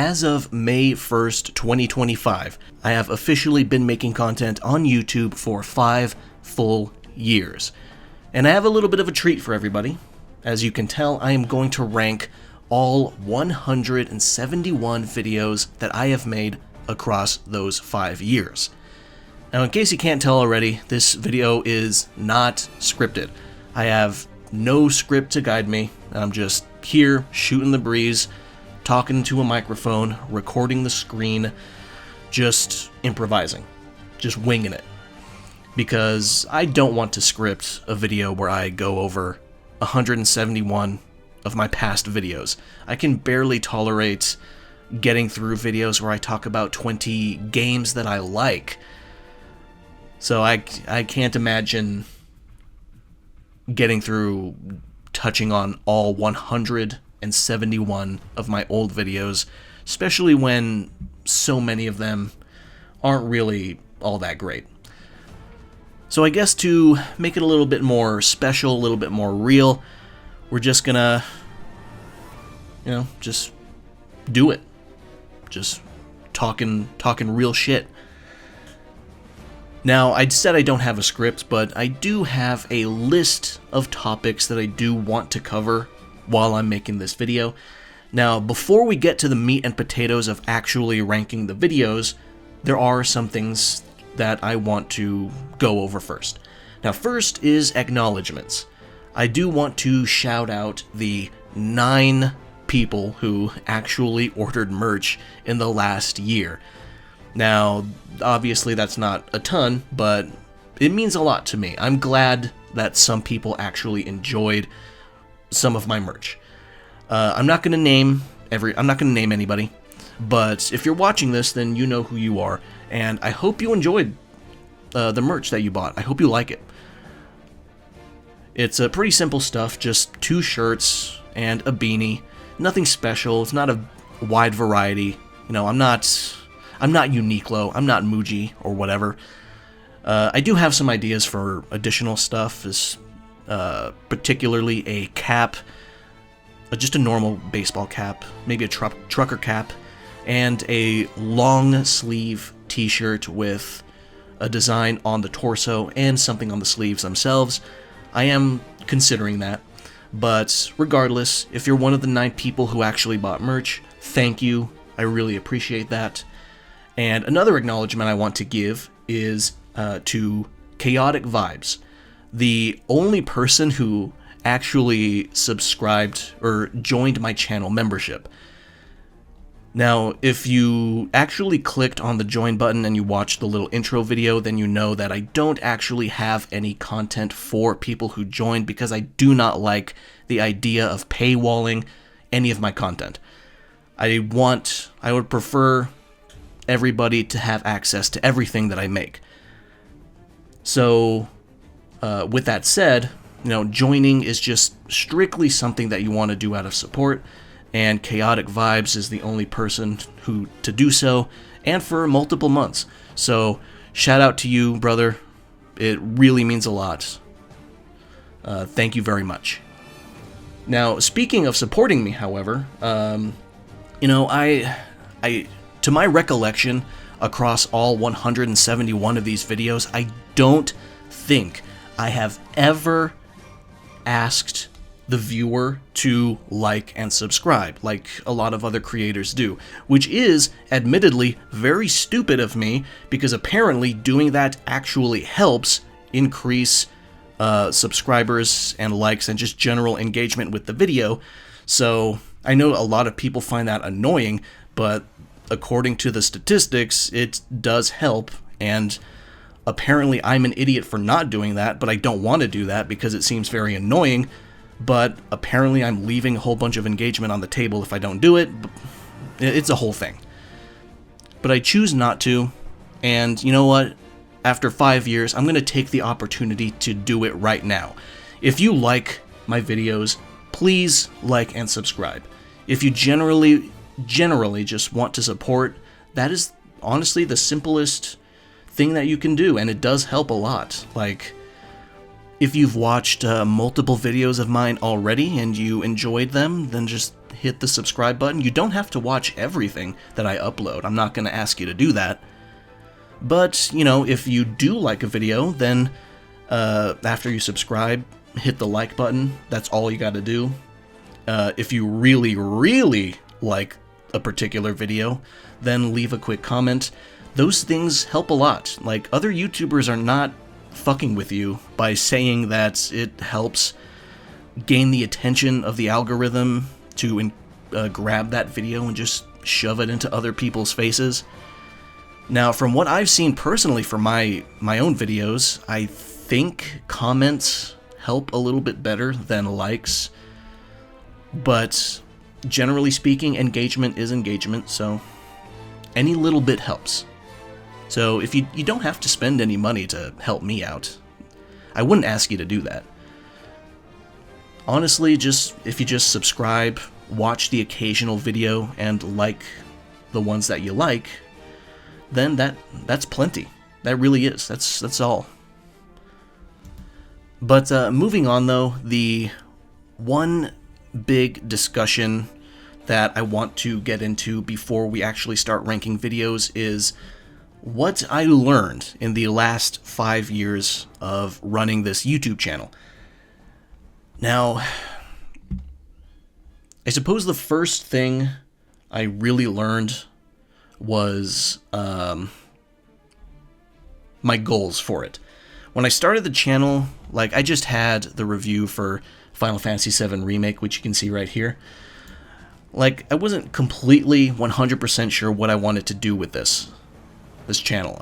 as of May 1st, 2025, I have officially been making content on YouTube for 5 full years. And I have a little bit of a treat for everybody. As you can tell, I am going to rank all 171 videos that I have made across those 5 years. Now, in case you can't tell already, this video is not scripted. I have no script to guide me. I'm just here shooting the breeze, talking to a microphone, recording the screen, just improvising, just winging it. Because I don't want to script a video where I go over 171 of my past videos. I can barely tolerate getting through videos where I talk about 20 games that I like. So I can't imagine getting through touching on all 171 of my old videos, especially when so many of them aren't really all that great. So I guess to make it a little bit more special, a little bit more real, we're just gonna, just do it. Just talking real shit. Now, I said I don't have a script, but I do have a list of topics that I do want to cover while I'm making this video. Now, before we get to the meat and potatoes of actually ranking the videos, there are some things that I want to go over first. Now, first is acknowledgments. I do want to shout out the 9 people who actually ordered merch in the last year. Now, obviously that's not a ton, but it means a lot to me. I'm glad that some people actually enjoyed some of my merch. I'm not gonna name anybody, but if you're watching this, then you know who you are, and I hope you enjoyed the merch that you bought. I hope you like it. It's pretty simple stuff, just 2 shirts and a beanie. Nothing special. It's not a wide variety. I'm not Uniqlo, I'm not Muji, or whatever. I do have some ideas for additional stuff, particularly a cap, just a normal baseball cap, maybe a trucker cap, and a long sleeve t-shirt with a design on the torso and something on the sleeves themselves. I am considering that, but regardless, if you're one of the 9 people who actually bought merch, thank you, I really appreciate that. And another acknowledgement I want to give is to Chaotic Vibes, the only person who actually subscribed or joined my channel membership. Now, if you actually clicked on the join button and you watched the little intro video, then you know that I don't actually have any content for people who joined because I do not like the idea of paywalling any of my content. I would prefer everybody to have access to everything that I make. So, with that said, joining is just strictly something that you want to do out of support, and Chaotic Vibes is the only person to do so, and for multiple months. So, shout out to you, brother. It really means a lot. Thank you very much. Now, speaking of supporting me, however, to my recollection, across all 171 of these videos, I don't think I have ever asked the viewer to like and subscribe, like a lot of other creators do, which is, admittedly, very stupid of me, because apparently doing that actually helps increase subscribers and likes and just general engagement with the video. So I know a lot of people find that annoying, but according to the statistics, it does help, and apparently I'm an idiot for not doing that, but I don't want to do that because it seems very annoying, but apparently I'm leaving a whole bunch of engagement on the table if I don't do it. It's a whole thing. But I choose not to, and you know what? After 5 years, I'm going to take the opportunity to do it right now. If you like my videos, please like and subscribe. If you generally just want to support, that is honestly the simplest thing that you can do, and it does help a lot. Like, if you've watched multiple videos of mine already and you enjoyed them, then just hit the subscribe button. You don't have to watch everything that I upload. I'm not going to ask you to do that. But, you know, if you do like a video, then after you subscribe, hit the like button. That's all you got to do. If you really, really like a particular video, then leave a quick comment. Those things help a lot. Like, other YouTubers are not fucking with you by saying that it helps gain the attention of the algorithm to grab that video and just shove it into other people's faces. Now, from what I've seen personally for my own videos, I think comments help a little bit better than likes, but generally speaking, engagement is engagement, so any little bit helps. So if you don't have to spend any money to help me out. I wouldn't ask you to do that. Honestly, if you just subscribe, watch the occasional video, and like the ones that you like, then that's plenty. That really is. That's all. But moving on though, the one big discussion that I want to get into before we actually start ranking videos is what I learned in the last 5 years of running this YouTube channel. Now, I suppose the first thing I really learned was my goals for it. When I started the channel, like, I just had the review for Final Fantasy VII Remake, which you can see right here. Like, I wasn't completely 100% sure what I wanted to do with this channel.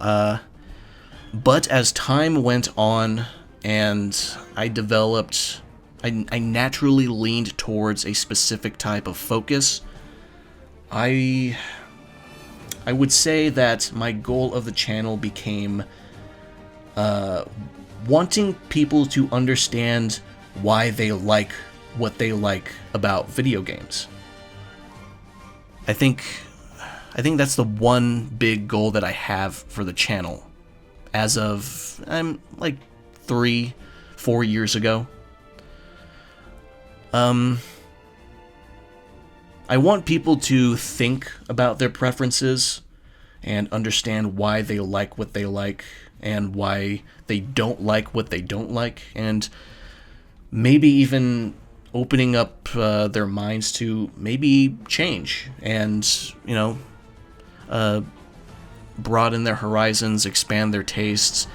But as time went on and I developed, I naturally leaned towards a specific type of focus. I would say that my goal of the channel became wanting people to understand why they like what they like about video games. I think that's the one big goal that I have for the channel as of like 3-4 years ago. I want people to think about their preferences and understand why they like what they like and why they don't like what they don't like, and maybe even opening up their minds to maybe change and, you know, broaden their horizons, expand their tastes.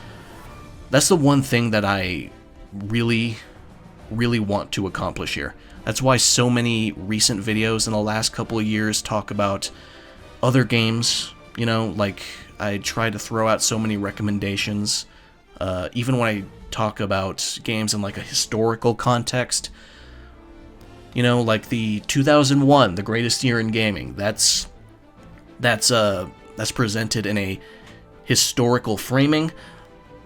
That's the one thing that I really, really want to accomplish here. That's why so many recent videos in the last couple of years talk about other games. You know, like, I try to throw out so many recommendations. Even when I talk about games in like a historical context, you know, like the 2001, the greatest year in gaming. That's presented in a historical framing,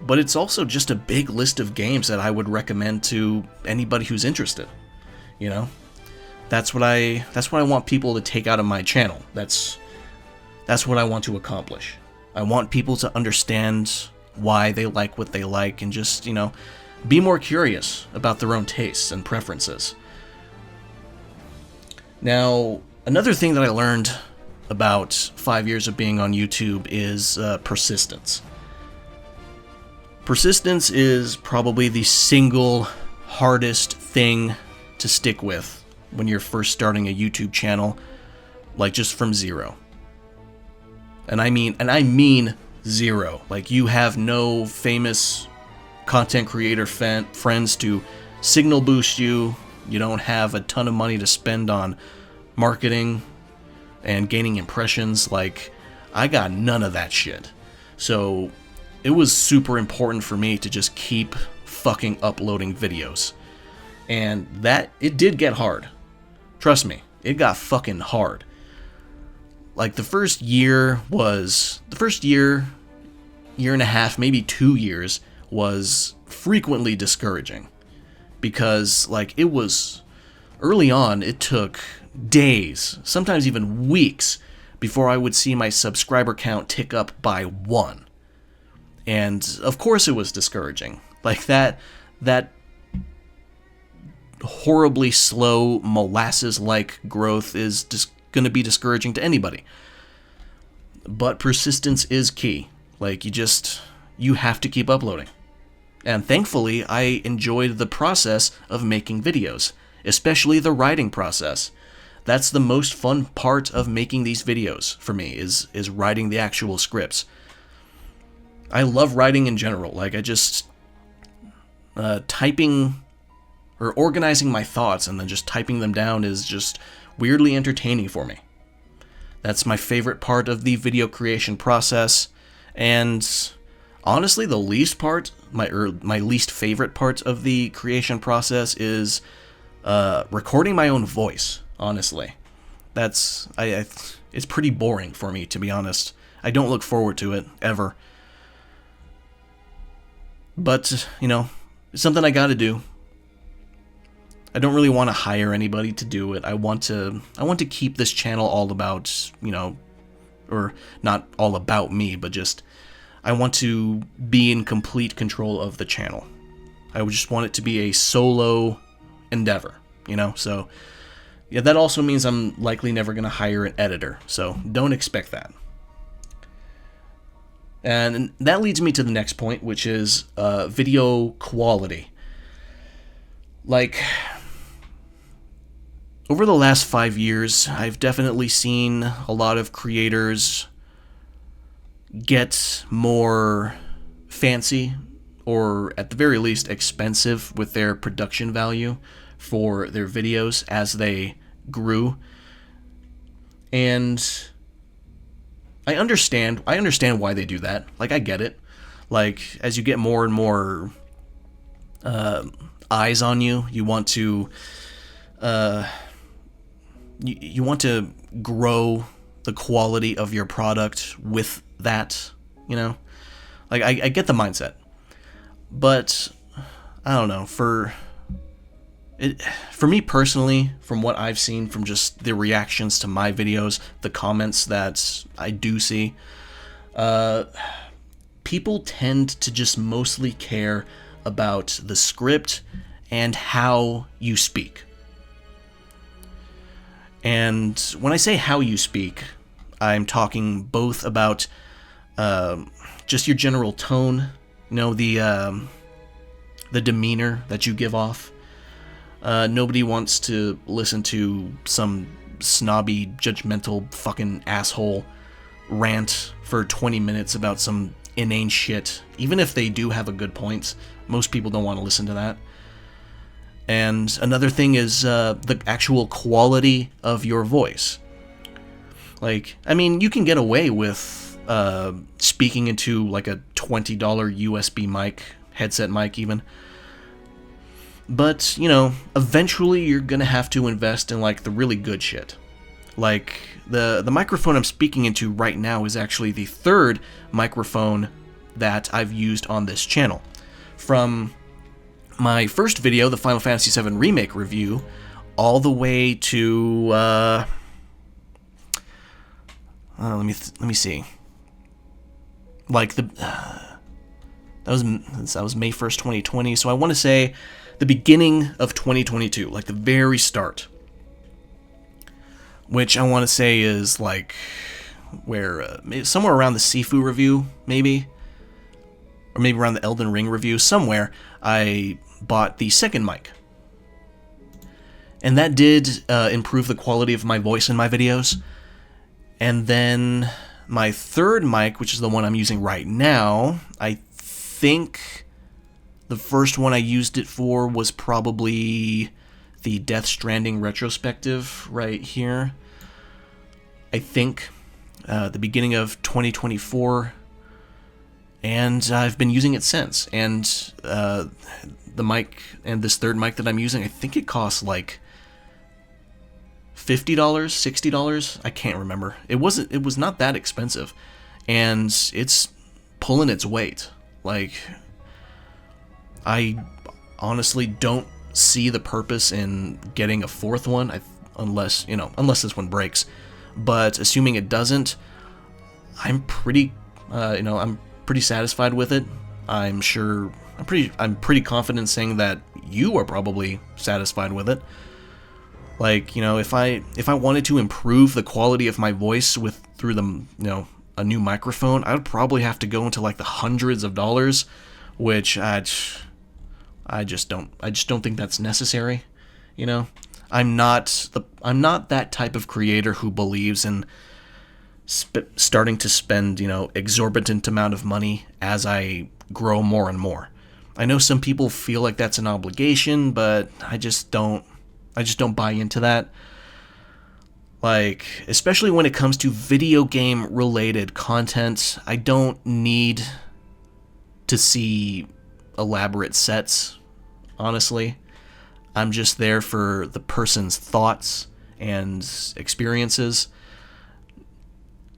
but it's also just a big list of games that I would recommend to anybody who's interested. You know, that's what I want people to take out of my channel. That's what I want to accomplish. I want people to understand why they like what they like and just, you know, be more curious about their own tastes and preferences. Now, another thing that I learned about 5 years of being on YouTube is persistence. Persistence is probably the single hardest thing to stick with when you're first starting a YouTube channel, like just from zero. And I mean zero. Like, you have no famous content creator friends to signal boost you. You don't have a ton of money to spend on marketing and gaining impressions. Like, I got none of that shit. So it was super important for me to just keep fucking uploading videos. And it did get hard. Trust me, it got fucking hard. Like, the first year and a half, maybe 2 years, was frequently discouraging. Because, like, it was, early on, it took days, sometimes even weeks, before I would see my subscriber count tick up by 1. And, of course, it was discouraging. Like, that horribly slow, molasses-like growth is just going to be discouraging to anybody. But persistence is key. Like, you have to keep uploading. And thankfully, I enjoyed the process of making videos, especially the writing process. That's the most fun part of making these videos for me, is writing the actual scripts. I love writing in general. Like, I just... typing or organizing my thoughts and then just typing them down is just weirdly entertaining for me. That's my favorite part of the video creation process, and honestly, the least part, my least favorite part of the creation process is recording my own voice. Honestly, it's pretty boring for me, to be honest. I don't look forward to it ever. But it's something I got to do. I don't really want to hire anybody to do it. I want to keep this channel all about, or not all about me, but just I want to be in complete control of the channel. I just want it to be a solo endeavor, So, yeah, that also means I'm likely never going to hire an editor, so don't expect that. And that leads me to the next point, which is video quality. Like, over the last 5 years, I've definitely seen a lot of creators get more fancy, or at the very least expensive, with their production value for their videos as they grew. And I understand why they do that. Like, I get it. Like, as you get more and more eyes on you, you want to you want to grow the quality of your product with that, Like, I get the mindset. But I don't know, for me personally, from what I've seen from just the reactions to my videos, the comments that I do see, people tend to just mostly care about the script and how you speak. And when I say how you speak, I'm talking both about just your general tone, the demeanor that you give off. Nobody wants to listen to some snobby, judgmental fucking asshole rant for 20 minutes about some inane shit. Even if they do have a good point, most people don't want to listen to that. And another thing is the actual quality of your voice. Like, I mean, you can get away with speaking into like a $20 USB mic, headset mic even. But, eventually you're gonna have to invest in like the really good shit. Like, the microphone I'm speaking into right now is actually the third microphone that I've used on this channel. From my first video, the Final Fantasy VII Remake review, all the way to let me see. Like that was May 1st, 2020. So I want to say the beginning of 2022, like the very start, which I want to say is like where somewhere around the Sifu review, maybe, or maybe around the Elden Ring review, somewhere I bought the second mic. And that did improve the quality of my voice in my videos. And then my third mic, which is the one I'm using right now, I think the first one I used it for was probably the Death Stranding retrospective right here. I think the beginning of 2024. And I've been using it since. And the mic and this third mic that I'm using, I think it costs like $50, $60. I can't remember. It was not that expensive, and it's pulling its weight. Like, I honestly don't see the purpose in getting a fourth one, unless this one breaks. But assuming it doesn't, I'm pretty satisfied with it. I'm pretty confident saying that you are probably satisfied with it. Like, you know, if I wanted to improve the quality of my voice through the, you know, a new microphone, I would probably have to go into like the hundreds of dollars, which I just don't think that's necessary. You know, I'm not that type of creator who believes in starting to spend, you know, exorbitant amount of money as I grow more and more. I know some people feel like that's an obligation, but I just don't buy into that. Like, especially when it comes to video game related content, I don't need to see elaborate sets, honestly. I'm just there for the person's thoughts and experiences.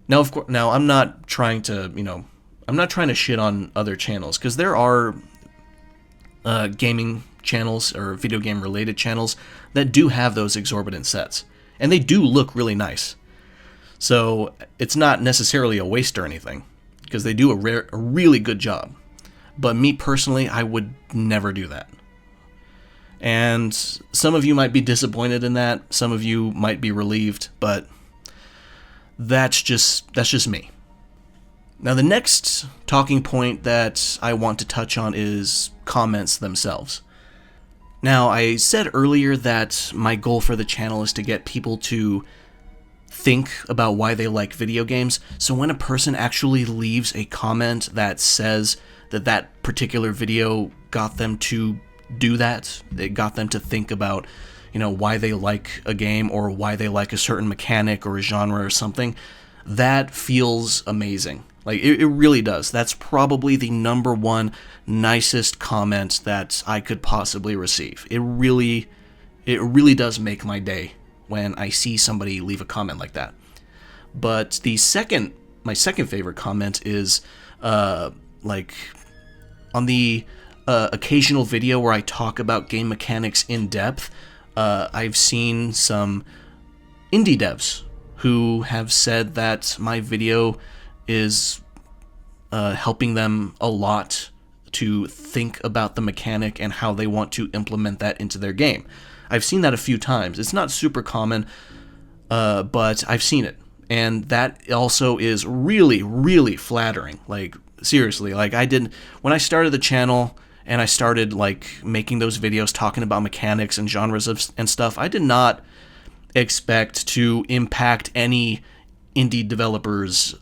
Now, of course, I'm not trying to, you know, I'm not trying to shit on other channels, because there are gaming channels or video game related channels that do have those exorbitant sets, and they do look really nice. So it's not necessarily a waste or anything, because they do a really good job. But me personally, I would never do that. And some of you might be disappointed in that, some of you might be relieved, but that's just me. Now, the next talking point that I want to touch on is comments themselves. Now, I said earlier that my goal for the channel is to get people to think about why they like video games. So when a person actually leaves a comment that says that that particular video got them to do that, it got them to think about, you know, why they like a game or why they like a certain mechanic or a genre or something, that feels amazing. Like, it really does. That's probably the number one nicest comment that I could possibly receive. It really does make my day when I see somebody leave a comment like that. But my second favorite comment is, like, on the occasional video where I talk about game mechanics in depth, I've seen some indie devs who have said that my video is helping them a lot to think about the mechanic and how they want to implement that into their game. I've seen that a few times. It's not super common, but I've seen it. And that also is really, really flattering. Like, seriously, like, when I started the channel and I started, like, making those videos talking about mechanics and genres and stuff, I did not expect to impact any indie developers'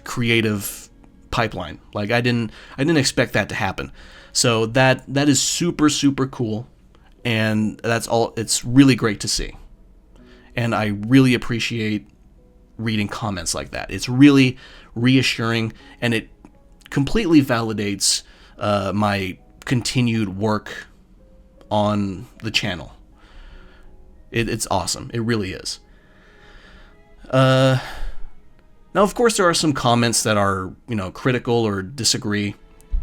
creative pipeline. Like, I didn't expect that to happen. So that is super, super cool, and it's really great to see. And I really appreciate reading comments like that. It's really reassuring, and it completely validates my continued work on the channel. It's awesome. It really is. Now, of course, there are some comments that are, you know, critical or disagree,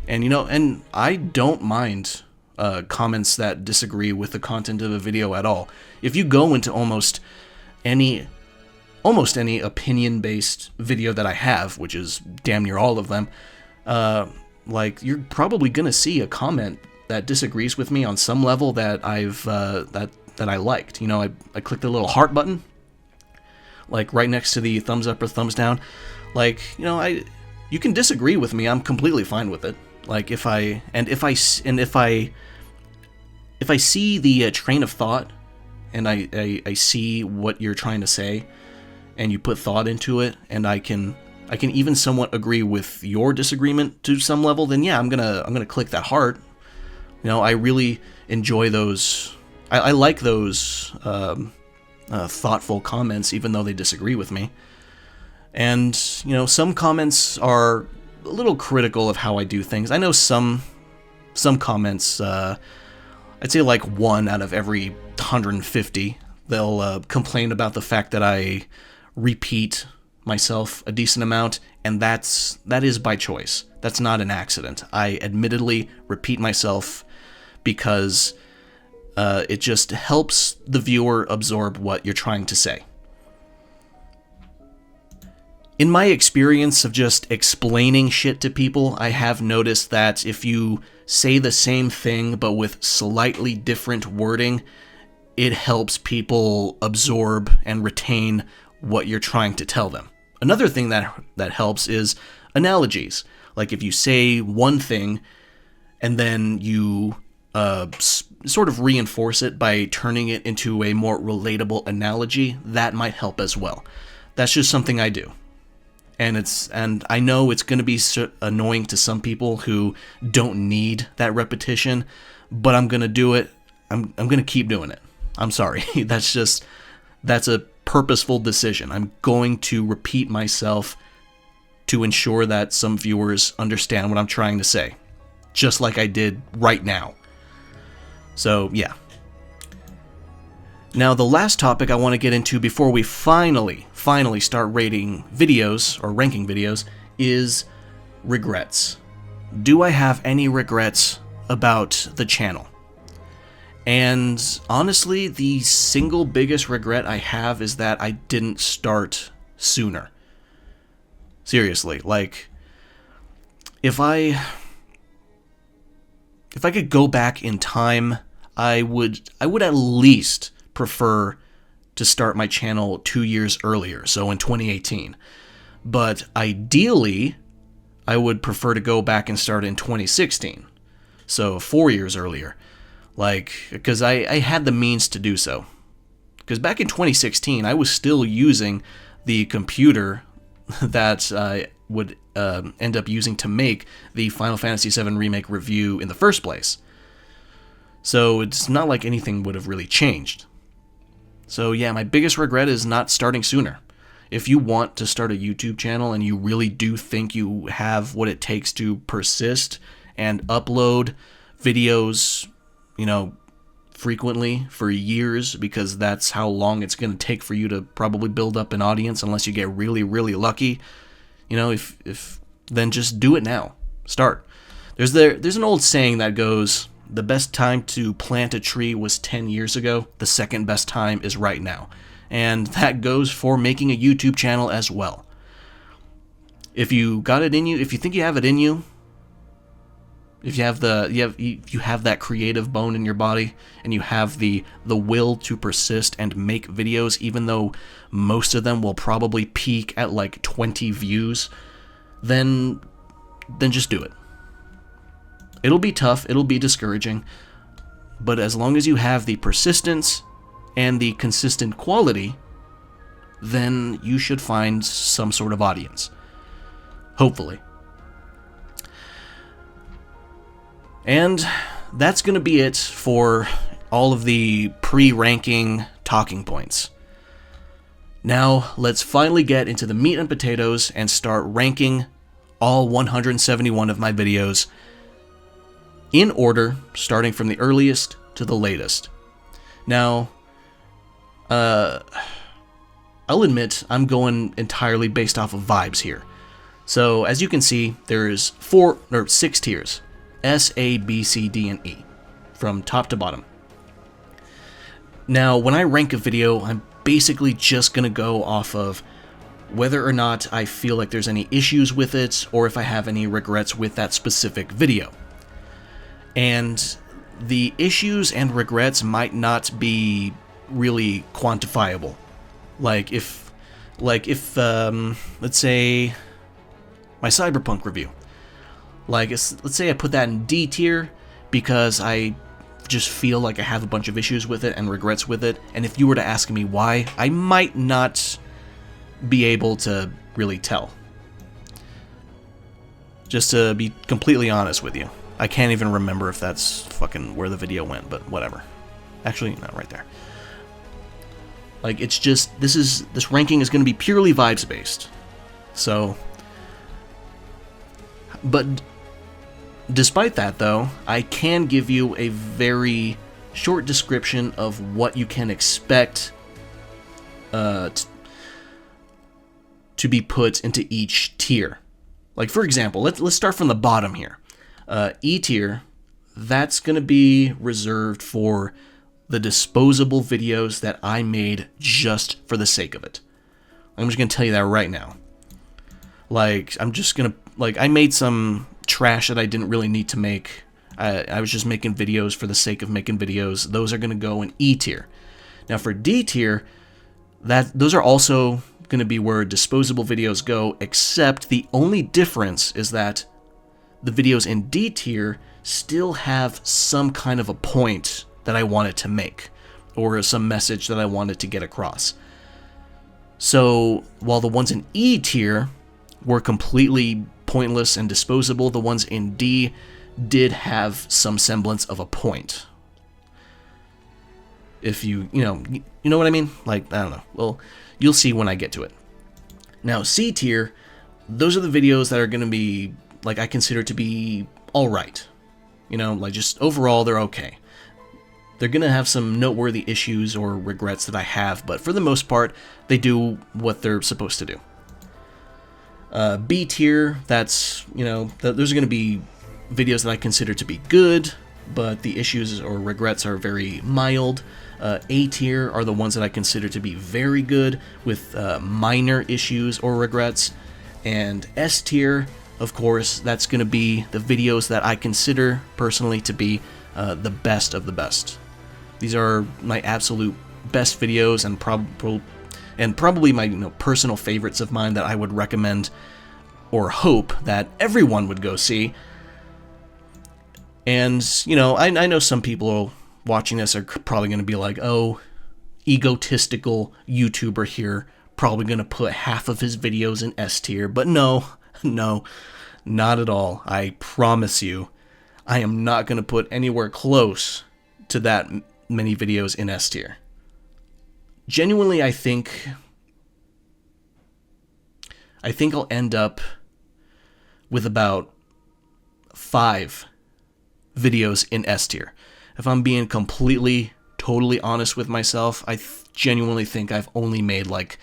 and, you know, and I don't mind comments that disagree with the content of a video at all. If you go into almost any opinion-based video that I have, which is damn near all of them, like, you're probably gonna see a comment that disagrees with me on some level that that I liked. You know, I clicked the little heart button, like right next to the thumbs up or thumbs down. Like, you know, you can disagree with me. I'm completely fine with it. Like, if I see the train of thought, and I see what you're trying to say, and you put thought into it, and I can even somewhat agree with your disagreement to some level, then yeah, I'm gonna click that heart. You know, I really enjoy those. I like those thoughtful comments, even though they disagree with me. And, you know, some comments are a little critical of how I do things. I know some comments, I'd say like 1 out of every 150, they'll complain about the fact that I repeat myself a decent amount, and that is by choice. That's not an accident. I admittedly repeat myself because it just helps the viewer absorb what you're trying to say. In my experience of just explaining shit to people, I have noticed that if you say the same thing but with slightly different wording, it helps people absorb and retain what you're trying to tell them. Another thing that helps is analogies. Like if you say one thing and then you sort of reinforce it by turning it into a more relatable analogy, that might help as well. That's just something I do. And I know it's going to be annoying to some people who don't need that repetition, but I'm going to do it. I'm going to keep doing it. I'm sorry. That's a purposeful decision. I'm going to repeat myself to ensure that some viewers understand what I'm trying to say, just like I did right now. So, yeah. Now, the last topic I want to get into before we finally start rating videos, or ranking videos, is regrets. Do I have any regrets about the channel? And honestly, the single biggest regret I have is that I didn't start sooner. Seriously, like, if I could go back in time, I would at least prefer to start my channel 2 years earlier, so in 2018. But ideally, I would prefer to go back and start in 2016, so 4 years earlier. Like, because I had the means to do so. Because back in 2016, I was still using the computer that I would end up using to make the Final Fantasy VII Remake review in the first place. So it's not like anything would have really changed. So yeah, my biggest regret is not starting sooner. If you want to start a YouTube channel and you really do think you have what it takes to persist and upload videos, frequently for years, because that's how long it's going to take for you to probably build up an audience unless you get really, really lucky, if then just do it now. Start. There's an old saying that goes, the best time to plant a tree was 10 years ago. The second best time is right now. And that goes for making a YouTube channel as well. If you got it in you, if you think you have it in you, if you have that creative bone in your body and you have the will to persist and make videos, even though most of them will probably peak at like 20 views, then just do it. It'll be tough, it'll be discouraging, but as long as you have the persistence and the consistent quality, then you should find some sort of audience. Hopefully. And that's going to be it for all of the pre-ranking talking points. Now, let's finally get into the meat and potatoes and start ranking all 171 of my videos in order, starting from the earliest to the latest. Now, I'll admit I'm going entirely based off of vibes here. So, as you can see, there's 6 tiers. S, A, B, C, D, and E, from top to bottom. Now, when I rank a video, I'm basically just going to go off of whether or not I feel like there's any issues with it, or if I have any regrets with that specific video. And the issues and regrets might not be really quantifiable. Like if let's say my Cyberpunk review. Like, let's say I put that in D tier because I just feel like I have a bunch of issues with it and regrets with it, and if you were to ask me why, I might not be able to really tell. Just to be completely honest with you. I can't even remember if that's fucking where the video went, but whatever. Actually, not right there. Like, it's just, this ranking is going to be purely vibes based. So, but despite that, though, I can give you a very short description of what you can expect to be put into each tier. Like, for example, let's start from the bottom here. E tier, that's going to be reserved for the disposable videos that I made just for the sake of it. I'm just going to tell you that right now. Like, I'm just gonna, like, I made some trash that I didn't really need to make. I was just making videos for the sake of making videos. Those are gonna go in E tier. Now for D tier, those are also gonna be where disposable videos go, except the only difference is that the videos in D tier still have some kind of a point that I wanted to make, or some message that I wanted to get across. So while the ones in E tier were completely pointless and disposable, the ones in D did have some semblance of a point. If you know what I mean? Like, I don't know. Well, you'll see when I get to it. Now, C tier, those are the videos that are going to be, like, I consider to be alright. You know, like, just overall, they're okay. They're going to have some noteworthy issues or regrets that I have, but for the most part, they do what they're supposed to do. B tier, that's, you know, those are going to be videos that I consider to be good, but the issues or regrets are very mild. A tier are the ones that I consider to be very good, with minor issues or regrets. And S tier, of course, that's going to be the videos that I consider personally to be the best of the best. These are my absolute best videos, and probably my personal favorites of mine that I would recommend or hope that everyone would go see. And, I know some people watching this are probably going to be like, oh, egotistical YouTuber here, probably going to put half of his videos in S tier. But no, not at all. I promise you, I am not going to put anywhere close to that many videos in S tier. Genuinely, I think I'll end up with about 5 videos in S tier. If I'm being totally honest with myself, I genuinely think I've only made like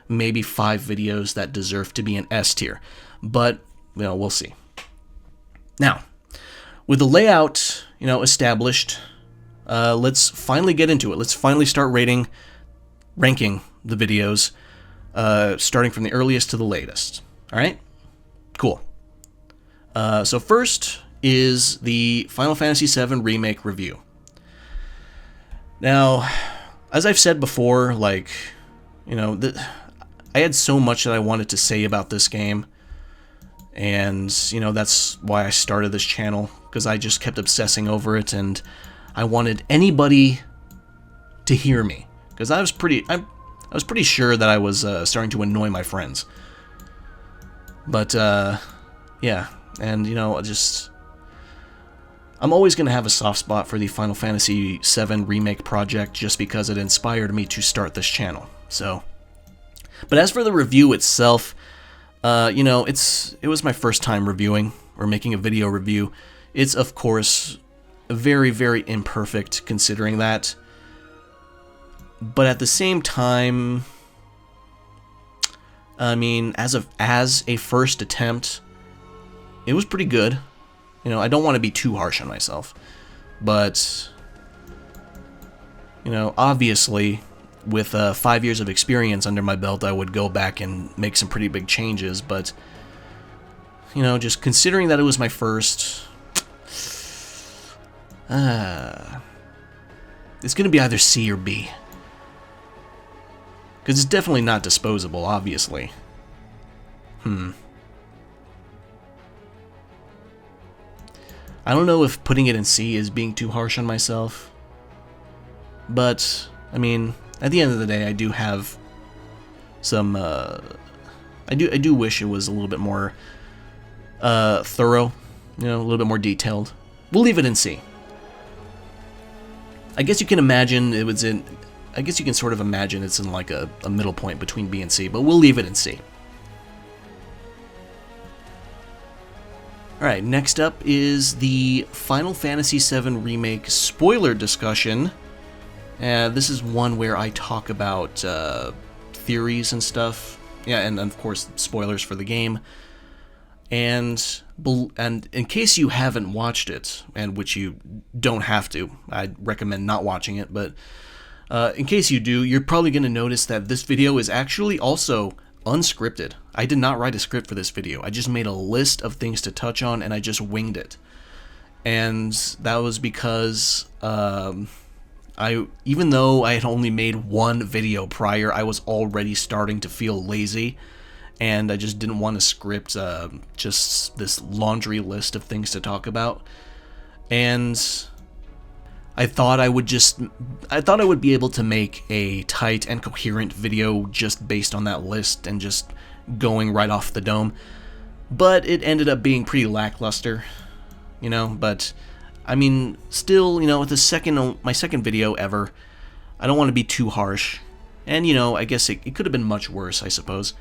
maybe 5 videos that deserve to be in S tier. But, we'll see. Now, with the layout, established, let's finally get into it. Let's finally start ranking the videos, starting from the earliest to the latest. All right? Cool. So first is the Final Fantasy VII Remake review. Now, as I've said before, like, I had so much that I wanted to say about this game, and, that's why I started this channel, because I just kept obsessing over it, and I wanted anybody to hear me, because I was pretty sure that I was starting to annoy my friends. But, yeah, and, I'm always going to have a soft spot for the Final Fantasy VII Remake project just because it inspired me to start this channel. So, but as for the review itself, it was my first time reviewing or making a video review. It's, of course, very, very imperfect considering that. But at the same time, I mean, as a first attempt, it was pretty good. I don't want to be too harsh on myself, but, obviously, with 5 years of experience under my belt, I would go back and make some pretty big changes, but, just considering that it was my first, it's going to be either C or B, because it's definitely not disposable, obviously. I don't know if putting it in C is being too harsh on myself, but, I mean, at the end of the day, I do have some, I do wish it was a little bit more, thorough, a little bit more detailed. We'll leave it in C. I guess you can imagine I guess you can sort of imagine it's in like a middle point between B and C, but we'll leave it in C. Alright, next up is the Final Fantasy VII Remake spoiler discussion. This is one where I talk about theories and stuff. Yeah, and of course, spoilers for the game. And in case you haven't watched it, and which you don't have to, I'd recommend not watching it, but in case you do, you're probably going to notice that this video is actually also unscripted. I did not write a script for this video. I just made a list of things to touch on, and I just winged it. And that was because even though I had only made one video prior, I was already starting to feel lazy, and I just didn't want to script just this laundry list of things to talk about. And I thought I would be able to make a tight and coherent video just based on that list and just going right off the dome. But it ended up being pretty lackluster, you know, but I mean, still, you know, my second video ever, I don't want to be too harsh, and, you know, I guess it could have been much worse, I suppose,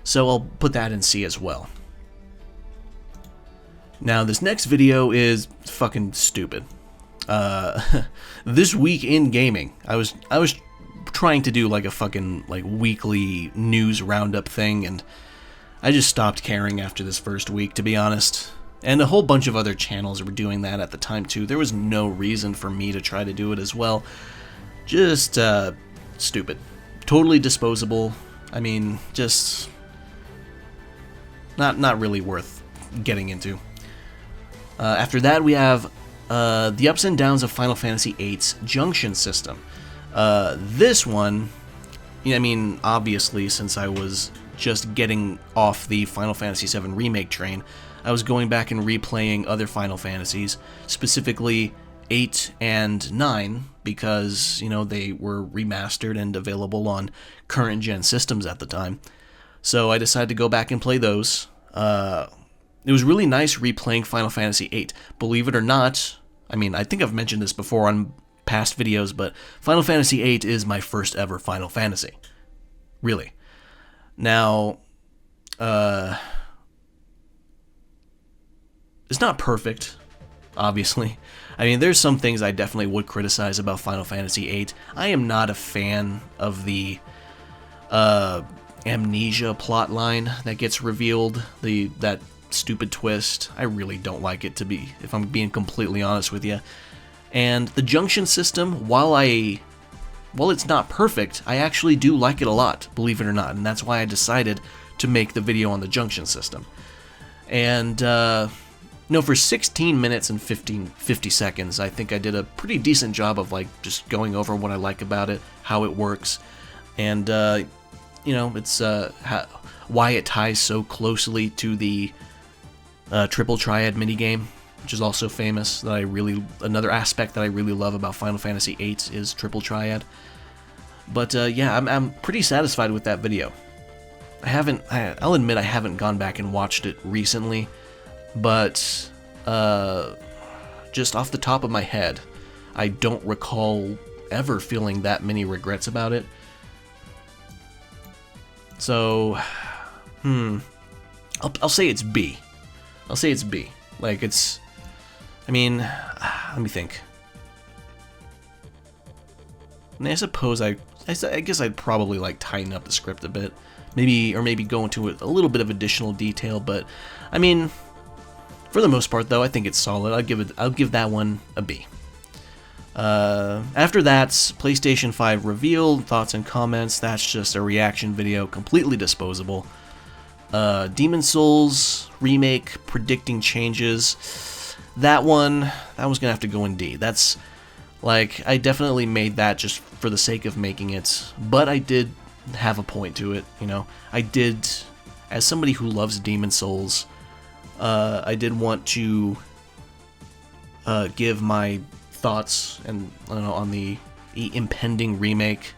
so I'll put that in C as well. Now, this next video is fucking stupid. This week in gaming, I was trying to do like a fucking like weekly news roundup thing, and I just stopped caring after this first week, to be honest. And a whole bunch of other channels were doing that at the time too. There was no reason for me to try to do it as well. Just stupid. Totally disposable. I mean, just not really worth getting into. After that, we have the ups and downs of Final Fantasy VIII's junction system. This one, I mean, obviously, since I was just getting off the Final Fantasy VII Remake train, I was going back and replaying other Final Fantasies, specifically 8 and 9, because, you know, they were remastered and available on current-gen systems at the time. So I decided to go back and play those. It was really nice replaying Final Fantasy VIII. Believe it or not, I mean, I think I've mentioned this before on past videos, but Final Fantasy VIII is my first ever Final Fantasy. Really. Now, it's not perfect, obviously. I mean, there's some things I definitely would criticize about Final Fantasy VIII. I am not a fan of the amnesia plotline that gets revealed, that stupid twist. I really don't like it, if I'm being completely honest with you. And the junction system, while it's not perfect, I actually do like it a lot, believe it or not, and that's why I decided to make the video on the junction system. And no, for 16 minutes and 50 seconds, I think I did a pretty decent job of like just going over what I like about it, how it works, and you know, it's why it ties so closely to the triple triad minigame, which is also famous. Another aspect that I really love about Final Fantasy VIII is triple triad. But yeah, I'm pretty satisfied with that video. I'll admit I haven't gone back and watched it recently, but just off the top of my head, I don't recall ever feeling that many regrets about it. So, I'll say it's B. I'll say it's B. Like, I mean, let me think. And I suppose I guess I'd probably like tighten up the script a bit, maybe go into a little bit of additional detail. But I mean, for the most part, though, I think it's solid. I'll give that one a B. After that, PlayStation 5 reveal, thoughts and comments. That's just a reaction video, completely disposable. Demon Souls remake, predicting changes. That one's gonna have to go in D. That's like, I definitely made that just for the sake of making it, but I did have a point to it, you know. I did, as somebody who loves Demon Souls, I did want to give my thoughts on the impending remake,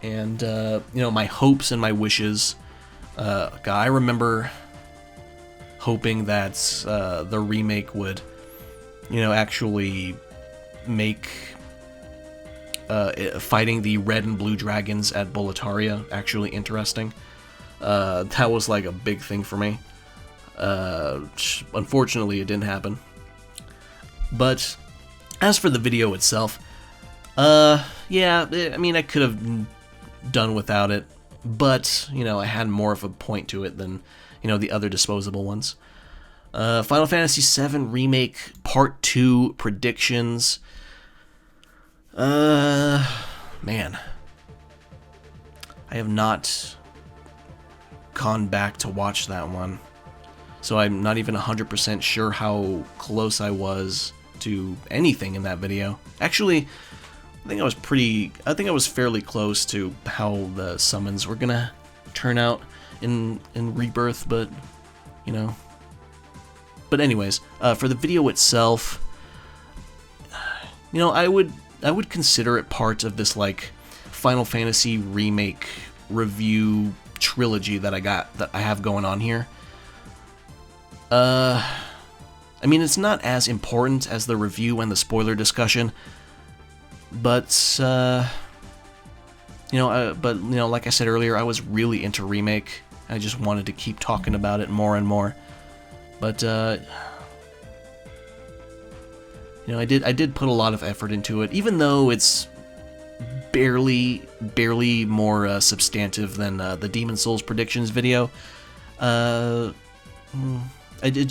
and you know, my hopes and my wishes. I remember hoping that the remake would, you know, actually make fighting the red and blue dragons at Boletaria actually interesting. That was like a big thing for me. Unfortunately, it didn't happen. But as for the video itself, yeah, I mean, I could have done without it, but, you know, I had more of a point to it than, you know, the other disposable ones. Final Fantasy VII Remake Part 2 predictions. Man. I have not gone back to watch that one. So I'm not even 100% sure how close I was to anything in that video. Actually, I think I was fairly close to how the summons were gonna turn out in Rebirth, but, you know. But anyways, for the video itself, you know, I would consider it part of this, like, Final Fantasy Remake review trilogy that I have going on here. I mean, it's not as important as the review and the spoiler discussion, but, you know, like I said earlier, I was really into Remake. I just wanted to keep talking about it more and more. But, you know, I did put a lot of effort into it, even though it's barely more substantive than the Demon Souls predictions video. I did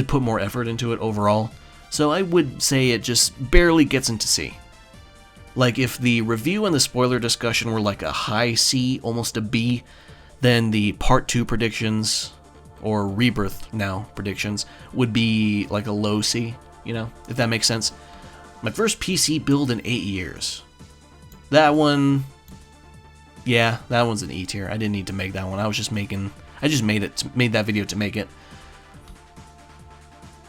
put more effort into it overall, so I would say it just barely gets into C. Like, if the review and the spoiler discussion were like a high C, almost a B, then the Part 2 predictions, or Rebirth now predictions, would be like a low C, you know, if that makes sense. My first PC build in 8 years. That one, yeah, that one's an E tier. I didn't need to make that one. I just made that video to make it.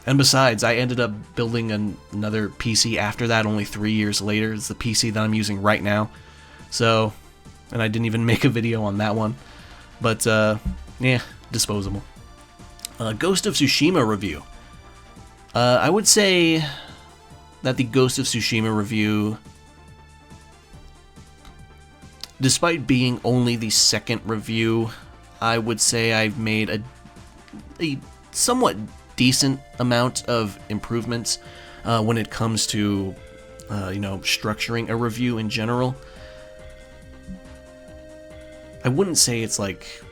And besides, I ended up building another PC after that, only 3 years later. It's the PC that I'm using right now. So, and I didn't even make a video on that one. But, yeah, disposable. Ghost of Tsushima review. I would say that the Ghost of Tsushima review, despite being only the second review, I would say I've made a somewhat decent amount of improvements when it comes to, you know, structuring a review in general. I wouldn't say it's like,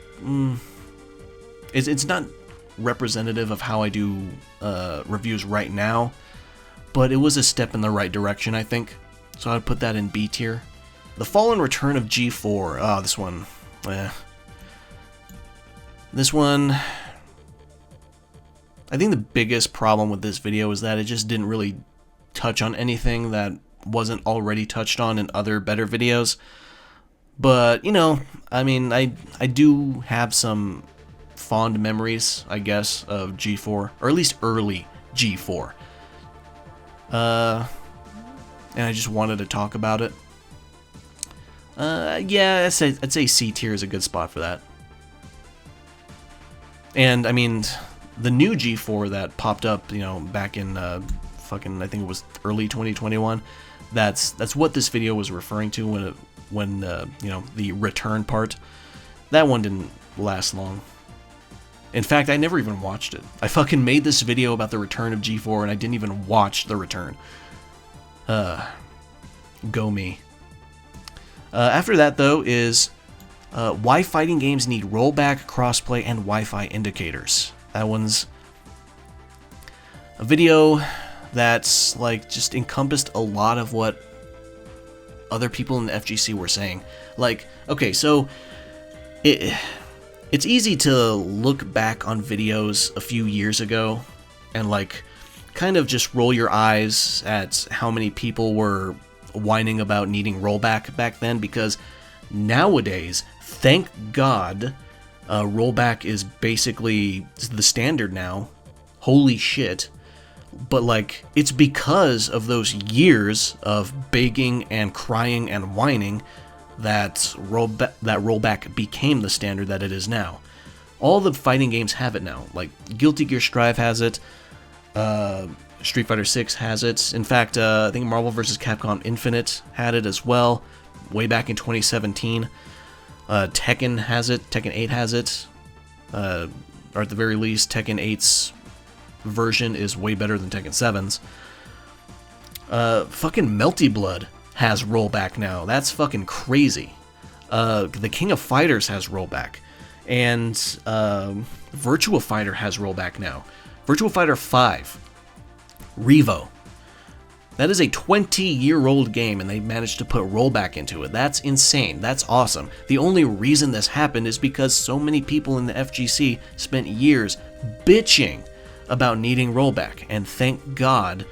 it's not representative of how I do reviews right now, but it was a step in the right direction, I think. So I'd put that in B tier. The Fallen Return of G4. Oh, this one. This one, I think the biggest problem with this video is that it just didn't really touch on anything that wasn't already touched on in other better videos. But, you know, I mean, I do have some fond memories, I guess, of G4, or at least early G4. And I just wanted to talk about it. Yeah, I'd say C tier is a good spot for that. And, I mean, the new G4 that popped up, you know, back in, I think it was early 2021, that's what this video was referring to when you know, the return part. That one didn't last long. In fact, I never even watched it. I fucking made this video about the return of G4, and I didn't even watch the return. Go me. After that, though, is why fighting games need rollback, crossplay, and Wi-Fi indicators. That one's a video that's, like, just encompassed a lot of what other people in the FGC were saying. Like, okay, so it's easy to look back on videos a few years ago and, like, kind of just roll your eyes at how many people were whining about needing rollback back then, because nowadays, thank God, rollback is basically the standard now. Holy shit. But, like, it's because of those years of begging and crying and whining that rollback became the standard that it is now. All the fighting games have it now. Like, Guilty Gear Strive has it, Street Fighter VI has it. In fact, I think Marvel vs. Capcom Infinite had it as well, way back in 2017. Tekken has it, Tekken 8 has it, or at the very least, Tekken 8's version is way better than Tekken 7's. Fucking Melty Blood has rollback now. That's fucking crazy. The King of Fighters has rollback. And Virtua Fighter has rollback now. Virtua Fighter 5, Revo, That is a 20-year-old game, and they managed to put rollback into it. That's insane. That's awesome. The only reason this happened is because so many people in the FGC spent years bitching about needing rollback, and thank God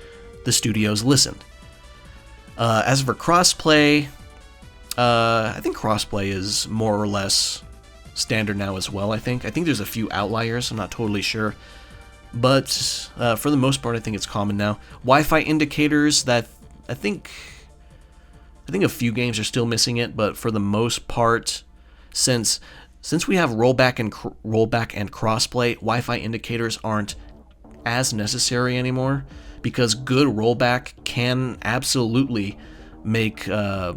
the studios listened. As for crossplay, I think crossplay is more or less standard now as well, I think. I think there's a few outliers, I'm not totally sure. But for the most part, I think it's common now. Wi-Fi indicators, that I think a few games are still missing it, but for the most part, since we have rollback and crossplay, Wi-Fi indicators aren't as necessary anymore, because good rollback can absolutely make the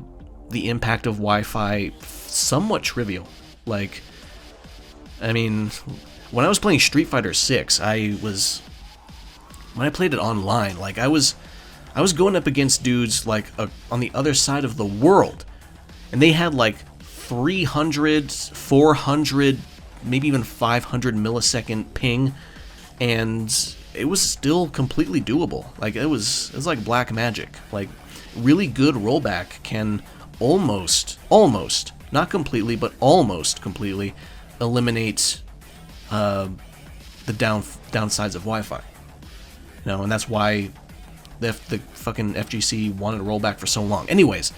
impact of Wi-Fi somewhat trivial. Like, I mean, when I was playing Street Fighter VI, when I played it online, like I was going up against dudes like on the other side of the world, and they had like 300, 400, maybe even 500 millisecond ping, and it was still completely doable. Like it was like black magic. Like really good rollback can almost, not completely, but almost completely eliminate the downsides of Wi-Fi. You know, and that's why the fucking FGC wanted to roll back for so long. Anyways,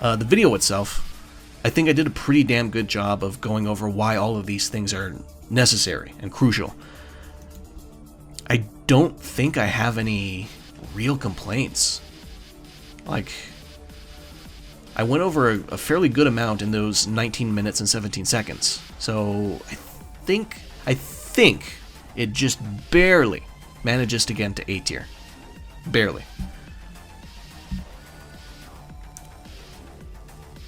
the video itself, I think I did a pretty damn good job of going over why all of these things are necessary and crucial. I don't think I have any real complaints. Like, I went over a fairly good amount in those 19 minutes and 17 seconds. So I think it just barely manages to get into A tier. Barely.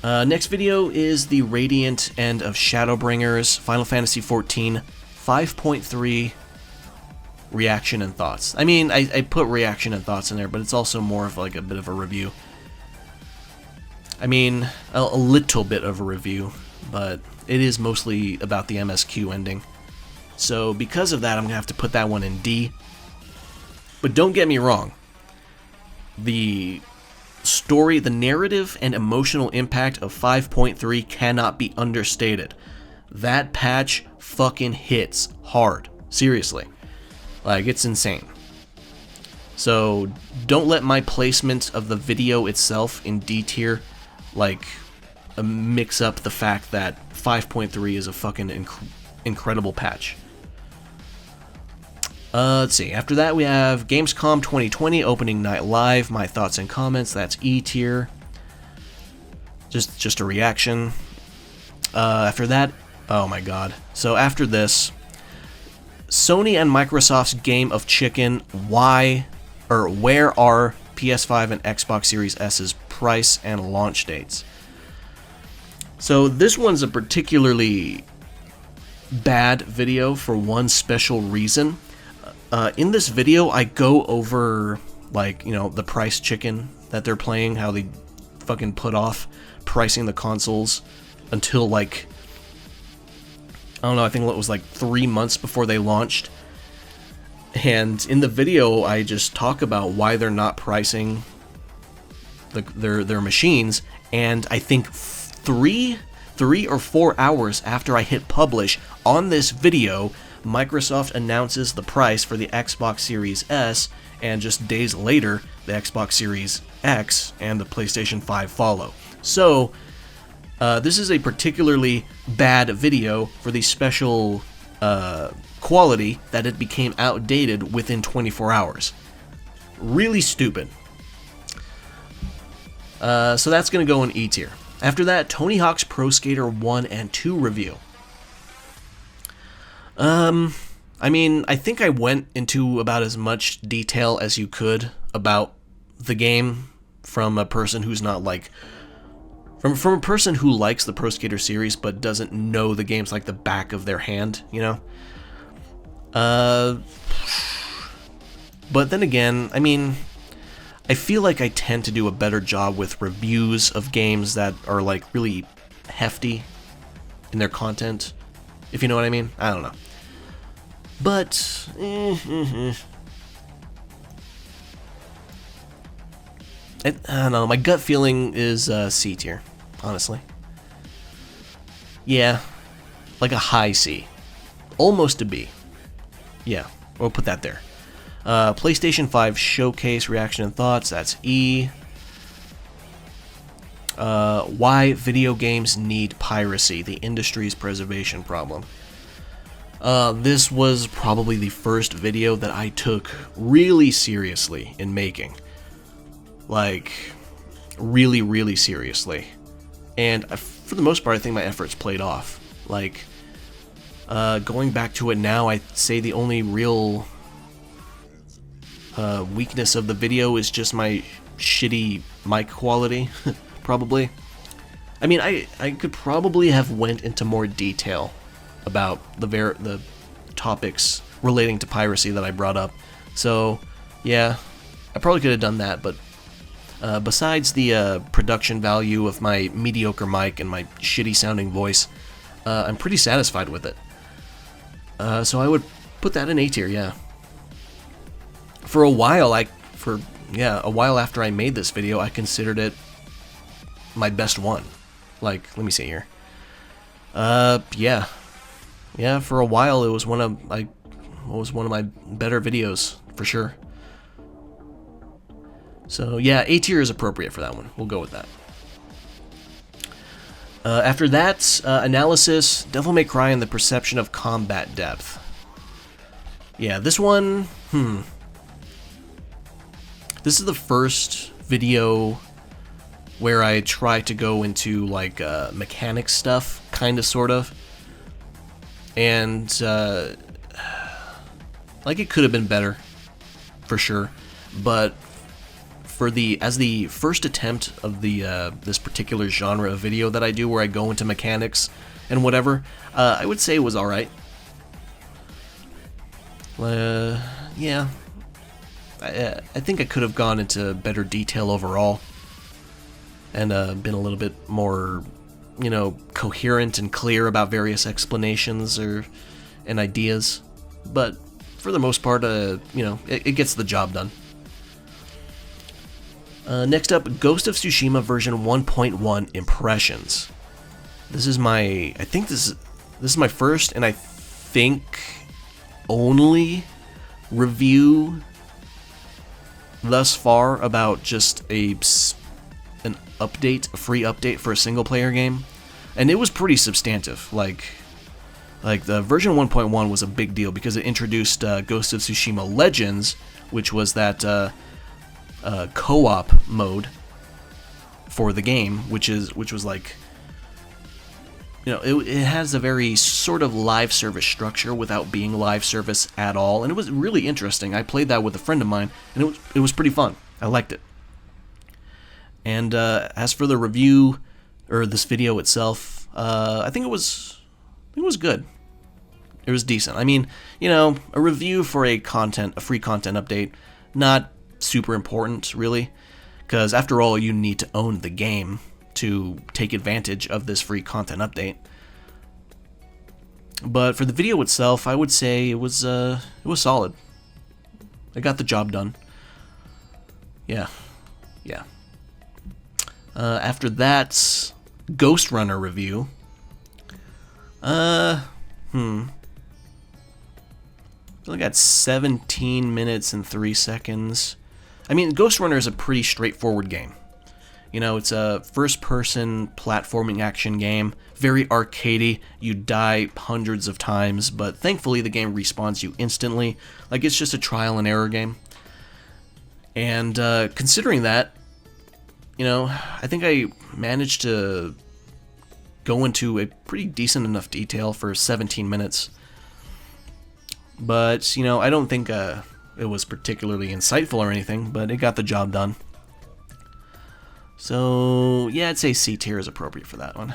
Next video is the Radiant End of Shadowbringers Final Fantasy XIV 5.3 reaction and thoughts. I mean, I put reaction and thoughts in there, but it's also more of like a bit of a review. I mean, a little bit of a review, but it is mostly about the MSQ ending. So because of that, I'm going to have to put that one in D. But don't get me wrong. The story, the narrative, and emotional impact of 5.3 cannot be understated. That patch fucking hits hard. Seriously. Like, it's insane. So don't let my placement of the video itself in D tier, like, mix up the fact that 5.3 is a fucking incredible patch. Let's see. After that, we have Gamescom 2020 Opening Night Live. My thoughts and comments. That's E tier. Just a reaction. After that, oh my god. So after this, Sony and Microsoft's game of chicken. Where are PS5 and Xbox Series S's price and launch dates? So this one's a particularly bad video for one special reason. In this video, I go over, like, you know, the price chicken that they're playing, how they fucking put off pricing the consoles until, like, I don't know, I think it was like 3 months before they launched. And in the video, I just talk about why they're not pricing their machines, and I think three or 4 hours after I hit publish on this video, Microsoft announces the price for the Xbox Series S, and just days later, the Xbox Series X and the PlayStation 5 follow. So, this is a particularly bad video for the special quality that it became outdated within 24 hours. Really stupid. So that's going to go in E tier. After that, Tony Hawk's Pro Skater 1 and 2 review. I mean, I think I went into about as much detail as you could about the game from a person who's not like... From a person who likes the Pro Skater series but doesn't know the games like the back of their hand, you know? But then again, I mean, I feel like I tend to do a better job with reviews of games that are like really hefty in their content, if you know what I mean. I don't know. But I don't know, my gut feeling is C tier, honestly. Yeah, like a high C. Almost a B. Yeah, we'll put that there. PlayStation 5 Showcase Reaction and Thoughts, that's E. Why Video Games Need Piracy, the Industry's Preservation Problem. This was probably the first video that I took really seriously in making. Like, really, really seriously. And for the most part, I think my efforts played off. Like, going back to it now, I'd say the only real weakness of the video is just my shitty mic quality, probably. I mean, I could probably have went into more detail about the topics relating to piracy that I brought up. So, yeah, I probably could have done that, but besides the production value of my mediocre mic and my shitty sounding voice, I'm pretty satisfied with it. So I would put that in A tier, yeah. For a while, a while after I made this video, I considered it my best one. Like, let me see here. Yeah. Yeah, for a while it was one of my better videos, for sure. So yeah, A tier is appropriate for that one. We'll go with that. After that, analysis, Devil May Cry and the Perception of Combat Depth. Yeah, this one, This is the first video where I try to go into, like, mechanic stuff, kinda, sort of. And, like, it could have been better, for sure. But as the first attempt of this particular genre of video that I do, where I go into mechanics and whatever, I would say it was alright. Yeah. I think I could have gone into better detail overall, and been a little bit more, coherent and clear about various explanations and ideas. But for the most part, it gets the job done. Next up, Ghost of Tsushima version 1.1 impressions. This is my first and I think only review thus far about just a free update for a single player game, and it was pretty substantive. Like the version 1.1 was a big deal because it introduced Ghost of Tsushima Legends, which was that co-op mode for the game, which was like, it has a very sort of live service structure without being live service at all, and it was really interesting. I played that with a friend of mine, and it was pretty fun. I liked it. And as for the review, or this video itself, I think it was good. It was decent. I mean, a review for a free content update, not super important, really, because after all, you need to own the game to take advantage of this free content update. But for the video itself, I would say it was solid. I got the job done. Yeah. After that, Ghost Runner review. I got 17 minutes and 3 seconds. I mean, Ghost Runner is a pretty straightforward game. It's a first-person platforming action game, very arcadey. You die hundreds of times, but thankfully the game respawns you instantly. Like, it's just a trial and error game. And considering that, I think I managed to go into a pretty decent enough detail for 17 minutes. But, I don't think it was particularly insightful or anything, but it got the job done. So, yeah, I'd say C tier is appropriate for that one.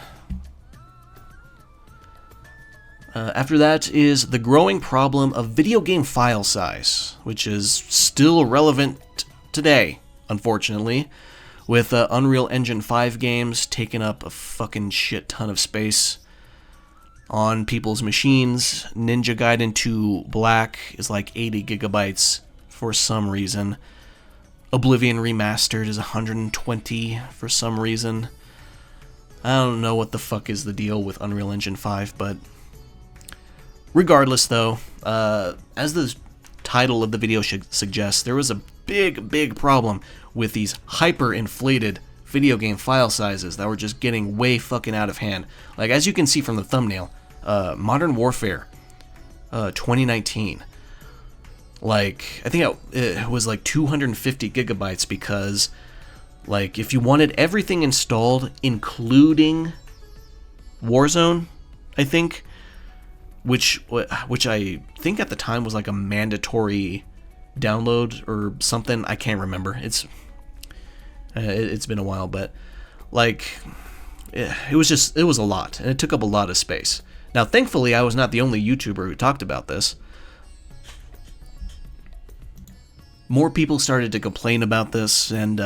After that is the growing problem of video game file size, which is still relevant today, unfortunately, with Unreal Engine 5 games taking up a fucking shit ton of space on people's machines. Ninja Gaiden 2 Black is like 80 gigabytes for some reason. Oblivion Remastered is 120 for some reason. I don't know what the fuck is the deal with Unreal Engine 5, but regardless though, as the title of the video suggests, there was a big problem with these hyper-inflated video game file sizes that were just getting way fucking out of hand. Like, as you can see from the thumbnail, Modern Warfare 2019, like, I think it was like 250 gigabytes because, like, if you wanted everything installed, including Warzone, I think, which I think at the time was like a mandatory download or something, I can't remember. It's been a while, but like it was a lot, and it took up a lot of space. Now, thankfully, I was not the only YouTuber who talked about this. More people started to complain about this, and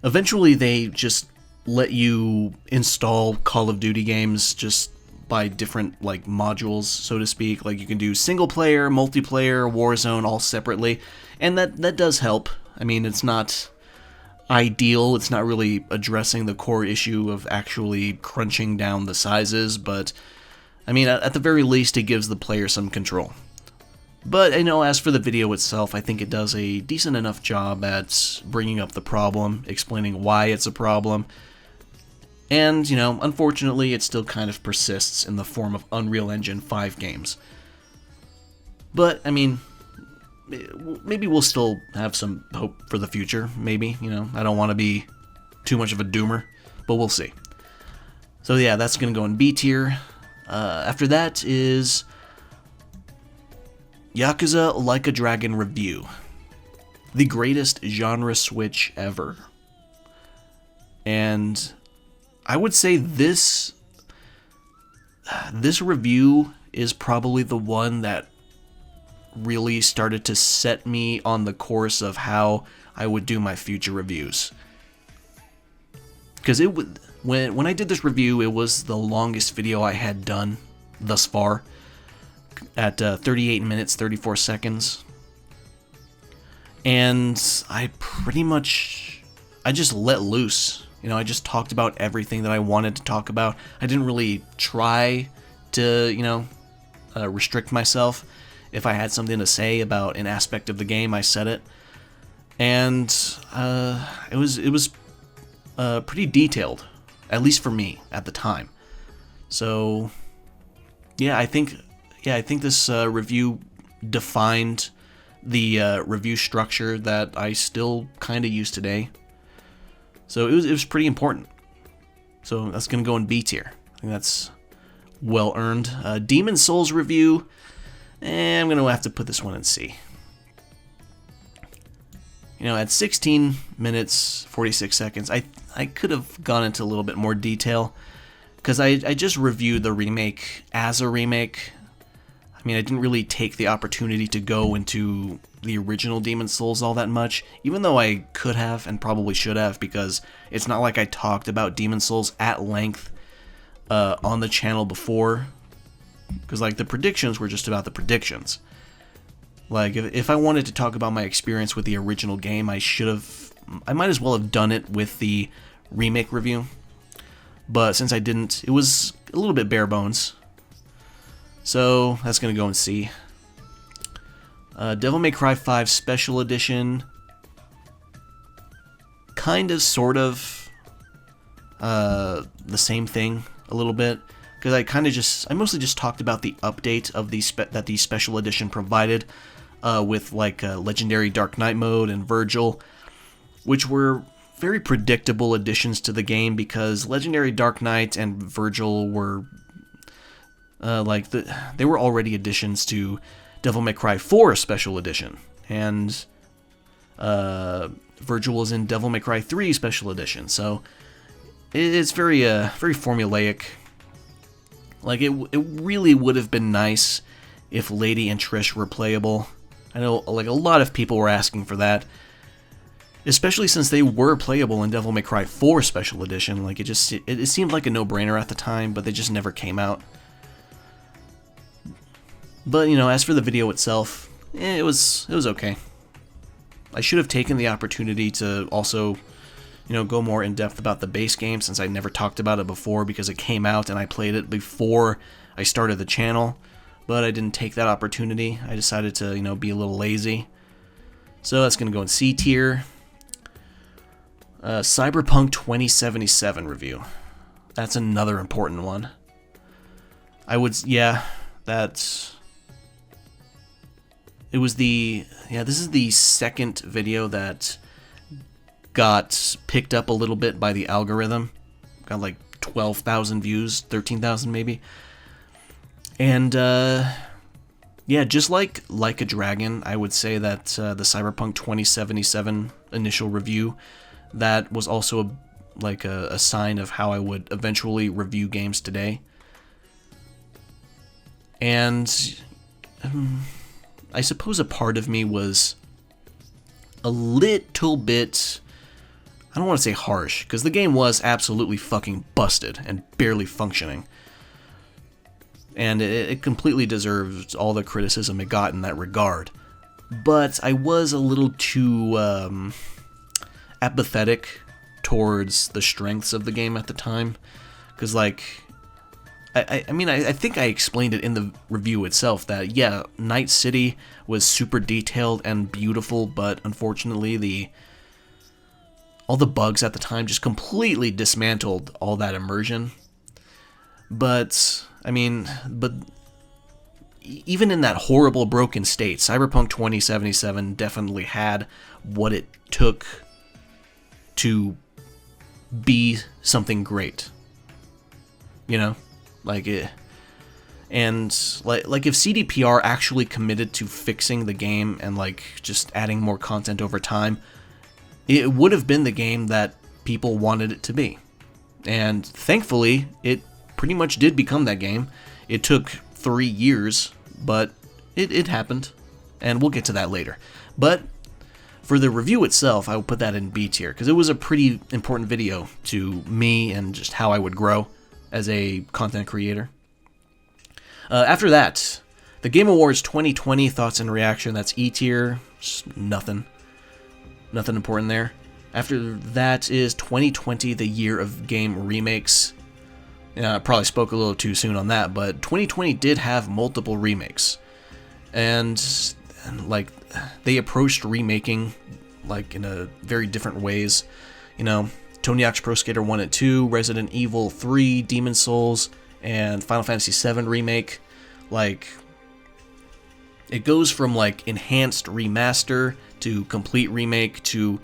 eventually they just let you install Call of Duty games just by different, like, modules, so to speak. Like, you can do single player, multiplayer, Warzone all separately, and that does help. I mean, it's not ideal, it's not really addressing the core issue of actually crunching down the sizes, but I mean, at the very least, it gives the player some control. But, you know, as for the video itself, I think it does a decent enough job at bringing up the problem, explaining why it's a problem, and, you know, unfortunately, it still kind of persists in the form of Unreal Engine 5 games. But, I mean, maybe we'll still have some hope for the future, maybe, you know. I don't want to be too much of a doomer, but we'll see. So yeah, that's going to go in B tier. After that is Yakuza Like a Dragon Review. The greatest genre switch ever. And I would say this review is probably the one that really started to set me on the course of how I would do my future reviews. Because when I did this review, it was the longest video I had done thus far, at 38 minutes 34 seconds, and I just let loose. You know, I just talked about everything that I wanted to talk about. I didn't really try to, you know, restrict myself. If I had something to say about an aspect of the game, I said it, and it was pretty detailed, at least for me at the time. So yeah, I think this review defined the review structure that I still kind of use today. So it was pretty important. So that's gonna go in B tier. I think that's well earned. Demon Souls review. I'm going to have to put this one in C. You know, at 16 minutes, 46 seconds, I could have gone into a little bit more detail, because I just reviewed the remake as a remake. I mean, I didn't really take the opportunity to go into the original Demon Souls all that much, even though I could have and probably should have, because it's not like I talked about Demon Souls at length on the channel before. Because, like, the predictions were just about the predictions. Like, if I wanted to talk about my experience with the original game, I might as well have done it with the remake review. But since I didn't, it was a little bit bare bones. So, that's going to go in C. Devil May Cry 5 Special Edition. Kind of, sort of, the same thing, a little bit. Because I mostly just talked about the update of that the Special Edition provided, with, like, Legendary Dark Knight mode and Virgil, which were very predictable additions to the game, because Legendary Dark Knight and Virgil were, they were already additions to Devil May Cry 4 Special Edition, and Virgil was in Devil May Cry 3 Special Edition, so it's very formulaic. Like, it really would have been nice if Lady and Trish were playable. I know, like, a lot of people were asking for that, especially since they were playable in Devil May Cry 4 Special Edition. Like, it seemed like a no-brainer at the time, but they just never came out. But, you know, as for the video itself, it was okay. I should have taken the opportunity to also, go more in depth about the base game, since I never talked about it before because it came out and I played it before I started the channel, but I didn't take that opportunity. I decided to, be a little lazy. So that's going to go in C tier. Cyberpunk 2077 review. That's another important one. This is the second video that got picked up a little bit by the algorithm. Got like 12,000 views, 13,000 maybe. And, just like a Dragon, I would say that the Cyberpunk 2077 initial review, that was also a sign of how I would eventually review games today. And I suppose a part of me was a little bit, I don't want to say harsh, because the game was absolutely fucking busted and barely functioning. And it completely deserves all the criticism it got in that regard. But I was a little too apathetic towards the strengths of the game at the time. Because, I think I explained it in the review itself that, yeah, Night City was super detailed and beautiful, but unfortunately all the bugs at the time just completely dismantled all that immersion. But even in that horrible broken state, Cyberpunk 2077 definitely had what it took to be something great. And if CDPR actually committed to fixing the game and just adding more content over time, it would have been the game that people wanted it to be. And thankfully, it pretty much did become that game. It took 3 years, but it happened, and we'll get to that later. But for the review itself, I will put that in B tier, because it was a pretty important video to me and just how I would grow as a content creator. After that, the Game Awards 2020 thoughts and reaction, that's E tier, just nothing important there. After that is 2020, the year of game remakes. I probably spoke a little too soon on that, but 2020 did have multiple remakes. And they approached remaking, in a very different ways. Tony Hawk's Pro Skater 1 and 2, Resident Evil 3, Demon's Souls, and Final Fantasy VII Remake. It goes from, enhanced remaster to complete remake to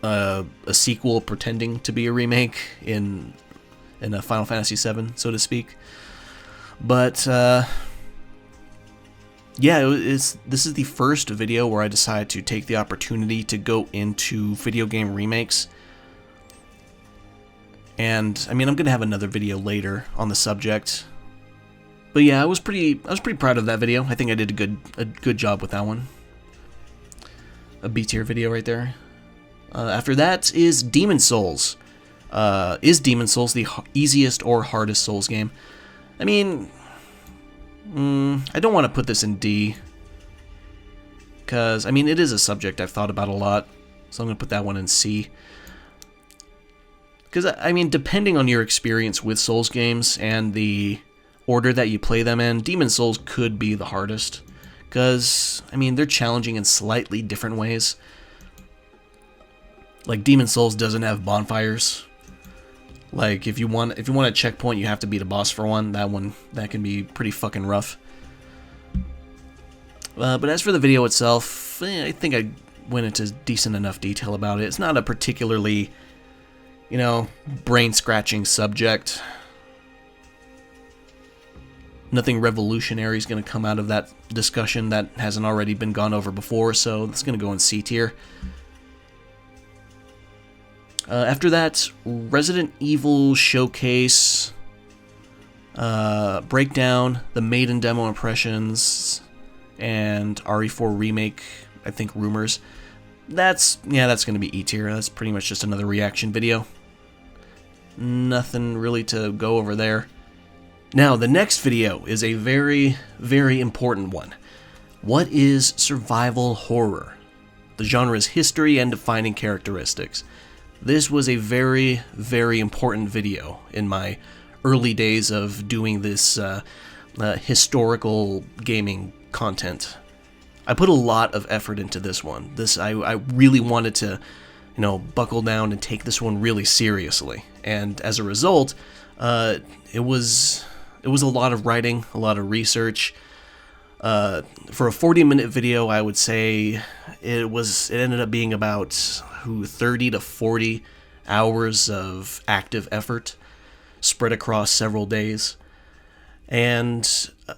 a sequel pretending to be a remake in a Final Fantasy VII, so to speak. But, this is the first video where I decided to take the opportunity to go into video game remakes. And, I'm going to have another video later on the subject. But yeah, I was pretty proud of that video. I think I did a good job with that one. A B tier video right there. After that is Demon's Souls. Is Demon's Souls the easiest or hardest Souls game? I don't want to put this in D, because, it is a subject I've thought about a lot, so I'm going to put that one in C. Because, depending on your experience with Souls games and the order that you play them in, Demon's Souls could be the hardest, because, they're challenging in slightly different ways. Demon's Souls doesn't have bonfires. If you want a checkpoint, you have to beat a boss for one. That can be pretty fucking rough. But as for the video itself, I think I went into decent enough detail about it. It's not a particularly, brain-scratching subject. Nothing revolutionary is going to come out of that discussion that hasn't already been gone over before, so it's going to go in C tier. After that, Resident Evil Showcase, Breakdown, the Maiden Demo Impressions, and RE4 Remake, I think, rumors. That's going to be E tier. That's pretty much just another reaction video. Nothing really to go over there. Now, the next video is a very, very important one. What is survival horror? the genre's history and defining characteristics. This was a very, very important video in my early days of doing this historical gaming content. I put a lot of effort into this one. I really wanted to, buckle down and take this one really seriously. And as a result, it was a lot of writing, a lot of research. For a 40-minute video, I would say it ended up being about 30 to 40 hours of active effort spread across several days. And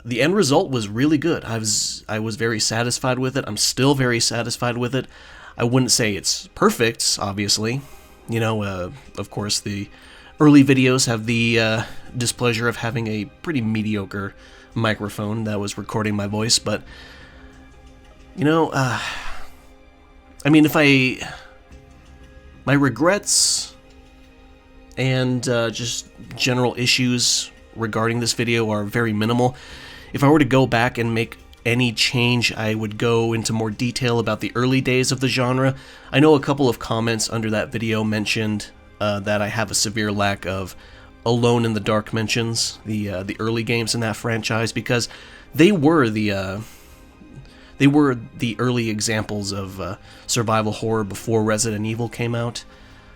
the end result was really good. I was very satisfied with it. I'm still very satisfied with it. I wouldn't say it's perfect, obviously. Of course, the early videos have the displeasure of having a pretty mediocre microphone that was recording my voice, but my regrets and just general issues regarding this video are very minimal. If I were to go back and make any change, I would go into more detail about the early days of the genre. I know a couple of comments under that video mentioned that I have a severe lack of Alone in the Dark mentions, the early games in that franchise, because they were the early examples of survival horror before Resident Evil came out.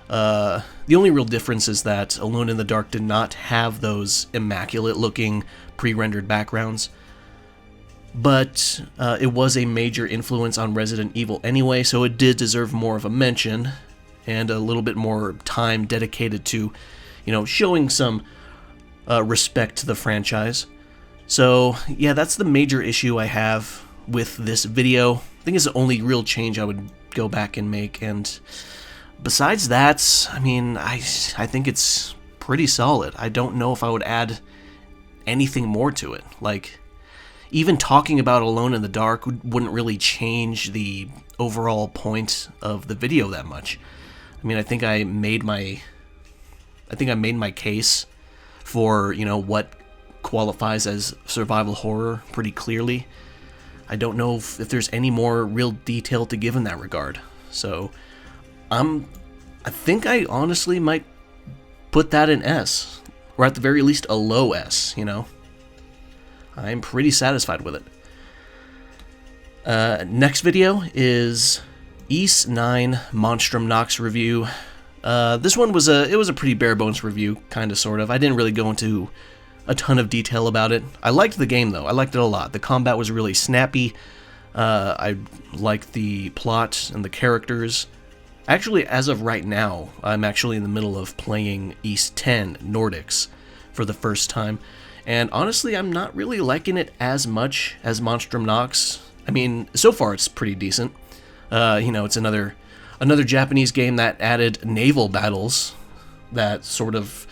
The only real difference is that Alone in the Dark did not have those immaculate-looking pre-rendered backgrounds, but it was a major influence on Resident Evil anyway, so it did deserve more of a mention and a little bit more time dedicated to, showing some respect to the franchise. So, yeah, that's the major issue I have with this video. I think it's the only real change I would go back and make, and besides that, I think it's pretty solid. I don't know if I would add anything more to it. Like, even talking about Alone in the Dark wouldn't really change the overall point of the video that much. I think I made my case for, what qualifies as survival horror pretty clearly. I don't know if there's any more real detail to give in that regard. So, I think I honestly might put that in S, or at the very least a low S, I'm pretty satisfied with it. Next video is Ys 9 Monstrum Nox review. This one was a pretty bare bones review, kind of, sort of. I didn't really go into a ton of detail about it. I liked the game though. I liked it a lot. The combat was really snappy. I liked the plot and the characters. Actually, as of right now, I'm actually in the middle of playing Ys 10 Nordics for the first time, and honestly, I'm not really liking it as much as Monstrum Nox. So far it's pretty decent. It's another Japanese game that added naval battles that sort of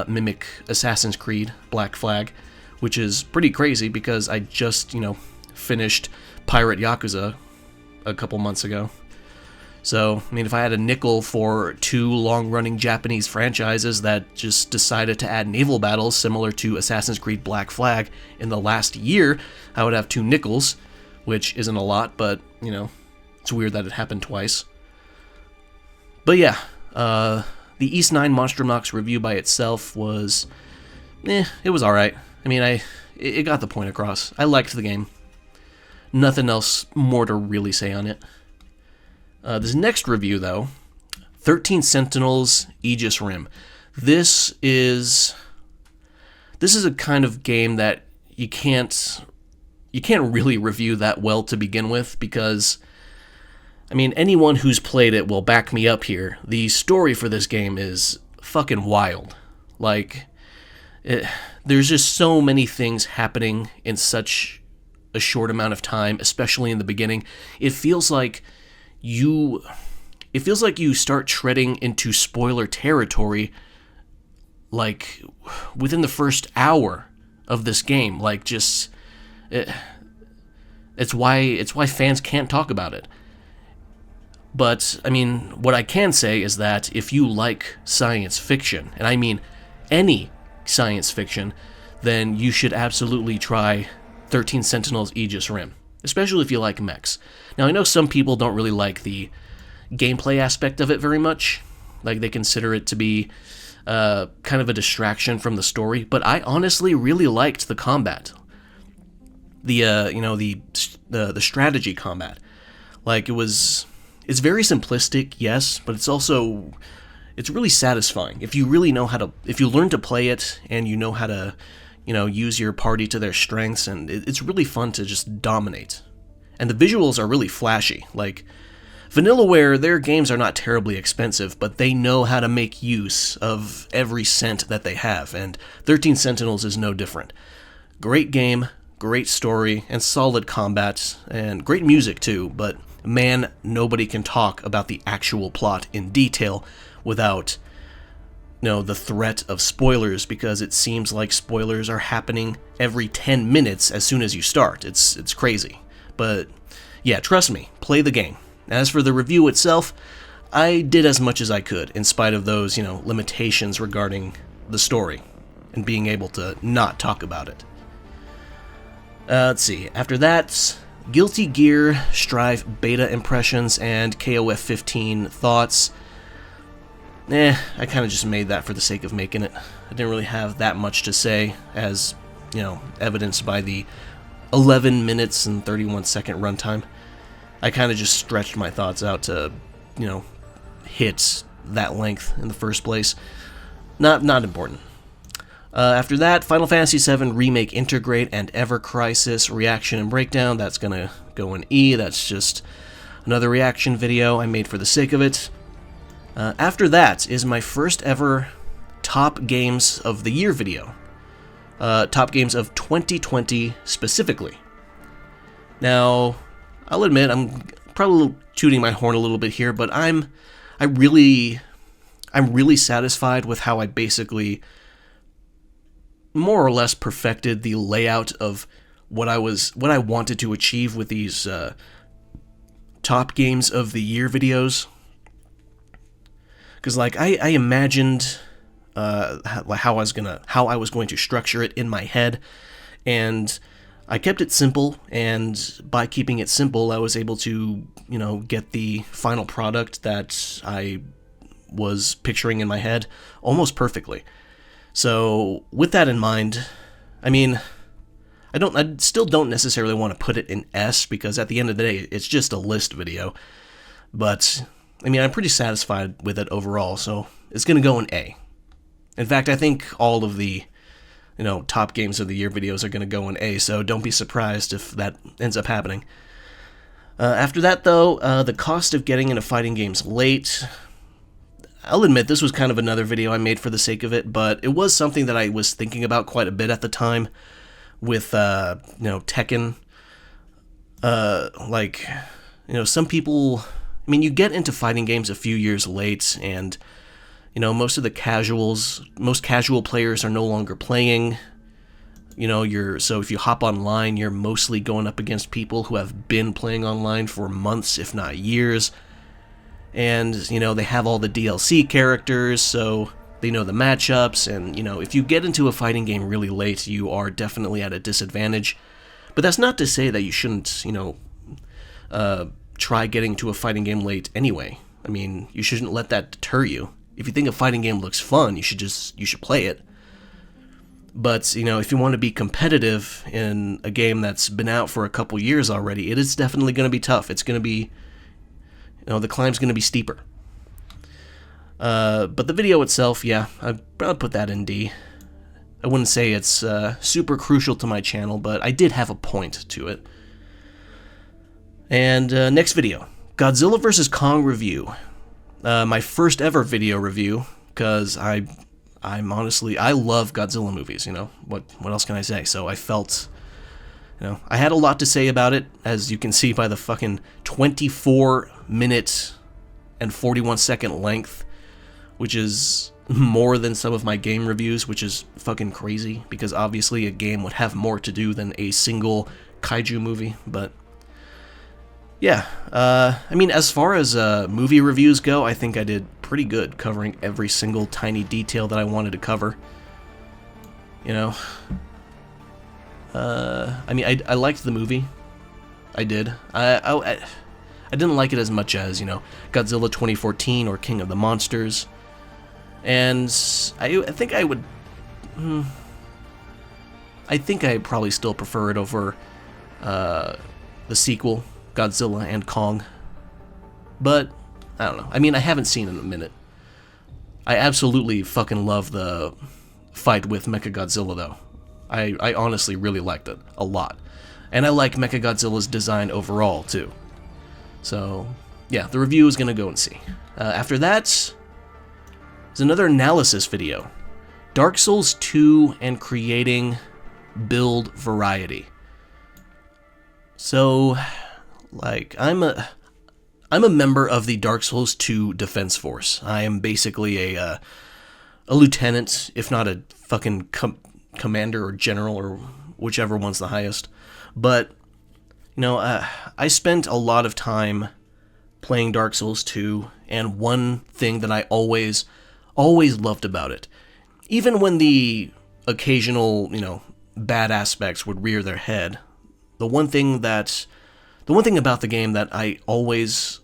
mimic Assassin's Creed Black Flag, which is pretty crazy because I just, finished Pirate Yakuza a couple months ago. So, if I had a nickel for two long-running Japanese franchises that just decided to add naval battles similar to Assassin's Creed Black Flag in the last year, I would have 2 nickels, which isn't a lot, but, it's weird that it happened twice. But yeah, the Ys 9 Monstrum Nox review by itself was, it was alright. It got the point across. I liked the game. Nothing else more to really say on it. This next review, though, 13 Sentinels, Aegis Rim. This is a kind of game that you can't really review that well to begin with, because, anyone who's played it will back me up here. The story for this game is fucking wild. There's just so many things happening in such a short amount of time, especially in the beginning. It feels like you start treading into spoiler territory within the first hour of this game. It's why fans can't talk about it. But what I can say is that if you like science fiction, and I mean any science fiction, then you should absolutely try 13 Sentinels Aegis Rim. especially if you like mechs. Now, I know some people don't really like the gameplay aspect of it very much. Like, they consider it to be kind of a distraction from the story, but I honestly really liked the combat. The strategy combat. Like, it's very simplistic, yes, but it's really satisfying. If you learn to play it and you know how to, use your party to their strengths, and it's really fun to just dominate. And the visuals are really flashy. Like, Vanillaware, their games are not terribly expensive, but they know how to make use of every cent that they have, and 13 Sentinels is no different. Great game, great story, and solid combat, and great music too, but man, nobody can talk about the actual plot in detail without, the threat of spoilers, because it seems like spoilers are happening every 10 minutes as soon as you start. It's crazy. But yeah, trust me, play the game. As for the review itself, I did as much as I could, in spite of those, limitations regarding the story, and being able to not talk about it. Let's see, after that, Guilty Gear Strive beta impressions and KOF 15 thoughts. I kind of just made that for the sake of making it. I didn't really have that much to say, as, evidenced by the 11 minutes and 31 second runtime. I kind of just stretched my thoughts out to, hit that length in the first place. Not important. After that, Final Fantasy VII Remake Integrate and Ever Crisis Reaction and Breakdown. That's going to go in E. That's just another reaction video I made for the sake of it. After that is my first ever Top Games of the Year video. Top Games of 2020 specifically. Now, I'll admit, I'm probably tooting my horn a little bit here, but I'm really satisfied with how I basically more or less perfected the layout of what I wanted to achieve with these Top Games of the Year videos. Because I imagined how I was going to structure it in my head, and I kept it simple, and by keeping it simple, I was able to, get the final product that I was picturing in my head almost perfectly. So, with that in mind, I still don't necessarily want to put it in S, because at the end of the day, it's just a list video. But, I'm pretty satisfied with it overall, so it's going to go in A. In fact, I think all of the Top Games of the Year videos are going to go in A, so don't be surprised if that ends up happening. After that, though, the cost of getting into fighting games late. I'll admit, this was kind of another video I made for the sake of it, but it was something that I was thinking about quite a bit at the time with, Tekken. Some people, you get into fighting games a few years late, and most of the most casual players are no longer playing. So if you hop online, you're mostly going up against people who have been playing online for months, if not years. And, they have all the DLC characters, so they know the matchups, and, if you get into a fighting game really late, you are definitely at a disadvantage. But that's not to say that you shouldn't, try getting to a fighting game late anyway. You shouldn't let that deter you. If you think a fighting game looks fun, you should play it. But, if you want to be competitive in a game that's been out for a couple years already, it is definitely going to be tough. It's going to be, the climb's going to be steeper. But the video itself, yeah, I'd put that in D. I wouldn't say it's super crucial to my channel, but I did have a point to it. And next video, Godzilla vs. Kong review. My first ever video review, because I love Godzilla movies, what else can I say? So I felt, I had a lot to say about it, as you can see by the fucking 24-minute and 41-second length, which is more than some of my game reviews, which is fucking crazy, because obviously a game would have more to do than a single kaiju movie, but yeah, as far as movie reviews go, I think I did pretty good covering every single tiny detail that I wanted to cover. I liked the movie. I did. I didn't like it as much as, you know, Godzilla 2014 or King of the Monsters. And I think I would... I think I probably still prefer it over the sequel, Godzilla and Kong. But, I don't know. I mean, I haven't seen it in a minute. I absolutely fucking love the fight with Mechagodzilla, though. I honestly really liked it a lot. And I like Mechagodzilla's design overall, too. So, yeah, the review is going to go and see. After that, there's another analysis video. Dark Souls 2 and creating build variety. So, like, I'm a member of the Dark Souls 2 Defense Force. I am basically a lieutenant, if not a fucking commander or general or whichever one's the highest. But, you know, I spent a lot of time playing Dark Souls 2, and one thing that I always loved about it, even when the occasional, you know, bad aspects would rear their head, the one thing about the game that I always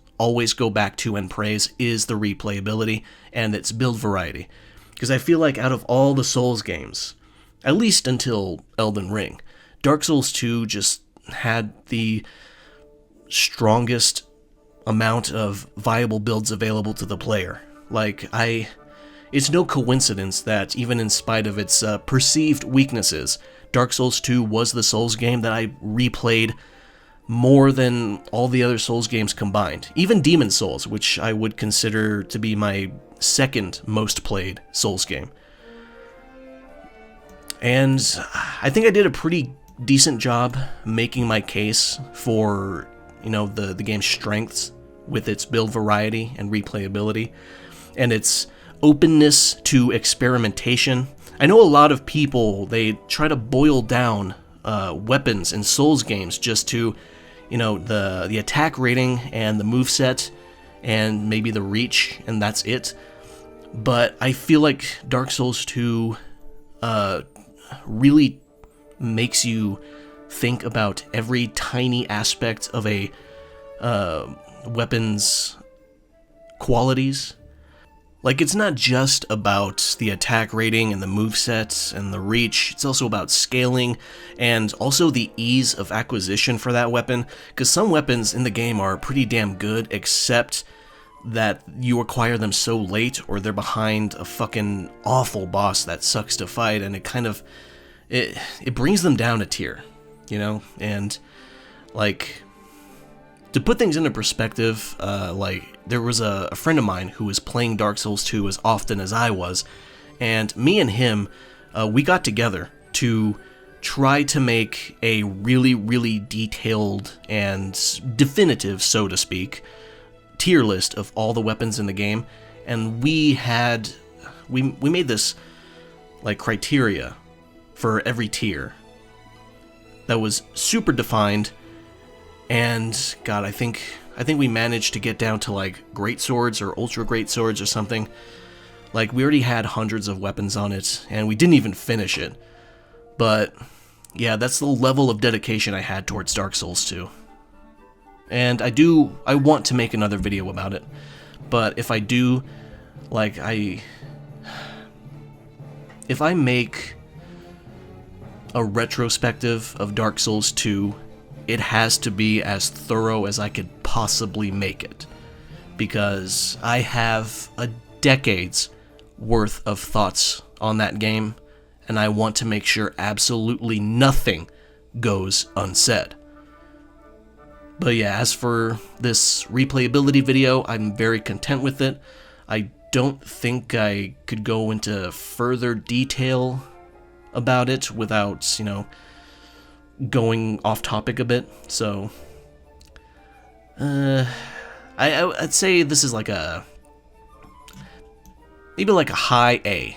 go back to and praise is the replayability and its build variety. Because I feel like out of all the Souls games, at least until Elden Ring, Dark Souls 2 just had the strongest amount of viable builds available to the player. Like, it's no coincidence that even in spite of its perceived weaknesses, Dark Souls 2 was the Souls game that I replayed more than all the other Souls games combined. Even Demon Souls, which I would consider to be my second most played Souls game. And I think I did a pretty decent job making my case for, you know, the game's strengths with its build variety and replayability and its openness to experimentation. I know a lot of people, they try to boil down weapons in Souls games just to, you know, the attack rating and the moveset and maybe the reach, and that's it. But I feel like Dark Souls 2 really makes you think about every tiny aspect of a weapon's qualities. Like, it's not just about the attack rating and the moveset and the reach, it's also about scaling and also the ease of acquisition for that weapon, because some weapons in the game are pretty damn good, except that you acquire them so late or they're behind a fucking awful boss that sucks to fight, and it kind of, it brings them down a tier, you know? And, like, to put things into perspective, like, there was a friend of mine who was playing Dark Souls 2 as often as I was, and me and him, we got together to try to make a really, really detailed and definitive, so to speak, tier list of all the weapons in the game, and we made this, like, criteria for every tier that was super defined. And God, I think we managed to get down to, like, great swords or ultra great swords or something. Like, we already had hundreds of weapons on it, and we didn't even finish it. But yeah, that's the level of dedication I had towards Dark Souls 2. And I want to make another video about it. But if I do, like, if I make a retrospective of Dark Souls 2, it has to be as thorough as I could possibly make it, because I have a decade's worth of thoughts on that game, and I want to make sure absolutely nothing goes unsaid. But yeah, as for this replayability video, I'm very content with it. I don't think I could go into further detail about it without, you know, going off topic a bit, so I'd say this is like maybe like a high A.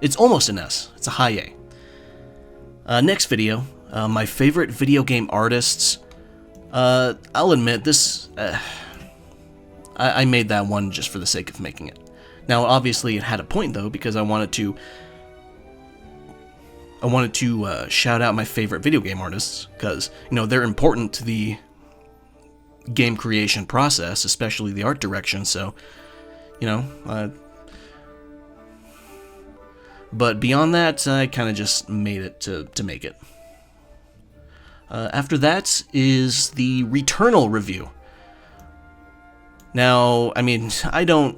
It's almost an S. It's a high A. Next video, my favorite video game artists. I'll admit this. I made that one just for the sake of making it. Now, obviously, it had a point though, because I wanted to I wanted to shout out my favorite video game artists, because, you know, they're important to the game creation process, especially the art direction, so, you know, but beyond that, I kind of just made it to make it. After that is the Returnal review. Now, I mean, I don't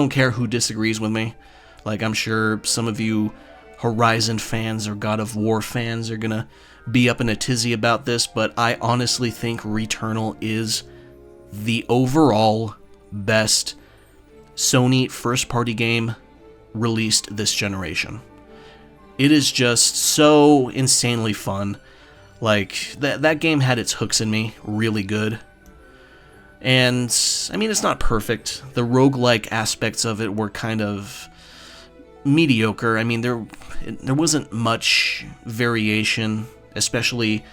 care who disagrees with me. Like, I'm sure some of you Horizon fans or God of War fans are gonna be up in a tizzy about this, but I honestly think Returnal is the overall best Sony first-party game released this generation. It is just so insanely fun. Like, that game had its hooks in me really good. And, I mean, it's not perfect. The roguelike aspects of it were kind of mediocre. I mean, there wasn't much variation, especially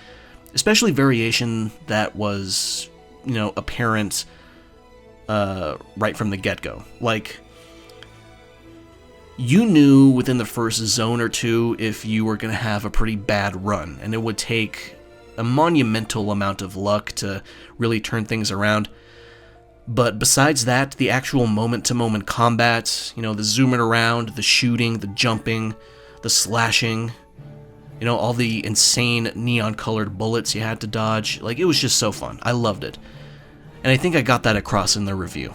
variation that was, you know, apparent right from the get-go. Like, you knew within the first zone or two if you were going to have a pretty bad run, and it would take a monumental amount of luck to really turn things around. But besides that, the actual moment-to-moment combat, you know, the zooming around, the shooting, the jumping, the slashing, you know, all the insane neon-colored bullets you had to dodge, like, it was just so fun. I loved it. And I think I got that across in the review.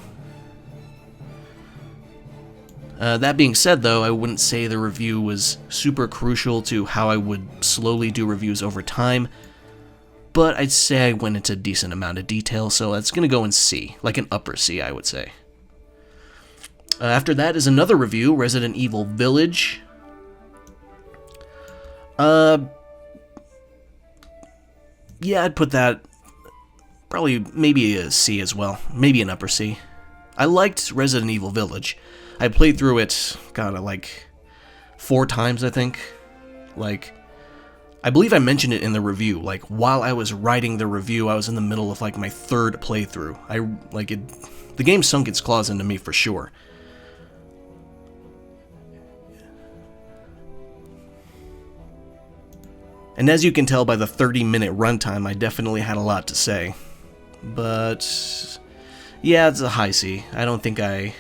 That being said, though, I wouldn't say the review was super crucial to how I would slowly do reviews over time, but I'd say I went into a decent amount of detail, so that's going to go in C, like an upper C, I would say. After that is another review, Resident Evil Village. Yeah, I'd put that probably maybe a C as well, maybe an upper C. I liked Resident Evil Village. I played through it, God, like 4 times, I think. Like, I believe I mentioned it in the review. Like, while I was writing the review, I was in the middle of, like, my 3rd playthrough. The game sunk its claws into me for sure. And as you can tell by the 30-minute runtime, I definitely had a lot to say. But yeah, it's a high C. I don't think I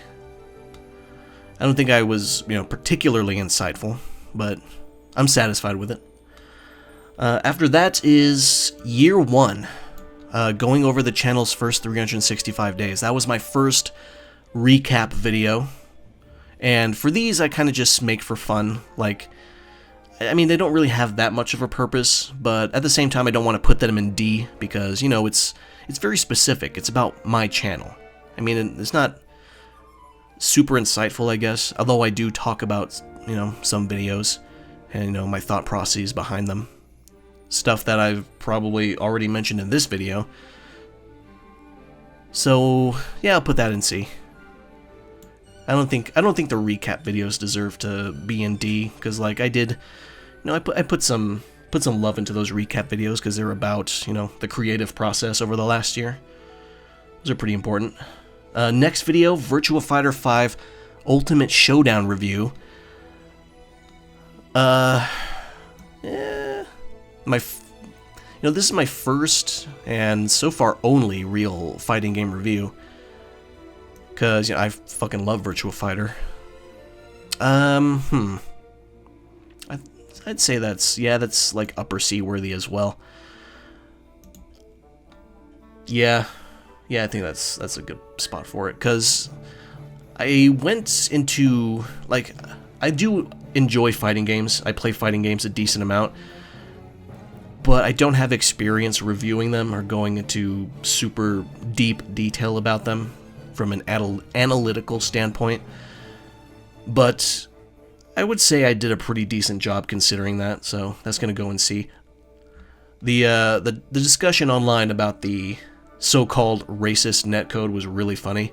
was, you know, particularly insightful, but I'm satisfied with it. After that is Year 1, going over the channel's first 365 days. That was my first recap video, and for these I kind of just make for fun. Like, I mean, they don't really have that much of a purpose, but at the same time I don't want to put them in D, because, you know, it's very specific. It's about my channel. I mean, it's not super insightful, I guess, although I do talk about, you know, some videos and, you know, my thought processes behind them. Stuff that I've probably already mentioned in this video. So, yeah, I'll put that in C. I don't think the recap videos deserve to be in D, because, like, I did, you know, I put some love into those recap videos, because they're about, you know, the creative process over the last year. Those are pretty important. Next video, Virtua Fighter 5 Ultimate Showdown review. You know, this is my first and so far only real fighting game review, because, you know, I fucking love Virtua Fighter. I'd say that's like upper C worthy as well. Yeah, I think that's a good spot for it, because I went into, like, I do enjoy fighting games. I play fighting games a decent amount, but I don't have experience reviewing them or going into super deep detail about them from an analytical standpoint. But I would say I did a pretty decent job considering that, so that's going to go in C. The discussion online about the so-called racist netcode was really funny,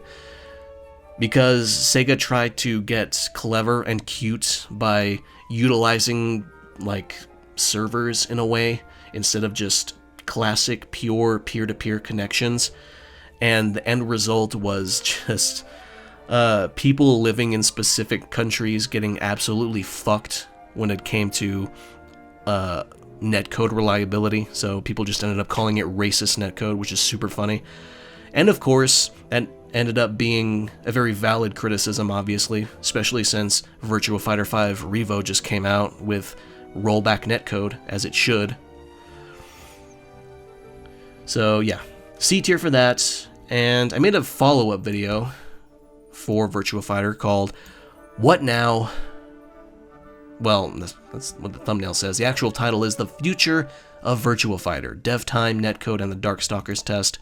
because Sega tried to get clever and cute by utilizing, like, servers in a way, instead of just classic pure peer-to-peer connections, and the end result was just people living in specific countries getting absolutely fucked when it came to netcode reliability, so people just ended up calling it racist netcode, which is super funny. And of course, that ended up being a very valid criticism, obviously, especially since Virtua Fighter 5 Revo just came out with rollback netcode, as it should. So yeah, C tier for that. And I made a follow-up video for Virtua Fighter called What Now? Well, that's what the thumbnail says. The actual title is The Future of Virtua Fighter, Dev Time, Netcode, and the Darkstalkers Test.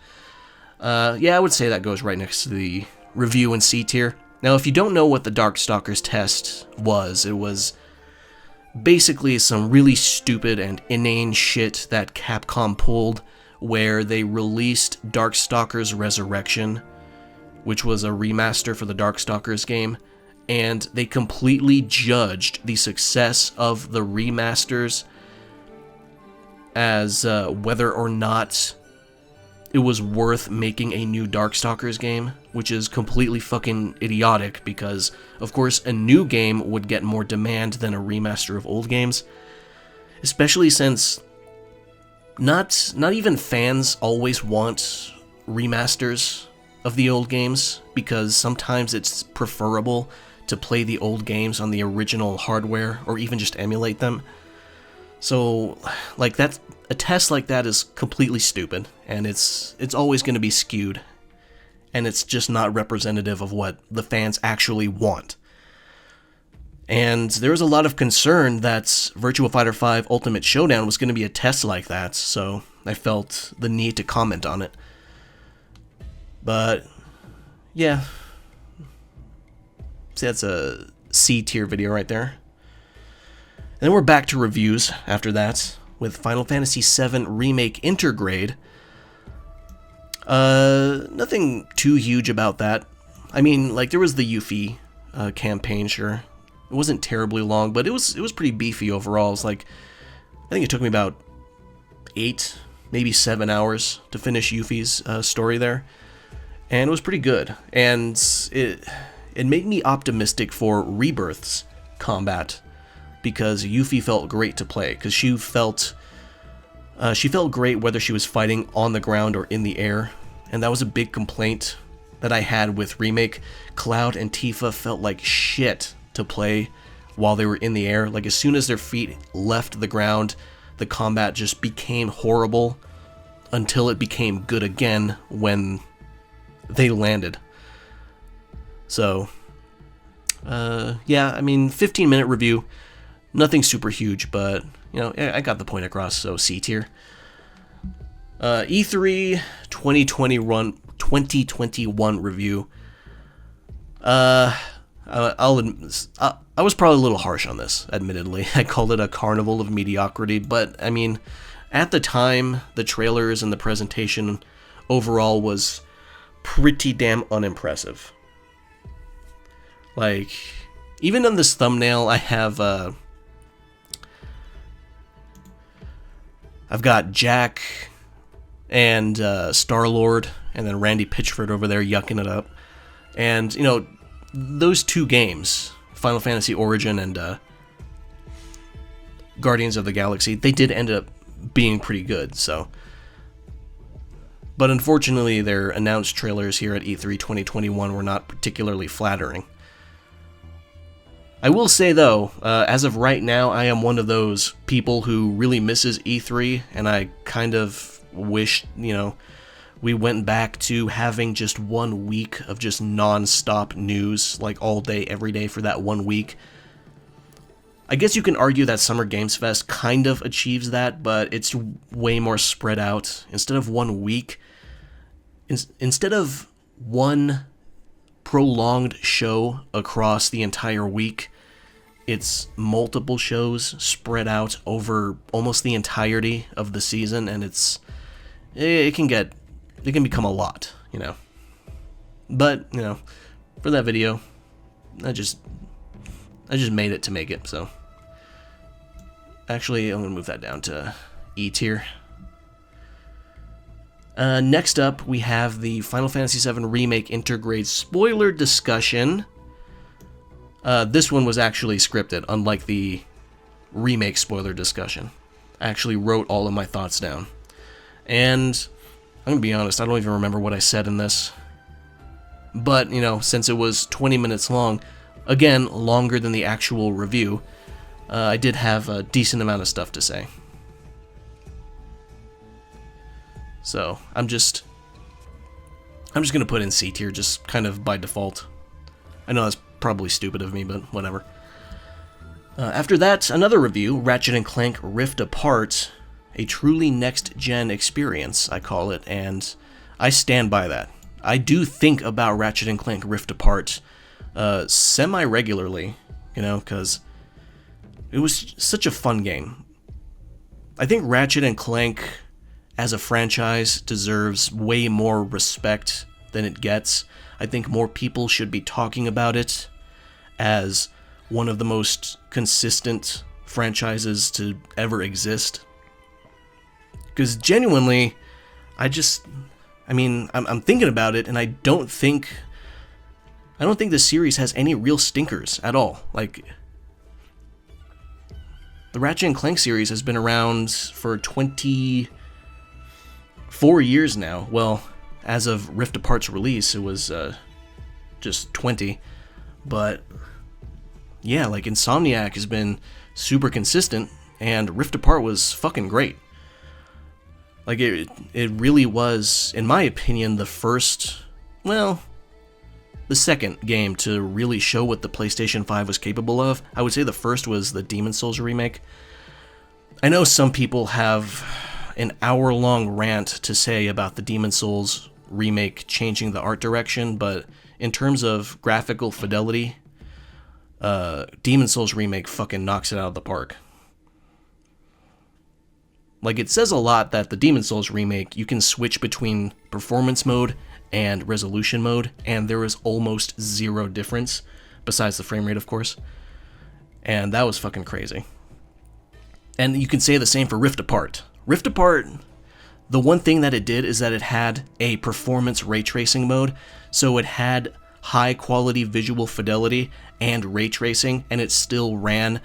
Yeah, I would say that goes right next to the review in C tier. Now, if you don't know what the Darkstalkers Test was, it was basically some really stupid and inane shit that Capcom pulled, where they released Darkstalkers Resurrection, which was a remaster for the Darkstalkers game, and they completely judged the success of the remasters as whether or not it was worth making a new Darkstalkers game, which is completely fucking idiotic because, of course, a new game would get more demand than a remaster of old games, especially since not even fans always want remasters of the old games, because sometimes it's preferable to play the old games on the original hardware or even just emulate them. So, like, that's a test like that is completely stupid, and it's always going to be skewed, and it's just not representative of what the fans actually want. And there was a lot of concern that Virtua Fighter 5 Ultimate Showdown was going to be a test like that, so I felt the need to comment on it. But yeah, see, that's a C tier video right there. And then we're back to reviews after that with Final Fantasy VII Remake Intergrade. Nothing too huge about that. I mean, like, there was the Yuffie campaign, sure. It wasn't terribly long, but it was pretty beefy overall. It's like, I think it took me about 8, maybe 7 hours to finish Yuffie's story there, and it was pretty good. And it made me optimistic for Rebirth's combat, because Yuffie felt great to play, because she felt great whether she was fighting on the ground or in the air, and that was a big complaint that I had with Remake. Cloud and Tifa felt like shit to play while they were in the air. Like, as soon as their feet left the ground, the combat just became horrible until it became good again when they landed. So, yeah, I mean, 15-minute review, nothing super huge, but, you know, I got the point across, so C tier. E3 2021 review. I was probably a little harsh on this, admittedly. I called it a carnival of mediocrity, but, I mean, at the time, the trailers and the presentation overall was pretty damn unimpressive. Like, even on this thumbnail, I have, I've got Jack and Star-Lord, and then Randy Pitchford over there yucking it up. And, you know, those two games, Final Fantasy Origin and Guardians of the Galaxy, they did end up being pretty good, so. But unfortunately, their announced trailers here at E3 2021 were not particularly flattering. I will say, though, as of right now, I am one of those people who really misses E3, and I kind of wish, you know, we went back to having just 1 week of just non-stop news, like all day, every day for that 1 week. I guess you can argue that Summer Games Fest kind of achieves that, but it's way more spread out. Instead of 1 week, instead of one prolonged show across the entire week, it's multiple shows spread out over almost the entirety of the season, and it can become a lot, you know. But, you know, for that video, I just made it to make it, so. Actually, I'm going to move that down to E tier. Next up, we have the Final Fantasy VII Remake Intergrade spoiler discussion. This one was actually scripted, unlike the Remake spoiler discussion. I actually wrote all of my thoughts down. And I'm gonna be honest, I don't even remember what I said in this. But, you know, since it was 20 minutes long, again, longer than the actual review, I did have a decent amount of stuff to say. So, I'm just gonna put in C tier, just kind of by default. I know that's probably stupid of me, but whatever. After that, another review, Ratchet & Clank Rift Apart, a truly next-gen experience, I call it, and I stand by that. I do think about Ratchet & Clank Rift Apart semi-regularly, you know, because it was such a fun game. I think Ratchet & Clank as a franchise deserves way more respect than it gets. I think more people should be talking about it as one of the most consistent franchises to ever exist. Because genuinely, I'm thinking about it, and I don't think the series has any real stinkers at all. Like, the Ratchet & Clank series has been around for 24 years now. Well, as of Rift Apart's release, it was just 20. But yeah, like, Insomniac has been super consistent, and Rift Apart was fucking great. Like, it really was, in my opinion, the second game to really show what the PlayStation 5 was capable of. I would say the first was the Demon's Souls remake. I know some people have an hour-long rant to say about the Demon's Souls remake changing the art direction, but in terms of graphical fidelity, Demon's Souls remake fucking knocks it out of the park. Like, it says a lot that the Demon's Souls remake, you can switch between performance mode and resolution mode, and there was almost zero difference, besides the frame rate, of course. And that was fucking crazy. And you can say the same for Rift Apart. Rift Apart, the one thing that it did is that it had a performance ray tracing mode, so it had high quality visual fidelity and ray tracing, and it still ran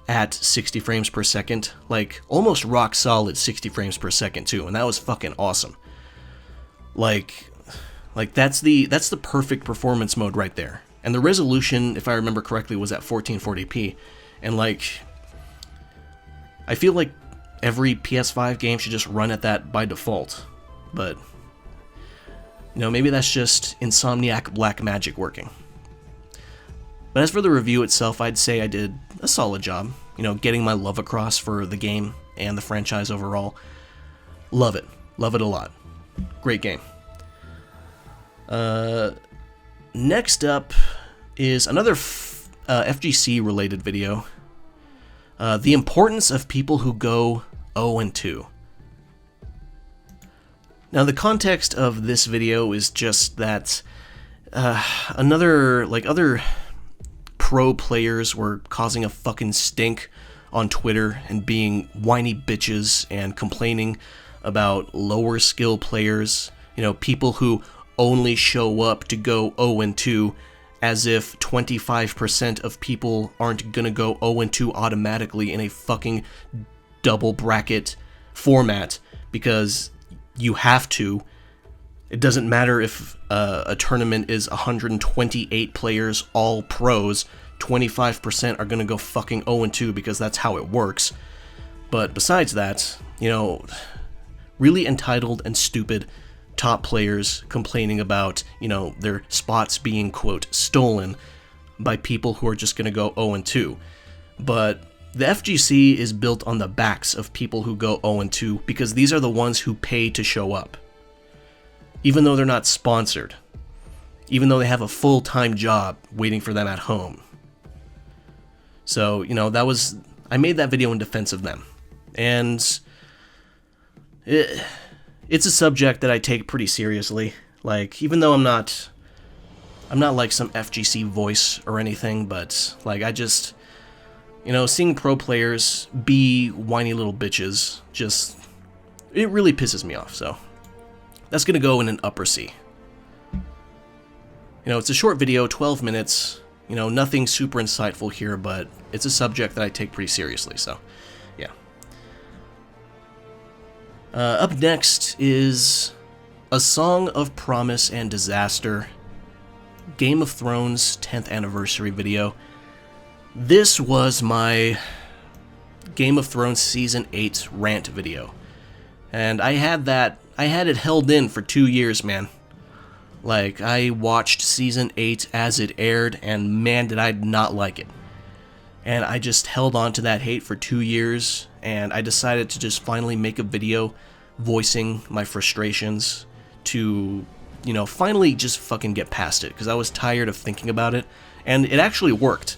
at 60 frames per second, like almost rock solid 60 frames per second too, and that was fucking awesome. Like that's the perfect performance mode right there. And the resolution, if I remember correctly, was at 1440p, and like, I feel like every PS5 game should just run at that by default, but you know, maybe that's just Insomniac black magic working. But as for the review itself, I'd say I did a solid job, you know, getting my love across for the game and the franchise overall. Love it a lot. Great game. Next up is another FGC related video. The importance of people who go 0-2. Now, the context of this video is just that other pro players were causing a fucking stink on Twitter and being whiny bitches and complaining about lower skill players, you know, people who only show up to go 0-2, as if 25% of people aren't gonna go 0-2 automatically in a fucking double bracket format, because you have to. It doesn't matter if a tournament is 128 players, all pros, 25% are gonna go fucking 0-2 because that's how it works. But besides that, you know, really entitled and stupid top players complaining about, you know, their spots being, quote, stolen by people who are just gonna go 0-2. But the FGC is built on the backs of people who go 0-2 because these are the ones who pay to show up. Even though they're not sponsored. Even though they have a full-time job waiting for them at home. So, you know, I made that video in defense of them. And it's a subject that I take pretty seriously. Like, even though I'm not like some FGC voice or anything, but like, I just, you know, seeing pro players be whiny little bitches, it really pisses me off. So that's gonna go in an upper C. You know, it's a short video, 12 minutes, You know, nothing super insightful here, but it's a subject that I take pretty seriously, so yeah. Up next is A Song of Promise and Disaster, Game of Thrones 10th anniversary video. This was my Game of Thrones Season 8 rant video. And I had it held in for 2 years, man. Like, I watched Season 8 as it aired, and man, did I not like it. And I just held on to that hate for 2 years, and I decided to just finally make a video voicing my frustrations to, you know, finally just fucking get past it, because I was tired of thinking about it, and it actually worked.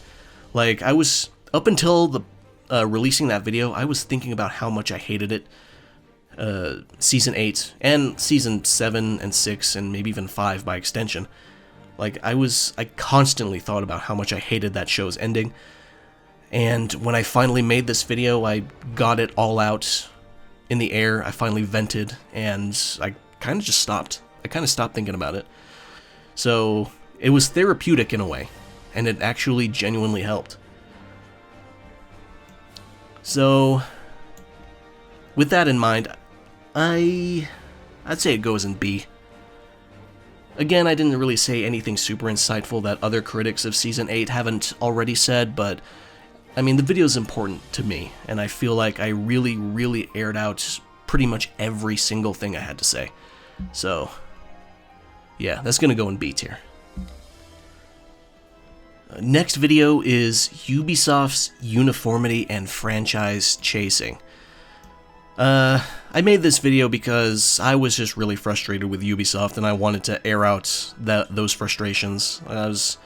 Like, I was, up until the releasing that video, I was thinking about how much I hated it. Season 8, and Season 7 and 6, and maybe even 5 by extension. Like, I constantly thought about how much I hated that show's ending, and when I finally made this video, I got it all out in the air, I finally vented, and I kind of just stopped. I kind of stopped thinking about it. So, it was therapeutic in a way, and it actually genuinely helped. So, with that in mind, I'd say it goes in B. Again, I didn't really say anything super insightful that other critics of Season 8 haven't already said, but I mean, the video is important to me, and I feel like I really, really aired out pretty much every single thing I had to say. So, yeah, that's gonna go in B tier. Next video is Ubisoft's uniformity and franchise chasing. I made this video because I was just really frustrated with Ubisoft, and I wanted to air out those frustrations. I was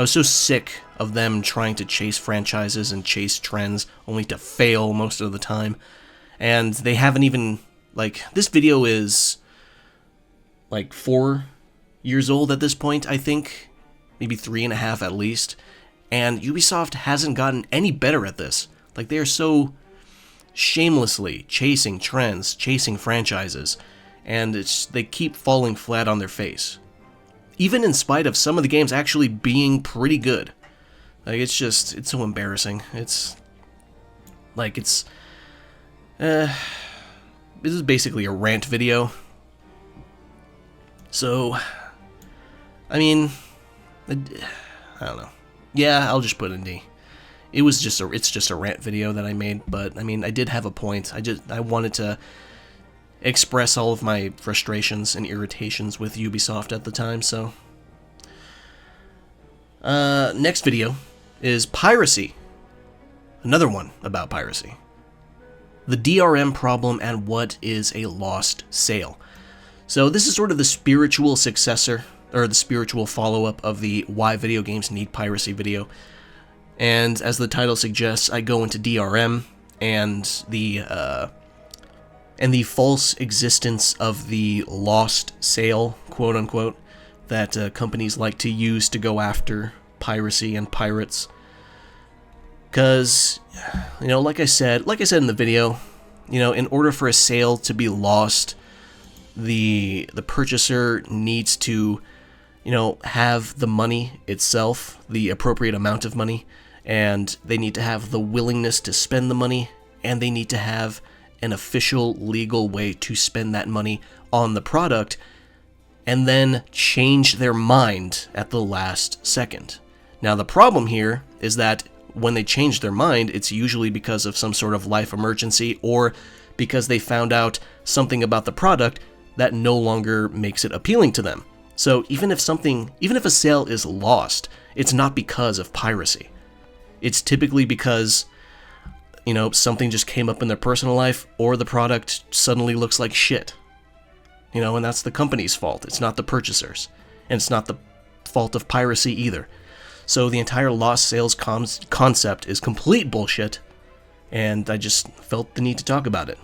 so sick of them trying to chase franchises and chase trends, only to fail most of the time. And they haven't even, like, this video is, like, 4 years old at this point, I think. Maybe 3.5 at least. And Ubisoft hasn't gotten any better at this. Like, they are so shamelessly chasing trends, chasing franchises, and they keep falling flat on their face. Even in spite of some of the games actually being pretty good. Like, it's so embarrassing. This is basically a rant video. So, I mean, I don't know. Yeah, I'll just put it in D. It's just a rant video that I made, but I mean, I did have a point. I wanted to express all of my frustrations and irritations with Ubisoft at the time, so. Next video is piracy. Another one about piracy. The DRM problem and what is a lost sale. So this is sort of the spiritual successor, or the spiritual follow-up of the Why Video Games Need Piracy video. And as the title suggests, I go into DRM and the false existence of the lost sale, quote-unquote, that companies like to use to go after piracy and pirates. Because, you know, like I said in the video, you know, in order for a sale to be lost, the purchaser needs to, you know, have the money itself, the appropriate amount of money, and they need to have the willingness to spend the money, and they need to have an official legal way to spend that money on the product, and then change their mind at the last second. Now, the problem here is that when they change their mind, it's usually because of some sort of life emergency, or because they found out something about the product that no longer makes it appealing to them. So even if a sale is lost, it's not because of piracy. It's typically because, you know, something just came up in their personal life, or the product suddenly looks like shit. You know, and that's the company's fault. It's not the purchasers. And it's not the fault of piracy either. So the entire lost sales concept is complete bullshit, and I just felt the need to talk about it.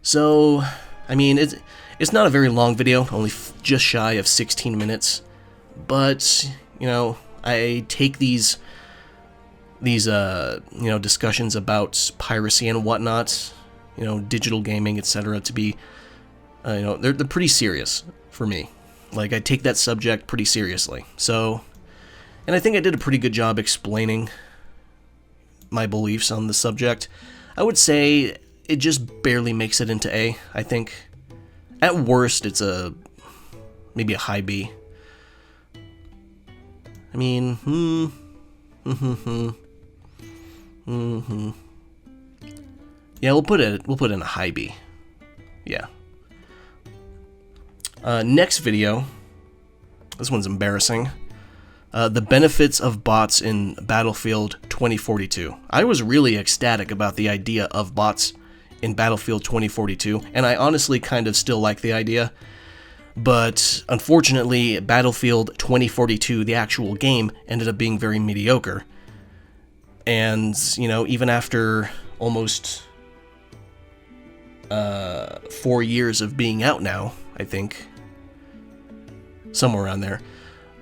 So, I mean, it's not a very long video, only just shy of 16 minutes, but, you know, I take these you know, discussions about piracy and whatnot, you know, digital gaming, etc., to be, you know, they're pretty serious for me. Like, I take that subject pretty seriously. So, and I think I did a pretty good job explaining my beliefs on the subject. I would say it just barely makes it into A, I think. At worst, it's maybe a high B. I mean, Yeah, we'll put it in a high B. Yeah. Next video. This one's embarrassing. The benefits of bots in Battlefield 2042. I was really ecstatic about the idea of bots in Battlefield 2042, and I honestly kind of still like the idea. But unfortunately, Battlefield 2042, the actual game, ended up being very mediocre. And, you know, even after almost 4 years of being out now, I think, somewhere around there,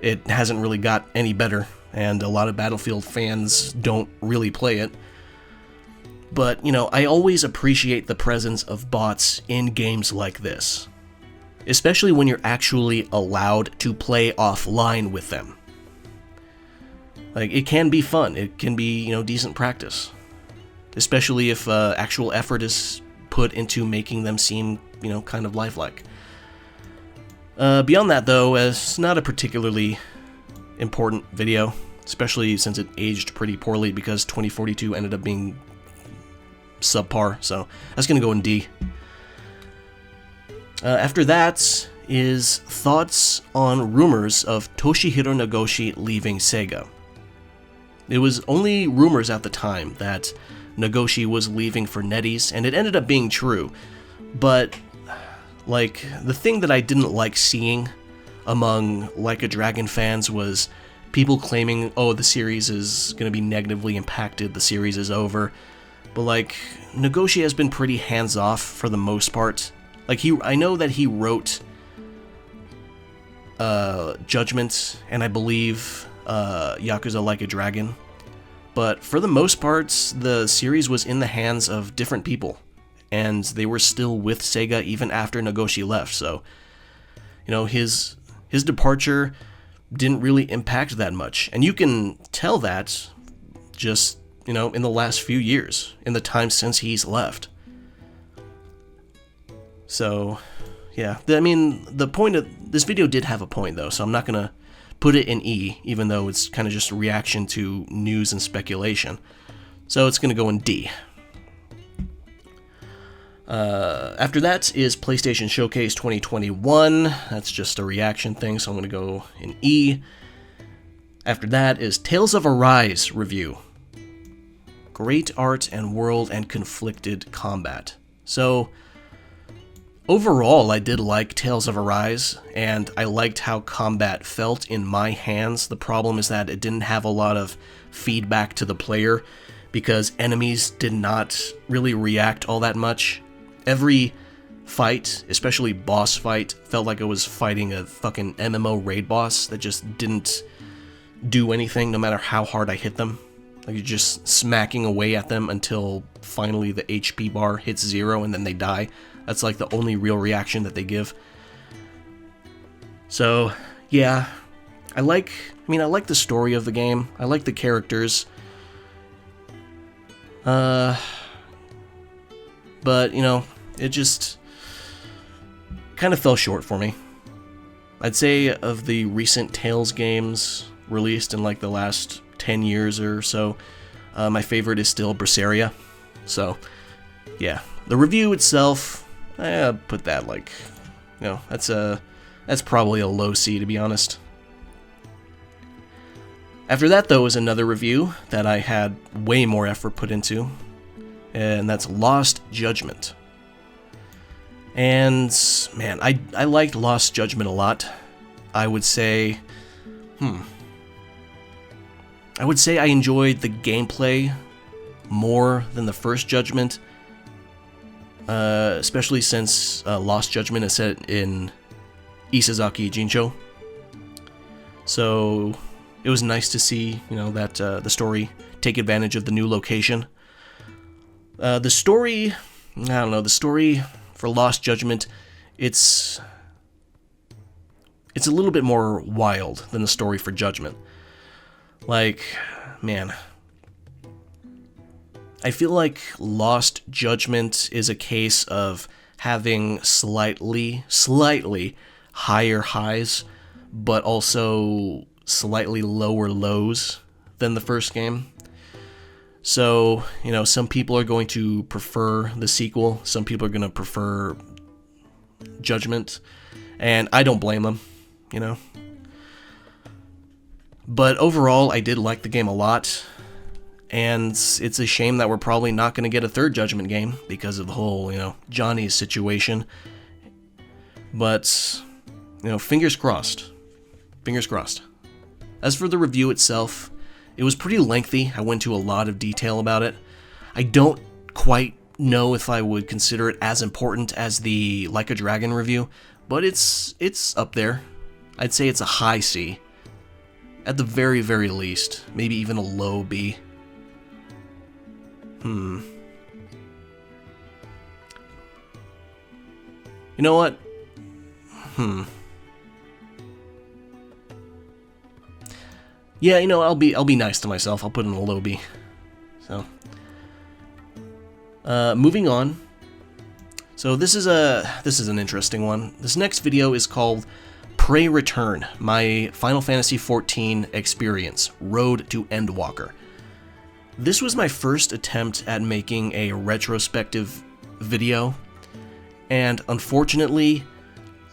it hasn't really got any better, and a lot of Battlefield fans don't really play it. But, you know, I always appreciate the presence of bots in games like this, especially when you're actually allowed to play offline with them. Like, it can be fun. It can be, you know, decent practice, especially if actual effort is put into making them seem, you know, kind of lifelike. Beyond that, though, it's not a particularly important video, especially since it aged pretty poorly because 2042 ended up being subpar, so that's going to go in D. After that is thoughts on rumors of Toshihiro Nagoshi leaving Sega. It was only rumors at the time that Nagoshi was leaving for NetEase, and it ended up being true, but like, the thing that I didn't like seeing among Like a Dragon fans was people claiming, oh, the series is going to be negatively impacted, the series is over. But, like, Nagoshi has been pretty hands-off for the most part. Like, I know that he wrote Judgment, and I believe Yakuza Like a Dragon. But for the most part, the series was in the hands of different people, and they were still with Sega even after Nagoshi left, so, you know, his departure didn't really impact that much. And you can tell that just, you know, in the last few years, in the time since he's left. So, yeah, I mean, the point of this video did have a point, though, so I'm not gonna put it in E, even though it's kind of just a reaction to news and speculation. So it's gonna go in D. After that is PlayStation Showcase 2021. That's just a reaction thing, so I'm going to go in E. After that is Tales of Arise review. Great art and world and conflicted combat. So, overall, I did like Tales of Arise, and I liked how combat felt in my hands. The problem is that it didn't have a lot of feedback to the player, because enemies did not really react all that much. Every fight, especially boss fight, felt like I was fighting a fucking MMO raid boss that just didn't do anything no matter how hard I hit them. Like, you're just smacking away at them until finally the HP bar hits 0 and then they die. That's like the only real reaction that they give. So, yeah, I like the story of the game. I like the characters. But, you know, it just kind of fell short for me. I'd say of the recent Tales games released in like the last 10 years or so, my favorite is still Berseria. So, yeah. The review itself, I put that like, you know, that's probably a low C, to be honest. After that, though, is another review that I had way more effort put into, and that's Lost Judgment. And, man, I liked Lost Judgment a lot. I would say I enjoyed the gameplay more than the first Judgment, especially since Lost Judgment is set in Isazaki Jincho. So it was nice to see, you know, that the story take advantage of the new location. The story for Lost Judgment, it's it's a little bit more wild than the story for Judgment. Like, man, I feel like Lost Judgment is a case of having slightly higher highs, but also slightly lower lows than the first game. So, you know, some people are going to prefer the sequel, some people are going to prefer Judgment, and I don't blame them, you know. But overall, I did like the game a lot, and it's a shame that we're probably not going to get a third Judgment game because of the whole, you know, Johnny's situation. But, you know, fingers crossed. Fingers crossed. As for the review itself, it was pretty lengthy. I went into a lot of detail about it. I don't quite know if I would consider it as important as the Like a Dragon review, but it's up there. I'd say it's a high C. At the very, very least. Maybe even a low B. You know what? Yeah, you know, I'll be nice to myself. I'll put in a low B. So, moving on. So this is an interesting one. This next video is called Prey Return, my Final Fantasy XIV experience, Road to Endwalker. This was my first attempt at making a retrospective video, and unfortunately,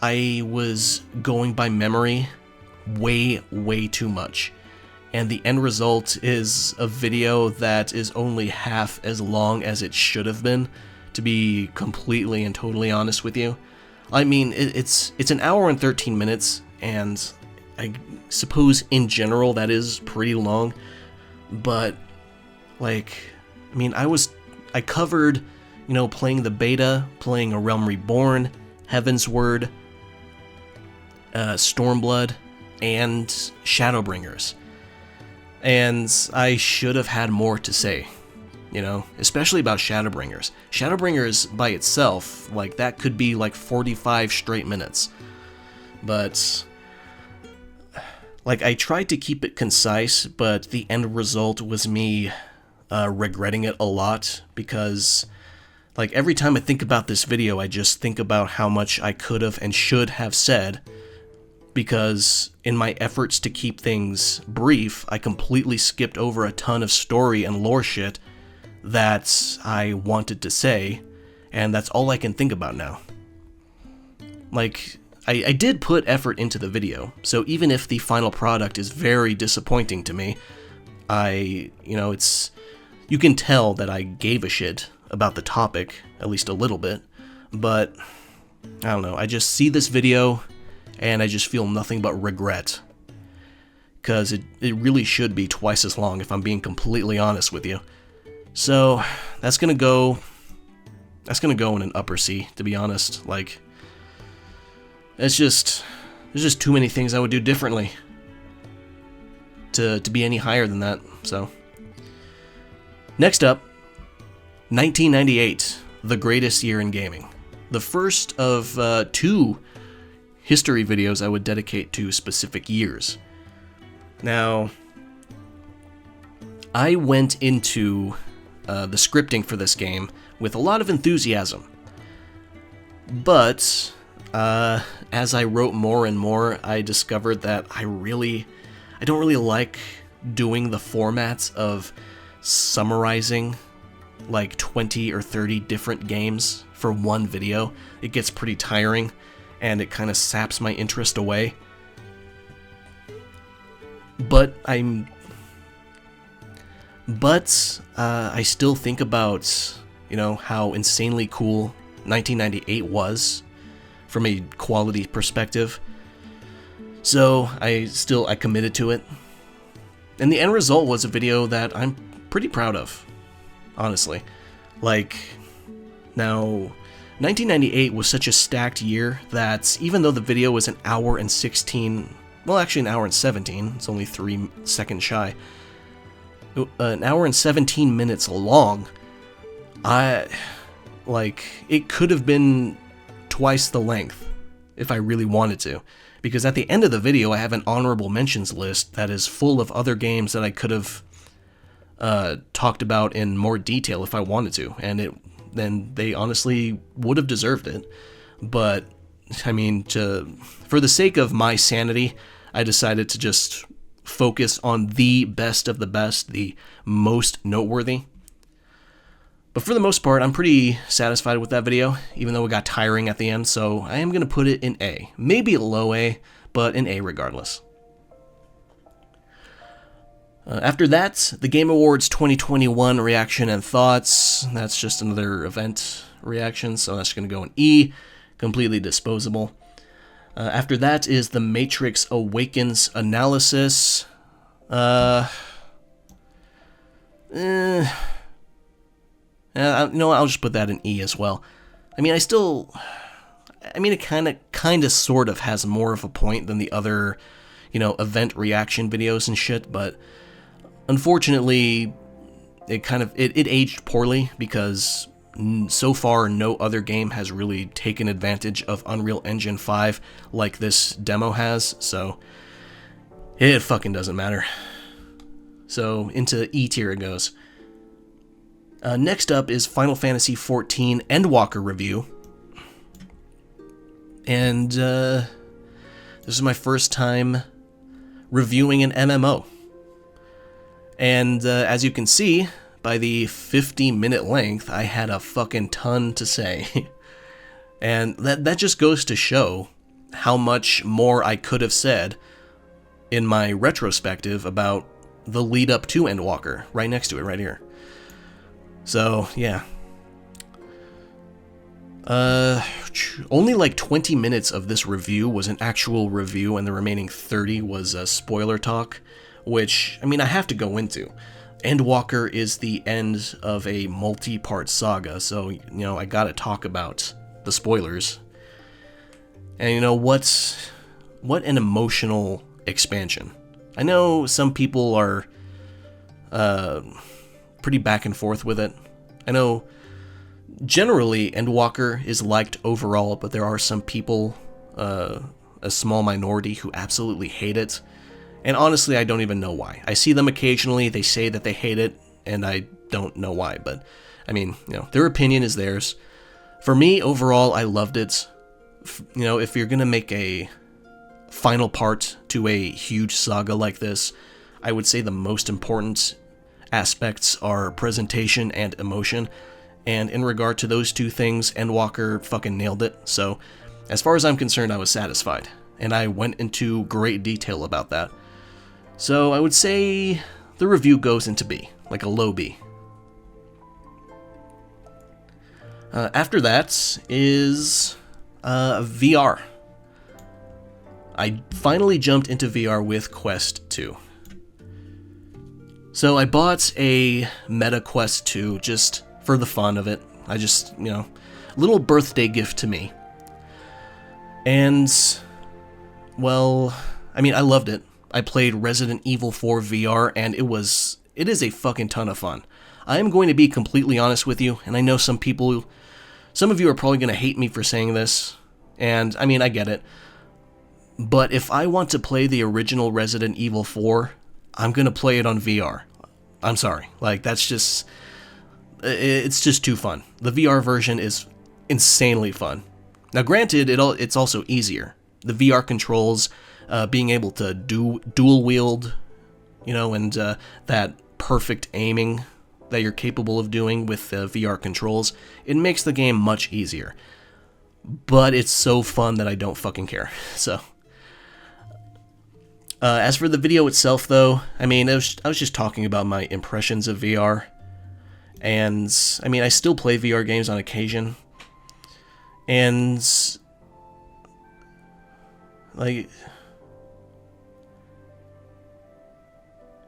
I was going by memory way too much. And the end result is a video that is only half as long as it should have been, to be completely and totally honest with you. I mean, it's an hour and 13 minutes, and I suppose in general that is pretty long, but, like, I mean, I covered, you know, playing the beta, playing A Realm Reborn, Heaven's Word, Stormblood, and Shadowbringers. And I should have had more to say, you know, especially about Shadowbringers. Shadowbringers by itself, like, that could be like 45 straight minutes. But, like, I tried to keep it concise, but the end result was me regretting it a lot, because, like, every time I think about this video, I just think about how much I could have and should have said, because in my efforts to keep things brief, I completely skipped over a ton of story and lore shit that I wanted to say, and that's all I can think about now. Like, I did put effort into the video, so even if the final product is very disappointing to me, you know, you can tell that I gave a shit about the topic, at least a little bit, but I don't know, I just see this video and I just feel nothing but regret, because it really should be twice as long if I'm being completely honest with you. So that's gonna go in an upper C, to be honest. Like, there's just too many things I would do differently to be any higher than that. So next up, 1998, the greatest year in gaming. The first of two history videos I would dedicate to specific years. Now, I went into the scripting for this game with a lot of enthusiasm, but as I wrote more and more, I discovered that I don't really like doing the formats of summarizing like 20 or 30 different games for one video. It gets pretty tiring, and it kind of saps my interest away. But I still think about, you know, how insanely cool 1998 was from a quality perspective. So I committed to it. And the end result was a video that I'm pretty proud of, honestly. Like, now, 1998 was such a stacked year that even though the video was an hour and 16, well, actually an hour and 17, it's only 3 seconds shy, an hour and 17 minutes long, it could have been twice the length if I really wanted to. because at the end of the video I have an honorable mentions list that is full of other games that I could have talked about in more detail if I wanted to, and then they honestly would have deserved it. But I mean, for the sake of my sanity, I decided to just focus on the best of the best, the most noteworthy. But for the most part, I'm pretty satisfied with that video, even though it got tiring at the end, so I am going to put it in A. Maybe a low A, but an A regardless. After that, the Game Awards 2021 reaction and thoughts. That's just another event reaction, so that's going to go in E. Completely disposable. After that is the Matrix Awakens analysis. You know, I'll just put that in E as well. I mean, it kind of sort of has more of a point than the other, event reaction videos and shit, but unfortunately, it aged poorly because so far no other game has really taken advantage of Unreal Engine 5 like this demo has, so it fucking doesn't matter. So into E tier it goes. Next up is Final Fantasy XIV Endwalker review. And this is my first time reviewing an MMO. And as you can see, by the 50-minute length, I had a fucking ton to say. And that just goes to show how much more I could have said in my retrospective about the lead up to Endwalker, right next to it, right here. So, yeah. Only like 20 minutes of this review was an actual review, and the remaining 30 was a spoiler talk, which, I mean, I have to go into. Endwalker is the end of a multi-part saga, so, I gotta talk about the spoilers. And what an emotional expansion. I know some people are pretty back and forth with it. I know generally Endwalker is liked overall, but there are some people, a small minority, who absolutely hate it. And honestly, I don't even know why. I see them occasionally, they say that they hate it, and I don't know why, but I mean, their opinion is theirs. For me, overall, I loved it. If you're gonna make a final part to a huge saga like this, I would say the most important aspects are presentation and emotion, and in regard to those two things, Endwalker fucking nailed it. So, as far as I'm concerned, I was satisfied, and I went into great detail about that. So, I would say the review goes into B, like a low B. After that is VR. I finally jumped into VR with Quest 2. So I bought a Meta Quest 2 just for the fun of it. I just, little birthday gift to me. And, well, I mean, I loved it. I played Resident Evil 4 VR, and it is a fucking ton of fun. I am going to be completely honest with you, and I know some of you are probably going to hate me for saying this, and, I mean, I get it. But if I want to play the original Resident Evil 4, I'm going to play it on VR. I'm sorry. Like, it's just too fun. The VR version is insanely fun. Now, granted, it's also easier. The VR controls, being able to dual wield, and that perfect aiming that you're capable of doing with VR controls, it makes the game much easier. But it's so fun that I don't fucking care. So, as for the video itself, though, I mean, I was just talking about my impressions of VR. And, I mean, I still play VR games on occasion. And, like,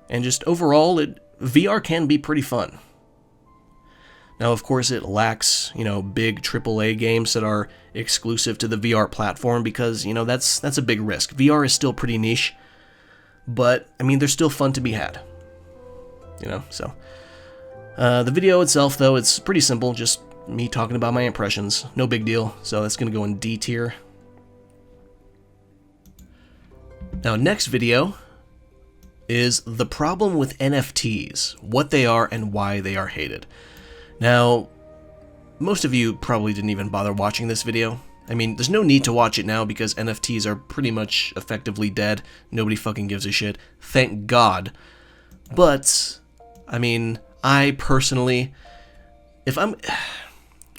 and just overall, VR can be pretty fun. Now, of course, it lacks, big AAA games that are exclusive to the VR platform because, that's a big risk. VR is still pretty niche, but, I mean, they're still fun to be had. So. The video itself, though, it's pretty simple, just me talking about my impressions. No big deal, so that's going to go in D tier. Now, next video is the problem with NFTs, what they are and why they are hated. Now, most of you probably didn't even bother watching this video. I mean, there's no need to watch it now because NFTs are pretty much effectively dead. Nobody fucking gives a shit. Thank God. But, I mean, I personally, if I'm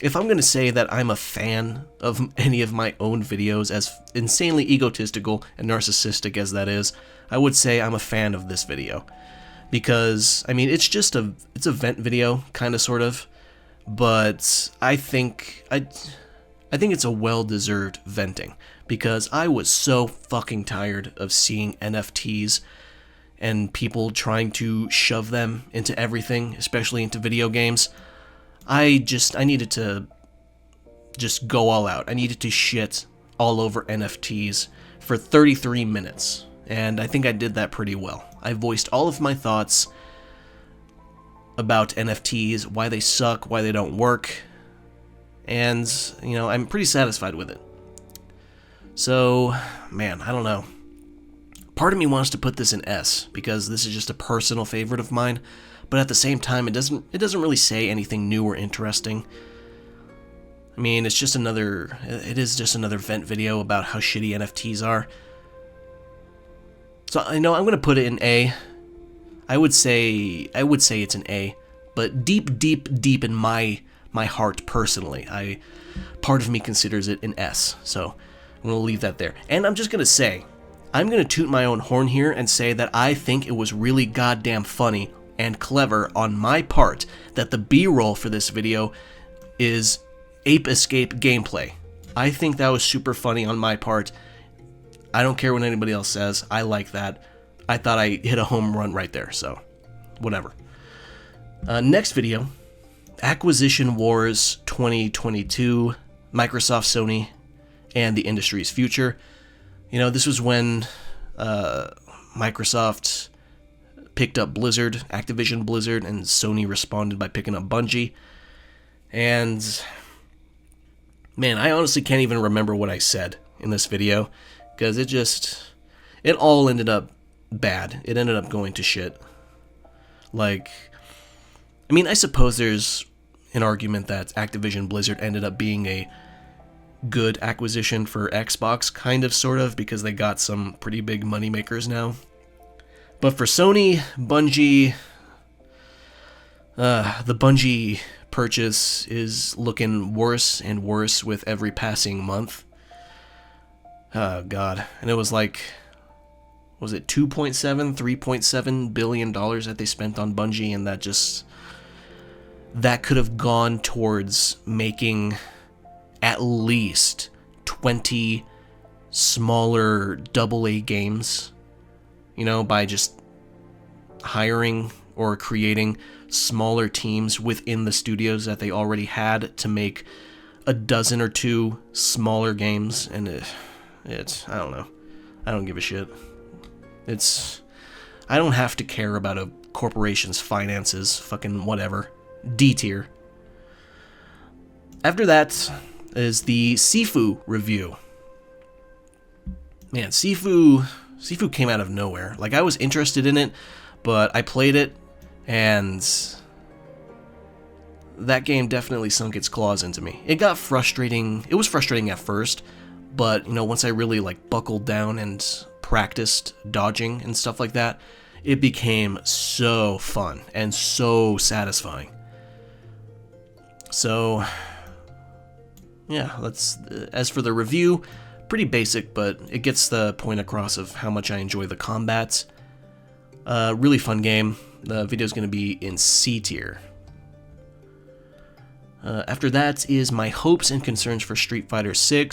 gonna say that I'm a fan of any of my own videos, as insanely egotistical and narcissistic as that is, I would say I'm a fan of this video. Because, I mean, it's a vent video, kinda, sort of, but I think it's a well-deserved venting, because I was so fucking tired of seeing NFTs and people trying to shove them into everything, especially into video games. I needed to just go all out. I needed to shit all over NFTs for 33 minutes, and I think I did that pretty well. I voiced all of my thoughts about NFTs, why they suck, why they don't work, and, you know, I'm pretty satisfied with it. So, man, I don't know. Part of me wants to put this in S, because this is just a personal favorite of mine, but at the same time, it doesn't really say anything new or interesting. I mean, it is just another vent video about how shitty NFTs are. So I know I'm gonna put it in A. I would say it's an A, but deep in my heart personally, part of me considers it an S. So I'm gonna leave that there. And I'm just gonna say, I'm gonna toot my own horn here and say that I think it was really goddamn funny and clever on my part that the B-roll for this video is Ape Escape gameplay. I think that was super funny on my part. I don't care what anybody else says. I like that. I thought I hit a home run right there, so whatever. Next video, Acquisition Wars 2022, Microsoft, Sony, and the industry's future. You know, this was when Microsoft picked up Blizzard, Activision Blizzard, and Sony responded by picking up Bungie. And, man, I honestly can't even remember what I said in this video, because it all ended up bad. It ended up going to shit. Like, I mean, I suppose there's an argument that Activision Blizzard ended up being a good acquisition for Xbox, kind of, sort of, because they got some pretty big moneymakers now. But for Sony, Bungie, the Bungie purchase is looking worse and worse with every passing month. Oh, God. And it was like, was it $3.7 billion that they spent on Bungie, and that could have gone towards making at least 20 smaller AA games, you know, by just hiring or creating smaller teams within the studios that they already had to make a dozen or two smaller games. And I don't know. I don't give a shit. I don't have to care about a corporation's finances, fucking whatever. D tier. After that is the Sifu review. Man, Sifu came out of nowhere. Like, I was interested in it, but I played it, and that game definitely sunk its claws into me. It got frustrating. It was frustrating at first, but, you know, once I really, like, buckled down and practiced dodging and stuff like that, it became so fun and so satisfying. So, yeah, as for the review, pretty basic, but it gets the point across of how much I enjoy the combats. Really fun game. The video's going to be in C tier. After that is my hopes and concerns for Street Fighter VI.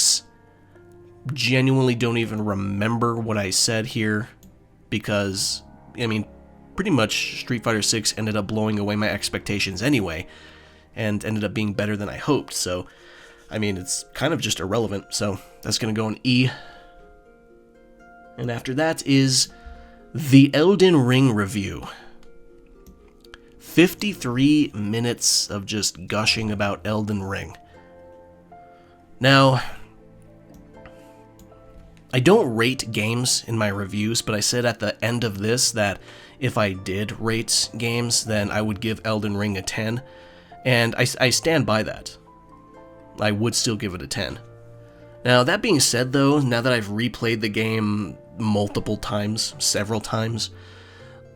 Genuinely don't even remember what I said here, because, I mean, pretty much Street Fighter VI ended up blowing away my expectations anyway, and ended up being better than I hoped, so, I mean, it's kind of just irrelevant, so that's going to go in E. And after that is the Elden Ring review. 53 minutes of just gushing about Elden Ring. Now, I don't rate games in my reviews, but I said at the end of this that if I did rate games, then I would give Elden Ring a 10, and I stand by that. I would still give it a 10. Now, that being said, though, now that I've replayed the game multiple times, several times,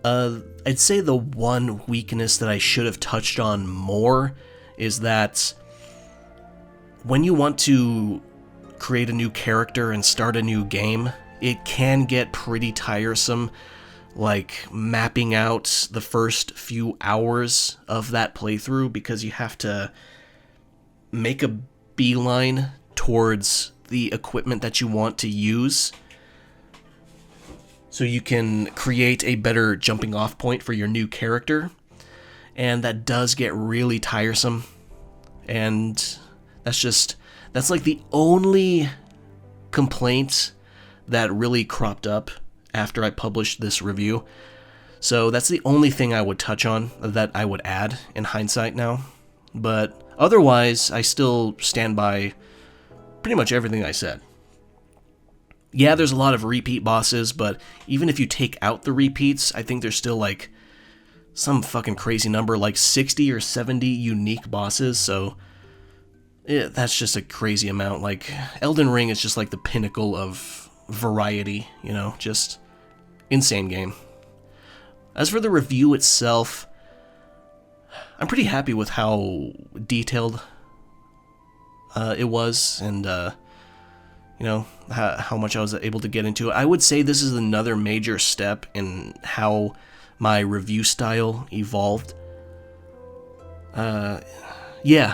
I'd say the one weakness that I should have touched on more is that when you want to create a new character and start a new game, it can get pretty tiresome, like mapping out the first few hours of that playthrough, because you have to make a beeline towards the equipment that you want to use so you can create a better jumping off point for your new character, and that does get really tiresome, and that's like the only complaint that really cropped up after I published this review. So that's the only thing I would touch on, that I would add in hindsight now. But otherwise, I still stand by pretty much everything I said. Yeah, there's a lot of repeat bosses, but even if you take out the repeats, I think there's still like some fucking crazy number, like 60 or 70 unique bosses, so that's just a crazy amount. Like, Elden Ring is just like the pinnacle of variety, you know, just insane game. As for the review itself, I'm pretty happy with how detailed it was, and you know, how much I was able to get into it. I would say this is another major step in how my review style evolved. Yeah,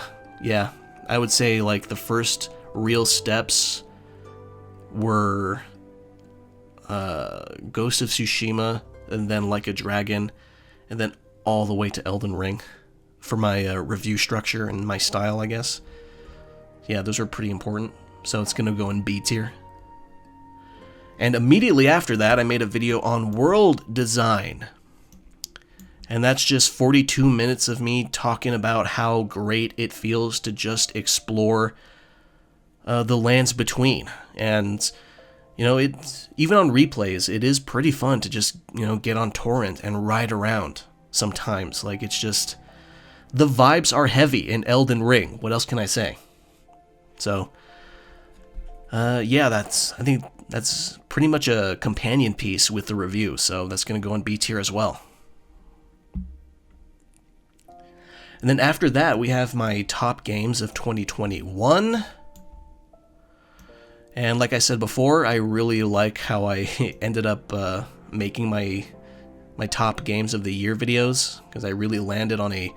I would say like the first real steps were Ghost of Tsushima, and then Like a Dragon, and then all the way to Elden Ring for my review structure and my style, I guess. Yeah, those are pretty important, so it's gonna go in B tier. And immediately after that, I made a video on world design. And that's just 42 minutes of me talking about how great it feels to just explore the lands between. And, you know, even on replays, it is pretty fun to just, you know, get on torrent and ride around sometimes. Like, it's just, the vibes are heavy in Elden Ring. What else can I say? So, yeah, I think that's pretty much a companion piece with the review, so that's going to go in B tier as well. And then after that, we have my top games of 2021. And like I said before, I really like how I ended up making my top games of the year videos, because I really landed on a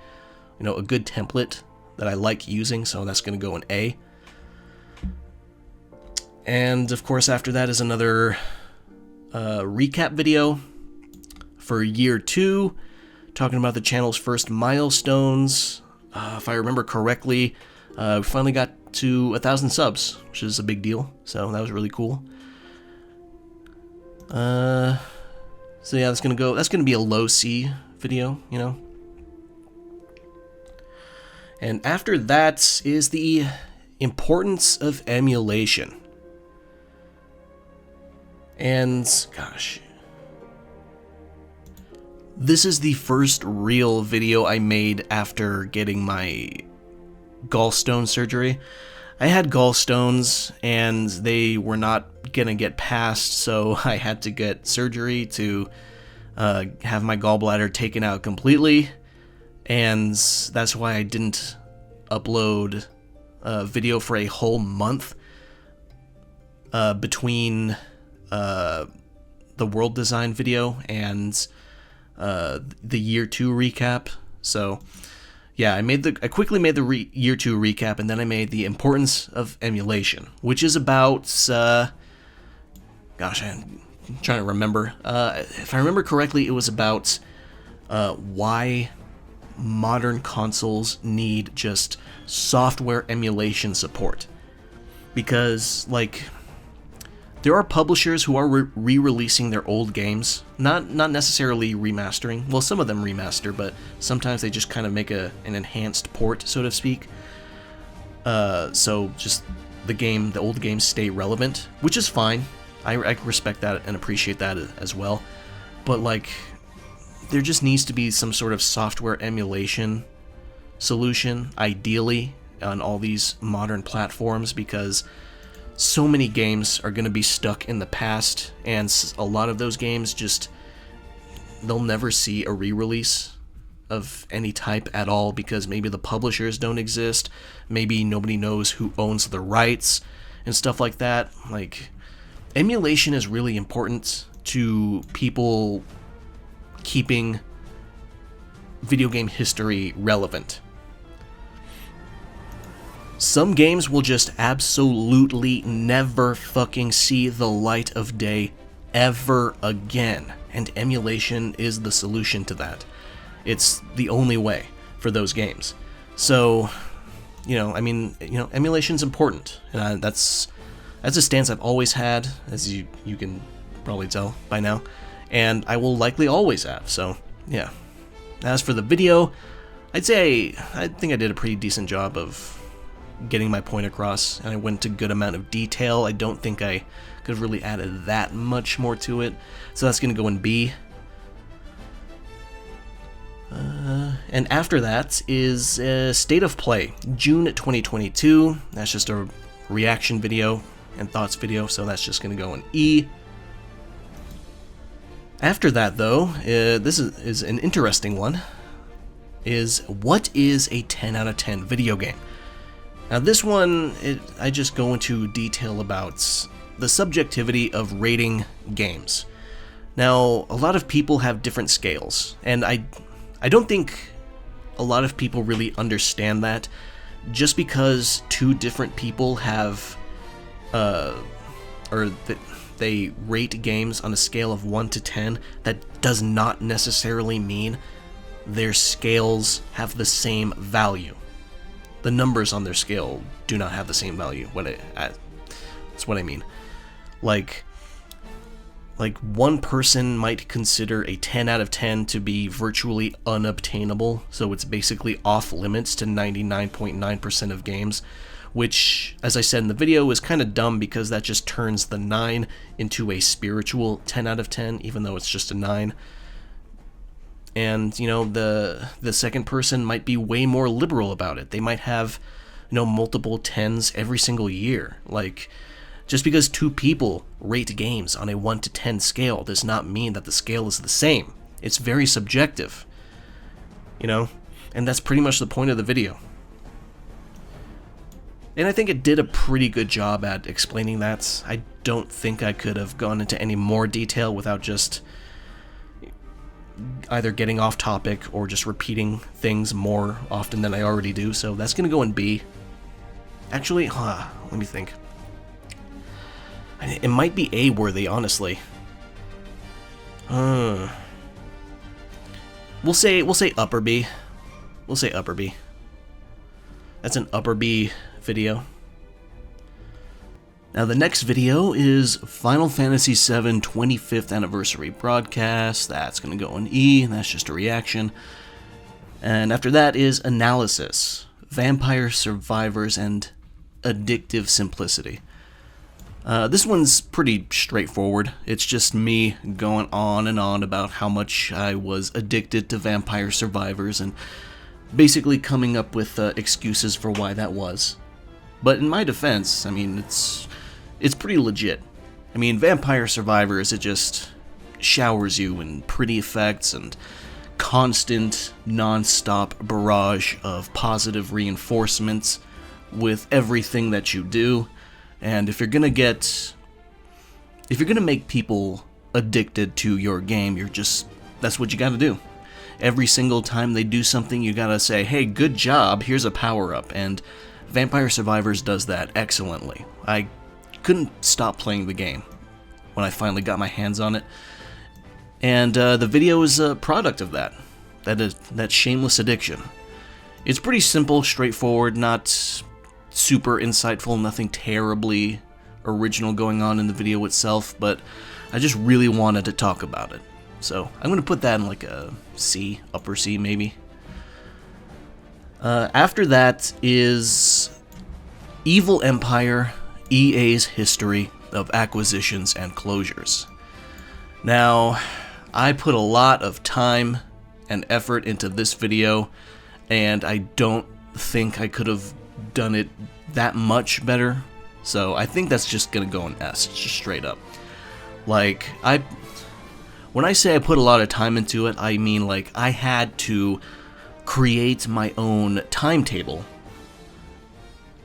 good template that I like using, so that's going to go in A. And of course, after that is another recap video for year 2, talking about the channel's first milestones. If I remember correctly, we finally got to 1,000 subs, which is a big deal, so that was really cool. So yeah, that's gonna be a low C video, you know. And after that is the importance of emulation. And gosh, this is the first real video I made after getting my gallstone surgery. I had gallstones and they were not gonna get passed, so I had to get surgery to have my gallbladder taken out completely, and that's why I didn't upload a video for a whole month between the world design video and the year 2 recap. So yeah, I quickly made the year 2 recap, and then I made the importance of emulation, which is about gosh, I'm trying to remember. If I remember correctly, it was about why modern consoles need just software emulation support, because like, there are publishers who are re-releasing their old games, not necessarily remastering. Well, some of them remaster, but sometimes they just kind of make an enhanced port, so to speak. So just the old games stay relevant, which is fine. I respect that and appreciate that as well. But, like, there just needs to be some sort of software emulation solution, ideally, on all these modern platforms, because so many games are going to be stuck in the past, and a lot of those games just, they'll never see a re-release of any type at all, because maybe the publishers don't exist, maybe nobody knows who owns the rights, and stuff like that. Like, emulation is really important to people keeping video game history relevant. Some games will just absolutely never fucking see the light of day ever again, and emulation is the solution to that. It's the only way for those games. So, emulation's important, and that's a stance I've always had, as you can probably tell by now, and I will likely always have, so, yeah. As for the video, I think I did a pretty decent job of getting my point across, and I went into a good amount of detail. I don't think I could have really added that much more to it, so that's going to go in B. And after that is State of Play, June 2022. That's just a reaction video and thoughts video, so that's just going to go in E. After that, though, this is an interesting one, is what is a 10 out of 10 video game? Now this one, I just go into detail about the subjectivity of rating games. Now, a lot of people have different scales, and I don't think a lot of people really understand that. Just because two different people have, they rate games on a scale of 1 to 10, that does not necessarily mean their scales have the same value. The numbers on their scale do not have the same value. That's what I mean. Like one person might consider a 10 out of 10 to be virtually unobtainable, so it's basically off limits to 99.9% of games, which, as I said in the video, is kind of dumb because that just turns the 9 into a spiritual 10 out of 10, even though it's just a 9. And, the second person might be way more liberal about it. They might have, multiple 10s every single year. Like, just because two people rate games on a 1 to 10 scale does not mean that the scale is the same. It's very subjective, and that's pretty much the point of the video. And I think it did a pretty good job at explaining that. I don't think I could have gone into any more detail without just either getting off topic or just repeating things more often than I already do, so that's going to go in B. Actually, let me think. It might be A-worthy, honestly. We'll say upper B. We'll say upper B. That's an upper B video. Now the next video is Final Fantasy VII 25th Anniversary Broadcast. That's going to go in E, and that's just a reaction. And after that is Analysis, Vampire Survivors, and Addictive Simplicity. This one's pretty straightforward. It's just me going on and on about how much I was addicted to Vampire Survivors and basically coming up with excuses for why that was. But in my defense, I mean, it's pretty legit. I mean, Vampire Survivors, it just showers you in pretty effects and constant, non-stop barrage of positive reinforcements with everything that you do. And if you're gonna make people addicted to your game, that's what you gotta do. Every single time they do something, you gotta say, hey, good job, here's a power-up, and Vampire Survivors does that excellently. I couldn't stop playing the game when I finally got my hands on it, and the video is a product of that shameless addiction. It's pretty simple, straightforward, not super insightful, nothing terribly original going on in the video itself, but I just really wanted to talk about it. So I'm going to put that in like a C, upper C maybe. After that is Evil Empire, EA's History, of acquisitions and closures. Now, I put a lot of time and effort into this video, and I don't think I could have done it that much better, so I think that's just gonna go an S, just straight up. Like, when I say I put a lot of time into it, I mean like I had to create my own timetable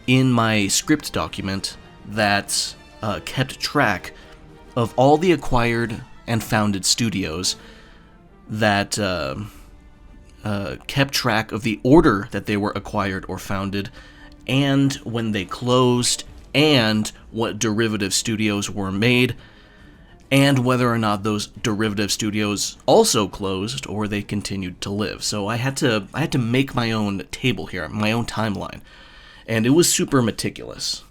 in my script document that kept track of all the acquired and founded studios, that kept track of the order that they were acquired or founded, and when they closed, and what derivative studios were made, and whether or not those derivative studios also closed or they continued to live. So I had to make my own table here, my own timeline, and it was super meticulous.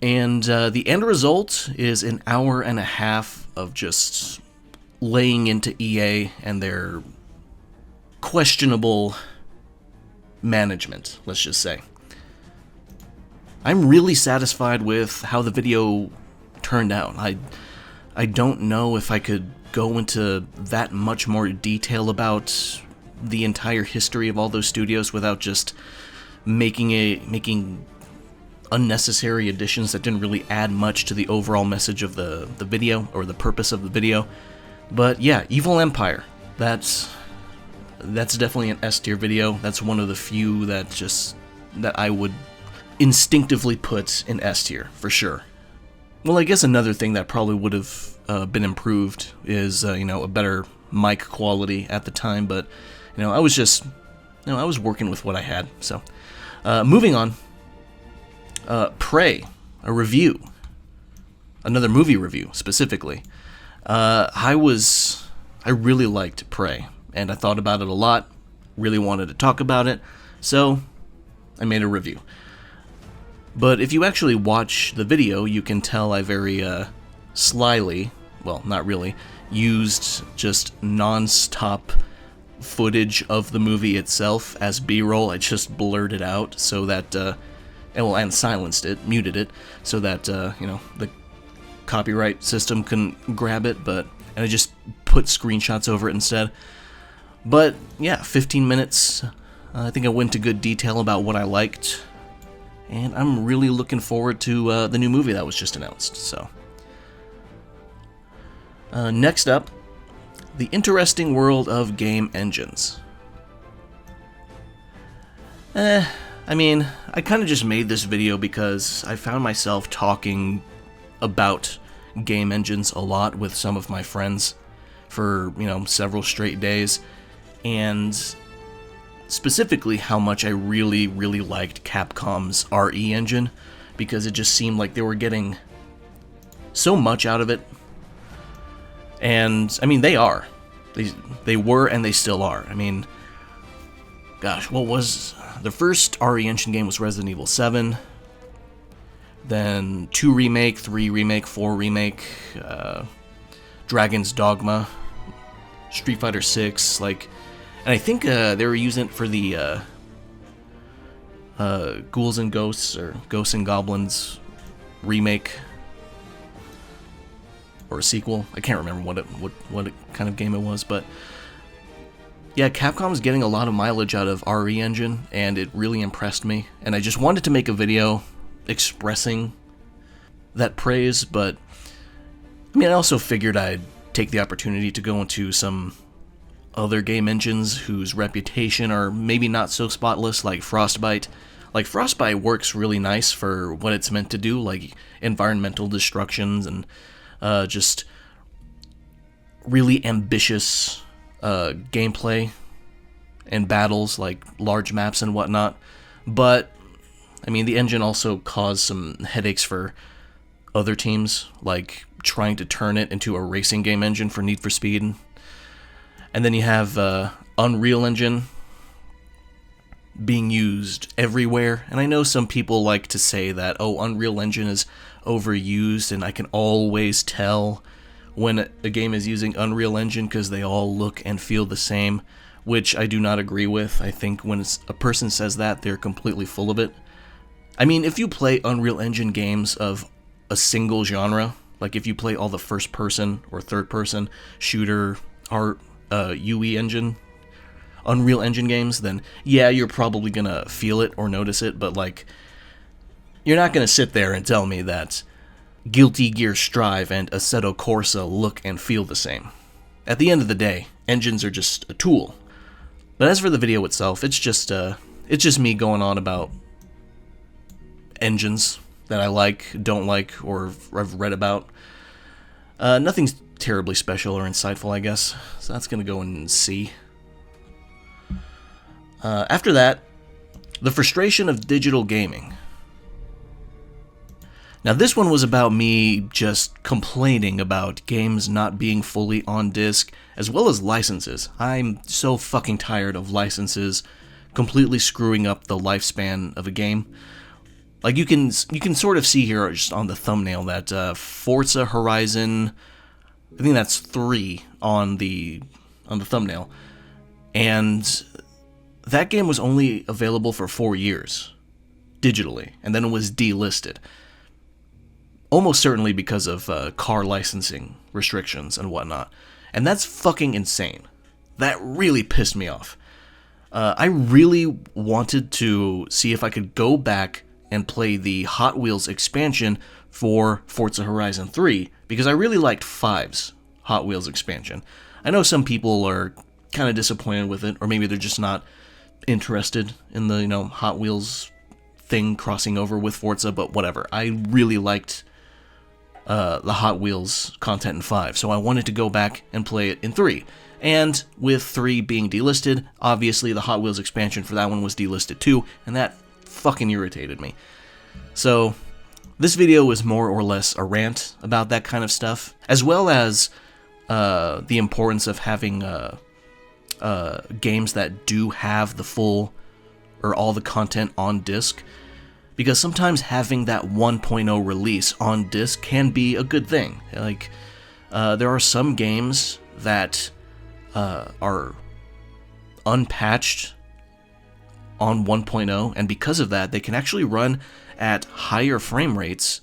And the end result is an hour and a half of just laying into EA and their questionable management, let's just say. I'm really satisfied with how the video turned out. I don't know if I could go into that much more detail about the entire history of all those studios without just making unnecessary additions that didn't really add much to the overall message of the video or the purpose of the video. But yeah, Evil Empire, that's definitely an S tier video. That's one of the few that I would instinctively put in S tier for sure. Well, I guess another thing that probably would have been improved is a better mic quality at the time, but I was I was working with what I had. So moving on, Prey, a review, another movie review specifically. I really liked Prey, and I thought about it a lot, really wanted to talk about it, so I made a review. But if you actually watch the video, you can tell I very slyly, well, not really, used just non-stop footage of the movie itself as B-roll. I just blurred it out so that, and silenced it, muted it, so that, the copyright system couldn't grab it, and I just put screenshots over it instead. But yeah, 15 minutes. I think I went into good detail about what I liked, and I'm really looking forward to the new movie that was just announced. So, next up, the interesting world of game engines. I kind of just made this video because I found myself talking about game engines a lot with some of my friends for, several straight days, and specifically how much I really, really liked Capcom's RE engine, because it just seemed like they were getting so much out of it. And, they are. They were and they still are. Gosh, what was... The first RE engine game was Resident Evil 7, then 2 Remake, 3 Remake, 4 Remake, Dragon's Dogma, Street Fighter 6, and I think they were using it for the Ghouls and Ghosts, or Ghosts and Goblins remake, or a sequel. I can't remember what kind of game it was, but yeah, Capcom's getting a lot of mileage out of RE engine, and it really impressed me, and I just wanted to make a video expressing that praise, but I also figured I'd take the opportunity to go into some other game engines whose reputation are maybe not so spotless, like Frostbite. Frostbite works really nice for what it's meant to do, like environmental destructions and just really ambitious gameplay and battles, like large maps and whatnot. But the engine also caused some headaches for other teams, like trying to turn it into a racing game engine for Need for Speed. And then you have Unreal Engine being used everywhere. And I know some people like to say that, Unreal Engine is overused, and I can always tell when a game is using Unreal Engine because they all look and feel the same, which I do not agree with. I think when a person says that, they're completely full of it. If you play Unreal Engine games of a single genre. Like if you play all the first person or third person shooter art UE engine, Unreal Engine games, then yeah, you're probably gonna feel it or notice it, but like, you're not gonna sit there and tell me that Guilty Gear Strive and Assetto Corsa look and feel the same. At the end of the day, engines are just a tool. But as for the video itself, it's just me going on about engines that I like, don't like, or I've read about. Nothing's terribly special or insightful, I guess. So that's gonna go in C. After that, the frustration of digital gaming. Now this one was about me just complaining about games not being fully on disc, as well as licenses. I'm so fucking tired of licenses completely screwing up the lifespan of a game. Like you can sort of see here just on the thumbnail that Forza Horizon, I think that's 3 on the thumbnail, and that game was only available for 4 years digitally, and then it was delisted. Almost certainly because of car licensing restrictions and whatnot. And that's fucking insane. That really pissed me off. I really wanted to see if I could go back and play the Hot Wheels expansion for Forza Horizon 3, because I really liked 5's Hot Wheels expansion. I know some people are kind of disappointed with it, or maybe they're just not interested in the, Hot Wheels thing crossing over with Forza, but whatever. I really liked the Hot Wheels content in 5, so I wanted to go back and play it in 3. And with 3 being delisted, obviously the Hot Wheels expansion for that one was delisted too, and that fucking irritated me. So this video was more or less a rant about that kind of stuff, as well as the importance of having games that do have the full or all the content on disc. Because sometimes having that 1.0 release on disc can be a good thing. Like, there are some games that are unpatched on 1.0, and because of that, they can actually run at higher frame rates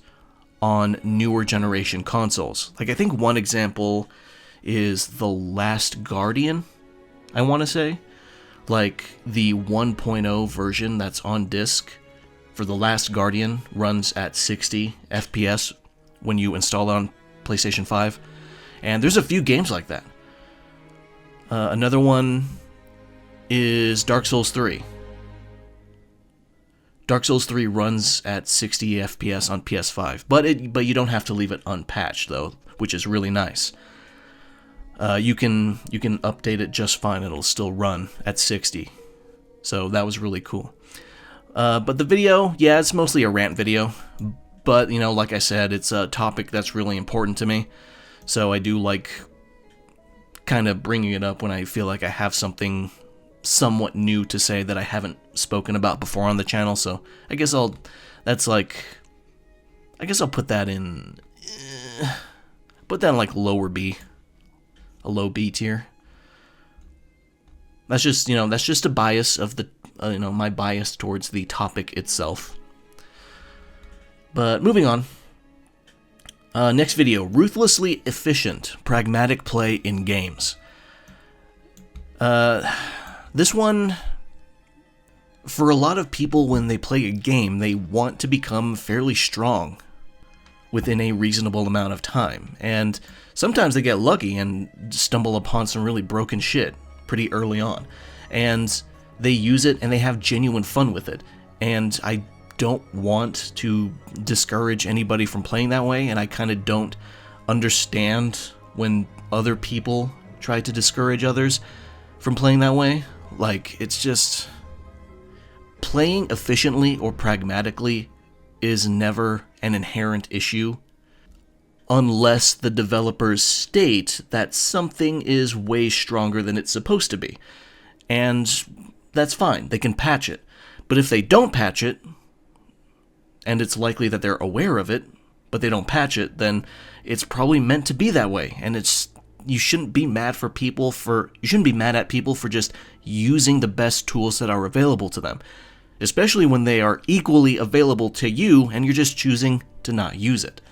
on newer generation consoles. Like, I think one example is The Last Guardian, I want to say. Like, the 1.0 version that's on disc for The Last Guardian runs at 60 FPS when you install it on PlayStation 5. And there's a few games like that. Another one is Dark Souls 3. Dark Souls 3 runs at 60 FPS on PS5, but you don't have to leave it unpatched though, which is really nice. You can update it just fine; it'll still run at 60. So that was really cool. But the video, yeah, it's mostly a rant video, but, like I said, it's a topic that's really important to me, so I do like kind of bringing it up when I feel like I have something somewhat new to say that I haven't spoken about before on the channel, so I guess I'll put that in, like lower B, a low B tier. That's just, that's just a bias of the, my bias towards the topic itself. But moving on. Next video, ruthlessly efficient, pragmatic play in games. This one, for a lot of people, when they play a game, they want to become fairly strong within a reasonable amount of time. And sometimes they get lucky and stumble upon some really broken shit pretty early on. And they use it and they have genuine fun with it. And I don't want to discourage anybody from playing that way, and I kind of don't understand when other people try to discourage others from playing that way. Like, it's just, playing efficiently or pragmatically is never an inherent issue unless the developers state that something is way stronger than it's supposed to be. And that's fine, they can patch it. But if they don't patch it, and it's likely that they're aware of it, but they don't patch it, then it's probably meant to be that way. And you shouldn't be mad at people for just using the best tools that are available to them, especially when they are equally available to you and you're just choosing to not use it.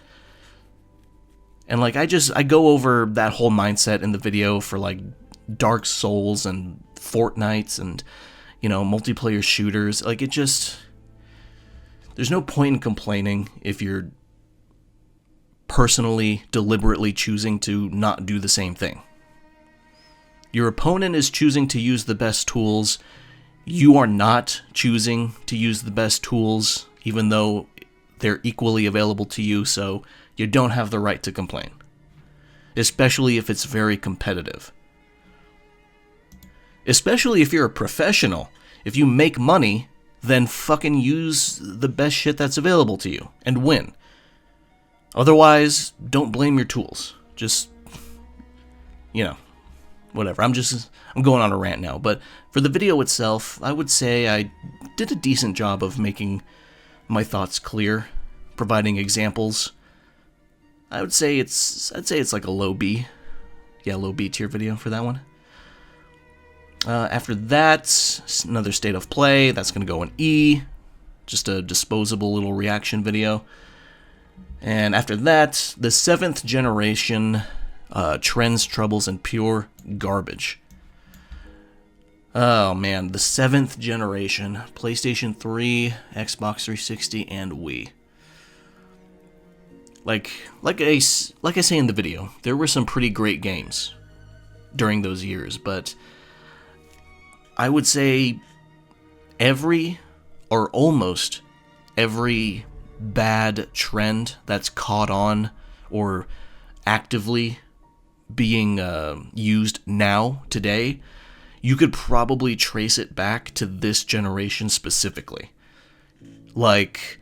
And like I go over that whole mindset in the video for like Dark Souls and Fortnite and, you know, multiplayer shooters. Like, it just, there's no point in complaining if you're personally, deliberately choosing to not do the same thing. Your opponent is choosing to use the best tools. You are not choosing to use the best tools, even though they're equally available to you, so you don't have the right to complain. Especially if it's very competitive. Especially if you're a professional. If you make money, then fucking use the best shit that's available to you and win. Otherwise, don't blame your tools. Just, you know, whatever. I'm going on a rant now, but for the video itself, I would say I did a decent job of making my thoughts clear, providing examples. I'd say it's like a low B. Yeah, low B tier video for that one. After that, another state of play. That's going to go in E. Just a disposable little reaction video. And after that, the 7th generation trends, troubles, and pure garbage. Oh man, the 7th generation. PlayStation 3, Xbox 360, and Wii. Like I say in the video, there were some pretty great games during those years, but I would say every, or almost every, bad trend that's caught on or actively being used now, today, you could probably trace it back to this generation specifically. Like,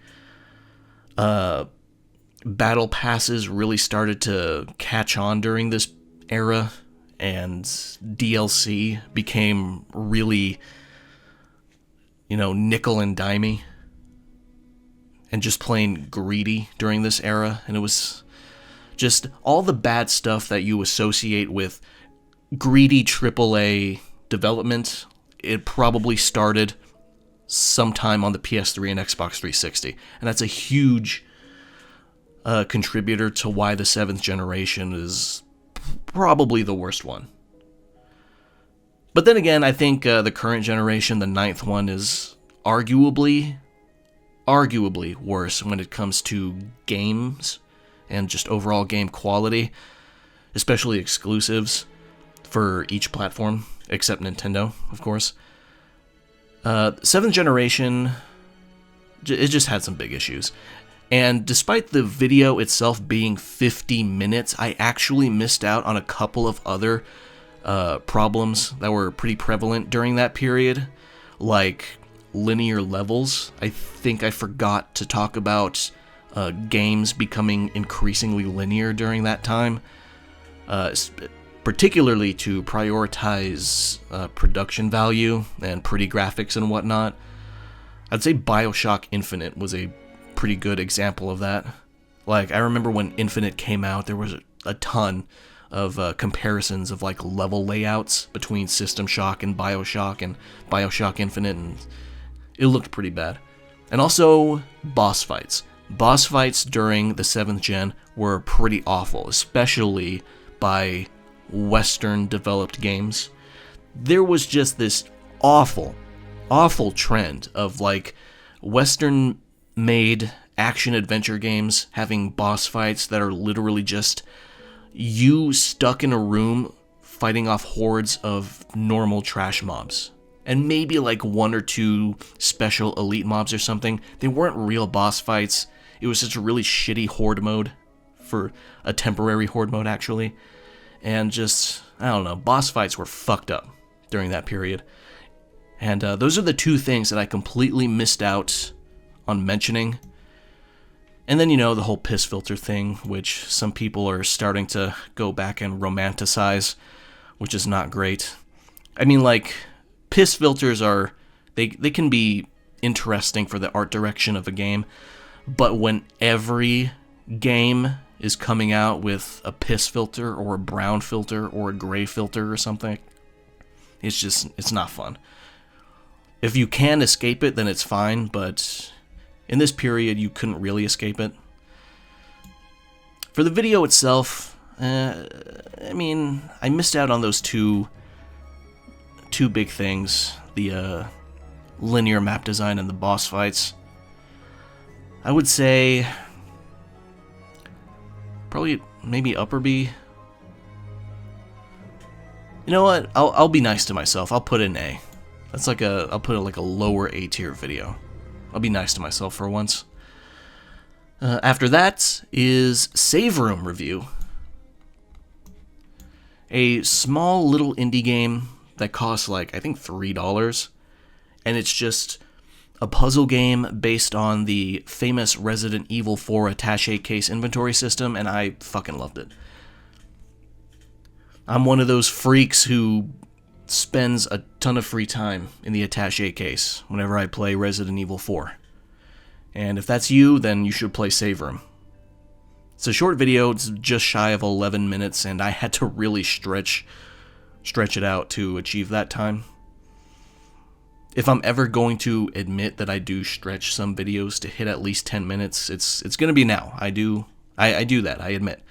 battle passes really started to catch on during this era, and DLC became really, you know, nickel and dimey and just plain greedy during this era. And it was just all the bad stuff that you associate with greedy AAA development. It probably started sometime on the PS3 and Xbox 360, and that's a huge contributor to why the 7th generation is probably the worst one. But then again, I think the current generation, the 9th one, is arguably worse when it comes to games and just overall game quality, especially exclusives for each platform, except Nintendo, of course. 7th generation, it just had some big issues. And despite the video itself being 50 minutes, I actually missed out on a couple of other problems that were pretty prevalent during that period, like linear levels. I think I forgot to talk about games becoming increasingly linear during that time, particularly to prioritize production value and pretty graphics and whatnot. I'd say BioShock Infinite was a pretty good example of that. Like, I remember when Infinite came out, there was a ton of comparisons of like level layouts between System Shock and BioShock Infinite, and it looked pretty bad. And also boss fights. Boss fights during the 7th gen were pretty awful, especially by Western developed games. There was just this awful trend of like Western made action adventure games having boss fights that are literally just you stuck in a room fighting off hordes of normal trash mobs, and maybe like 1 or 2 special elite mobs or something. They weren't real boss fights. It was just a really shitty horde mode, for a temporary horde mode actually. And just, I don't know, boss fights were fucked up during that period. And those are the 2 things that I completely missed out on mentioning. And then, you know, the whole piss filter thing, which some people are starting to go back and romanticize, which is not great. I mean, like, piss filters are, they can be interesting for the art direction of a game, but when every game is coming out with a piss filter or a brown filter or a gray filter or something, it's not fun. If you can escape it, then it's fine, but in this period, you couldn't really escape it. For the video itself, I mean, I missed out on those two big things, the linear map design and the boss fights. I would say probably maybe upper B. You know what? I'll be nice to myself. I'll put in A. That's like I'll put it like a lower A tier video. I'll be nice to myself for once. After that is Save Room review. A small little indie game that costs like, I think, $3. And it's just a puzzle game based on the famous Resident Evil 4 attaché case inventory system, and I fucking loved it. I'm one of those freaks who spends a ton of free time in the attaché case whenever I play Resident Evil 4. And if that's you, then you should play Save Room. It's a short video, it's just shy of 11 minutes, and I had to really stretch it out to achieve that time. If I'm ever going to admit that I do stretch some videos to hit at least 10 minutes, it's going to be now. I do that, I admit.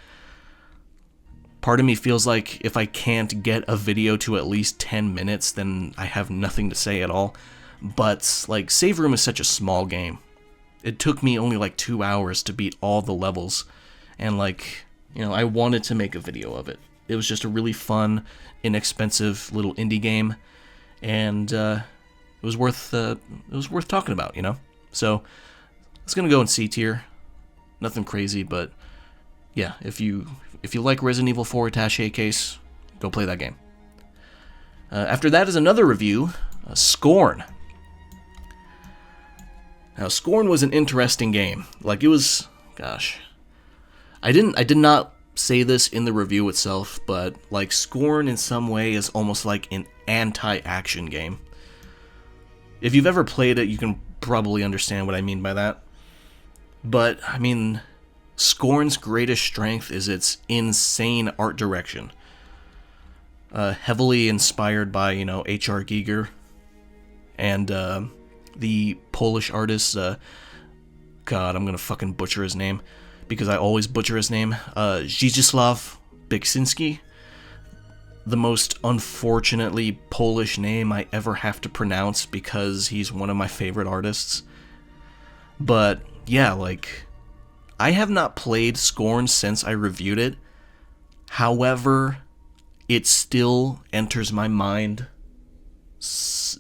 Part of me feels like if I can't get a video to at least 10 minutes, then I have nothing to say at all. But, like, Save Room is such a small game. It took me only like 2 hours to beat all the levels. And, like, you know, I wanted to make a video of it. It was just a really fun, inexpensive little indie game. And, it was worth talking about, you know? So, it's gonna go in C tier. Nothing crazy, but yeah, if you like Resident Evil 4 attaché case, go play that game. After that is another review, Scorn. Now, Scorn was an interesting game. Like, it was, gosh, I did not say this in the review itself, but like, Scorn in some way is almost like an anti-action game. If you've ever played it, you can probably understand what I mean by that. But, I mean, Scorn's greatest strength is its insane art direction. Heavily inspired by, you know, H.R. Giger and the Polish artist, God, I'm gonna fucking butcher his name, because I always butcher his name, Zdzisław Beksinski. The most unfortunately Polish name I ever have to pronounce because he's one of my favorite artists. But yeah, like, I have not played Scorn since I reviewed it. However, it still enters my mind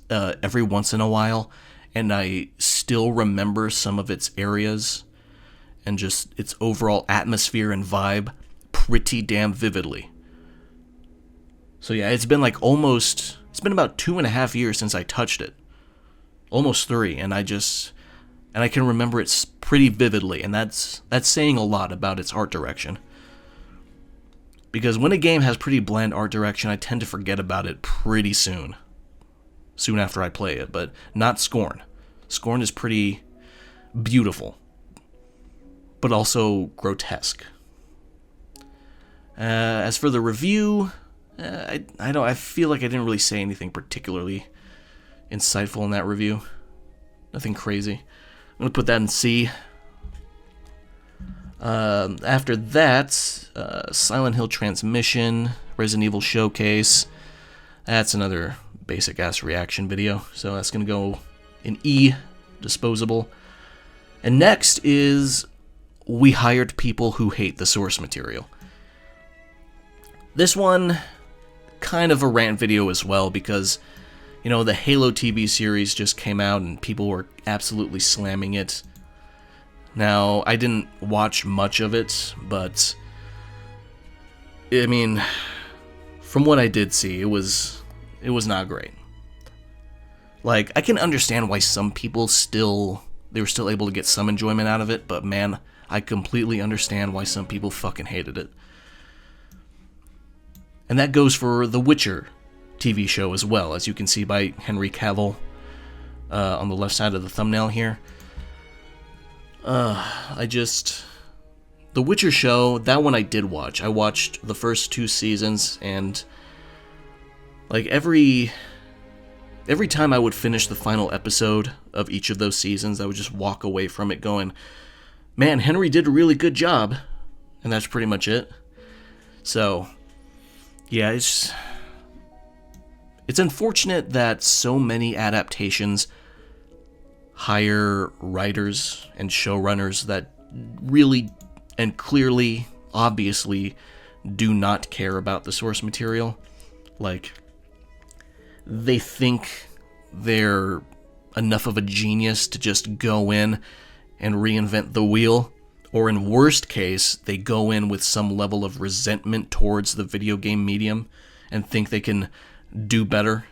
every once in a while, and I still remember some of its areas and just its overall atmosphere and vibe pretty damn vividly. So yeah, it's been about 2.5 years since I touched it. Almost 3, and I can remember it pretty vividly, and that's saying a lot about its art direction. Because when a game has pretty bland art direction, I tend to forget about it pretty soon after I play it, but not Scorn. Scorn is pretty beautiful, but also grotesque. As for the review, I feel like I didn't really say anything particularly insightful in that review. Nothing crazy. I'm gonna put that in C. After that, Silent Hill Transmission, Resident Evil Showcase. That's another basic-ass reaction video, so that's gonna go in E, disposable. And next is We Hired People Who Hate the Source Material. This one, kind of a rant video as well, because, you know, the Halo TV series just came out and people were absolutely slamming it. Now, I didn't watch much of it, but I mean, from what I did see, it was not great. Like, I can understand why some people they were still able to get some enjoyment out of it, but man, I completely understand why some people fucking hated it. And that goes for The Witcher TV show as well, as you can see by Henry Cavill on the left side of the thumbnail here. The Witcher show, that one I did watch. I watched the first 2 seasons, and like every time I would finish the final episode of each of those seasons, I would just walk away from it going, man, Henry did a really good job. and that's pretty much it. So, yeah, it's unfortunate that so many adaptations hire writers and showrunners that really and clearly, obviously, do not care about the source material. Like, they think they're enough of a genius to just go in and reinvent the wheel, or in worst case, they go in with some level of resentment towards the video game medium and think they can do better.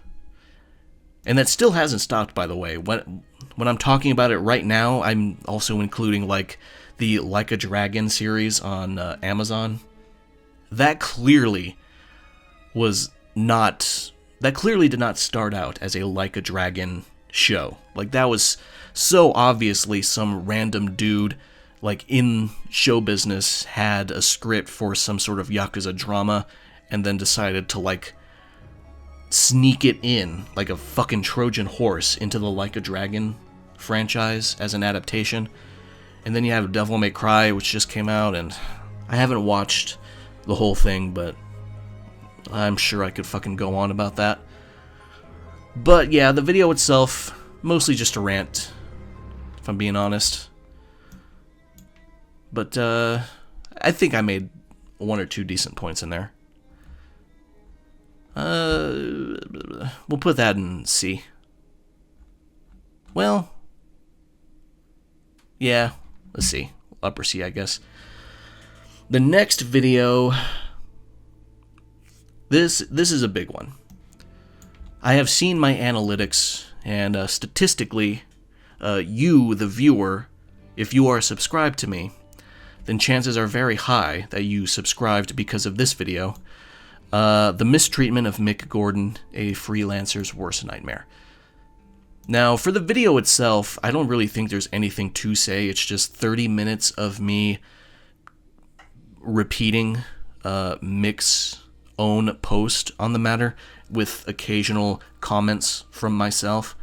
And that still hasn't stopped, by the way. When I'm talking about it right now, I'm also including, like, the Like a Dragon series on Amazon. That clearly did not start out as a Like a Dragon show. Like, that was so obviously some random dude, like, in show business had a script for some sort of Yakuza drama and then decided to, like, sneak it in like a fucking Trojan horse into the Like a Dragon franchise as an adaptation. And then you have Devil May Cry, which just came out, and I haven't watched the whole thing, but I'm sure I could fucking go on about that. But yeah, the video itself, mostly just a rant, if I'm being honest. But I think I made one or two decent points in there. We'll put that in C. Well, yeah, let's see. Upper C, I guess. The next video, this is a big one. I have seen my analytics, and statistically, you, the viewer, if you are subscribed to me, then chances are very high that you subscribed because of this video. The mistreatment of Mick Gordon, a freelancer's worst nightmare. Now, for the video itself, I don't really think there's anything to say. It's just 30 minutes of me repeating Mick's own post on the matter with occasional comments from myself.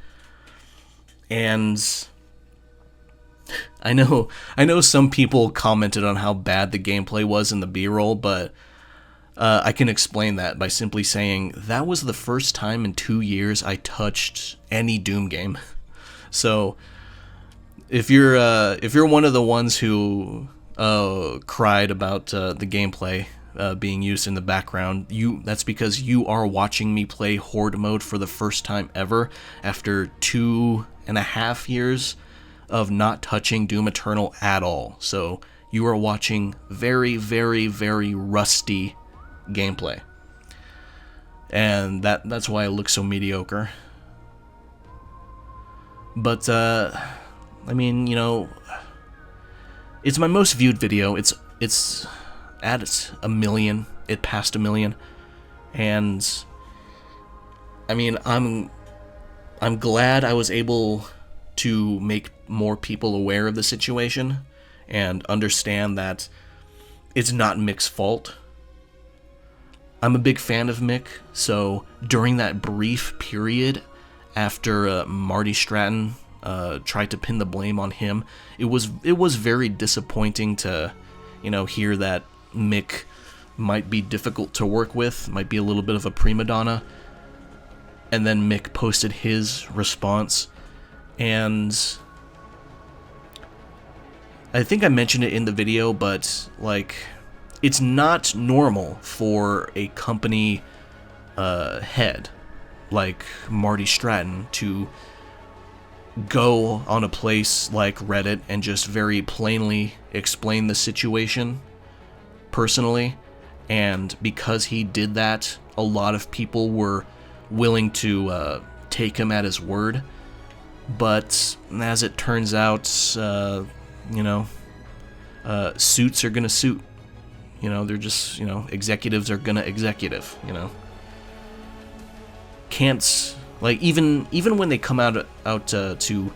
And I know some people commented on how bad the gameplay was in the B-roll, but I can explain that by simply saying that was the first time in 2 years I touched any Doom game. So if you're one of the ones who cried about the gameplay being used in the background, that's because you are watching me play Horde mode for the first time ever after 2.5 years of not touching Doom Eternal at all. So you are watching very, very, very rusty gameplay, and that's why it looks so mediocre. But I mean, you know, it's my most viewed video. It's at 1 million. It passed 1 million, and I mean, I'm glad I was able to make more people aware of the situation and understand that it's not Mick's fault. I'm a big fan of Mick, so during that brief period after Marty Stratton tried to pin the blame on him, it was very disappointing to, you know, hear that Mick might be difficult to work with, might be a little bit of a prima donna, and then Mick posted his response, and I think I mentioned it in the video, but like, it's not normal for a company head like Marty Stratton to go on a place like Reddit and just very plainly explain the situation personally. And because he did that, a lot of people were willing to take him at his word. But as it turns out, you know, suits are gonna suit. You know, they're just, you know, executives are gonna executive, you know. Can't, like, even when they come out to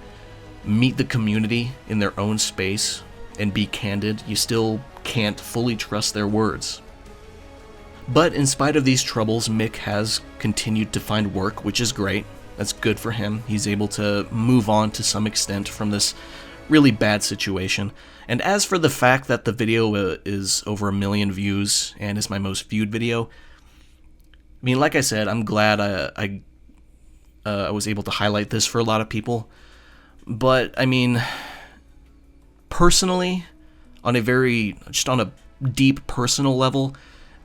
meet the community in their own space and be candid, you still can't fully trust their words. But in spite of these troubles, Mick has continued to find work, which is great. That's good for him. He's able to move on to some extent from this really bad situation. And as for the fact that the video is over 1 million views and is my most viewed video, I mean, like I said, I'm glad I was able to highlight this for a lot of people. But, I mean, personally, on a deep personal level,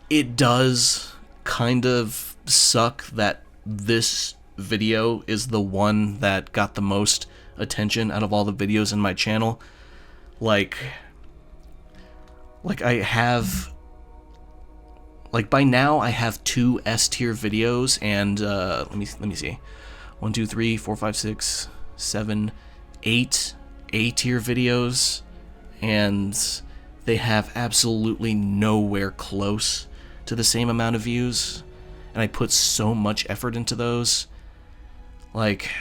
it does kind of suck that this video is the one that got the most attention out of all the videos in my channel. Like I have, by now I have 2 S tier videos, and let me see, 1, 2, 3, 4, 5, 6, 7, 8 A tier videos, and they have absolutely nowhere close to the same amount of views, and I put so much effort into those. Like,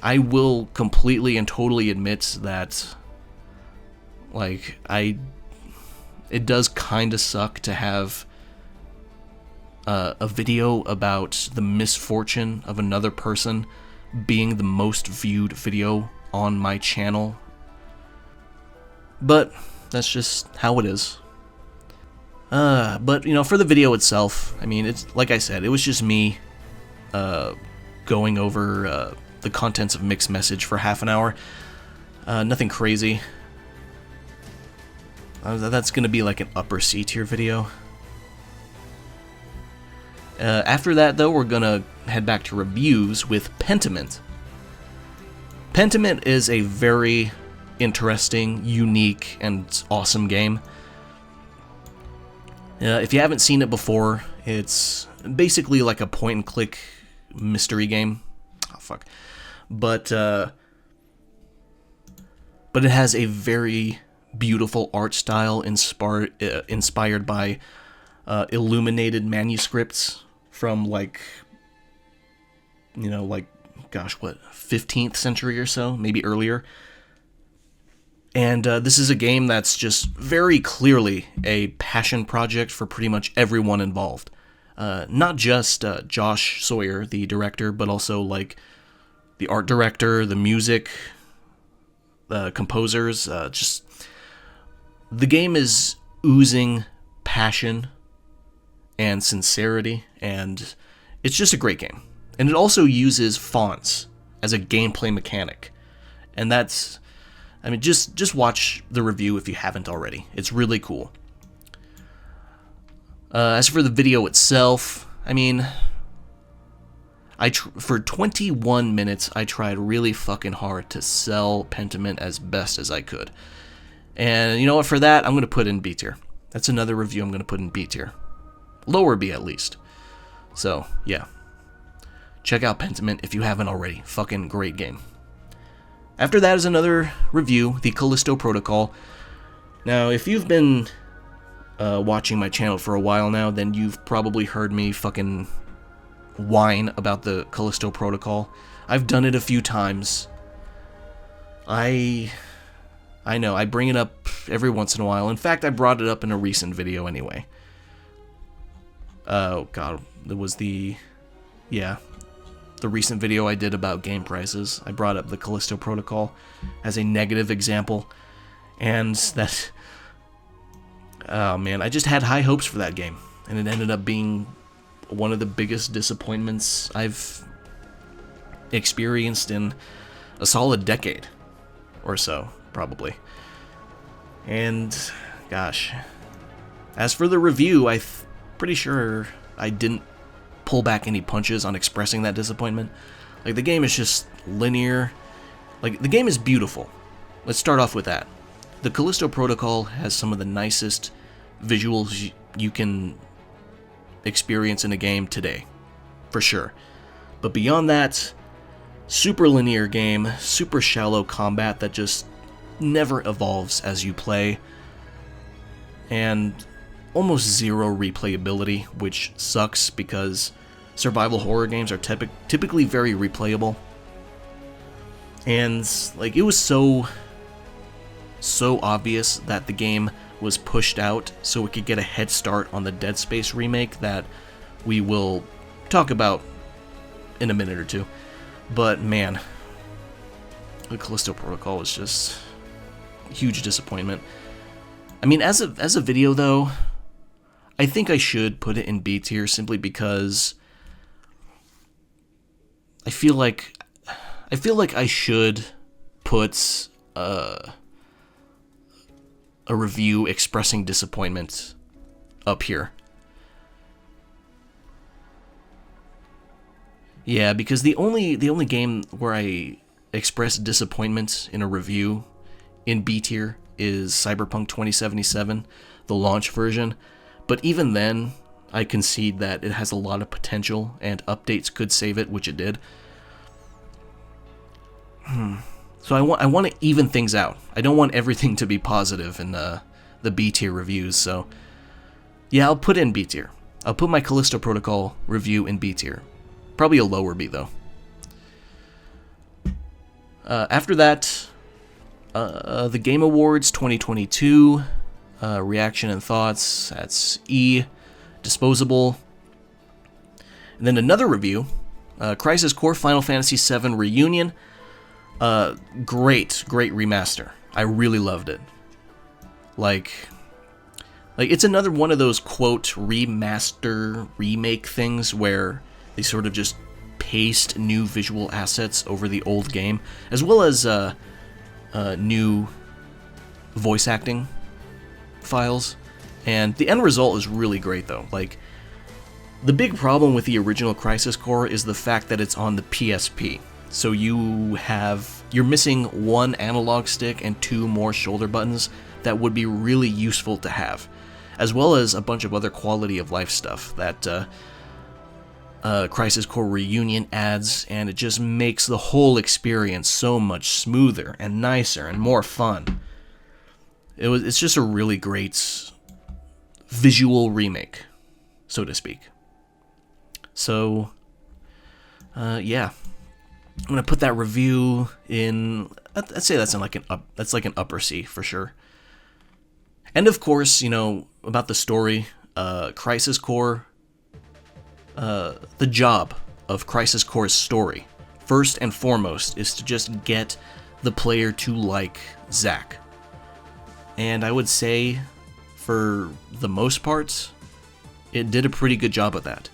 I will completely and totally admit that, like, it does kind of suck to have a video about the misfortune of another person being the most viewed video on my channel. But that's just how it is. But, you know, for the video itself, I mean, it's, like I said, it was just me going over the contents of Mixed Message for half an hour. Nothing crazy. That's gonna be like an upper C tier video. After that, though, we're gonna head back to reviews with Pentiment. Pentiment is a very interesting, unique, and awesome game. If you haven't seen it before, it's basically like a point-and-click mystery game. Oh, fuck. But it has a very beautiful art style inspired by illuminated manuscripts from, like, you know, like, gosh, what, 15th century or so, maybe earlier. And this is a game that's just very clearly a passion project for pretty much everyone involved. Not just Josh Sawyer, the director, but also, like, the art director, the music, the composers. Just, the game is oozing passion and sincerity, and it's just a great game. And it also uses fonts as a gameplay mechanic. And that's, I mean, just watch the review if you haven't already. It's really cool. As for the video itself, I mean, for 21 minutes, I tried really fucking hard to sell Pentiment as best as I could. And you know what, for that, I'm going to put in B tier. That's another review I'm going to put in B tier. Lower B, at least. So, yeah. Check out Pentiment if you haven't already. Fucking great game. After that is another review, the Callisto Protocol. Now, if you've been watching my channel for a while now, then you've probably heard me fucking whine about the Callisto Protocol. I've done it a few times. I know, I bring it up every once in a while. In fact, I brought it up in a recent video anyway. Oh god, it was the recent video I did about game prices. I brought up the Callisto Protocol as a negative example, and that, oh man, I just had high hopes for that game, and it ended up being one of the biggest disappointments I've experienced in a solid decade or so, probably. And gosh, as for the review, I'm pretty sure I didn't pull back any punches on expressing that disappointment. Like, the game is just linear. Like, the game is beautiful. Let's start off with that. The Callisto Protocol has some of the nicest visuals you can experience in a game today, for sure. But beyond that, super linear game, super shallow combat that just never evolves as you play, and almost zero replayability, which sucks because survival horror games are typically very replayable. And like, it was so obvious that the game was pushed out so we could get a head start on the Dead Space remake that we will talk about in a minute or two. But man, the Callisto Protocol is just, huge disappointment. I mean, as a video though, I think I should put it in B tier simply because I feel like I should put a review expressing disappointment up here. Yeah, because the only game where I express disappointment in a review in B tier is Cyberpunk 2077, the launch version. But even then, I concede that it has a lot of potential and updates could save it, which it did. So I want to even things out. I don't want everything to be positive in the B tier reviews. So yeah, I'll put it in B tier. I'll put my Callisto Protocol review in B tier. Probably a lower B, though. After that, the Game Awards 2022, reaction and thoughts, that's E, disposable. And then another review, Crisis Core Final Fantasy VII Reunion. Great remaster. I really loved it. Like it's another one of those, quote, remaster, remake things where they sort of just paste new visual assets over the old game, as well as new voice acting files. And the end result is really great, though. Like, the big problem with the original Crisis Core is the fact that it's on the PSP. So you're missing one analog stick and 2 more shoulder buttons that would be really useful to have, as well as a bunch of other quality of life stuff that Crisis Core Reunion adds, and it just makes the whole experience so much smoother and nicer and more fun. It's just a really great visual remake, so to speak. So, yeah, I'm gonna put that review in. I'd say that's like an upper C for sure. And of course, you know, about the story, Crisis Core. The job of Crisis Core's story, first and foremost, is to just get the player to like Zack. And I would say, for the most part, it did a pretty good job of that.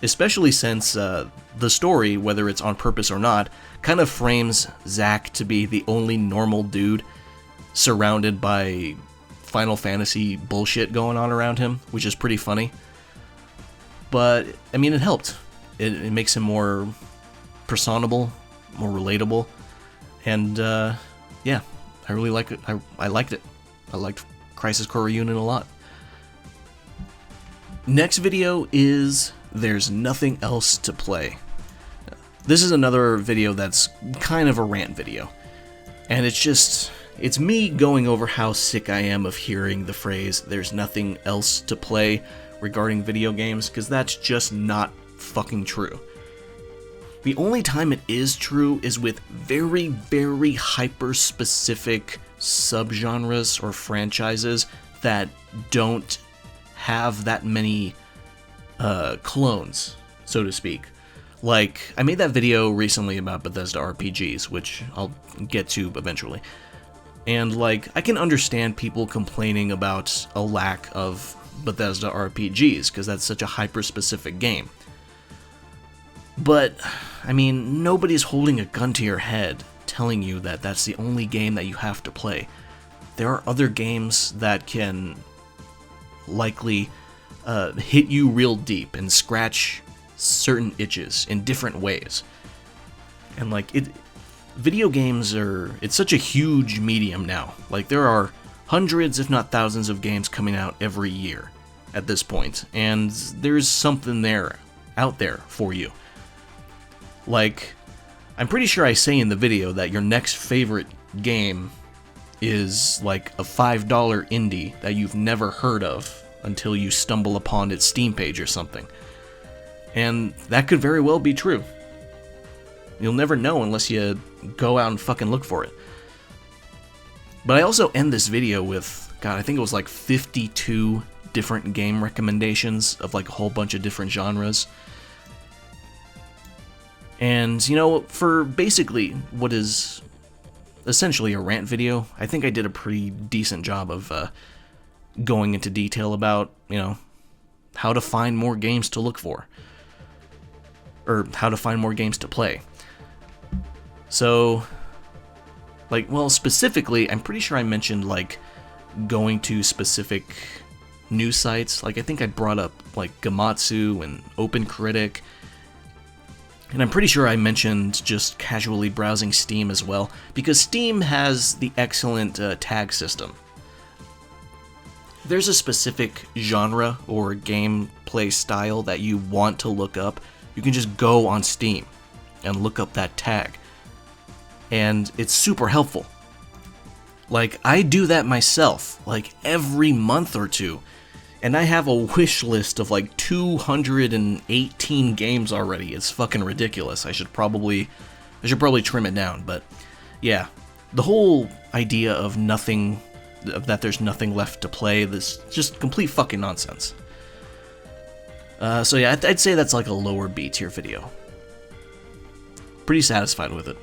Especially since the story, whether it's on purpose or not, kind of frames Zack to be the only normal dude surrounded by Final Fantasy bullshit going on around him, which is pretty funny. But, I mean, it helped. It makes him more personable, more relatable, and, yeah, I really like it. I liked it. I liked Crisis Core Reunion a lot. Next video is There's Nothing Else to Play. This is another video that's kind of a rant video, and it's me going over how sick I am of hearing the phrase, there's nothing else to play, regarding video games, because that's just not fucking true. The only time it is true is with very, very hyper-specific subgenres or franchises that don't have that many clones, so to speak. Like, I made that video recently about Bethesda RPGs, which I'll get to eventually. And, like, I can understand people complaining about a lack of Bethesda RPGs, because that's such a hyper-specific game. But, I mean, nobody's holding a gun to your head telling you that that's the only game that you have to play. There are other games that can likely hit you real deep and scratch certain itches in different ways. And, like, video games it's such a huge medium now. Like, there are hundreds, if not thousands, of games coming out every year at this point, and there's something out there for you. Like, I'm pretty sure I say in the video that your next favorite game is like a $5 indie that you've never heard of until you stumble upon its Steam page or something. And that could very well be true. You'll never know unless you go out and fucking look for it. But I also end this video with, God, I think it was like 52 different game recommendations of like a whole bunch of different genres. And, you know, for basically what is essentially a rant video. I think I did a pretty decent job of going into detail about, how to find more games to look for. Or how to find more games to play. So, specifically, I'm pretty sure I mentioned, going to specific news sites. I think I brought up, Gamatsu and OpenCritic. And I'm pretty sure I mentioned just casually browsing Steam as well, because Steam has the excellent tag system. If there's a specific genre or gameplay style that you want to look up, you can just go on Steam and look up that tag. And it's super helpful. I do that myself, every month or two. And I have a wish list of 218 games already. It's fucking ridiculous. I should probably trim it down, but yeah. The whole idea of that there's nothing left to play, this just complete fucking nonsense. So yeah, I'd say that's a lower B tier video. Pretty satisfied with it.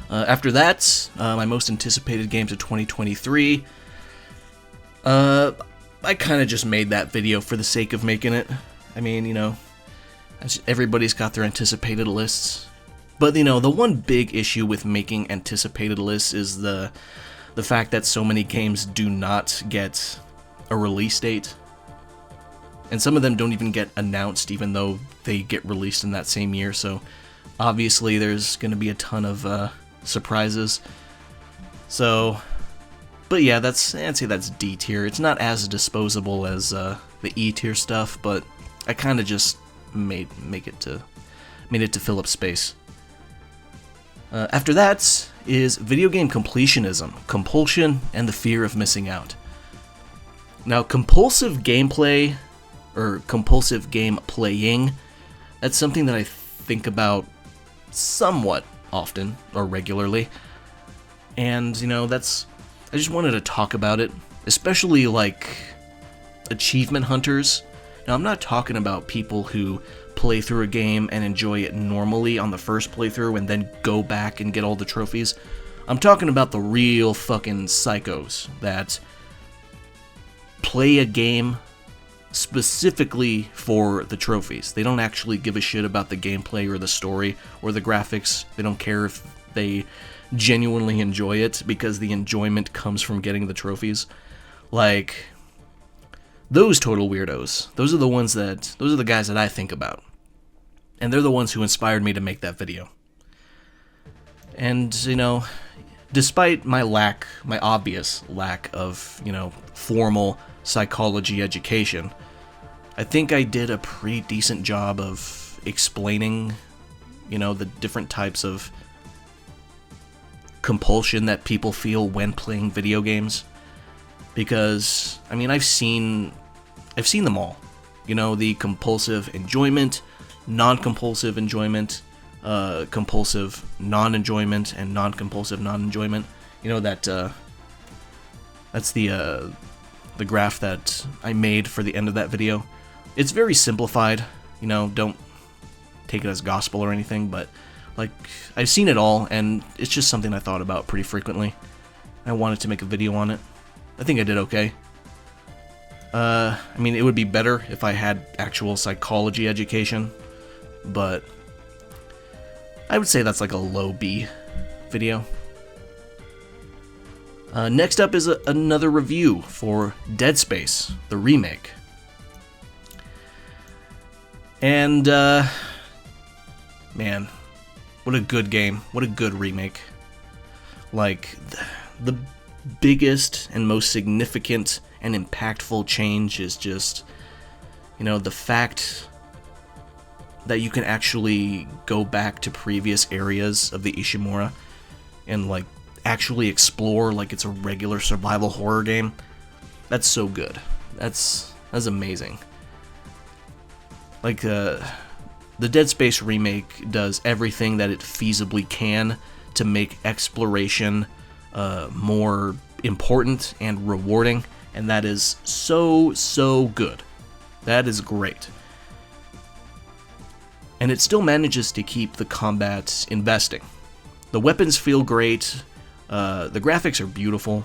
After that, my most anticipated games of 2023. I kind of just made that video for the sake of making it. I mean, everybody's got their anticipated lists. But, the one big issue with making anticipated lists is the fact that so many games do not get a release date. And some of them don't even get announced, even though they get released in that same year. So, obviously, there's going to be a ton of surprises. So, but yeah, I'd say that's D tier. It's not as disposable as the E tier stuff, but I kind of just made it to fill up space. After that is video game completionism, compulsion, and the fear of missing out. Now, compulsive gameplay, or compulsive game playing, that's something that I think about somewhat often, or regularly. And, I just wanted to talk about it, especially achievement hunters. Now, I'm not talking about people who play through a game and enjoy it normally on the first playthrough and then go back and get all the trophies. I'm talking about the real fucking psychos that play a game specifically for the trophies. They don't actually give a shit about the gameplay or the story or the graphics. They don't care if they genuinely enjoy it, because the enjoyment comes from getting the trophies. Those total weirdos. Those are the guys that I think about. And they're the ones who inspired me to make that video. And, despite my obvious lack of, formal psychology education, I think I did a pretty decent job of explaining, the different types of compulsion that people feel when playing video games. Because, I've seen them all. The compulsive enjoyment, non-compulsive enjoyment, compulsive non-enjoyment, and non-compulsive non-enjoyment. That's the graph that I made for the end of that video. It's very simplified, don't take it as gospel or anything, but I've seen it all, and it's just something I thought about pretty frequently. I wanted to make a video on it. I think I did okay. It would be better if I had actual psychology education, but I would say that's a low B video. Next up is another review for Dead Space, the remake. And, man, what a good game. What a good remake. The biggest and most significant and impactful change is just, the fact that you can actually go back to previous areas of the Ishimura and, actually explore like it's a regular survival horror game. That's so good. That's amazing. The Dead Space remake does everything that it feasibly can to make exploration more important and rewarding, and that is so good. That is great. And it still manages to keep the combat investing. The weapons feel great. The graphics are beautiful.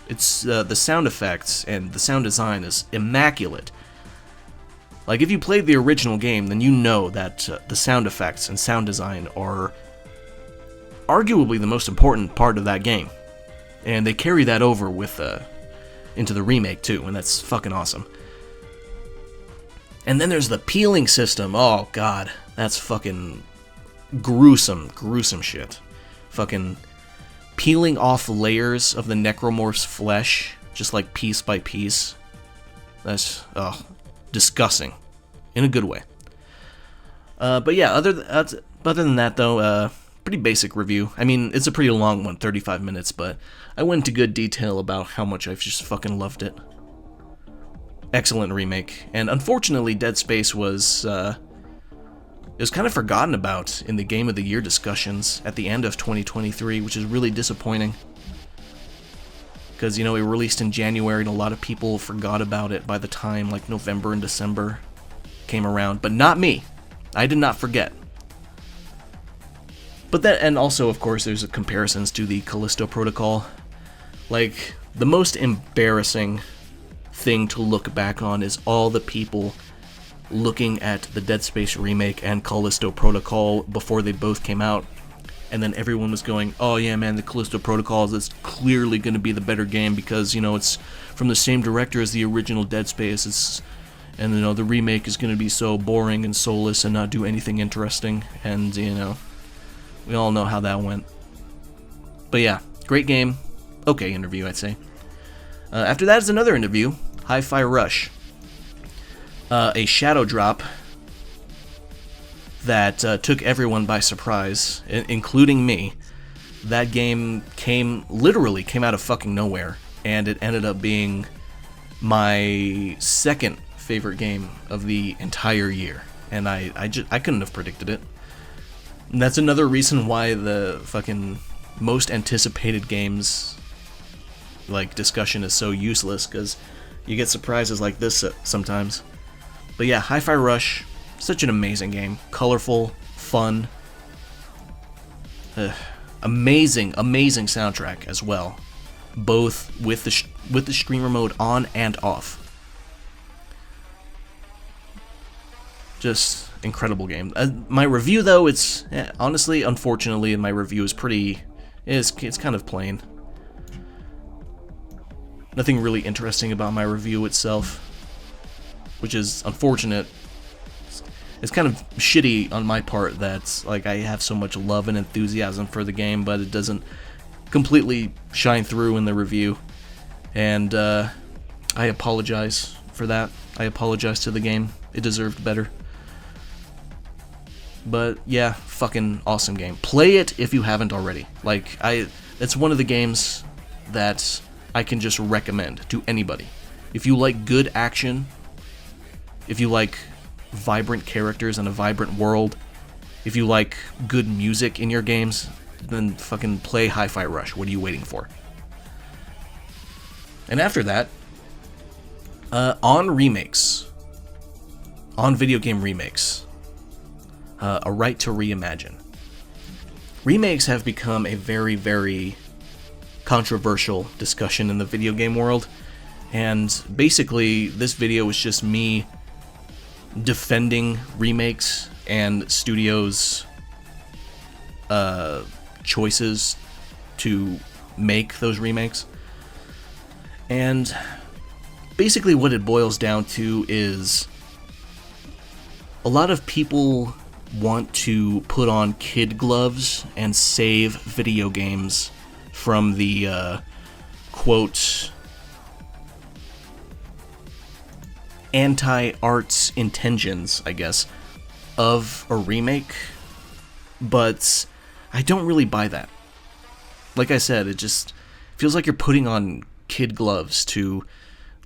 It's the sound effects and the sound design is immaculate. Like, if you played the original game, then you know that the sound effects and sound design are arguably the most important part of that game. And they carry that over with into the remake, too, and that's fucking awesome. And then there's the peeling system. Oh, God. That's fucking gruesome shit. Fucking peeling off layers of the necromorph's flesh, just like piece by piece. That's, disgusting. In a good way. But yeah, other than that, though, pretty basic review. I mean, it's a pretty long one, 35 minutes, but I went into good detail about how much I've just fucking loved it. Excellent remake. And unfortunately, Dead Space was kind of forgotten about in the Game of the Year discussions at the end of 2023, which is really disappointing. Because, you know, it released in January and a lot of people forgot about it by the time, like, November and December came around. But not me. I did not forget. But that, and also, of course, there's comparisons to the Callisto Protocol. Like, the most embarrassing thing to look back on is all the people looking at the Dead Space remake and Callisto Protocol before they both came out, and then everyone was going, oh yeah man, the Callisto Protocol is clearly going to be the better game because, you know, it's from the same director as the original Dead Space, and, you know, the remake is going to be so boring and soulless and not do anything interesting, and, you know, we all know how that went. But yeah, great game, okay interview, I'd say. After that is another interview, Hi-Fi Rush. A shadow drop that took everyone by surprise, including me. That game literally came out of fucking nowhere, and it ended up being my second favorite game of the entire year, and I couldn't have predicted it. And that's another reason why the fucking most anticipated games like discussion is so useless, because you get surprises like this sometimes. But yeah, Hi-Fi Rush, such an amazing game. Colorful, fun, amazing soundtrack as well, both with the streamer mode on and off. Just incredible game. My review, though, honestly, unfortunately, my review is it's kind of plain. Nothing really interesting about my review itself, which is unfortunate. It's kind of shitty on my part that, like, I have so much love and enthusiasm for the game, but it doesn't completely shine through in the review. And I apologize for that. I apologize to the game. It deserved better. But yeah, fucking awesome game. Play it if you haven't already. Like, it's one of the games that I can just recommend to anybody. If you like good action, if you like vibrant characters and a vibrant world, if you like good music in your games, then fucking play Hi-Fi Rush. What are you waiting for? And after that, on video game remakes, a right to reimagine. Remakes have become a very, very controversial discussion in the video game world, and basically this video is just me defending remakes and studios' choices to make those remakes. And basically what it boils down to is a lot of people want to put on kid gloves and save video games from the, quote, anti-arts intentions, I guess, of a remake, but I don't really buy that. Like I said, it just feels like you're putting on kid gloves to,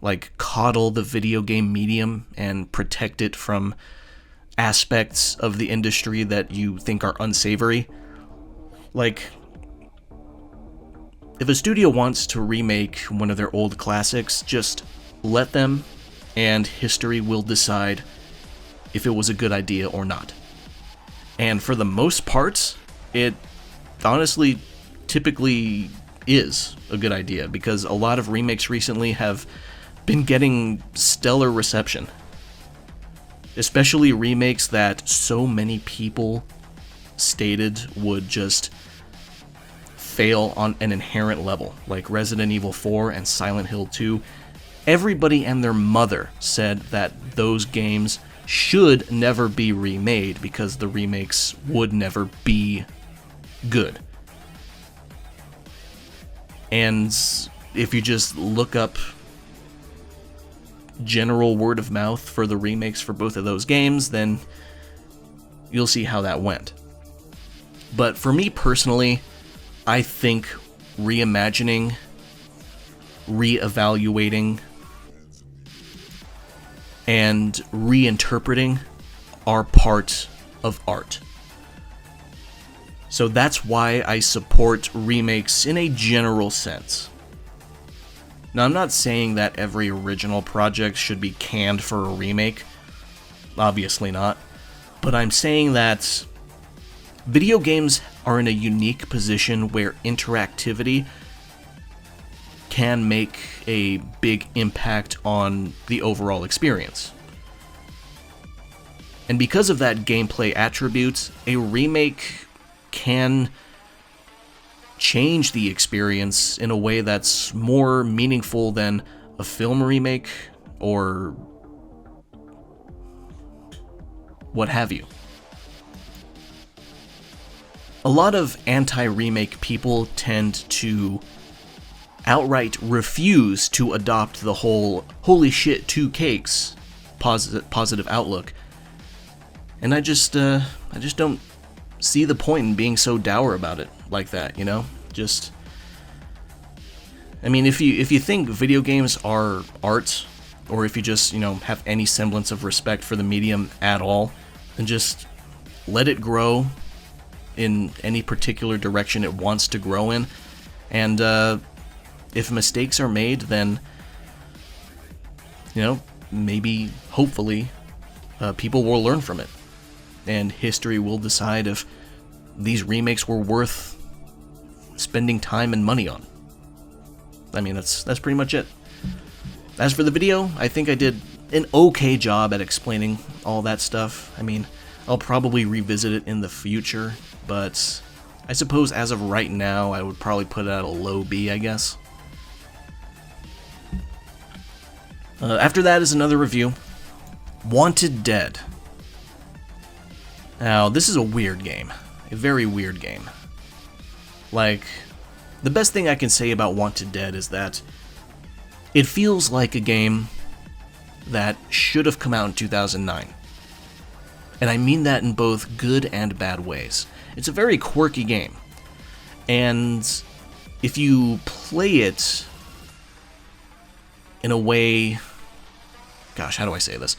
like, coddle the video game medium and protect it from aspects of the industry that you think are unsavory. Like, if a studio wants to remake one of their old classics, just let them, and history will decide if it was a good idea or not. And for the most part, it honestly typically is a good idea, because a lot of remakes recently have been getting stellar reception. Especially remakes that so many people stated would just fail on an inherent level, like Resident Evil 4 and Silent Hill 2. Everybody and their mother said that those games should never be remade because the remakes would never be good. And if you just look up general word of mouth for the remakes for both of those games, then you'll see how that went. But for me personally, I think reimagining, reevaluating, and reinterpreting are part of art. So that's why I support remakes in a general sense. Now, I'm not saying that every original project should be canned for a remake. Obviously not. But I'm saying that video games are in a unique position where interactivity can make a big impact on the overall experience. And because of that gameplay attribute, a remake can change the experience in a way that's more meaningful than a film remake or what have you. A lot of anti-remake people tend to outright refuse to adopt the whole "holy shit, two cakes" positive outlook, and I just don't see the point in being so dour about it like that, you know? Just, I mean, if you think video games are art, or if you just, have any semblance of respect for the medium at all, then just let it grow in any particular direction it wants to grow in, and if mistakes are made, then, maybe, hopefully, people will learn from it, and history will decide if these remakes were worth spending time and money on. I mean, that's pretty much it. As for the video, I think I did an okay job at explaining all that stuff. I mean, I'll probably revisit it in the future, but I suppose as of right now, I would probably put it at a low B, I guess. After that is another review. Wanted Dead. Now, this is a weird game. A very weird game. Like, the best thing I can say about Wanted Dead is that it feels like a game that should have come out in 2009. And I mean that in both good and bad ways. It's a very quirky game. And if you play it in a way... Gosh, how do I say this?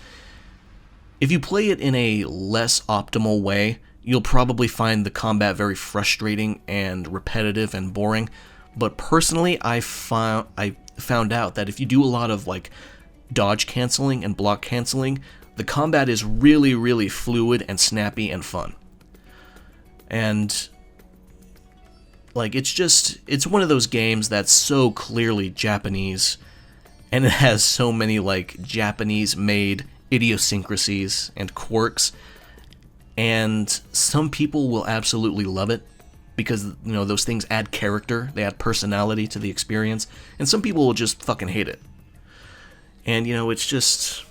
If you play it in a less optimal way, you'll probably find the combat very frustrating and repetitive and boring. But personally, I found out that if you do a lot of like dodge canceling and block canceling, the combat is really, really fluid and snappy and fun. And like it's one of those games that's so clearly Japanese, and it has so many like Japanese-made idiosyncrasies and quirks, and some people will absolutely love it because those things add character, they add personality to the experience, and some people will just fucking hate it. And it's just,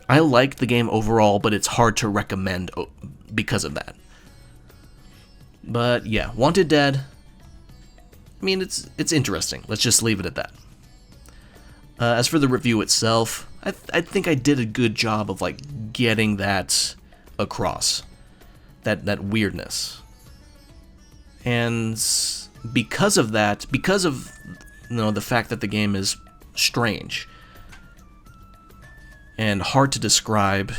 I like the game overall, but it's hard to recommend because of that. But yeah, Wanted Dead, I mean, it's interesting. Let's just leave it at that. As for the review itself, I think I did a good job of like getting that across, that weirdness. And because of that, because of the fact that the game is strange and hard to describe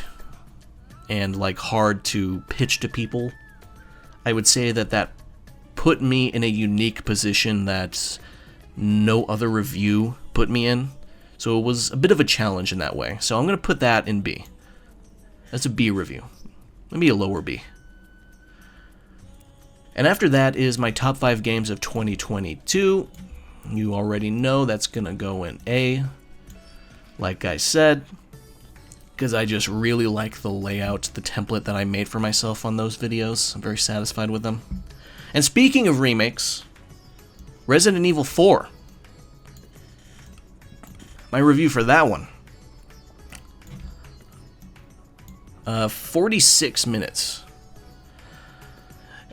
and like hard to pitch to people, I would say that put me in a unique position that no other review put me in. So it was a bit of a challenge in that way. So I'm going to put that in B. That's a B review. Maybe a lower B. And after that is my top 5 games of 2022. You already know that's going to go in A, like I said, because I just really like the layout, the template that I made for myself on those videos. I'm very satisfied with them. And speaking of remakes, Resident Evil 4. My review for that one. 46 minutes.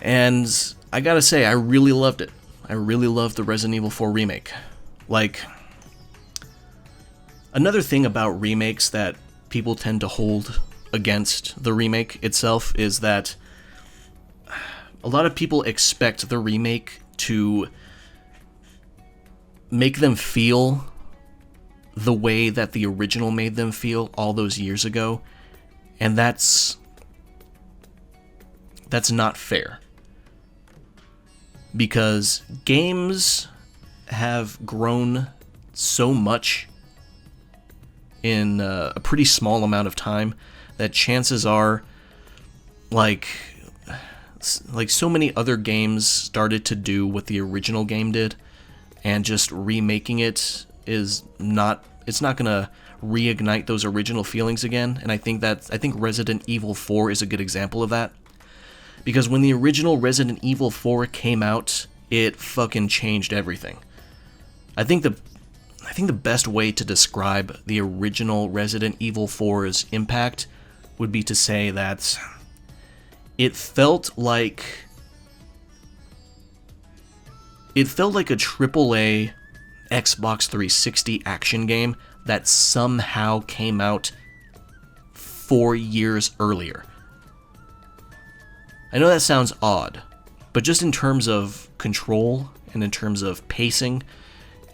And I gotta say, I really loved it. I really loved the Resident Evil 4 remake. Like, another thing about remakes that people tend to hold against the remake itself is that a lot of people expect the remake to make them feel the way that the original made them feel all those years ago, and that's not fair. Because games have grown so much in a pretty small amount of time that chances are, like so many other games started to do what the original game did, and just remaking it is not, it's not gonna reignite those original feelings again. And I think Resident Evil 4 is a good example of that. Because when the original Resident Evil 4 came out, it fucking changed everything. I think the best way to describe the original Resident Evil 4's impact would be to say that it felt like a AAA Xbox 360 action game that somehow came out 4 years earlier. I know that sounds odd, but just in terms of control and in terms of pacing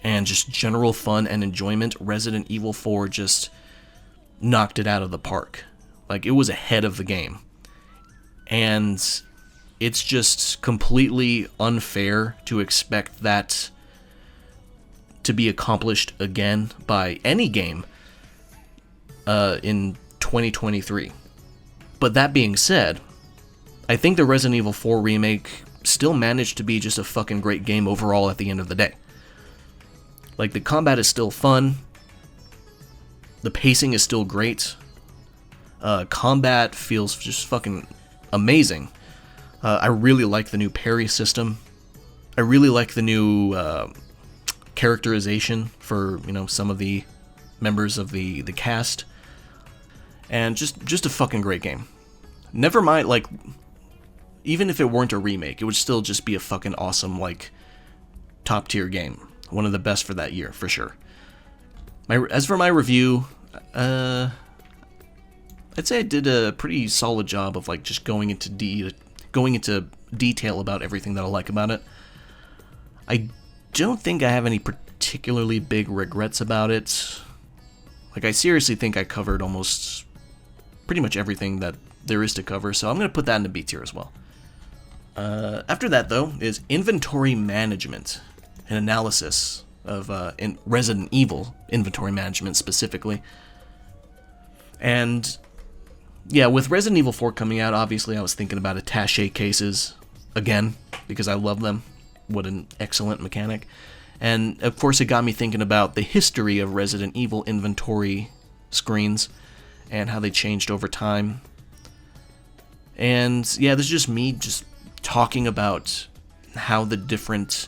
and just general fun and enjoyment, Resident Evil 4 just knocked it out of the park. Like, it was ahead of the game. And it's just completely unfair to expect that to be accomplished again by any game in 2023. But that being said, I think the Resident Evil 4 remake still managed to be just a fucking great game overall at the end of the day. Like, the combat is still fun. The pacing is still great. Combat feels just fucking amazing. I really like the new parry system. I really like the new characterization for, some of the members of the cast. And just a fucking great game. Never mind, like, even if it weren't a remake, it would still just be a fucking awesome, like, top-tier game. One of the best for that year, for sure. As for my review, I'd say I did a pretty solid job of, like, just going into detail about everything that I like about it. I don't think I have any particularly big regrets about it. Like, I seriously think I covered almost pretty much everything that there is to cover, so I'm going to put that in the B tier as well. After that, though, is inventory management, an analysis of in Resident Evil inventory management specifically. And yeah, with Resident Evil 4 coming out, obviously I was thinking about attaché cases again, because I love them. What an excellent mechanic. And of course it got me thinking about the history of Resident Evil inventory screens and how they changed over time. And yeah, this is just me just talking about how the different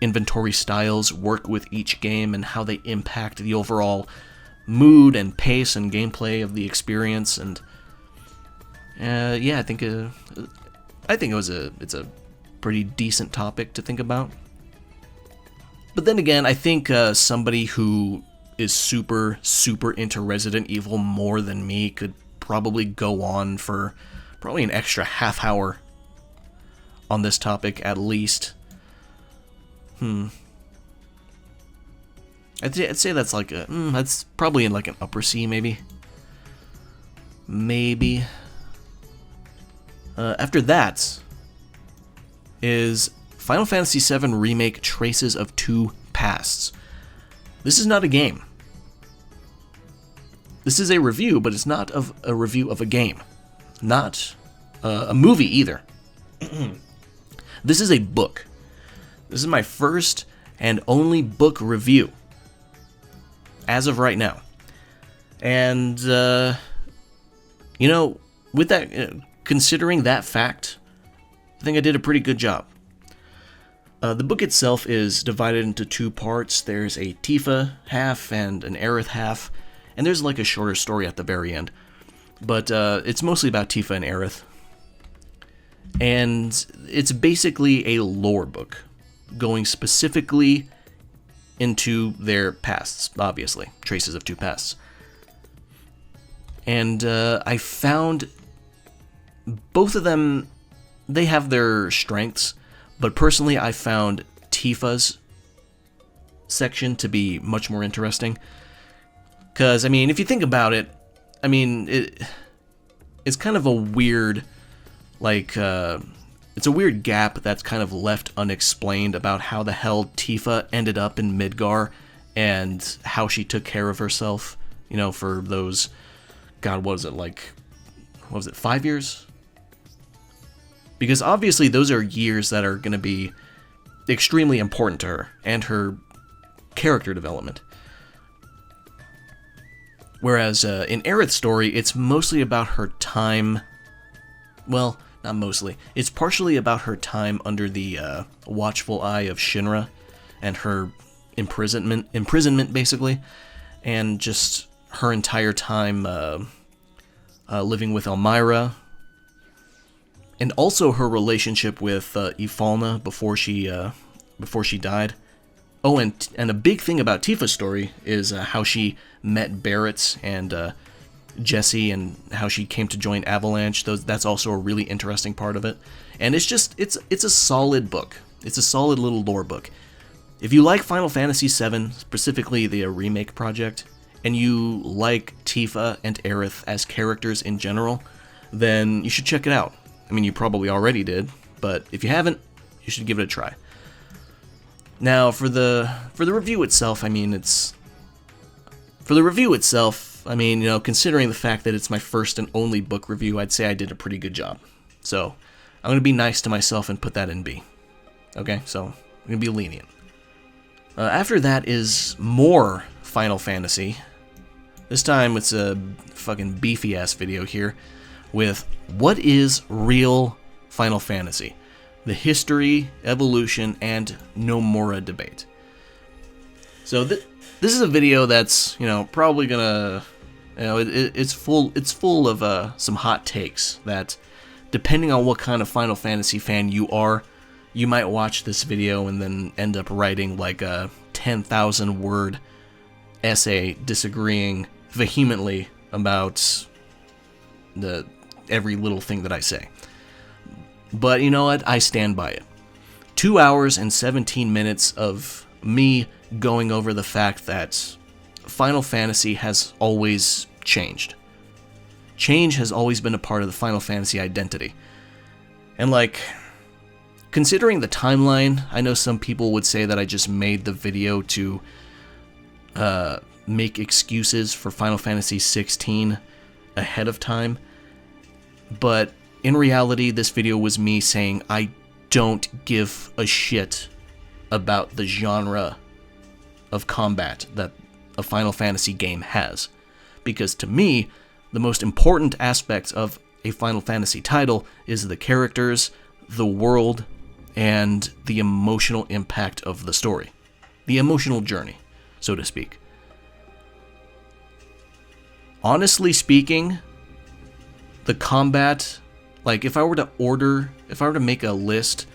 inventory styles work with each game and how they impact the overall mood and pace and gameplay of the experience. And yeah, I think it's a pretty decent topic to think about. But then again, I think somebody who is super into Resident Evil more than me could probably go on for probably an extra half hour on this topic at least. I'd say that's like that's probably in like an upper C, maybe. After that is Final Fantasy VII Remake Traces of Two Pasts. This is not a game. This is a review, but it's not a review of a game. Not a movie either. This is a book. This is my first and only book review as of right now. And, you know, with that, considering that fact, I think I did a pretty good job. The book itself is divided into two parts. There's a Tifa half and an Aerith half, and there's like a shorter story at the very end. But it's mostly about Tifa and Aerith. And it's basically a lore book, going specifically into their pasts, obviously. Traces of two pasts. And I found both of them, they have their strengths, but personally I found Tifa's section to be much more interesting. Because, I mean, if you think about it, I mean, it's kind of a weird, like, it's a weird gap that's kind of left unexplained about how the hell Tifa ended up in Midgar and how she took care of herself, you know, for those, God, what was it, 5 years? Because obviously those are years that are going to be extremely important to her and her character development. Whereas in Aerith's story, it's mostly about her time, well, not mostly, it's partially about her time under the watchful eye of Shinra and her imprisonment basically, and just her entire time living with Elmira, and also her relationship with Ifalna before she died. Oh, and a big thing about Tifa's story is how she met Barrett and Jesse, and how she came to join Avalanche. That's also a really interesting part of it. And it's just, it's a solid book. It's a solid little lore book. If you like Final Fantasy VII, specifically the remake project, and you like Tifa and Aerith as characters in general, then you should check it out. I mean, you probably already did, but if you haven't, you should give it a try. Now, for the review itself, I mean, you know, considering the fact that it's my first and only book review, I'd say I did a pretty good job. So, I'm going to be nice to myself and put that in B. Okay, so, I'm going to be lenient. After that is more Final Fantasy. This time it's a fucking beefy-ass video here with what is real Final Fantasy? The history, evolution, and Nomura debate. So this is a video that's, you know, probably gonna, you know, it's full of some hot takes that, depending on what kind of Final Fantasy fan you are, you might watch this video and then end up writing like a 10,000 word essay disagreeing vehemently about every little thing that I say. But you know what? I stand by it. 2 hours and 17 minutes of me going over the fact that Final Fantasy has always changed. Change has always been a part of the Final Fantasy identity. And like, considering the timeline, I know some people would say that I just made the video to make excuses for Final Fantasy XVI ahead of time. But in reality, this video was me saying I don't give a shit about the genre of combat that a Final Fantasy game has. Because to me, the most important aspects of a Final Fantasy title is the characters, the world, and the emotional impact of the story. The emotional journey, so to speak. Honestly speaking, the combat, like if I were to make a list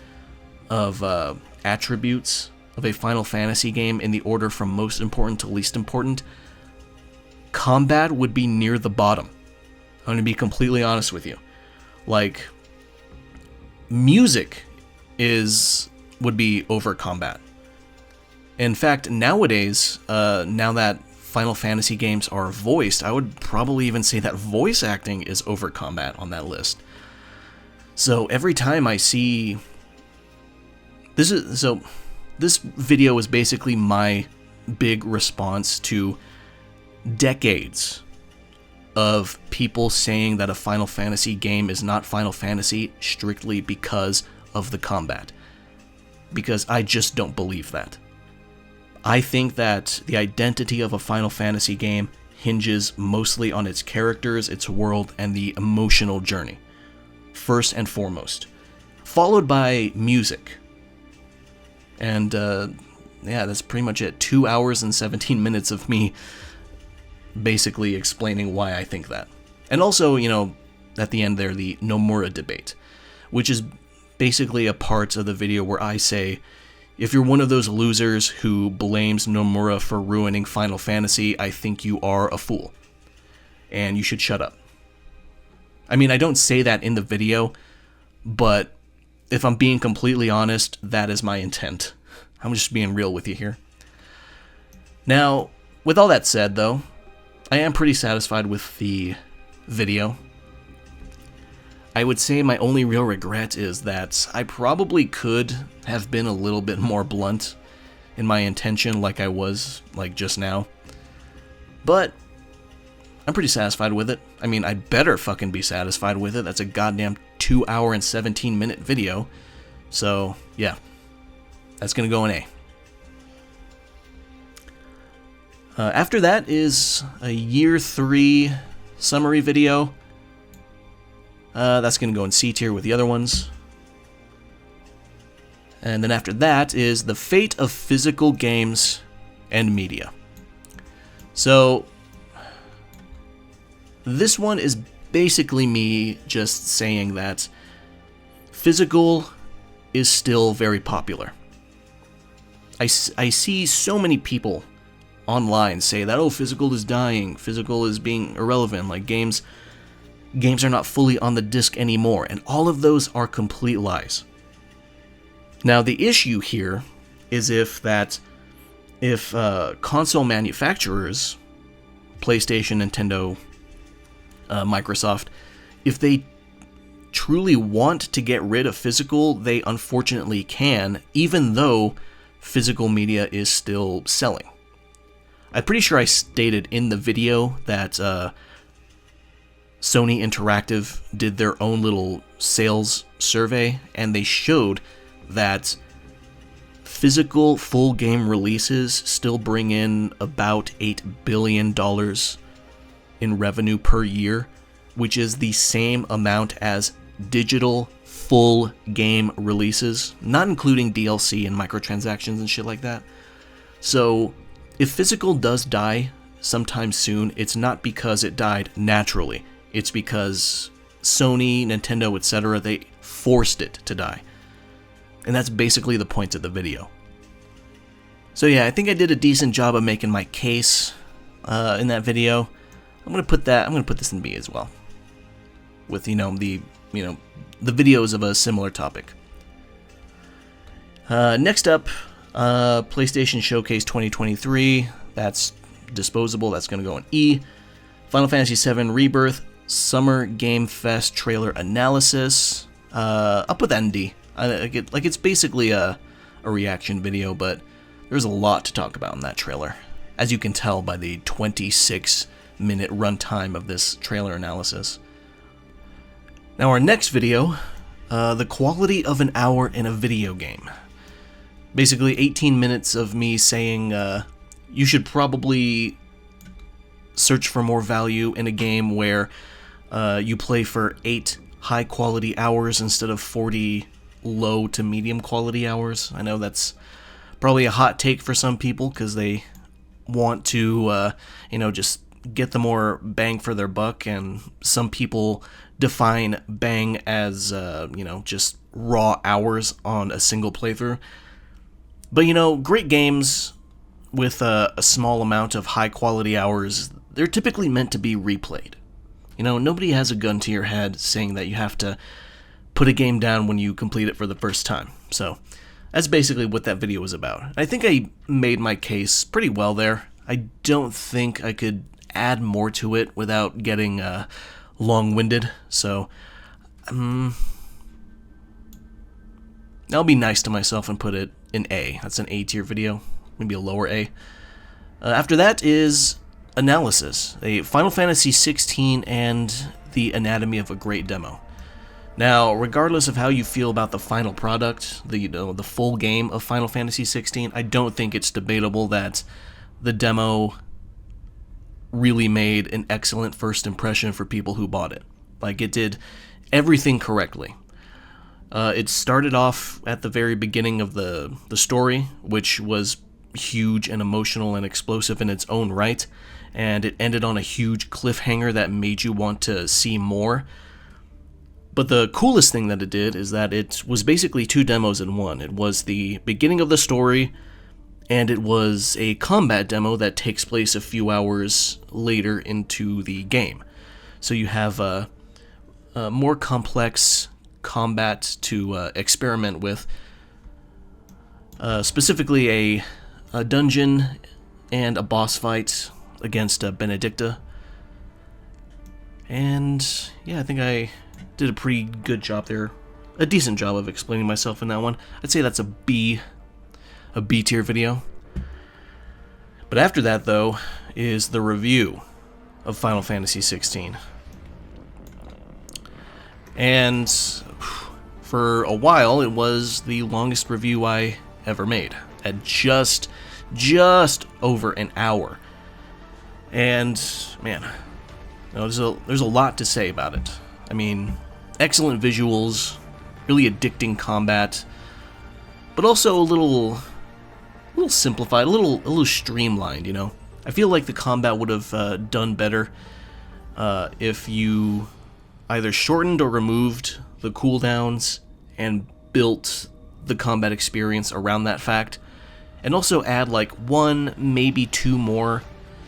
of attributes of a Final Fantasy game in the order from most important to least important, combat would be near the bottom. I'm going to be completely honest with you. Like, music would be over combat. In fact, nowadays, now that Final Fantasy games are voiced, I would probably even say that voice acting is over combat on that list. So every time I see this video is basically my big response to decades of people saying that a Final Fantasy game is not Final Fantasy strictly because of the combat. because I just don't believe that. I think that the identity of a Final Fantasy game hinges mostly on its characters, its world, and the emotional journey, first and foremost, followed by music. And yeah, that's pretty much it. 2 hours and 17 minutes of me basically explaining why I think that. And also, you know, at the end there, the Nomura debate, which is basically a part of the video where I say, if you're one of those losers who blames Nomura for ruining Final Fantasy, I think you are a fool. And you should shut up. I mean, I don't say that in the video, but if I'm being completely honest, that is my intent. I'm just being real with you here. Now, with all that said, though, I am pretty satisfied with the video. I would say my only real regret is that I probably could have been a little bit more blunt in my intention like I was, like, just now. But I'm pretty satisfied with it. I mean, I better fucking be satisfied with it. That's a goddamn 2 hour and 17 minute video. So, yeah. That's gonna go an A. After that is a Year 3 summary video. That's going to go in C tier with the other ones. And then after that is the fate of physical games and media. So, this one is basically me just saying that physical is still very popular. I see so many people online say that, oh, physical is dying, physical is being irrelevant, like games are not fully on the disc anymore, and all of those are complete lies. Now, the issue here is if console manufacturers, PlayStation, Nintendo, Microsoft, if they truly want to get rid of physical, they unfortunately can, even though physical media is still selling. I'm pretty sure I stated in the video that Sony Interactive did their own little sales survey, and they showed that physical full game releases still bring in about $8 billion in revenue per year, which is the same amount as digital full game releases, not including DLC and microtransactions and shit like that. So, if physical does die sometime soon, it's not because it died naturally. It's because Sony, Nintendo, etc., they forced it to die. And that's basically the point of the video. So yeah, I think I did a decent job of making my case in that video. I'm gonna put this in B as well, with the videos of a similar topic. Next up, PlayStation Showcase 2023. That's disposable. That's gonna go in E. Final Fantasy VII Rebirth Summer Game Fest trailer analysis. I'll put that in D. It's basically a reaction video, but there's a lot to talk about in that trailer, as you can tell by the 26-minute runtime of this trailer analysis. Now our next video, the quality of an hour in a video game. Basically 18 minutes of me saying you should probably search for more value in a game where you play for 8 high-quality hours instead of 40 low to medium quality hours. I know that's probably a hot take for some people because they want to, just get the more bang for their buck, and some people define bang as, just raw hours on a single playthrough. But, great games with a small amount of high-quality hours, they're typically meant to be replayed. Nobody has a gun to your head saying that you have to put a game down when you complete it for the first time. So, that's basically what that video was about. I think I made my case pretty well there. I don't think I could add more to it without getting long-winded, so I'll be nice to myself and put it in A. That's an A tier video, maybe a lower A. After that is analysis, a Final Fantasy XVI and the Anatomy of a Great Demo. Now, regardless of how you feel about the final product, the full game of Final Fantasy XVI, I don't think it's debatable that the demo really made an excellent first impression for people who bought it. Like, it did everything correctly. It started off at the very beginning of the story, which was huge and emotional and explosive in its own right, and it ended on a huge cliffhanger that made you want to see more. But the coolest thing that it did is that it was basically 2 demos in one. It was the beginning of the story, and it was a combat demo that takes place a few hours later into the game. So you have a more complex combat to experiment with. Specifically a dungeon and a boss fight against Benedicta. And yeah, I think I did a pretty good job there. A decent job of explaining myself in that one. I'd say that's a B tier video. But after that, though, is the review of Final Fantasy XVI. And for a while, it was the longest review I ever made, at just over an hour. And man, there's a lot to say about it. I mean, excellent visuals, really addicting combat, but also a little simplified, a little streamlined, you know. I feel like the combat would have done better if you either shortened or removed the cooldowns and built the combat experience around that fact, and also add like 1, maybe 2 more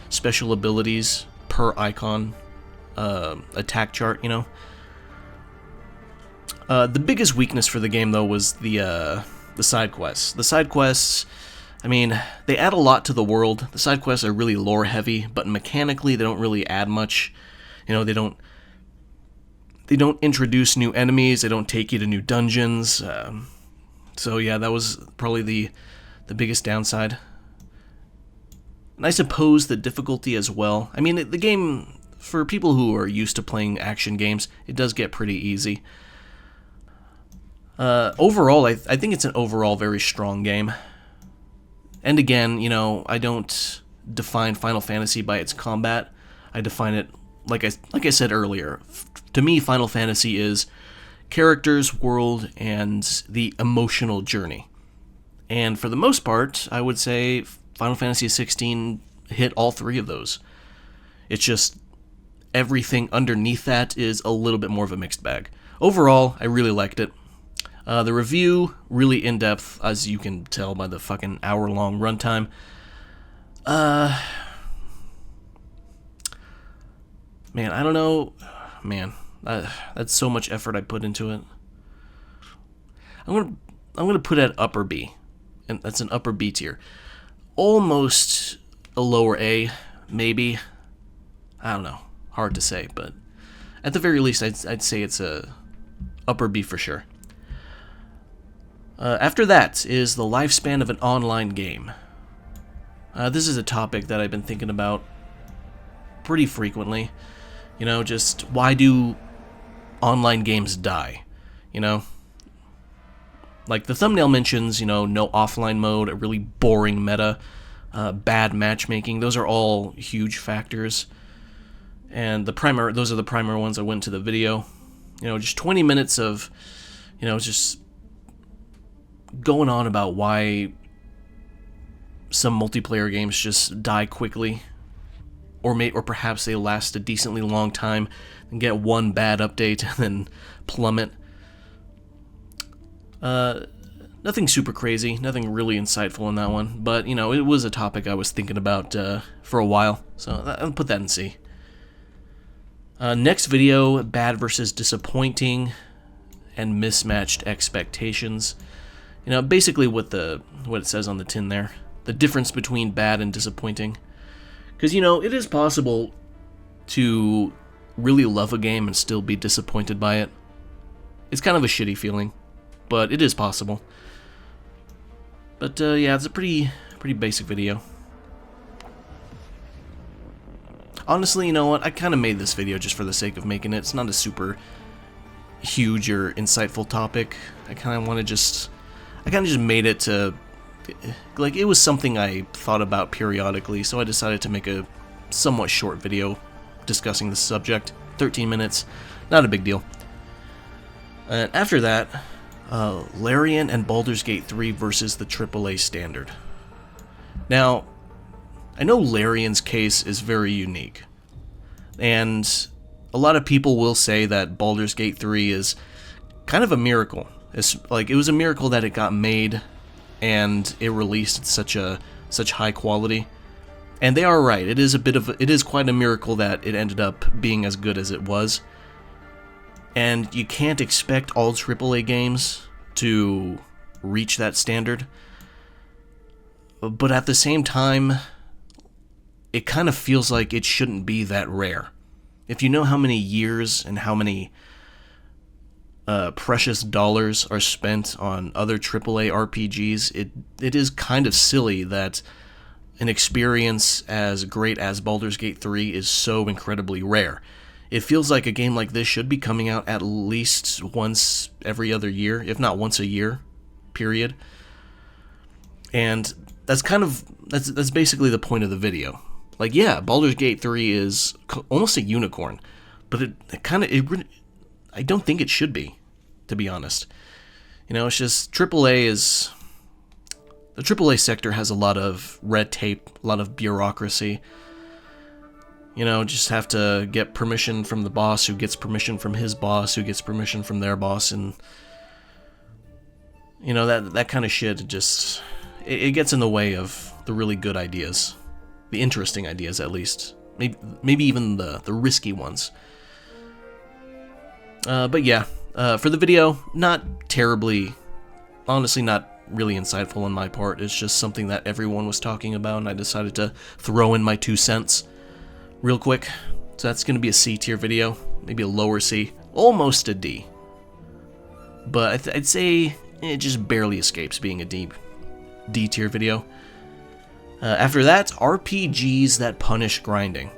special abilities per icon attack chart, you know. The biggest weakness for the game, though, was the side quests. The side quests, I mean, they add a lot to the world. The side quests are really lore heavy, but mechanically they don't really add much. You know, they don't introduce new enemies. They don't take you to new dungeons. So yeah, that was probably the biggest downside. And I suppose the difficulty as well. I mean, the game, for people who are used to playing action games, it does get pretty easy. Overall, I think it's an overall very strong game. And again, you know, I don't define Final Fantasy by its combat. I define it, like I said earlier, to me, Final Fantasy is characters, world, and the emotional journey. And for the most part, I would say Final Fantasy XVI hit all 3 of those. It's just everything underneath that is a little bit more of a mixed bag. Overall, I really liked it. The review, really in-depth, as you can tell by the fucking hour-long runtime. Man, I don't know. Man, that's so much effort I put into it. I'm gonna put it at upper B, and that's an upper B tier. Almost a lower A, maybe. I don't know. Hard to say, but at the very least, I'd say it's a upper B for sure. After that is the lifespan of an online game. This is a topic that I've been thinking about pretty frequently. You know, just why do online games die? You know? Like the thumbnail mentions, you know, no offline mode, a really boring meta, bad matchmaking. Those are all huge factors. And those are the primary ones I went to the video. You know, just 20 minutes of, you know, just going on about why some multiplayer games just die quickly, or perhaps they last a decently long time and get one bad update and then plummet. Nothing super crazy, nothing really insightful in that one, but you know, it was a topic I was thinking about for a while, so I'll put that in C. Next video, bad versus disappointing and mismatched expectations. You know, basically what it says on the tin there. The difference between bad and disappointing. Because, you know, it is possible to really love a game and still be disappointed by it. It's kind of a shitty feeling, but it is possible. But, yeah, it's a pretty basic video. Honestly, you know what? I kind of made this video just for the sake of making it. It's not a super huge or insightful topic. I kind of just made it to, like, it was something I thought about periodically, so I decided to make a somewhat short video discussing the subject. 13 minutes, not a big deal. And after that, Larian and Baldur's Gate 3 versus the AAA standard. Now, I know Larian's case is very unique, and a lot of people will say that Baldur's Gate 3 is kind of a miracle. It's like, it was a miracle that it got made and it released at such high quality. And they are right. It is quite a miracle that it ended up being as good as it was. And you can't expect all AAA games to reach that standard. But at the same time, it kind of feels like it shouldn't be that rare. If you know how many years and how many precious dollars are spent on other AAA RPGs, it is kind of silly that an experience as great as Baldur's Gate 3 is so incredibly rare. It feels like a game like this should be coming out at least once every other year, if not once a year, period. And that's basically the point of the video. Like, yeah, Baldur's Gate 3 is almost a unicorn, but I don't think it should be, to be honest. You know, it's just the AAA sector has a lot of red tape, a lot of bureaucracy. You know, just have to get permission from the boss, who gets permission from his boss, who gets permission from their boss, and you know, that kind of shit it gets in the way of the really good ideas. The interesting ideas, at least. Maybe even the risky ones. But yeah, for the video, honestly not really insightful on my part. It's just something that everyone was talking about, and I decided to throw in my 2 cents real quick. So that's going to be a C tier video, maybe a lower C, almost a D. But I'd say it just barely escapes being a D tier video. After that, RPGs that punish grinding.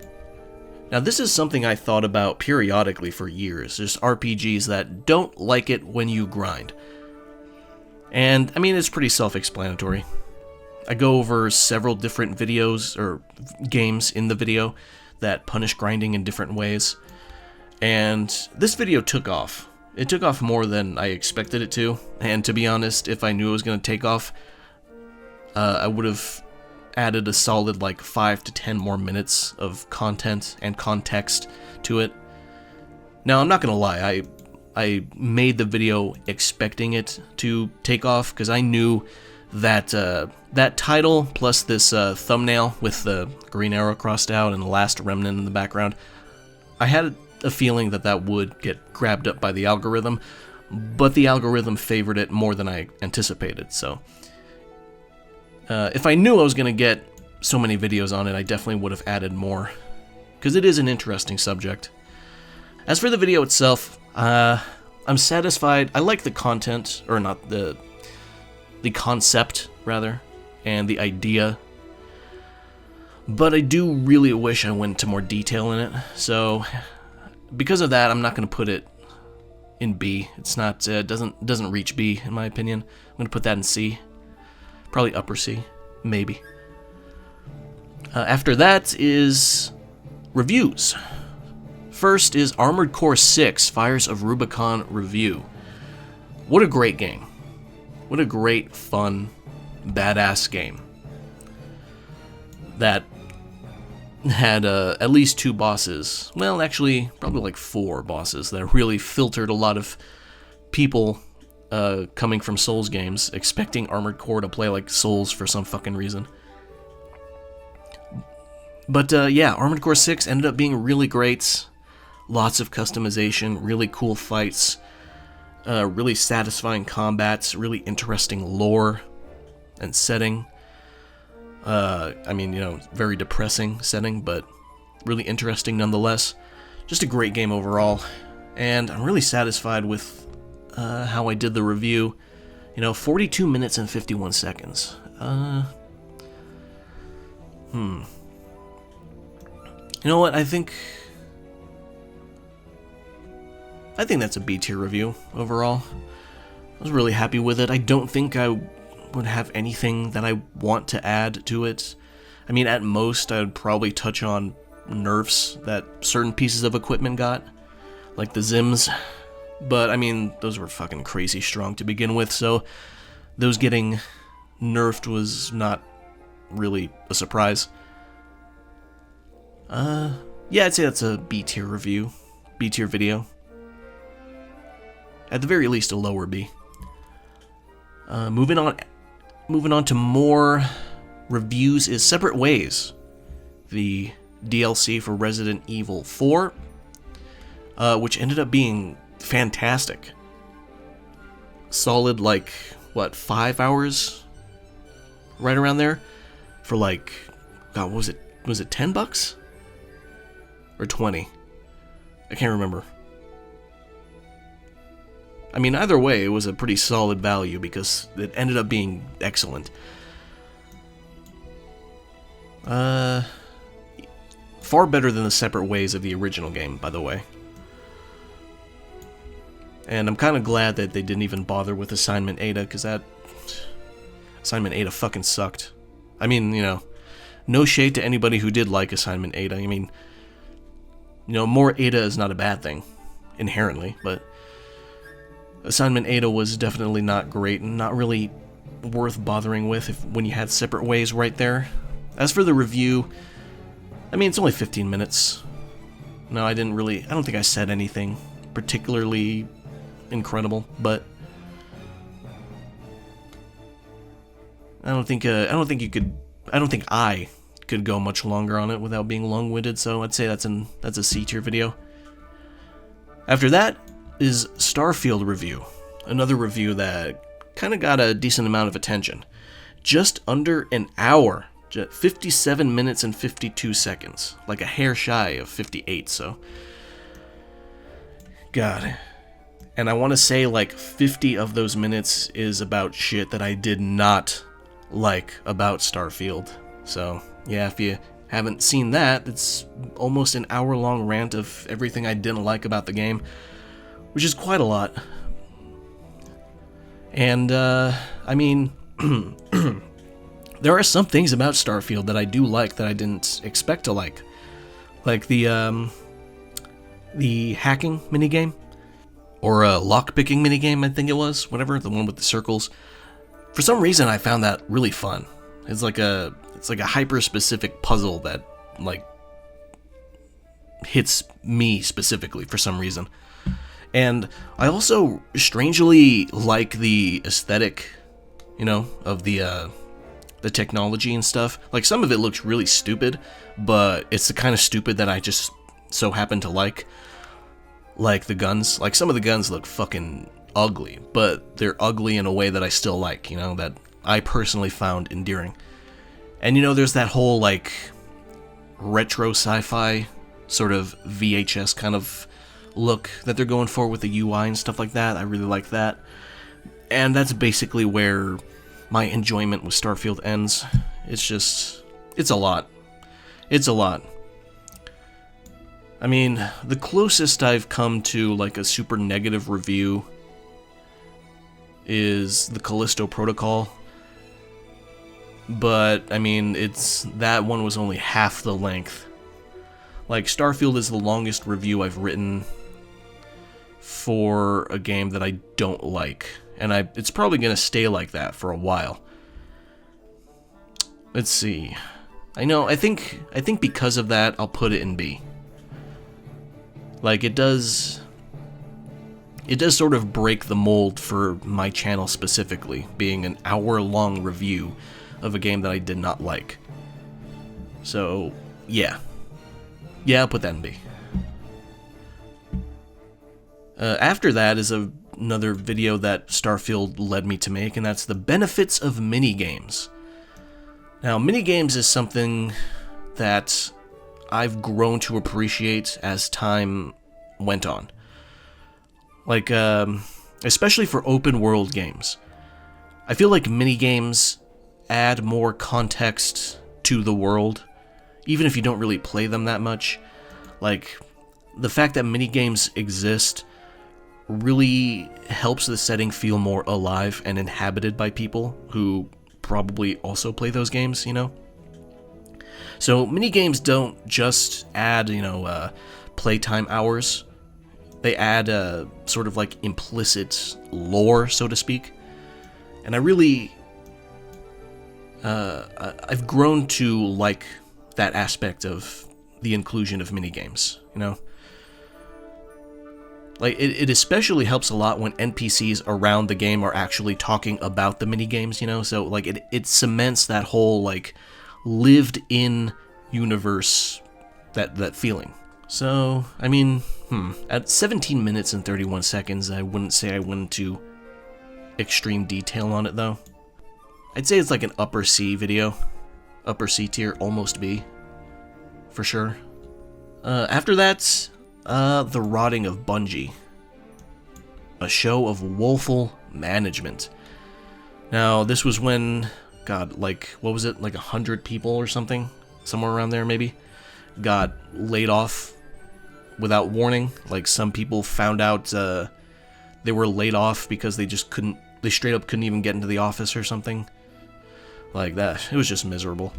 Now, this is something I thought about periodically for years. Just RPGs that don't like it when you grind. And, I mean, it's pretty self-explanatory. I go over several different videos, or games in the video, that punish grinding in different ways. And this video took off. It took off more than I expected it to. And to be honest, if I knew it was going to take off, I would have added a solid like 5 to 10 more minutes of content and context to it. Now, I'm not gonna lie, I made the video expecting it to take off, because I knew that that title plus this thumbnail with the green arrow crossed out and the last remnant in the background, I had a feeling that would get grabbed up by the algorithm, but the algorithm favored it more than I anticipated, so if I knew I was going to get so many videos on it, I definitely would have added more, because it is an interesting subject. As for the video itself, I'm satisfied. I like the content, or not, the concept, rather, and the idea, but I do really wish I went into more detail in it, so because of that, I'm not going to put it in B. It's not, doesn't reach B, in my opinion. I'm going to put that in C. Probably upper C, maybe. After that is reviews. First is Armored Core 6 Fires of Rubicon review. What a great game. What a great, fun, badass game. That had at least 2 bosses. Well, actually, probably like 4 bosses that really filtered a lot of people coming from Souls games, expecting Armored Core to play like Souls for some fucking reason. But yeah, Armored Core 6 ended up being really great. Lots of customization, really cool fights, really satisfying combats, really interesting lore and setting. I mean, you know, very depressing setting, but really interesting nonetheless. Just a great game overall, and I'm really satisfied with how I did the review. You know, 42 minutes and 51 seconds. You know what, I think I think that's a B tier review overall. I was really happy with it. I don't think I would have anything that I want to add to it. I mean, at most, I would probably touch on nerfs that certain pieces of equipment got, like the Zims. But, I mean, those were fucking crazy strong to begin with, so those getting nerfed was not really a surprise. Yeah, I'd say that's a B tier review, B tier video. At the very least, a lower B. Moving on to more reviews is Separate Ways, the DLC for Resident Evil 4, which ended up being fantastic. Solid, like, what, 5 hours? Right around there? For like, God, what was it? Was it $10? Or 20? I can't remember. I mean, either way, it was a pretty solid value because it ended up being excellent. Far better than the Separate Ways of the original game, by the way. And I'm kind of glad that they didn't even bother with Assignment Ada, because that Assignment Ada fucking sucked. I mean, you know, no shade to anybody who did like Assignment Ada. I mean, you know, more Ada is not a bad thing, inherently, but Assignment Ada was definitely not great and not really worth bothering with when you had Separate Ways right there. As for the review, I mean, it's only 15 minutes. No, I don't think I said anything particularly incredible, but I don't think I could go much longer on it without being long-winded, so I'd say that's a C tier video. After that is Starfield review, another review that kind of got a decent amount of attention. Just under an hour, 57 minutes and 52 seconds, like a hair shy of 58, so God. And I want to say like 50 of those minutes is about shit that I did not like about Starfield. So, yeah, if you haven't seen that, it's almost an hour-long rant of everything I didn't like about the game, which is quite a lot. And, I mean, there are some things about Starfield that I do like that I didn't expect to like. Like the hacking minigame, or a lockpicking minigame, I think it was, whatever, the one with the circles. For some reason, I found that really fun. It's like a hyper-specific puzzle that, like, hits me specifically for some reason. And I also strangely like the aesthetic, you know, of the technology and stuff. Like, some of it looks really stupid, but it's the kind of stupid that I just so happen to like. Like the guns. Like, some of the guns look fucking ugly, but they're ugly in a way that I still like, you know, that I personally found endearing. And, you know, there's that whole, like, retro sci-fi sort of VHS kind of look that they're going for with the UI and stuff like that. I really like that. And that's basically where my enjoyment with Starfield ends. It's just, it's a lot. It's a lot. I mean, the closest I've come to, like, a super negative review is the Callisto Protocol. But, I mean, that one was only half the length. Like, Starfield is the longest review I've written for a game that I don't like. And it's probably going to stay like that for a while. Let's see. I think because of that, I'll put it in B. Like, it does sort of break the mold for my channel specifically, being an hour-long review of a game that I did not like. So, yeah. Yeah, I'll put that in B. After that is another video that Starfield led me to make, and that's the benefits of minigames. Now, minigames is something that I've grown to appreciate as time went on. Like, especially for open world games. I feel like minigames add more context to the world, even if you don't really play them that much. Like, the fact that minigames exist really helps the setting feel more alive and inhabited by people who probably also play those games, you know? So minigames don't just add, playtime hours. They add a sort of like implicit lore, so to speak. And I really, I've grown to like that aspect of the inclusion of minigames, you know? Like, it especially helps a lot when NPCs around the game are actually talking about the minigames, you know? So, like, it cements that whole, like, lived-in universe, that feeling. So, I mean, at 17 minutes and 31 seconds, I wouldn't say I went into extreme detail on it, though. I'd say it's like an upper C video. Upper C tier, almost B. For sure. After that, The Rotting of Bungie. A show of woeful management. Now, this was when, God, like, what was it? Like 100 people or something? Somewhere around there, maybe? Got laid off without warning. Like, some people found out they were laid off because they just couldn't, they straight up couldn't even get into the office or something. Like that. It was just miserable.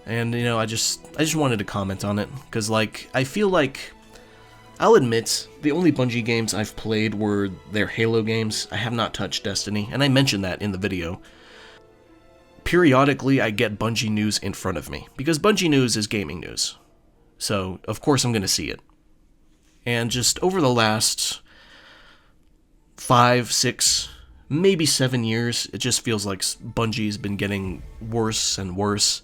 And, I just wanted to comment on it, because, like, I feel like, I'll admit, the only Bungie games I've played were their Halo games. I have not touched Destiny, and I mentioned that in the video. Periodically, I get Bungie news in front of me, because Bungie news is gaming news. So, of course I'm going to see it. And just over the last 5, 6, maybe 7 years, it just feels like Bungie's been getting worse and worse.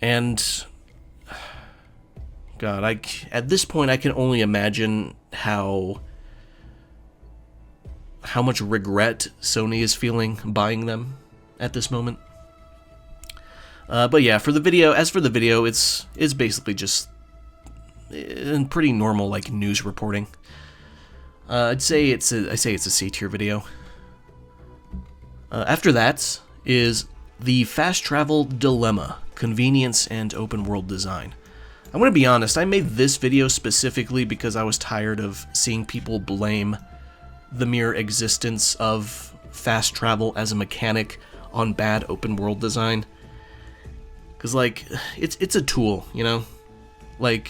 And, God, at this point I can only imagine how much regret Sony is feeling buying them at this moment. But yeah, as for the video, it's basically just pretty normal, like, news reporting. I'd say it's a C tier video. After that is the Fast Travel Dilemma. Convenience and open world design. I'm gonna be honest, I made this video specifically because I was tired of seeing people blame the mere existence of fast travel as a mechanic on bad open world design. Cause, like, it's a tool, you know? Like,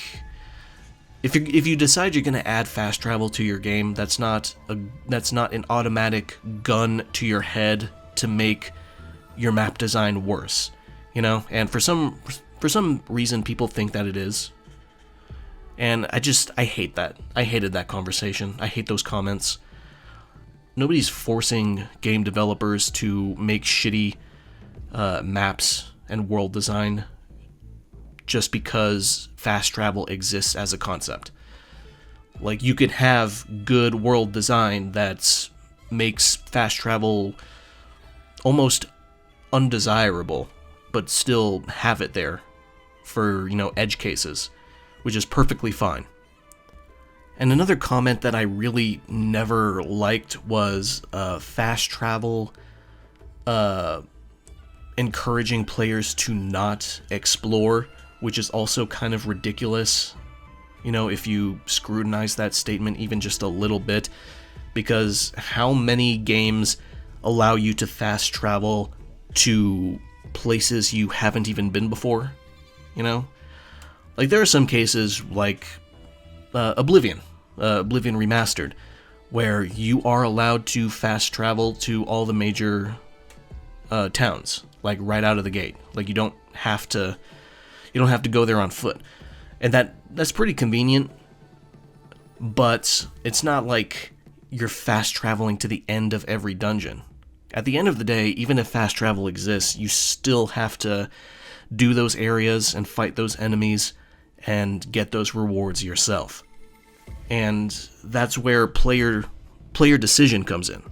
if you decide you're gonna add fast travel to your game, that's not an automatic gun to your head to make your map design worse. You know, and for some reason people think that it is. And I hate that. I hated that conversation. I hate those comments. Nobody's forcing game developers to make shitty maps and world design just because fast travel exists as a concept. Like, you could have good world design that makes fast travel almost undesirable, but still have it there for, edge cases, which is perfectly fine. And another comment that I really never liked was fast travel encouraging players to not explore, which is also kind of ridiculous, if you scrutinize that statement even just a little bit, because how many games allow you to fast travel to places you haven't even been before, Like, there are some cases, like Oblivion Remastered, where you are allowed to fast travel to all the major towns, like, right out of the gate. Like, you don't have to go there on foot. And that's pretty convenient, but it's not like you're fast traveling to the end of every dungeon. At the end of the day, even if fast travel exists, you still have to do those areas and fight those enemies and get those rewards yourself. And that's where player decision comes in.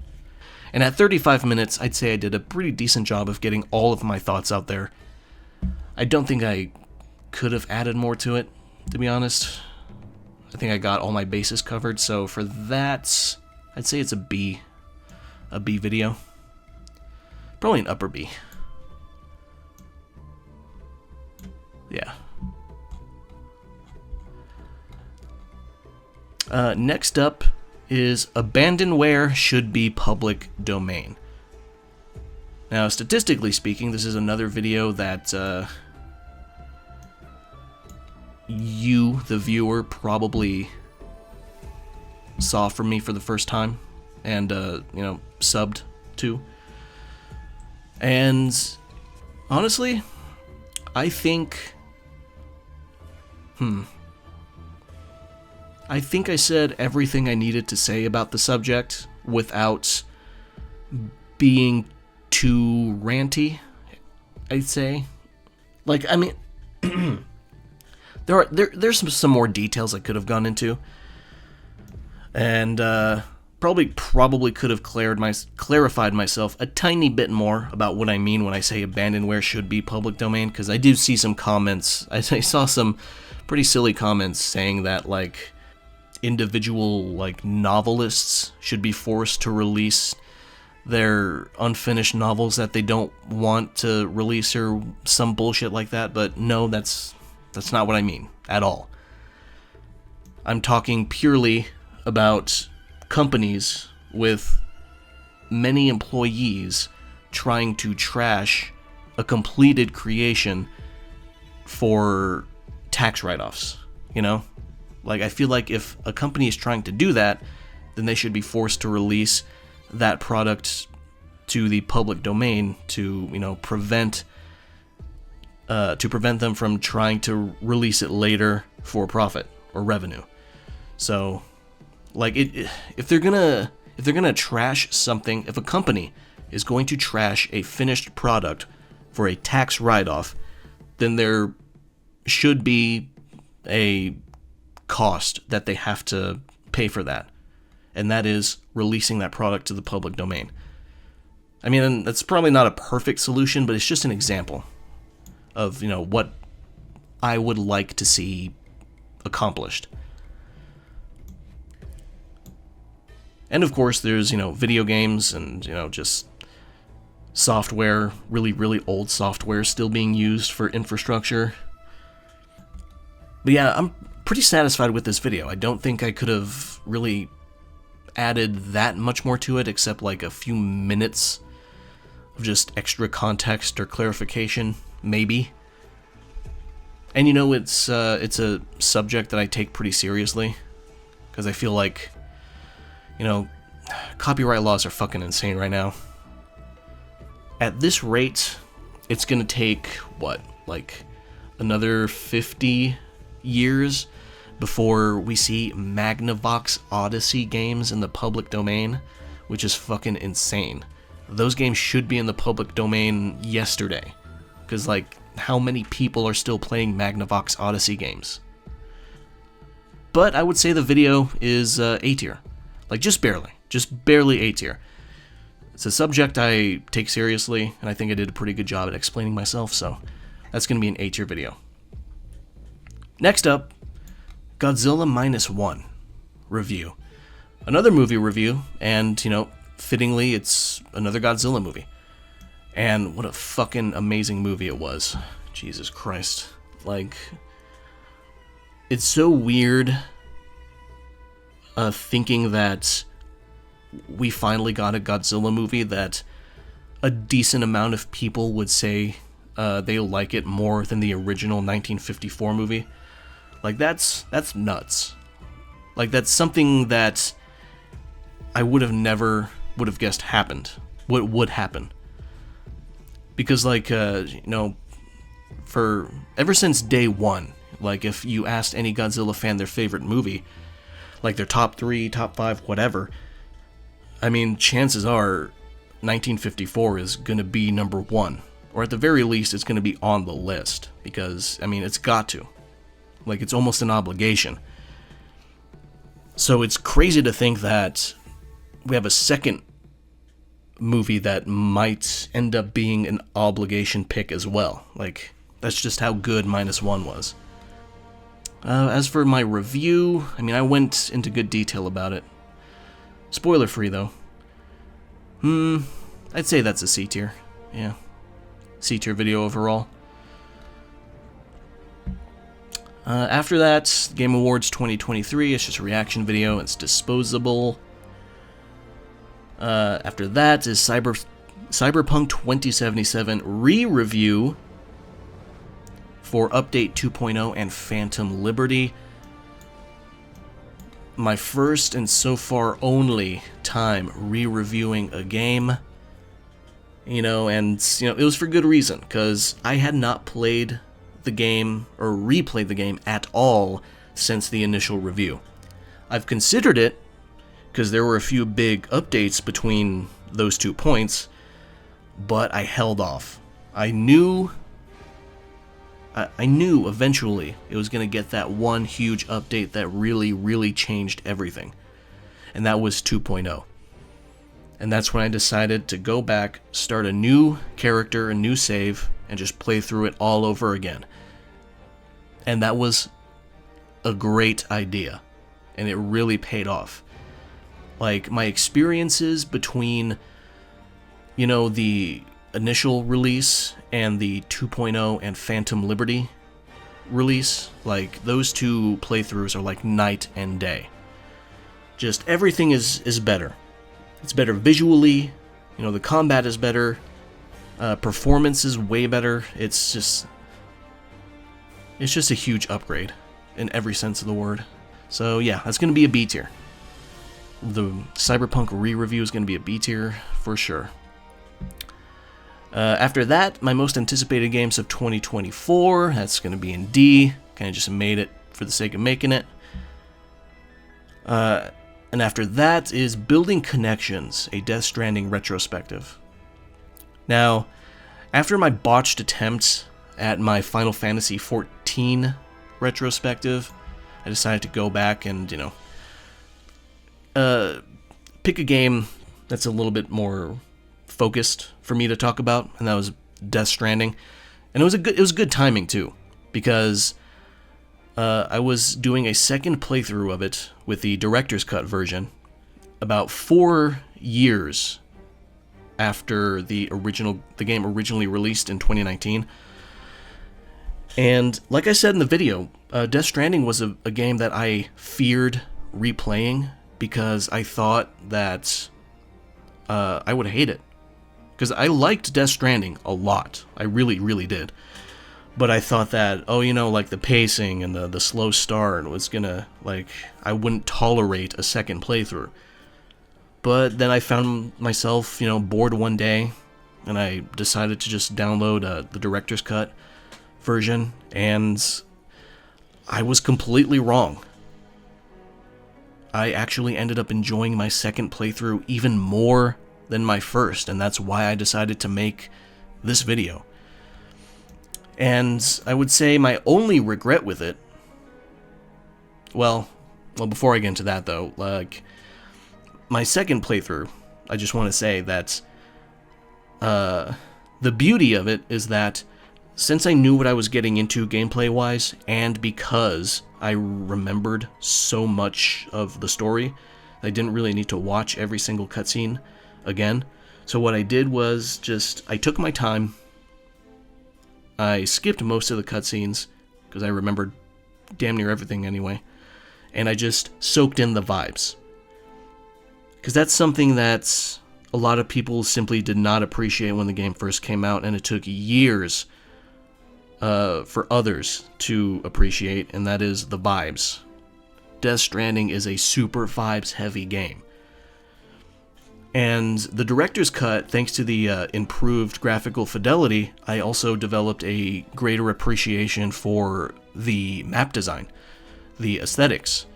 And at 35 minutes, I'd say I did a pretty decent job of getting all of my thoughts out there. I don't think I could have added more to it, to be honest. I think I got all my bases covered, so for that, I'd say it's a B video. Probably an upper B. Yeah. Next up is abandonware should be public domain. Now, statistically speaking, this is another video that you, the viewer, probably saw from me for the first time and, subbed to. And honestly, I think I said everything I needed to say about the subject without being too ranty, I'd say. Like, I mean, there's some more details I could have gone into, and probably could have clarified myself a tiny bit more about what I mean when I say abandonware should be public domain, because I do see some comments. I saw some pretty silly comments saying that, like, individual, like, novelists should be forced to release their unfinished novels that they don't want to release or some bullshit like that. But no, that's not what I mean at all. I'm talking purely about companies with many employees trying to trash a completed creation for tax write-offs, you know? Like, I feel like if a company is trying to do that, then they should be forced to release that product to the public domain to, prevent them from trying to release it later for profit or revenue. So, like, if they're gonna trash something, if a company is going to trash a finished product for a tax write-off, then there should be a cost that they have to pay for that, and that is releasing that product to the public domain. I mean, that's probably not a perfect solution, but it's just an example of, what I would like to see accomplished. And of course, there's, video games and, just software, really, really old software still being used for infrastructure. But yeah, I'm pretty satisfied with this video. I don't think I could have really added that much more to it, except like a few minutes of just extra context or clarification, maybe. And it's a subject that I take pretty seriously, because I feel like, copyright laws are fucking insane right now. At this rate, it's gonna take, another 50 years before we see Magnavox Odyssey games in the public domain, which is fucking insane. Those games should be in the public domain yesterday, because, how many people are still playing Magnavox Odyssey games? But I would say the video is A tier. Just barely A tier. It's a subject I take seriously, and I think I did a pretty good job at explaining myself, so that's going to be an A tier video. Next up, Godzilla -1 review. Another movie review, and, fittingly, it's another Godzilla movie. And what a fucking amazing movie it was. Jesus Christ. It's so weird thinking that we finally got a Godzilla movie that a decent amount of people would say they like it more than the original 1954 movie. That's nuts. That's something that I would have guessed happened. What would happen? Because, for ever since day one, if you asked any Godzilla fan their favorite movie, their top 3, top 5, whatever, I mean, chances are 1954 is gonna be number 1. Or at the very least, it's gonna be on the list. Because, I mean, it's got to. It's almost an obligation. So it's crazy to think that we have a second movie that might end up being an obligation pick as well. That's just how good -1 was. As for my review, I mean, I went into good detail about it. Spoiler free, though. I'd say that's a C tier. Yeah. C tier video overall. After that, Game Awards 2023, it's just a reaction video, it's disposable. After that is Cyberpunk 2077 re-review for Update 2.0 and Phantom Liberty. My first and so far only time re-reviewing a game. And it was for good reason, because I had not played the game or replayed the game at all since the initial review. I've considered it because there were a few big updates between those 2 points, but I held off. I knew eventually it was going to get that one huge update that really changed everything, and that was 2.0. And that's when I decided to go back, start a new character, a new save, and just play through it all over again. And that was a great idea, and it really paid off. Like, my experiences between, the initial release and the 2.0 and Phantom Liberty release, like, those 2 playthroughs are like night and day. Just everything is better. It's better visually, the combat is better, performance is way better. It's just a huge upgrade in every sense of the word. So yeah, that's going to be a B tier. The Cyberpunk re-review is going to be a B tier for sure. After that, my most anticipated games of 2024, that's going to be in D. Kind of just made it for the sake of making it. And after that is Building Connections, a Death Stranding retrospective. Now, after my botched attempt at my Final Fantasy XIV retrospective, I decided to go back and, pick a game that's a little bit more focused for me to talk about, and that was Death Stranding. And it was good timing too, because I was doing a second playthrough of it with the director's cut version about 4 years after the game originally released in 2019. And like I said in the video, Death Stranding was a game that I feared replaying because I thought that I would hate it. Because I liked Death Stranding a lot. I really did. But I thought that, like the pacing and the slow start was gonna, I wouldn't tolerate a second playthrough. But then I found myself, bored one day, and I decided to just download the director's cut version, and I was completely wrong. I actually ended up enjoying my second playthrough even more than my first, and that's why I decided to make this video. And I would say my only regret with it, well, before I get into that though, my second playthrough, I just want to say that the beauty of it is that since I knew what I was getting into gameplay-wise, and because I remembered so much of the story, I didn't really need to watch every single cutscene again. So what I did was I took my time. I skipped most of the cutscenes, because I remembered damn near everything anyway, and I just soaked in the vibes. Because that's something that a lot of people simply did not appreciate when the game first came out, and it took years for others to appreciate, and that is the vibes. Death Stranding is a super vibes-heavy game. And the director's cut, thanks to the improved graphical fidelity, I also developed a greater appreciation for the map design, the aesthetics.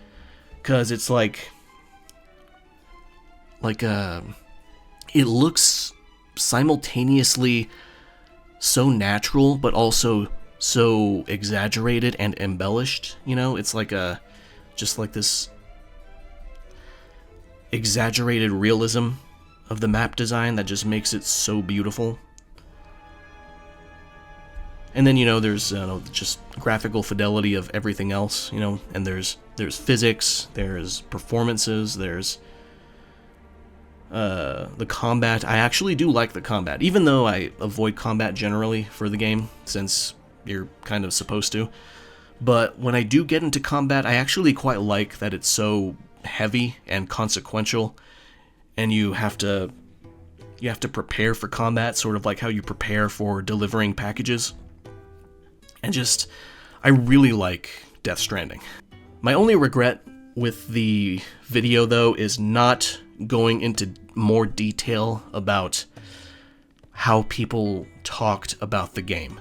Because it's it looks simultaneously so natural, but also so exaggerated and embellished. It's just like this exaggerated realism of the map design that just makes it so beautiful. And then, there's just graphical fidelity of everything else, and there's physics, there's performances, there's the combat. I actually do like the combat, even though I avoid combat generally for the game, since you're kind of supposed to. But when I do get into combat, I actually quite like that it's so heavy and consequential, and you have to prepare for combat, sort of like how you prepare for delivering packages. And just, I really like Death Stranding. My only regret with the video, though, is not going into more detail about how people talked about the game.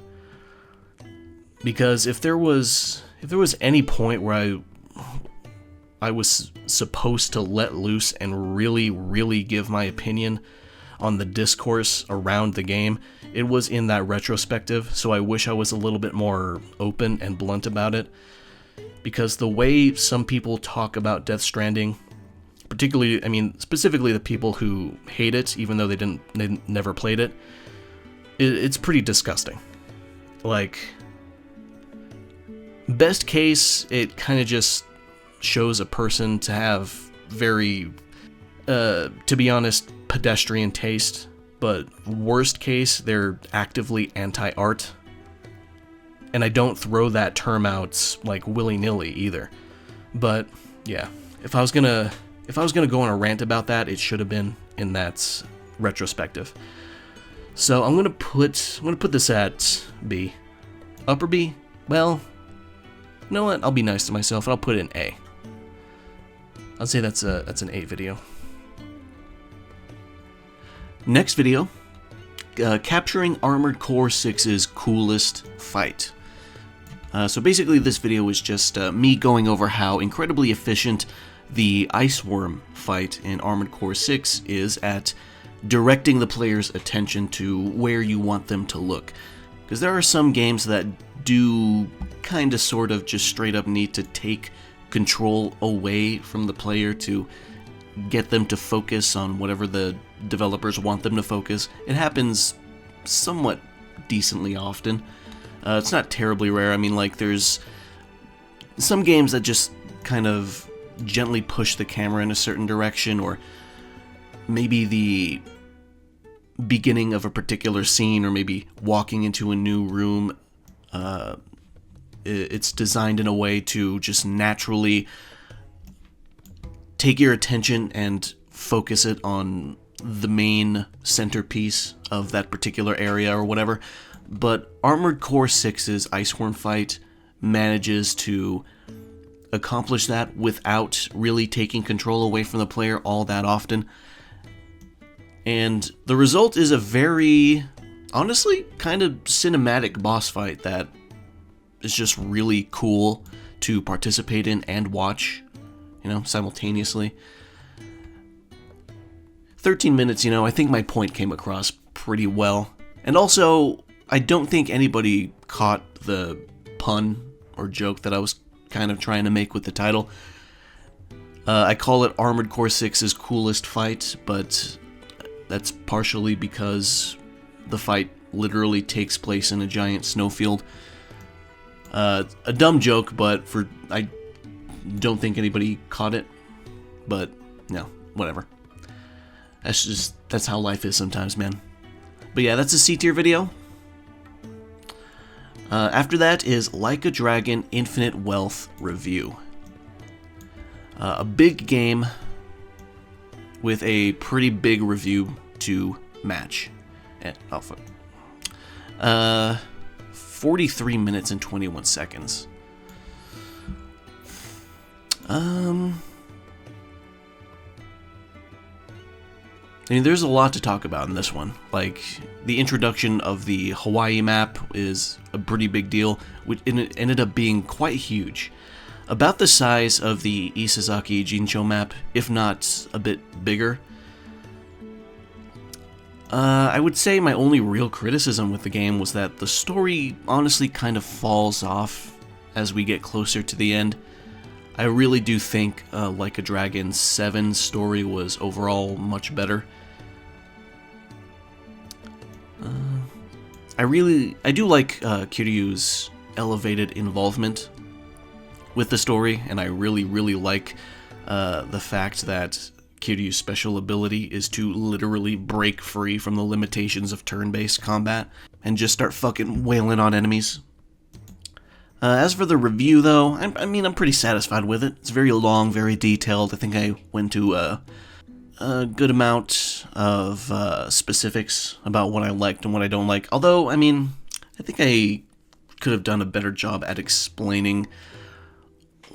Because if there was any point where I was supposed to let loose and really give my opinion on the discourse around the game, it was in that retrospective, so I wish I was a little bit more open and blunt about it. Because the way some people talk about Death Stranding, specifically the people who hate it, even though they never played it, it's pretty disgusting. Like, best case, it kind of just shows a person to have very, to be honest, pedestrian taste, but worst case, they're actively anti-art. And I don't throw that term out like willy-nilly either. But yeah, if I was gonna go on a rant about that, it should have been in that retrospective. So I'm gonna put this at B. Upper B? Well, you know what? I'll be nice to myself and I'll put it in A. I'll say that's an A video. Next video, capturing Armored Core 6's coolest fight. So basically this video is just me going over how incredibly efficient the Ice Worm fight in Armored Core 6 is at directing the player's attention to where you want them to look. Because there are some games that do kind of sort of just straight up need to take control away from the player to get them to focus on whatever the developers want them to focus. It happens somewhat decently often. It's not terribly rare. I mean, like, there's some games that just kind of gently push the camera in a certain direction, or maybe the beginning of a particular scene, or maybe walking into a new room. It's designed in a way to just naturally take your attention and focus it on the main centerpiece of that particular area or whatever. But Armored Core 6's Iceworm fight manages to accomplish that without really taking control away from the player all that often. And the result is a very, honestly, kind of cinematic boss fight that is just really cool to participate in and watch, simultaneously. 13 minutes, I think my point came across pretty well. And also, I don't think anybody caught the pun or joke that I was kind of trying to make with the title. I call it Armored Core 6's coolest fight, but that's partially because the fight literally takes place in a giant snowfield. A dumb joke, but I don't think anybody caught it. But, no, whatever. That's how life is sometimes, man. But yeah, that's a C-tier video. After that is Like a Dragon Infinite Wealth review. A big game with a pretty big review to match. 43 minutes and 21 seconds. There's a lot to talk about in this one. Like, the introduction of the Hawaii map is a pretty big deal, which ended up being quite huge. About the size of the Isazaki Jincho map, if not a bit bigger. I would say my only real criticism with the game was that the story honestly kind of falls off as we get closer to the end. I really do think Like a Dragon 7's story was overall much better. I do like Kiryu's elevated involvement with the story, and I really like the fact that Kiryu's special ability is to literally break free from the limitations of turn-based combat and just start fucking wailing on enemies. As for the review, though, I mean, I'm pretty satisfied with it. It's very long, very detailed. I think I went to a good amount of specifics about what I liked and what I don't like. Although, I mean, I think I could have done a better job at explaining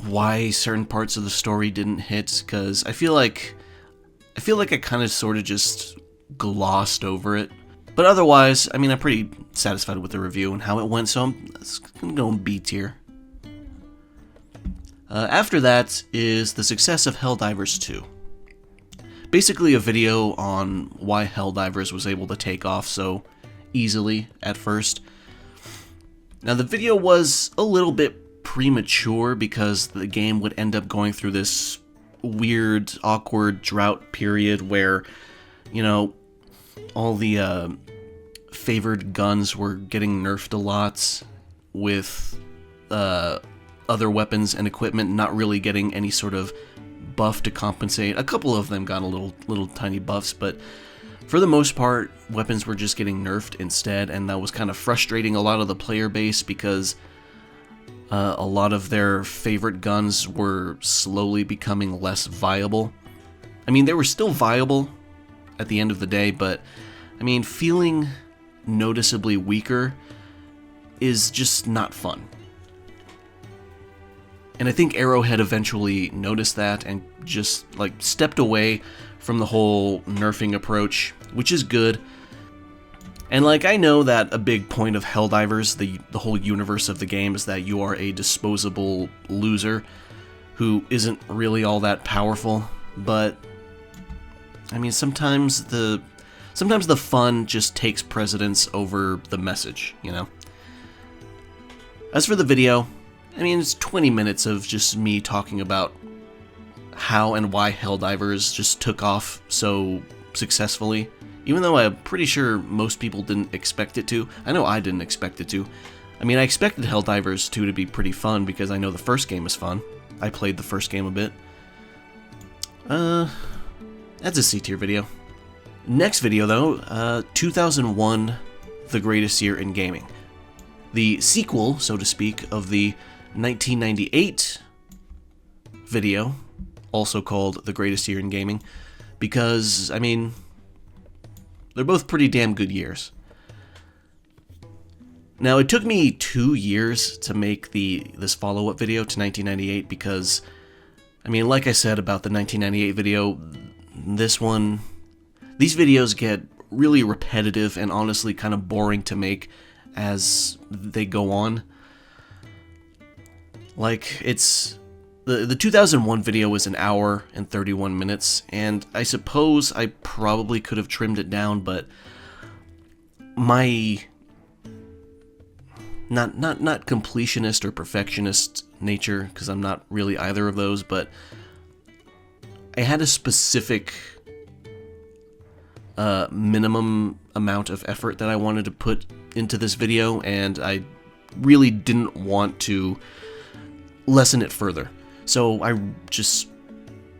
why certain parts of the story didn't hit, because I feel like I kind of sort of just glossed over it. But otherwise, I mean, I'm pretty satisfied with the review and how it went, so I'm going to go in B tier. After that is the success of Helldivers 2. Basically a video on why Helldivers was able to take off so easily at first. Now the video was a little bit premature because the game would end up going through this weird, awkward drought period where, you know, all the favored guns were getting nerfed a lot, with other weapons and equipment not really getting any sort of buff to compensate. A couple of them got a little tiny buffs, but for the most part, weapons were just getting nerfed instead, and that was kind of frustrating a lot of the player base because a lot of their favorite guns were slowly becoming less viable. I mean, they were still viable at the end of the day, but I mean, feeling noticeably weaker is just not fun. And I think Arrowhead eventually noticed that and just, like, stepped away from the whole nerfing approach, which is good. And, like, I know that a big point of Helldivers, the whole universe of the game, is that you are a disposable loser who isn't really all that powerful, but I mean, sometimes the fun just takes precedence over the message, you know? As for the video, I mean, it's 20 minutes of just me talking about how and why Helldivers just took off so successfully, even though I'm pretty sure most people didn't expect it to. I know I didn't expect it to. I mean, I expected Helldivers 2 to be pretty fun because I know the first game is fun. I played the first game a bit. That's a C tier video. Next video, though, 2001, The Greatest Year in Gaming. The sequel, so to speak, of the 1998 video, also called The Greatest Year in Gaming, because, I mean, they're both pretty damn good years. Now, it took me 2 years to make this follow-up video to 1998 because, I mean, like I said about the 1998 video, these videos get really repetitive and honestly kind of boring to make as they go on. Like, it's... The 2001 video was 1 hour and 31 minutes, and I suppose I probably could have trimmed it down, but my... Not completionist or perfectionist nature, because I'm not really either of those, but I had a specific minimum amount of effort that I wanted to put into this video, and I really didn't want to lessen it further. So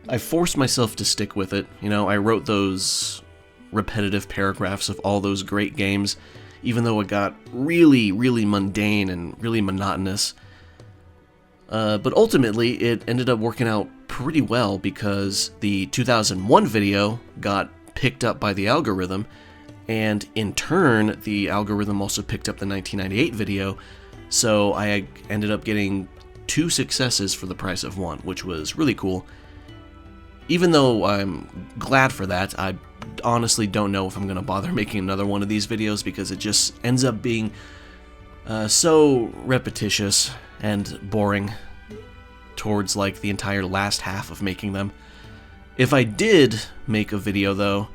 I forced myself to stick with it. You know, I wrote those repetitive paragraphs of all those great games, even though it got really, really mundane and really monotonous. But ultimately, it ended up working out pretty well because the 2001 video got picked up by the algorithm, and in turn, the algorithm also picked up the 1998 video, so I ended up getting 2 successes for the price of 1, which was really cool. Even though I'm glad for that, I honestly don't know if I'm going to bother making another one of these videos because it just ends up being so repetitious and boring towards like the entire last half of making them. If I did make a video though,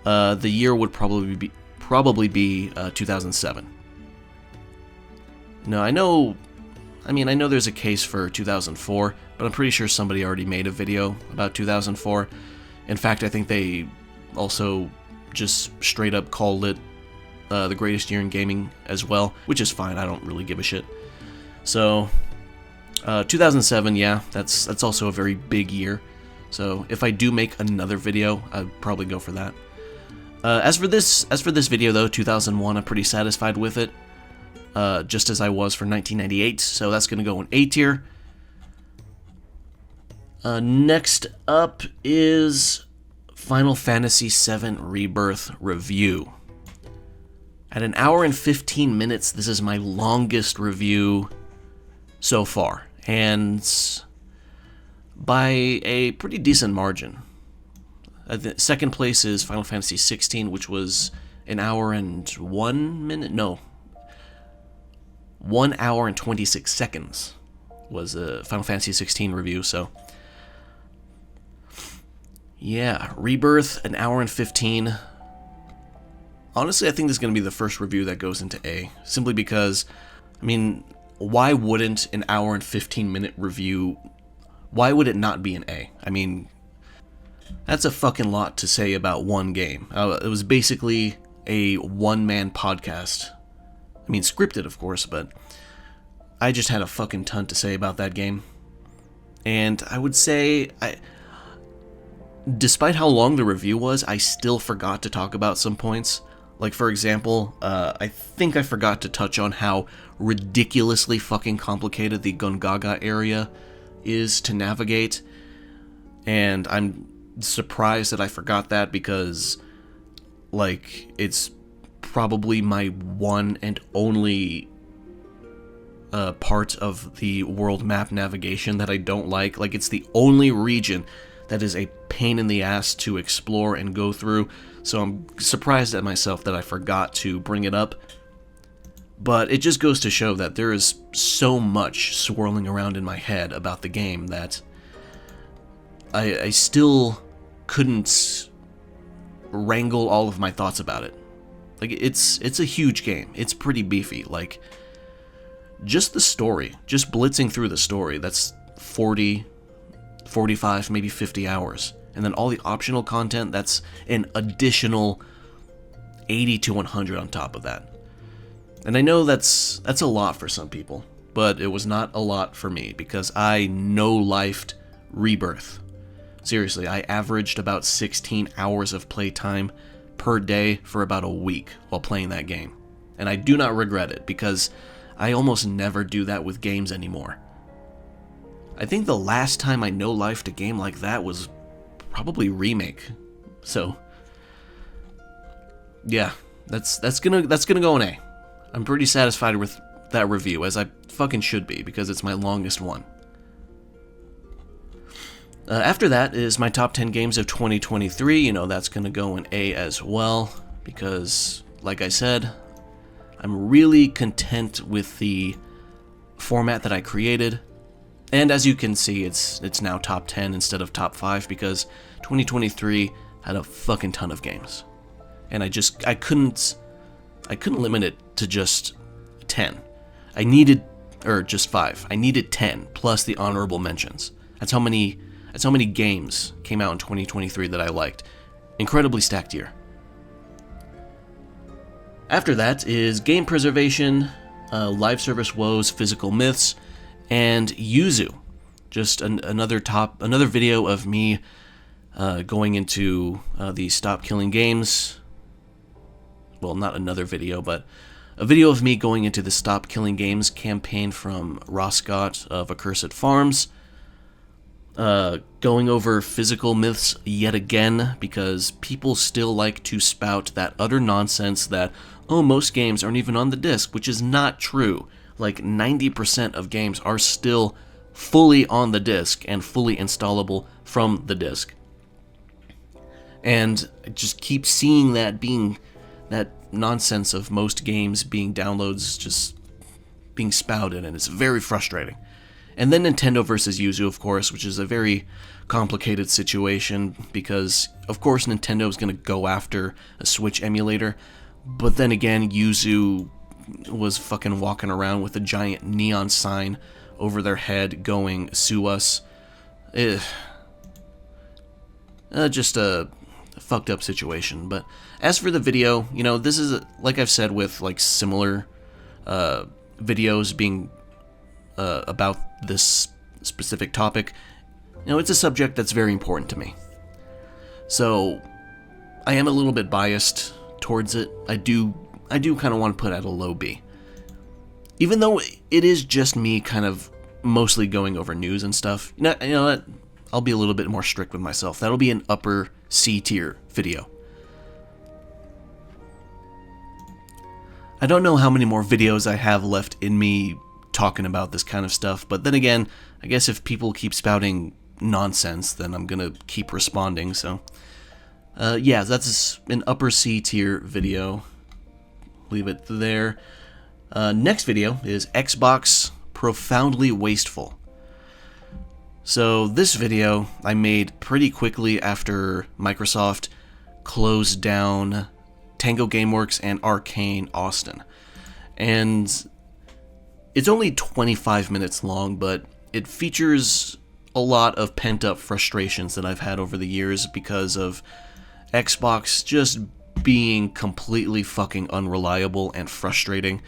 the year would probably be 2007. No, I know there's a case for 2004, but I'm pretty sure somebody already made a video about 2004. In fact, I think they also just straight up called it the greatest year in gaming as well, which is fine. I don't really give a shit. So 2007, yeah, that's also a very big year. So if I do make another video, I'd probably go for that. As for this video though, 2001, I'm pretty satisfied with it. just as I was for 1998, so that's going to go in A tier. Next up is Final Fantasy VII Rebirth review. At an hour and 15 minutes, this is my longest review so far, and by a pretty decent margin. Second place is Final Fantasy XVI, which was an hour and 1 minute, no, 1 hour and 26 seconds was a Final Fantasy XVI review, so yeah, Rebirth, an hour and 15. Honestly, I think this is going to be the first review that goes into A, simply because, I mean, why wouldn't an hour and 15 minute review, why would it not be an A? I mean, that's a fucking lot to say about one game. It was basically a one-man podcast. I mean, scripted, of course, but I just had a fucking ton to say about that game. And I would say, despite how long the review was, I still forgot to talk about some points. Like, for example, I think I forgot to touch on how ridiculously fucking complicated the Gongaga area is to navigate. And I'm surprised that I forgot that because, like, it's probably my one and only part of the world map navigation that I don't like. Like, it's the only region that is a pain in the ass to explore and go through, so I'm surprised at myself that I forgot to bring it up. But it just goes to show that there is so much swirling around in my head about the game that I still couldn't wrangle all of my thoughts about it. Like, it's a huge game. It's pretty beefy. Like, just the story, just blitzing through the story, that's 40, 45, maybe 50 hours. And then all the optional content, that's an additional 80 to 100 on top of that. And I know that's a lot for some people, but it was not a lot for me because I no-lifed Rebirth. Seriously, I averaged about 16 hours of playtime per day for about a week while playing that game. And I do not regret it because I almost never do that with games anymore. I think the last time I no-lifed a game like that was probably Remake. So, yeah, that's gonna go in A. I'm pretty satisfied with that review, as I fucking should be, because it's my longest one. After that is my top 10 games of 2023. You know, that's gonna go in A as well, because, like I said, I'm really content with the format that I created. And as you can see, it's now top 10 instead of top 5 because 2023 had a fucking ton of games. And I couldn't limit it to just 10. Or just 5. I needed 10 plus the honorable mentions. That's how many games came out in 2023 that I liked. Incredibly stacked year. After that is Game Preservation, Live Service Woes, Physical Myths, and Yuzu. Just another video of me going into the Stop Killing Games. Well, not another video, but a video of me going into the Stop Killing Games campaign from Roscott of Accursed Farms. Going over Physical Myths yet again, because people still like to spout that utter nonsense that, oh, most games aren't even on the disc, which is not true. Like, 90% of games are still fully on the disc and fully installable from the disc. And I just keep seeing that nonsense of most games being downloads just being spouted, and it's very frustrating. And then Nintendo versus Yuzu, of course, which is a very complicated situation because, of course, Nintendo is going to go after a Switch emulator, but then again, Yuzu was fucking walking around with a giant neon sign over their head going, "Sue us." Just a fucked up situation. But as for the video, you know, this is, like I've said with like similar videos being about this specific topic, you know, it's a subject that's very important to me. So I am a little bit biased towards it. I do kind of want to put it at a low B. even though it is just me kind of mostly going over news and stuff, you know what? I'll be a little bit more strict with myself. That'll be an upper C tier video. I don't know how many more videos I have left in me talking about this kind of stuff, but then again, I guess if people keep spouting nonsense, then I'm gonna keep responding, so... yeah, that's an upper C tier video. Leave it there. Next video is Xbox Profoundly Wasteful. So this video I made pretty quickly after Microsoft closed down Tango Gameworks and Arcane Austin. And it's only 25 minutes long, but it features a lot of pent-up frustrations that I've had over the years because of Xbox just being completely fucking unreliable and frustrating,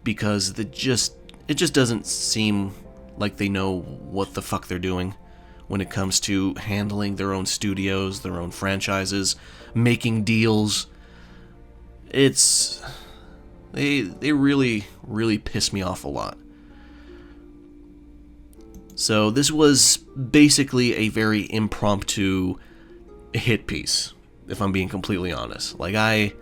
because it just doesn't seem like they know what the fuck they're doing when it comes to handling their own studios, their own franchises, making deals. They really piss me off a lot. So this was basically a very impromptu hit piece, if I'm being completely honest. Like, I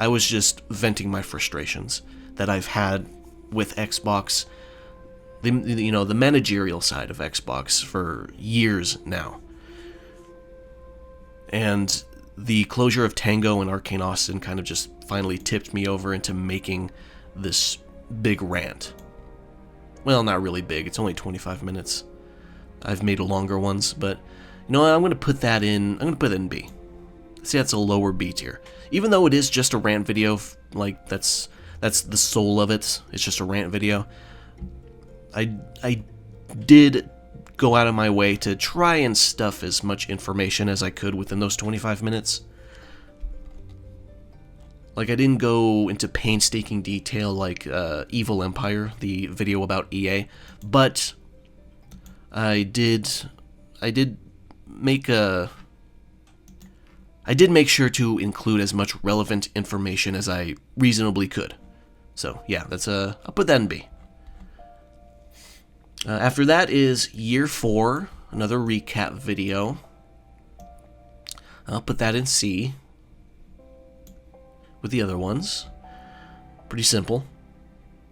was just venting my frustrations that I've had with Xbox, the managerial side of Xbox for years now. And the closure of Tango and Arcane Austin kind of just finally tipped me over into making this big rant. Well, not really big, it's only 25 minutes. I've made longer ones, but you know what, I'm going to put that in B. See, that's a lower B tier. Even though it is just a rant video, like, that's the soul of it, it's just a rant video. I did go out of my way to try and stuff as much information as I could within those 25 minutes. Like, I didn't go into painstaking detail like Evil Empire, the video about EA, but I did make sure to include as much relevant information as I reasonably could. So yeah, I'll put that in B. After that is Year 4, another recap video. I'll put that in C. With the other ones. Pretty simple.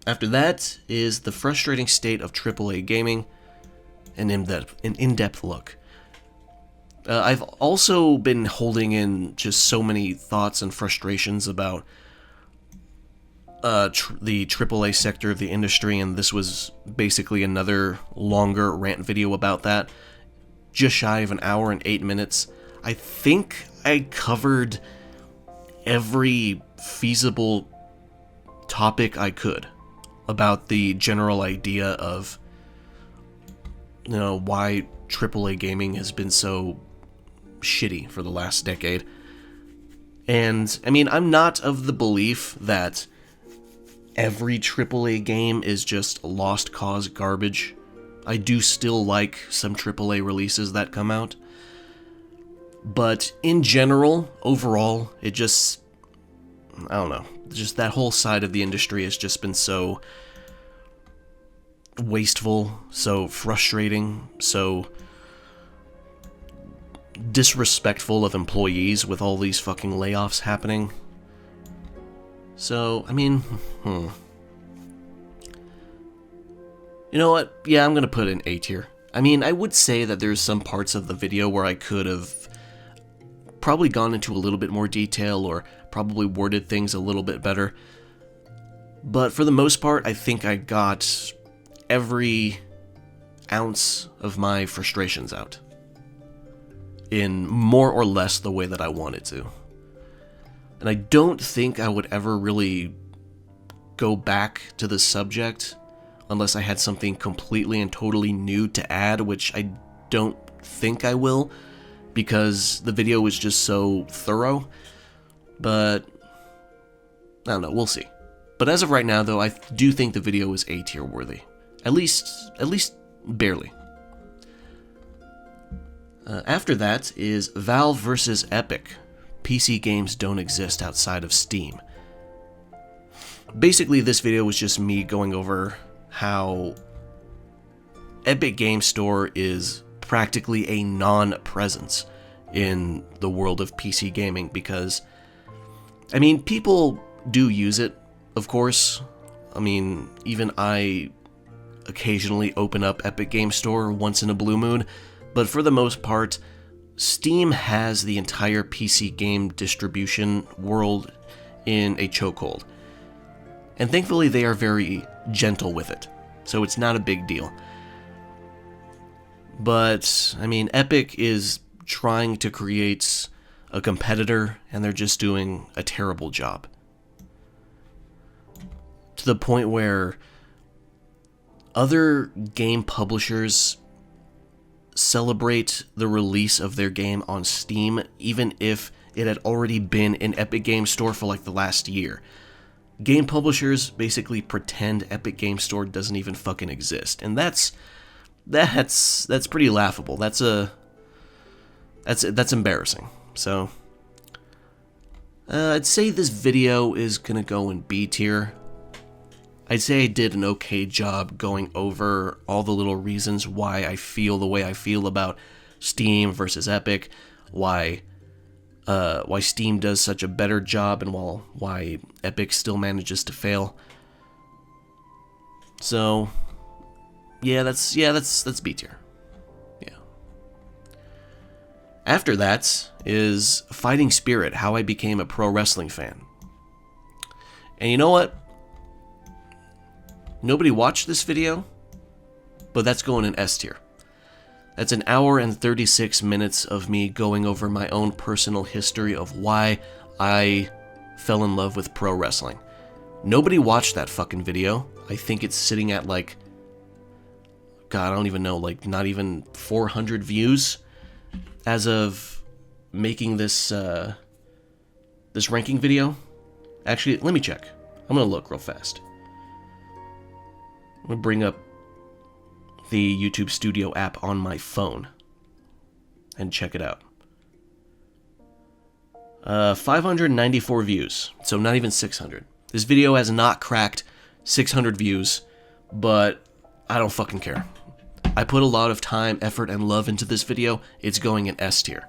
After that is the frustrating state of AAA gaming, an in-depth look. I've also been holding in just so many thoughts and frustrations about the AAA sector of the industry, and this was basically another longer rant video about that. Just shy of an hour and 8 minutes. I think I covered every feasible topic I could about the general idea of, why AAA gaming has been so shitty for the last decade. And, I mean, I'm not of the belief that every AAA game is just lost cause garbage. I do still like some AAA releases that come out. But in general, overall, it just, I don't know, just that whole side of the industry has just been so wasteful, so frustrating, so disrespectful of employees with all these fucking layoffs happening. So, I mean, You know what? Yeah, I'm gonna put it in A tier. I mean, I would say that there's some parts of the video where I could have probably gone into a little bit more detail or probably worded things a little bit better. But for the most part, I think I got every ounce of my frustrations out in more or less the way that I wanted to. And I don't think I would ever really go back to the subject unless I had something completely and totally new to add, which I don't think I will, because the video was just so thorough. But I don't know, we'll see. But as of right now, though, I do think the video is A tier worthy. At least barely. After that is Valve vs. Epic. PC games don't exist outside of Steam. Basically, this video was just me going over how Epic Game Store is practically a non-presence in the world of PC gaming, because, I mean, people do use it, of course. I mean, even I occasionally open up Epic Game Store once in a blue moon, but for the most part, Steam has the entire PC game distribution world in a chokehold. And thankfully they are very gentle with it, so it's not a big deal. But, I mean, Epic is trying to create a competitor, and they're just doing a terrible job. To the point where other game publishers celebrate the release of their game on Steam, even if it had already been in Epic Game Store for like the last year. Game publishers basically pretend Epic Game Store doesn't even fucking exist, and that's pretty laughable. That's embarrassing. So I'd say this video is gonna go in B tier. I'd say I did an okay job going over all the little reasons why I feel the way I feel about Steam versus Epic, why Steam does such a better job, and why Epic still manages to fail. So, yeah, that's B tier. Yeah. After that is Fighting Spirit: How I Became a Pro Wrestling Fan. And you know what? Nobody watched this video, but that's going in S tier. That's an hour and 36 minutes of me going over my own personal history of why I fell in love with pro wrestling. Nobody watched that fucking video. I think it's sitting at like, God, I don't even know, like not even 400 views as of making this this ranking video. Actually, let me check. I'm gonna look real fast. I'm gonna bring up the YouTube Studio app on my phone and check it out. 594 views, so not even 600. This video has not cracked 600 views, but I don't fucking care. I put a lot of time, effort, and love into this video. It's going in S tier.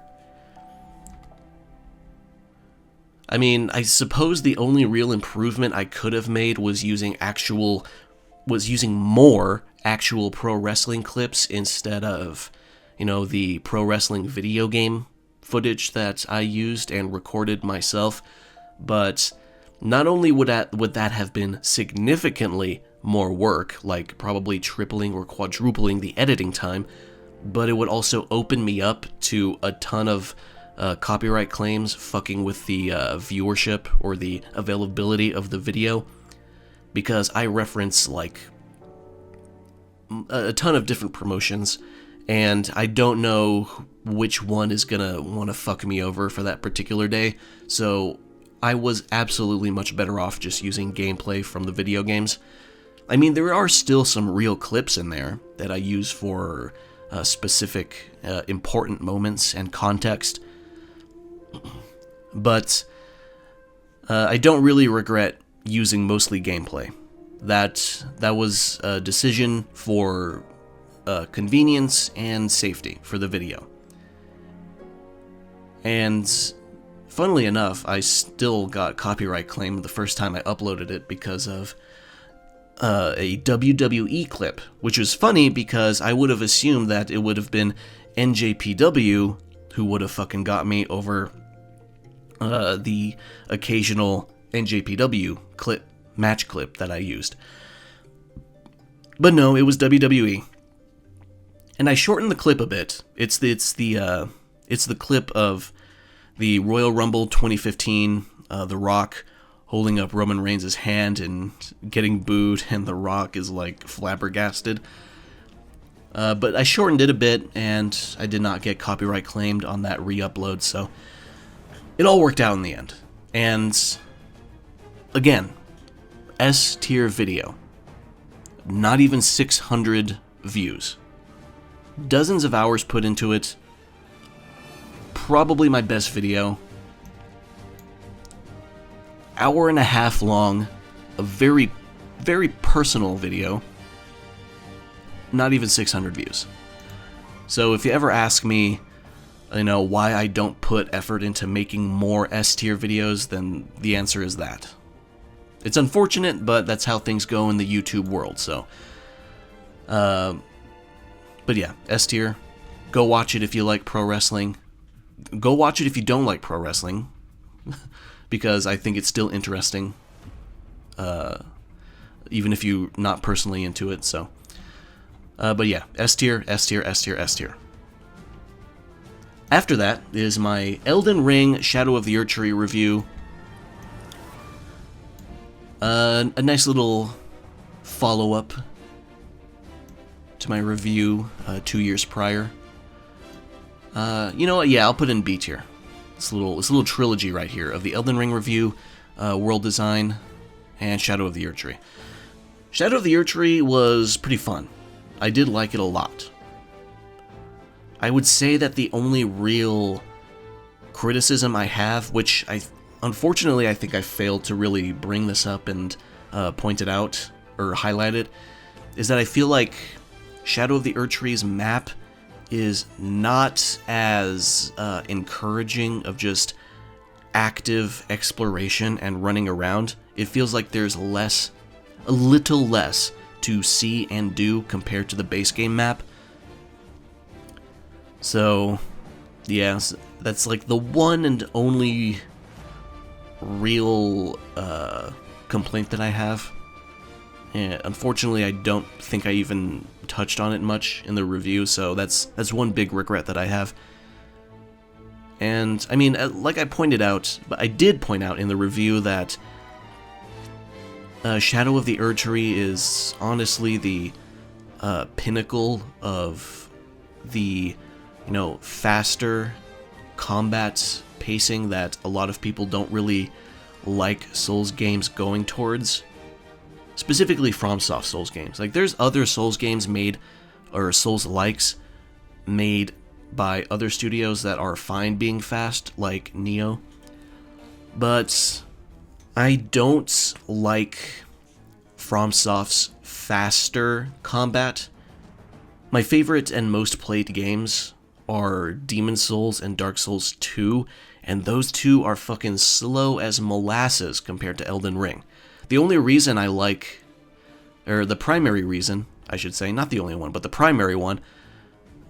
I mean, I suppose the only real improvement I could have made was using more actual pro wrestling clips instead of, you know, the pro wrestling video game footage that I used and recorded myself. But not only would that have been significantly more work, like probably tripling or quadrupling the editing time, but it would also open me up to a ton of copyright claims fucking with the viewership or the availability of the video, because I reference like a ton of different promotions, and I don't know which one is gonna want to fuck me over for that particular day, so I was absolutely much better off just using gameplay from the video games. I mean, there are still some real clips in there that I use for specific important moments and context, but I don't really regret using mostly gameplay. That was a decision for convenience and safety for the video. And funnily enough, I still got copyright claim the first time I uploaded it because of a WWE clip, which was funny because I would have assumed that it would have been NJPW who would have fucking got me over the occasional NJPW match clip that I used. But no, it was WWE. And I shortened the clip a bit. It's the clip of the Royal Rumble 2015, The Rock holding up Roman Reigns' hand and getting booed, and The Rock is like flabbergasted. But I shortened it a bit, and I did not get copyright claimed on that re-upload, so it all worked out in the end. And again, S tier video. Not even 600 views. Dozens of hours put into it. Probably my best video. Hour and a half long. a very, very personal video, not even 600 views. So if you ever ask me, you know, why I don't put effort into making more S-tier videos, then the answer is that. It's unfortunate, but that's how things go in the YouTube world, so. But yeah, S-tier. Go watch it if you like pro wrestling. Go watch it if you don't like pro wrestling, because I think it's still interesting, even if you're not personally into it, so. But yeah, S-tier, S-tier, S-tier, S-tier. After that is my Elden Ring Shadow of the Erdtree review. A nice little follow-up to my review 2 years prior. You know what? Yeah, I'll put in B tier. This little trilogy right here of the Elden Ring review, world design, and Shadow of the Erdtree. Shadow of the Erdtree was pretty fun. I did like it a lot. I would say that the only real criticism I have, which unfortunately I think I failed to really bring this up and point it out or highlight it, is that I feel like Shadow of the Erdtree's map is not as encouraging of just active exploration and running around. It feels like there's a little less to see and do compared to the base game map. So, yeah, that's like the one and only real complaint that I have. And unfortunately, I don't think I even touched on it much in the review, so that's one big regret that I have. And, I mean, like I pointed out, but I did point out in the review that Shadow of the Erdtree is honestly the pinnacle of the, you know, faster combat pacing that a lot of people don't really like Souls games going towards. Specifically FromSoft Souls games. Like, there's other Souls games made, or Souls-likes, made by other studios that are fine being fast, like Nioh. But I don't like FromSoft's faster combat. My favorite and most played games are Demon's Souls and Dark Souls 2, and those two are fucking slow as molasses compared to Elden Ring. The only reason I like, or the primary reason, I should say, not the only one, but the primary one,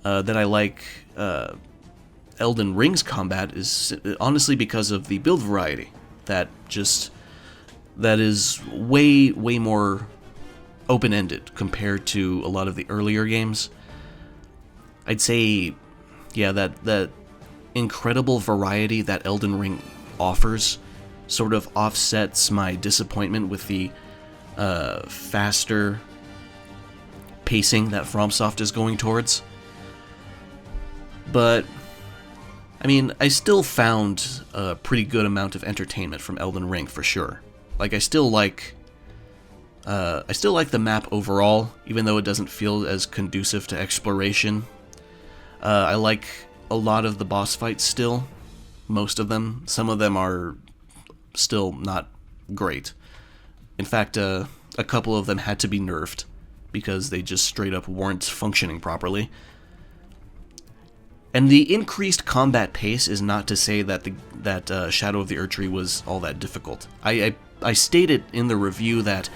that I like Elden Ring's combat is honestly because of the build variety. That is way more open-ended compared to a lot of the earlier games. I'd say, yeah, that incredible variety that Elden Ring offers sort of offsets my disappointment with the faster pacing that FromSoft is going towards. But, I mean, I still found a pretty good amount of entertainment from Elden Ring, for sure. Like, I still like the map overall, even though it doesn't feel as conducive to exploration. I like a lot of the boss fights still, most of them. Some of them are still not great. In fact, a couple of them had to be nerfed because they just straight up weren't functioning properly. And the increased combat pace is not to say that Shadow of the Erdtree was all that difficult. I stated in the review that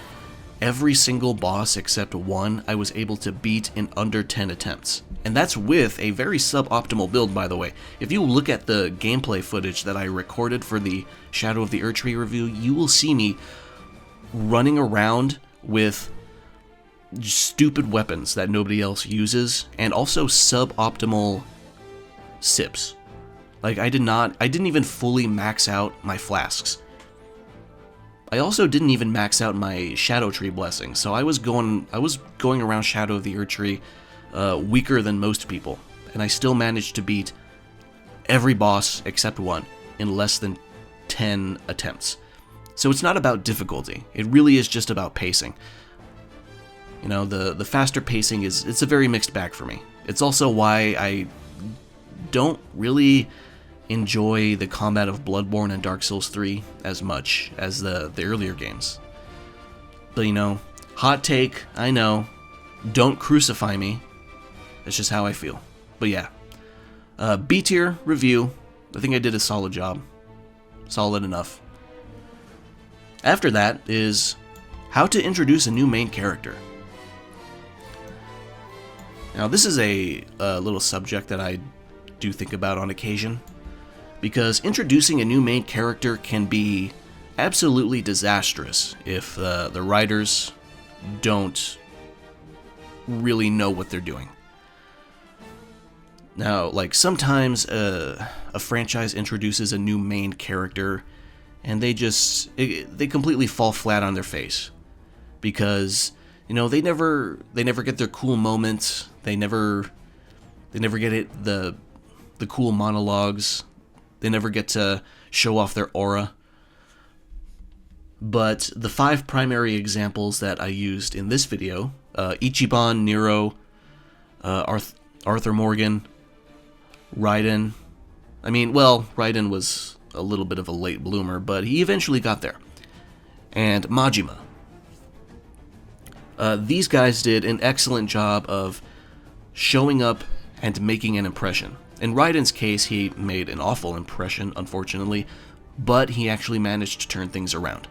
every single boss except one I was able to beat in under 10 attempts. And that's with a very suboptimal build, by the way. If you look at the gameplay footage that I recorded for the Shadow of the Erdtree review, you will see me running around with stupid weapons that nobody else uses, and also suboptimal sips. Like, I didn't even fully max out my flasks. I also didn't even max out my Shadow Tree blessing, so I was going around Shadow of the Erdtree weaker than most people, and I still managed to beat every boss except one in less than 10 attempts. So it's not about difficulty, it really is just about pacing. You know, the faster pacing it's a very mixed bag for me. It's also why I don't really enjoy the combat of Bloodborne and Dark Souls 3 as much as the earlier games. But you know, hot take, I know. Don't crucify me. That's just how I feel. But yeah. B tier review. I think I did a solid job. Solid enough. After that is how to introduce a new main character. Now this is a little subject that I do think about on occasion, because introducing a new main character can be absolutely disastrous if the writers don't really know what they're doing. Now, like, sometimes a franchise introduces a new main character and they completely fall flat on their face, because you know they never get their cool moments. They never get the cool monologues. They never get to show off their aura. But the 5 primary examples that I used in this video, Ichiban, Nero, Arthur Morgan, Raiden. I mean, well, Raiden was a little bit of a late bloomer, but he eventually got there. And Majima. These guys did an excellent job of showing up and making an impression. In Raiden's case, he made an awful impression, unfortunately, but he actually managed to turn things around,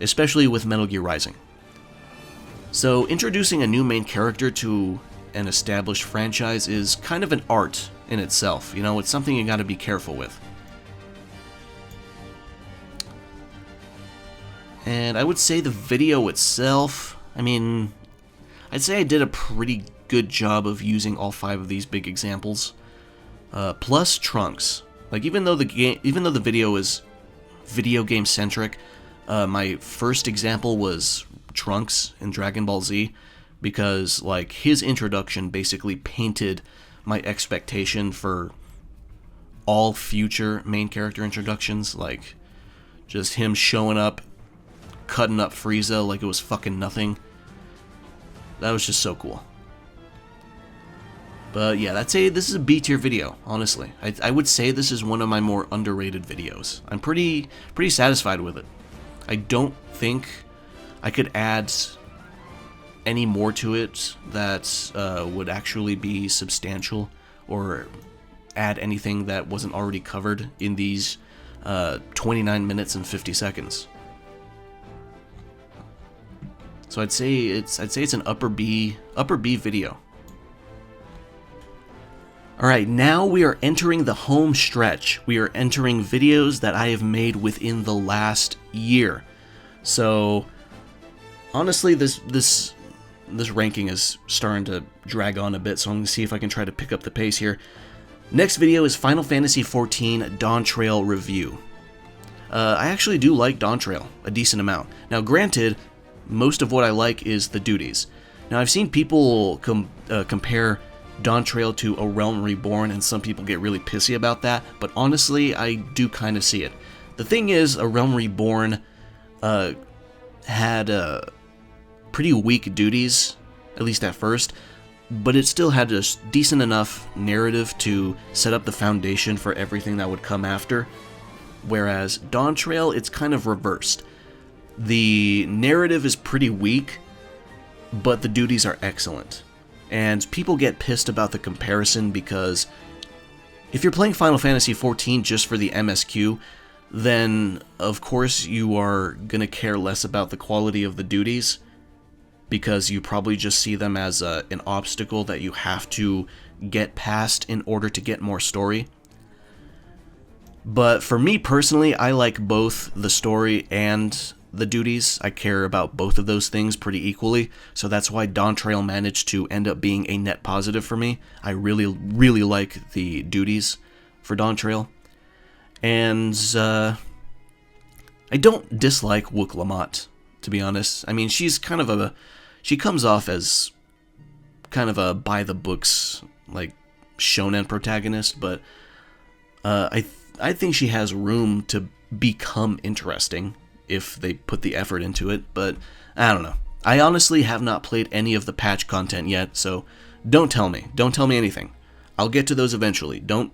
especially with Metal Gear Rising. So introducing a new main character to an established franchise is kind of an art in itself. You know, it's something you gotta be careful with. And I would say the video itself, I mean, I'd say I did a pretty good job of using all 5 of these big examples. Plus Trunks. Like, even though the video is video game centric, my first example was Trunks in Dragon Ball Z, because like his introduction basically painted my expectation for all future main character introductions. Like, just him showing up, cutting up Frieza like it was fucking nothing. That was just so cool. But yeah, this is a B tier video, honestly. I would say this is one of my more underrated videos. I'm pretty satisfied with it. I don't think I could add any more to it that would actually be substantial, or add anything that wasn't already covered in these 29 minutes and 50 seconds. So I'd say it's an upper B video. Alright, now we are entering the home stretch. We are entering videos that I have made within the last year. So honestly, this ranking is starting to drag on a bit, so I'm going to see if I can try to pick up the pace here. Next video is Final Fantasy XIV Dawn Trail Review. I actually do like Dawn Trail a decent amount. Now granted, most of what I like is the duties. Now I've seen people compare Dawn Trail to A Realm Reborn, and some people get really pissy about that, but honestly, I do kind of see it. The thing is, A Realm Reborn had pretty weak duties, at least at first, but it still had a decent enough narrative to set up the foundation for everything that would come after, whereas Dawn Trail, it's kind of reversed. The narrative is pretty weak, but the duties are excellent. And people get pissed about the comparison because if you're playing Final Fantasy XIV just for the MSQ, then of course you are going to care less about the quality of the duties, because you probably just see them as an obstacle that you have to get past in order to get more story. But for me personally, I like both the story and the duties. I care about both of those things pretty equally, so that's why Dawn Trail managed to end up being a net positive for me. I really like the duties for Dawn Trail. And I don't dislike Wook Lamont, to be honest. I mean, she comes off as kind of a by-the-books, like, shonen protagonist, but I think she has room to become interesting if they put the effort into it, but I don't know. I honestly have not played any of the patch content yet, so don't tell me anything. I'll get to those eventually. Don't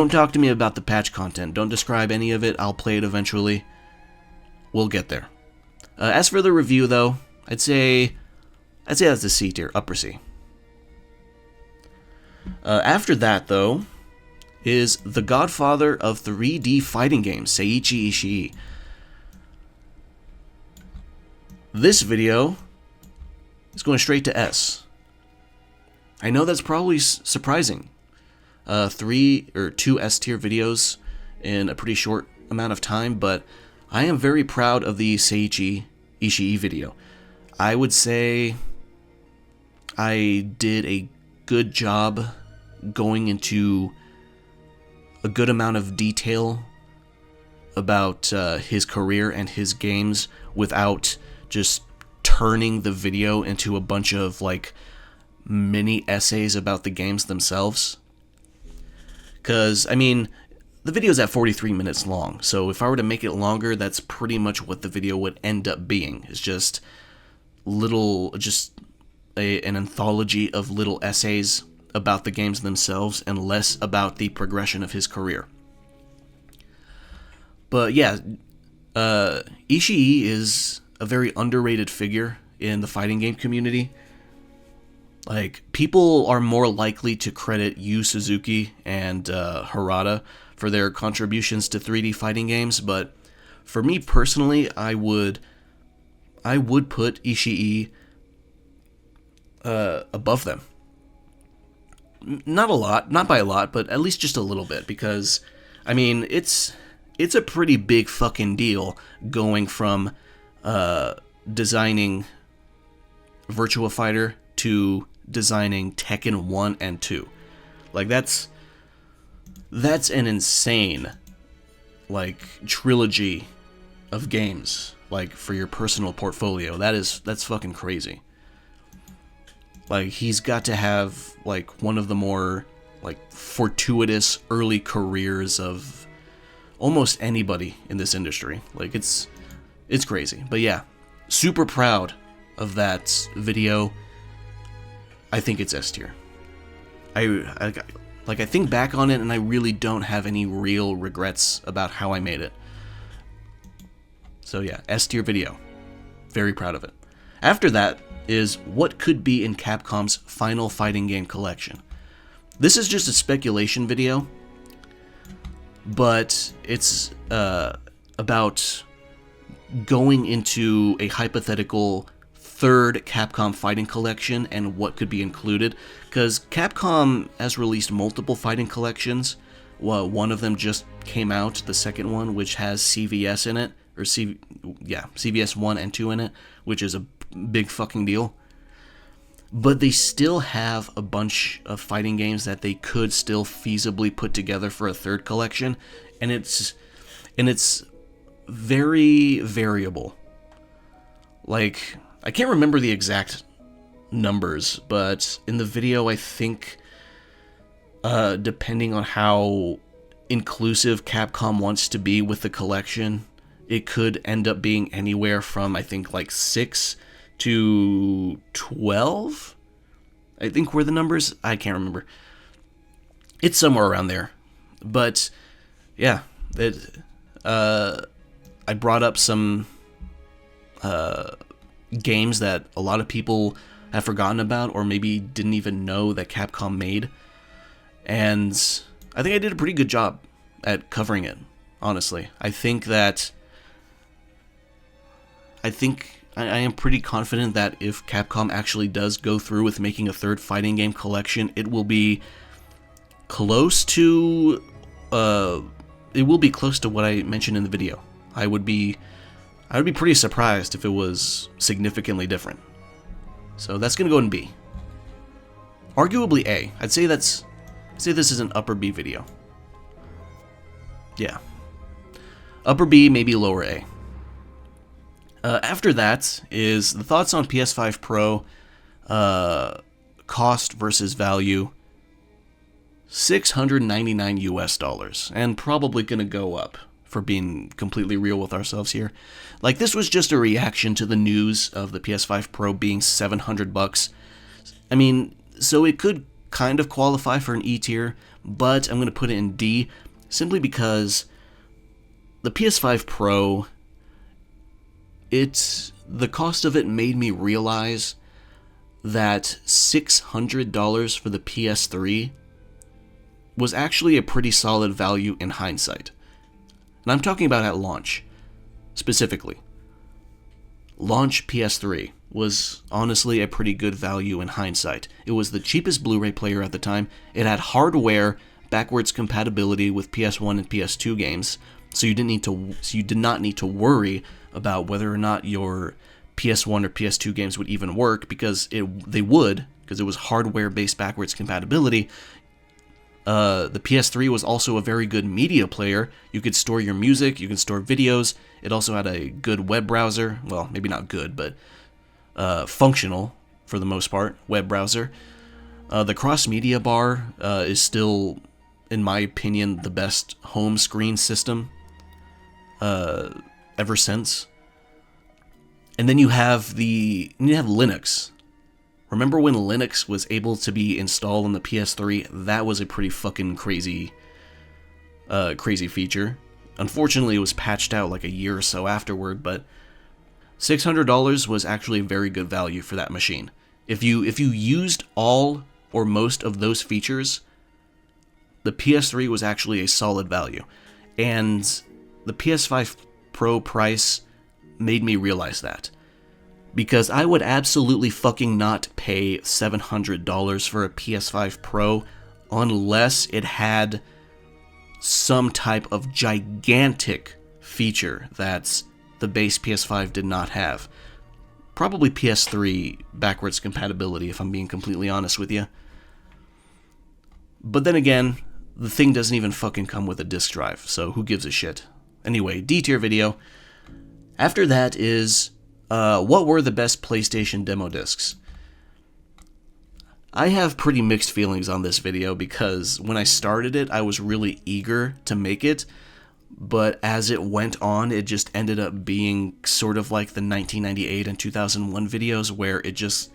talk to me about the patch content. Don't describe any of it. I'll play it eventually. We'll get there. As for the review, though, I'd say that's a C tier, upper C. After that, though, is the godfather of 3D fighting games, Seiichi Ishii. This video is going straight to S. I know that's probably surprising. 3 or 2 S tier videos in a pretty short amount of time, but I am very proud of the Seiichi Ishii video. I would say I did a good job going into a good amount of detail about his career and his games without just turning the video into a bunch of like mini essays about the games themselves. Because, I mean, the video's at 43 minutes long, so if I were to make it longer, that's pretty much what the video would end up being. It's just an anthology of little essays about the games themselves and less about the progression of his career. But yeah, Ishii is a very underrated figure in the fighting game community. Like, people are more likely to credit Yu Suzuki and Harada for their contributions to 3D fighting games, but for me personally, I would put Ishii above them. Not a lot, not by a lot, but at least just a little bit, because, I mean, it's a pretty big fucking deal going from designing Virtua Fighter to designing Tekken 1 and 2. Like, that's an insane, like, trilogy of games, like, for your personal portfolio. That's fucking crazy. Like, he's got to have, like, one of the more, like, fortuitous early careers of almost anybody in this industry. Like, it's crazy. But yeah, super proud of that video. I think it's S tier. I think back on it and I really don't have any real regrets about how I made it. So yeah, S tier video. Very proud of it. After that is what could be in Capcom's final fighting game collection. This is just a speculation video, but it's about going into a hypothetical third Capcom fighting collection and what could be included, because Capcom has released multiple fighting collections. Well, one of them just came out, the second one, which has CVS in it, or CVS 1 and 2 in it, which is a big fucking deal. But they still have a bunch of fighting games that they could still feasibly put together for a third collection, and it's very variable. Like, I can't remember the exact numbers, but in the video, I think, depending on how inclusive Capcom wants to be with the collection, it could end up being anywhere from, I think, like 6 to 12? I think were the numbers. I can't remember. It's somewhere around there. But, yeah, I brought up some games that a lot of people have forgotten about or maybe didn't even know that Capcom made. And I think I did a pretty good job at covering it, honestly. I am pretty confident that if Capcom actually does go through with making a third fighting game collection, it will be close to what I mentioned in the video. I would be pretty surprised if it was significantly different. So that's gonna go in B. Arguably A. I'd say this is an upper B video. Yeah. Upper B, maybe lower A. After that is the thoughts on PS5 Pro, cost versus value, $699 US, and probably gonna go up, for being completely real with ourselves here. Like, this was just a reaction to the news of the PS5 Pro being $700. I mean, so it could kind of qualify for an E tier, but I'm gonna put it in D, simply because the PS5 Pro the cost of it made me realize that $600 for the PS3 was actually a pretty solid value in hindsight. And I'm talking about at launch, specifically. Launch PS3 was honestly a pretty good value in hindsight. It was the cheapest Blu-ray player at the time. It had hardware backwards compatibility with PS1 and PS2 games, so you did not need to worry about whether or not your PS1 or PS2 games would even work, because they would, because it was hardware-based backwards compatibility. The PS3 was also a very good media player. You could store your music, you could store videos. It also had a good web browser. Well, maybe not good, but functional for the most part web browser. The cross-media bar is still, in my opinion, the best home screen system ever since. And then you have Linux. Remember when Linux was able to be installed on the PS3? That was a pretty fucking crazy feature. Unfortunately, it was patched out like a year or so afterward, but $600 was actually a very good value for that machine. If you used all or most of those features, the PS3 was actually a solid value. And the PS5 Pro price made me realize that. Because I would absolutely fucking not pay $700 for a PS5 Pro unless it had some type of gigantic feature that the base PS5 did not have. Probably PS3 backwards compatibility, if I'm being completely honest with you. But then again, the thing doesn't even fucking come with a disc drive, so who gives a shit? Anyway, D tier video. After that is, what were the best PlayStation demo discs? I have pretty mixed feelings on this video because when I started it, I was really eager to make it, but as it went on, it just ended up being sort of like the 1998 and 2001 videos where it just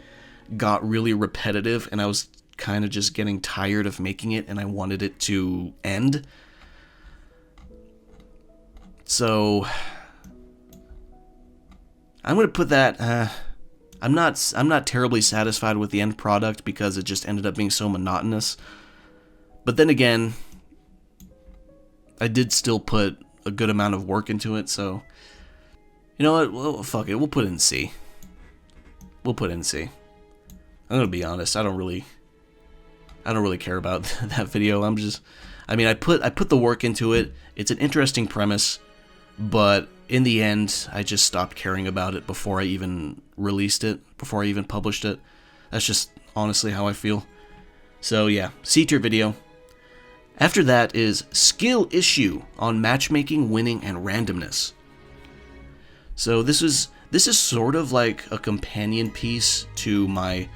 got really repetitive and I was kind of just getting tired of making it and I wanted it to end. So I'm going to put that, I'm not terribly satisfied with the end product because it just ended up being so monotonous. But then again, I did still put a good amount of work into it, so you know what? Well, fuck it. We'll put it in C. We'll put it in C. I'm going to be honest. I don't really care about that video. I put the work into it. It's an interesting premise, but in the end, I just stopped caring about it before I even released it, before I even published it. That's just honestly how I feel. So yeah, C tier video. After that is skill issue on matchmaking, winning, and randomness. So this is sort of like a companion piece to my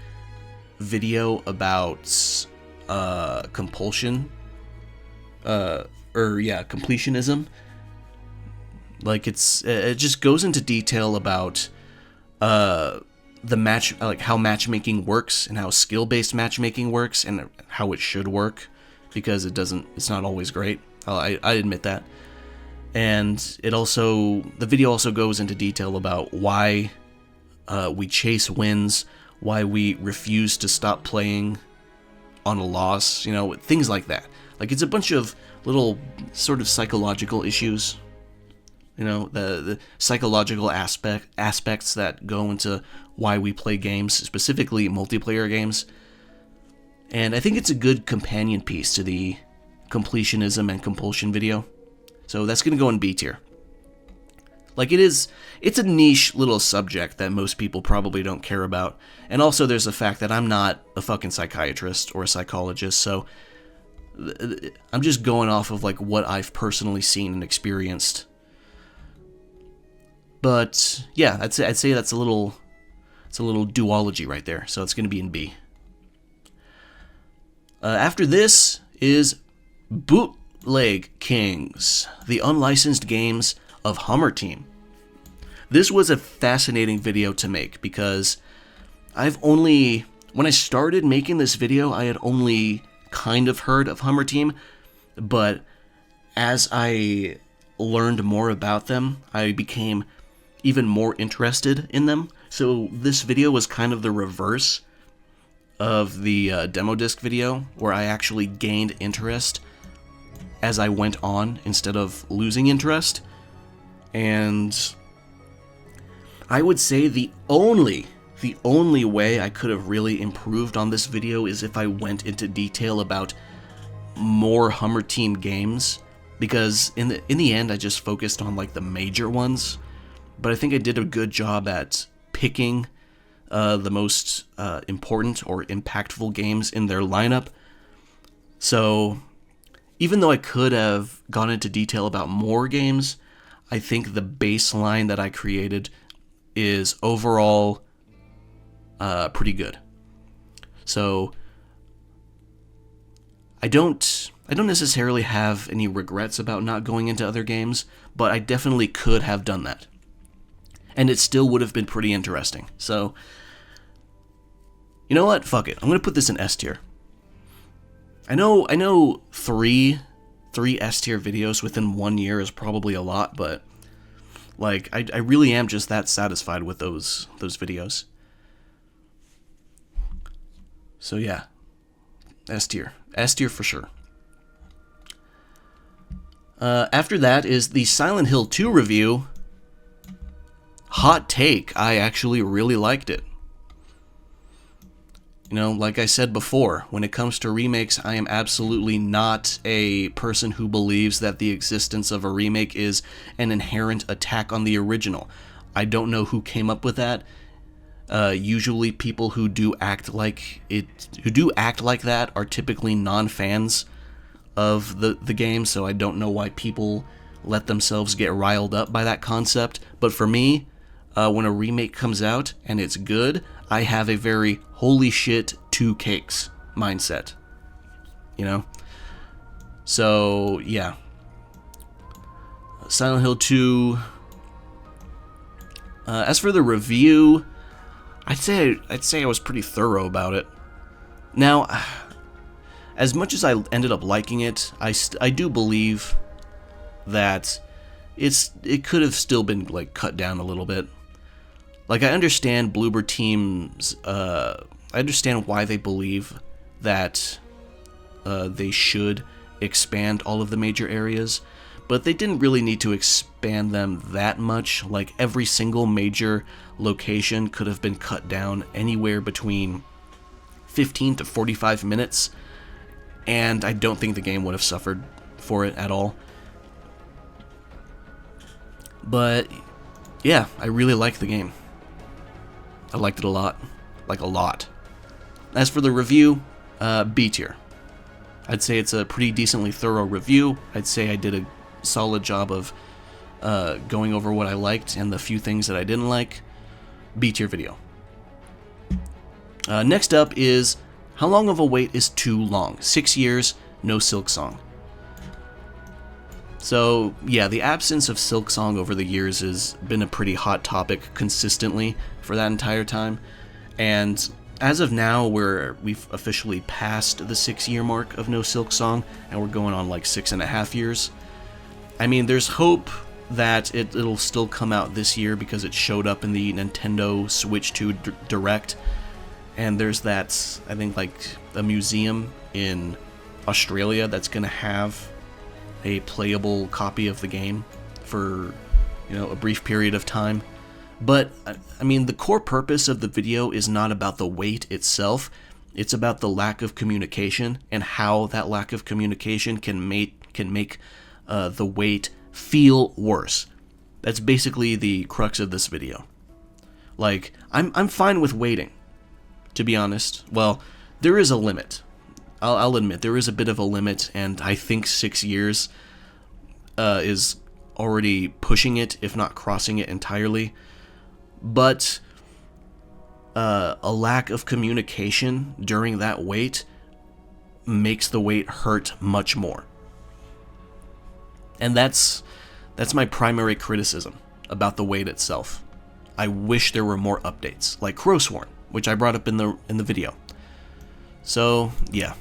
video about compulsion, completionism. Like it just goes into detail about how matchmaking works and how skill-based matchmaking works and how it should work, because it's not always great. I admit that. And the video also goes into detail about why we chase wins, why we refuse to stop playing on a loss, things like that. Like, it's a bunch of little sort of psychological issues, the psychological aspects that go into why we play games, specifically multiplayer games. And I think it's a good companion piece to the completionism and compulsion video. So that's going to go in B tier. Like, it's a niche little subject that most people probably don't care about. And also there's the fact that I'm not a fucking psychiatrist or a psychologist, so I'm just going off of like what I've personally seen and experienced. But yeah, I'd say that's a little duology right there. So it's going to be in B. After this is Bootleg Kings, the unlicensed games of Hummer Team. This was a fascinating video to make because when I started making this video, I had only kind of heard of Hummer Team, but as I learned more about them, I became even more interested in them. So this video was kind of the reverse of the demo disc video, where I actually gained interest as I went on instead of losing interest. And I would say the only way I could have really improved on this video is if I went into detail about more Hummer Team games, because in the end I just focused on like the major ones. But I think I did a good job at picking the most important or impactful games in their lineup. So even though I could have gone into detail about more games, I think the baseline that I created is overall pretty good. So I don't necessarily have any regrets about not going into other games, but I definitely could have done that. And it still would have been pretty interesting. So, you know what? Fuck it. I'm going to put this in S tier. I know three S tier videos within 1 year is probably a lot, but like I really am just that satisfied with those videos. So yeah, S tier for sure. After that is the Silent Hill 2 review. Hot take, I actually really liked it. You know, like I said before, when it comes to remakes, I am absolutely not a person who believes that the existence of a remake is an inherent attack on the original. I don't know who came up with that. Usually people who do act like that are typically non-fans of the game, so I don't know why people let themselves get riled up by that concept. But for me, when a remake comes out and it's good, I have a very holy shit 2 cakes mindset, you know? So yeah, Silent Hill 2. As for the review, I'd say I was pretty thorough about it. Now, as much as I ended up liking it, I do believe that it could have still been like cut down a little bit. Like, I understand Bloober Team's, I understand why they believe that they should expand all of the major areas, but they didn't really need to expand them that much. Like, every single major location could have been cut down anywhere between 15 to 45 minutes, and I don't think the game would have suffered for it at all. But yeah, I really liked the game. I liked it a lot. Like, a lot. As for the review, B tier. I'd say it's a pretty decently thorough review. I'd say I did a solid job of going over what I liked and the few things that I didn't like. B tier video. Next up is, how long of a wait is too long? 6 years, no Silksong. So yeah, the absence of Silksong over the years has been a pretty hot topic consistently for that entire time. And as of now, we've officially passed the 6-year mark of no Silksong, and we're going on like 6.5 years. I mean, there's hope that it'll still come out this year because it showed up in the Nintendo Switch 2 Direct. And there's that, I think, like a museum in Australia that's going to have a playable copy of the game for, you know, a brief period of time. But, I mean, the core purpose of the video is not about the wait itself. It's about the lack of communication and how that lack of communication can make the wait feel worse. That's basically the crux of this video. Like, I'm fine with waiting, to be honest. Well, there is a limit. I'll admit, there is a bit of a limit, and I think 6 years is already pushing it, if not crossing it entirely. But a lack of communication during that wait makes the wait hurt much more. And that's my primary criticism about the wait itself. I wish there were more updates, like Crowsworn, which I brought up in the video. So yeah,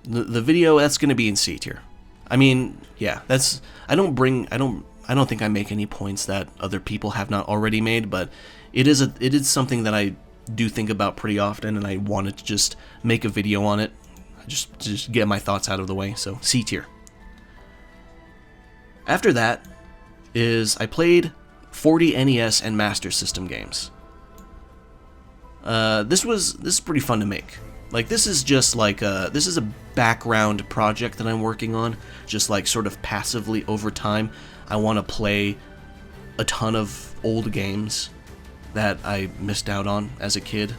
the video, that's gonna be in C tier. I mean, yeah, I I don't think I make any points that other people have not already made, but it is something that I do think about pretty often, and I wanted to just make a video on it, just get my thoughts out of the way. So C tier. After that is I played 40 NES and Master System games. This is pretty fun to make. Like, this is just like this is a background project that I'm working on, just like sort of passively over time. I want to play a ton of old games that I missed out on as a kid,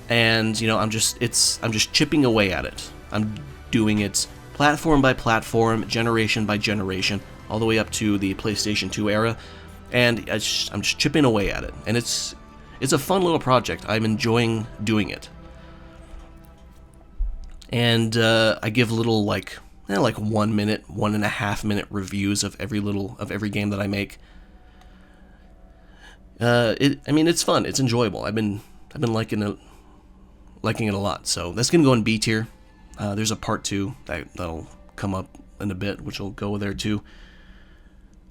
and you know, I'm just chipping away at it. I'm doing it platform by platform, generation by generation, all the way up to the PlayStation 2 era, and I'm just chipping away at it, and it's a fun little project. I'm enjoying doing it. And I give little like 1 minute, 1.5 minute reviews of every game that I make. I mean, it's fun. It's enjoyable. I've been liking it a lot. So that's gonna go in B tier. There's a part 2 that'll come up in a bit, which will go there too.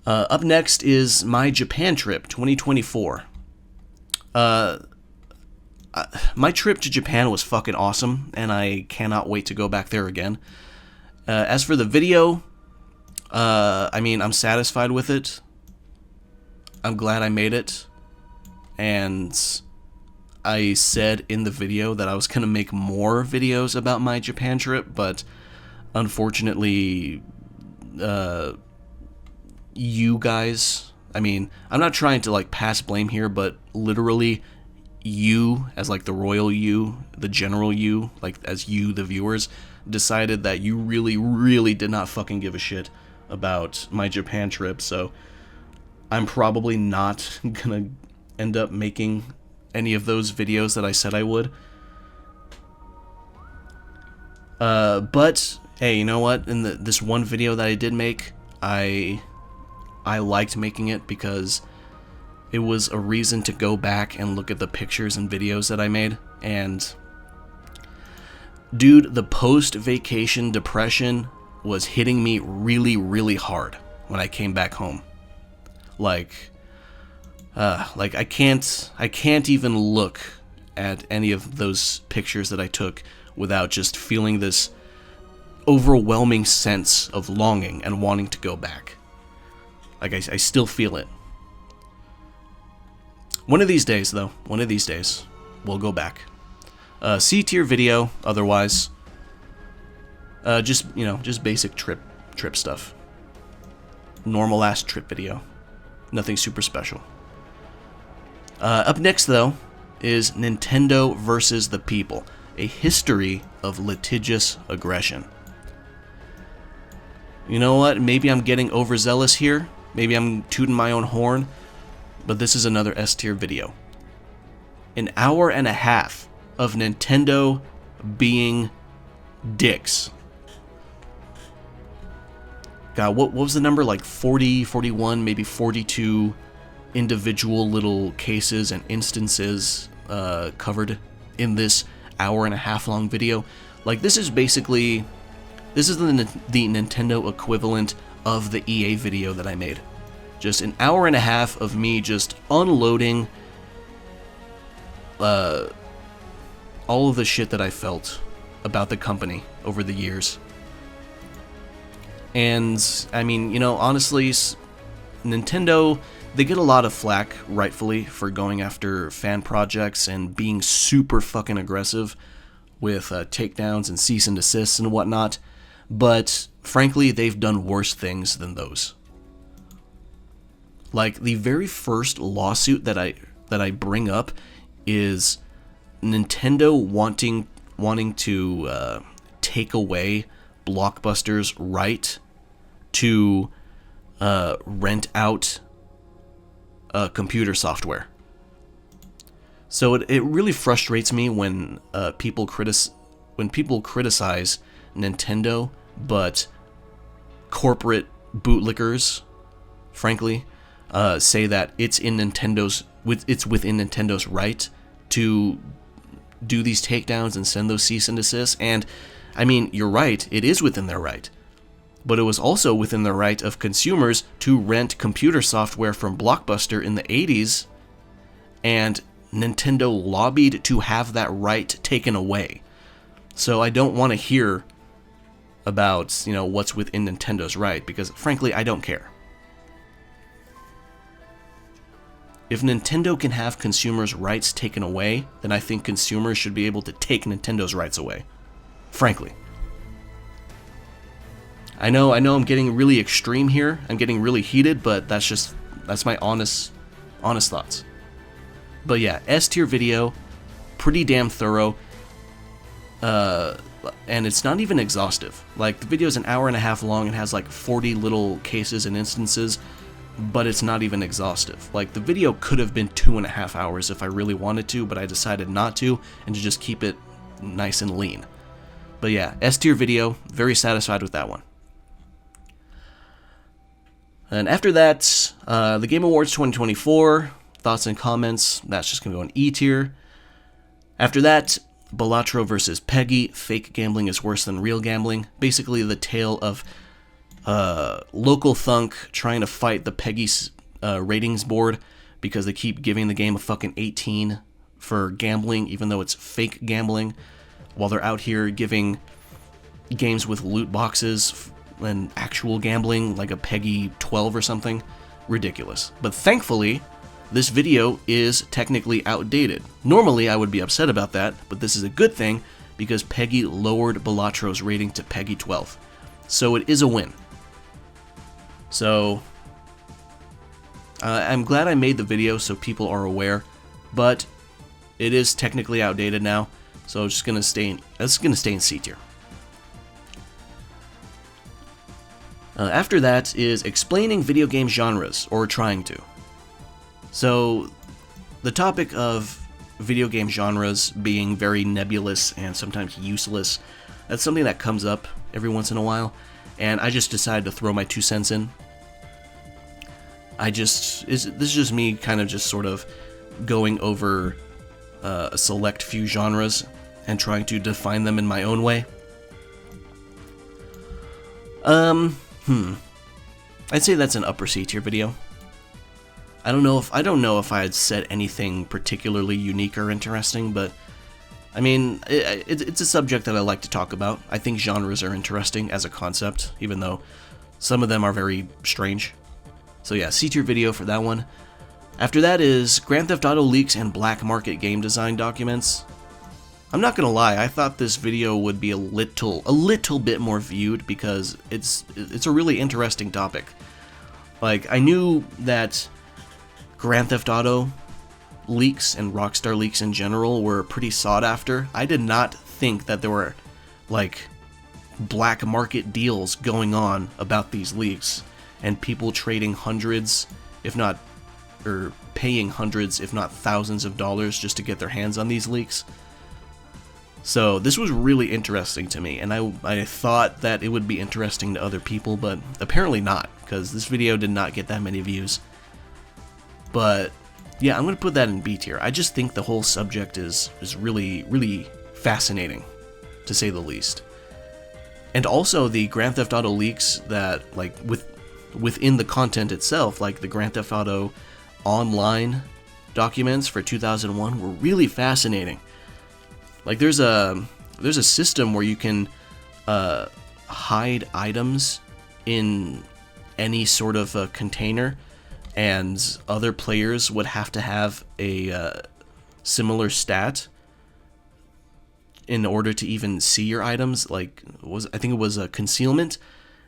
Up next is my Japan trip 2024. My trip to Japan was fucking awesome, and I cannot wait to go back there again. As for the video, I mean, I'm satisfied with it. I'm glad I made it. And I said in the video that I was going to make more videos about my Japan trip, but unfortunately, you guys, I mean, I'm not trying to like pass blame here, but literally you, as like the royal you, the general you, like as you, the viewers, decided that you really, really did not fucking give a shit about my Japan trip, so I'm probably not gonna end up making any of those videos that I said I would. But hey, you know what? In this one video that I did make, I liked making it because it was a reason to go back and look at the pictures and videos that I made. And dude, the post-vacation depression was hitting me really, really hard when I came back home. Like I can't even look at any of those pictures that I took without just feeling this overwhelming sense of longing and wanting to go back. Like, I still feel it. One of these days, though, we'll go back. C tier video, otherwise. Just basic trip stuff. Normal ass trip video. Nothing super special. Up next, though, is Nintendo versus the People, a history of litigious aggression. You know what? Maybe I'm getting overzealous here. Maybe I'm tooting my own horn. But this is another S tier video. An hour and a half of Nintendo being dicks. God, what was the number? Like 40, 41, maybe 42 individual little cases and instances covered in this hour and a half long video. Like, this is the Nintendo equivalent of the EA video that I made. Just an hour and a half of me just unloading all of the shit that I felt about the company over the years. And, I mean, you know, honestly, Nintendo, they get a lot of flack, rightfully, for going after fan projects and being super fucking aggressive with takedowns and cease and desists and whatnot. But, frankly, they've done worse things than those. Like, the very first lawsuit that I bring up is Nintendo wanting to take away Blockbuster's right to rent out computer software. So it really frustrates me when people criticize Nintendo, but corporate bootlickers, frankly, say that it's within Nintendo's right to do these takedowns and send those cease and desists. And I mean, you're right, it is within their right. but it was also within the right of consumers to rent computer software from Blockbuster in the 80s, and Nintendo lobbied to have that right taken away. So I don't want to hear about, what's within Nintendo's right, because frankly, I don't care. If Nintendo can have consumers' rights taken away, then I think consumers should be able to take Nintendo's rights away. Frankly. I know I'm getting really extreme here. I'm getting really heated, but that's my honest thoughts. But yeah, S-tier video, pretty damn thorough. And it's not even exhaustive. Like, the video is an hour and a half long and has like 40 little cases and instances, but it's not even exhaustive. Like, the video could have been 2.5 hours if I really wanted to, but I decided not to, and to just keep it nice and lean. But yeah, S-tier video, very satisfied with that one. And after that, the Game Awards 2024, thoughts and comments, that's just going to go on E-tier. After that, Balatro versus Peggy, fake gambling is worse than real gambling. Basically the tale of local thunk trying to fight the Peggy's ratings board because they keep giving the game a fucking 18 for gambling, even though it's fake gambling, while they're out here giving games with loot boxes and actual gambling, like a Peggy 12 or something. Ridiculous. But thankfully, this video is technically outdated. Normally, I would be upset about that, but this is a good thing because Peggy lowered Balatro's rating to Peggy 12. So it is a win. So, I'm glad I made the video so people are aware, but it is technically outdated now, so it's going to stay in C tier. After that is explaining video game genres, or trying to. So, the topic of video game genres being very nebulous and sometimes useless, that's something that comes up every once in a while, and I just decided to throw my 2 cents in. This is just me kind of just sort of going over a select few genres and trying to define them in my own way. I'd say that's an upper C tier video. I don't know if I had said anything particularly unique or interesting, but I mean, it's a subject that I like to talk about. I think genres are interesting as a concept, even though some of them are very strange. So yeah, C tier video for that one. After that is Grand Theft Auto leaks and black market game design documents. I'm not gonna lie, I thought this video would be a little bit more viewed because it's a really interesting topic. Like, I knew that Grand Theft Auto leaks and Rockstar leaks in general were pretty sought after. I did not think that there were, like, black market deals going on about these leaks and people trading hundreds, if not, or paying hundreds, if not thousands of dollars just to get their hands on these leaks. So this was really interesting to me, and I thought that it would be interesting to other people, but apparently not, because this video did not get that many views. But yeah, I'm going to put that in B tier. I just think the whole subject is really, really fascinating, to say the least. And also the Grand Theft Auto leaks that, like, within the content itself, like the Grand Theft Auto online documents for 2001 were really fascinating. Like, there's a system where you can hide items in any sort of a container, and other players would have to have a similar stat in order to even see your items. Like, I think it was a concealment,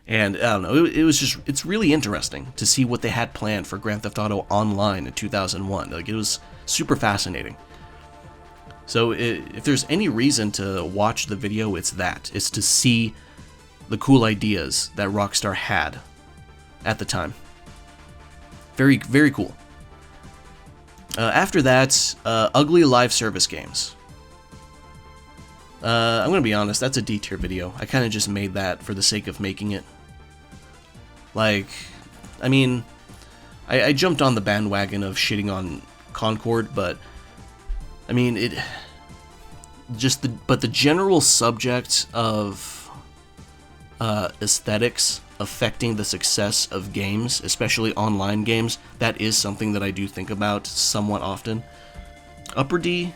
and I don't know. It's really interesting to see what they had planned for Grand Theft Auto Online in 2001. Like, it was super fascinating. So if there's any reason to watch the video, it's to see the cool ideas that Rockstar had at the time. Very, very cool. After that, ugly live service games. I'm gonna be honest, that's a D tier video. I kind of just made that for the sake of making it. Like, I mean, I jumped on the bandwagon of shitting on Concord, but I mean, but the general subject of aesthetics affecting the success of games, especially online games, that is something that I do think about somewhat often. Upper D,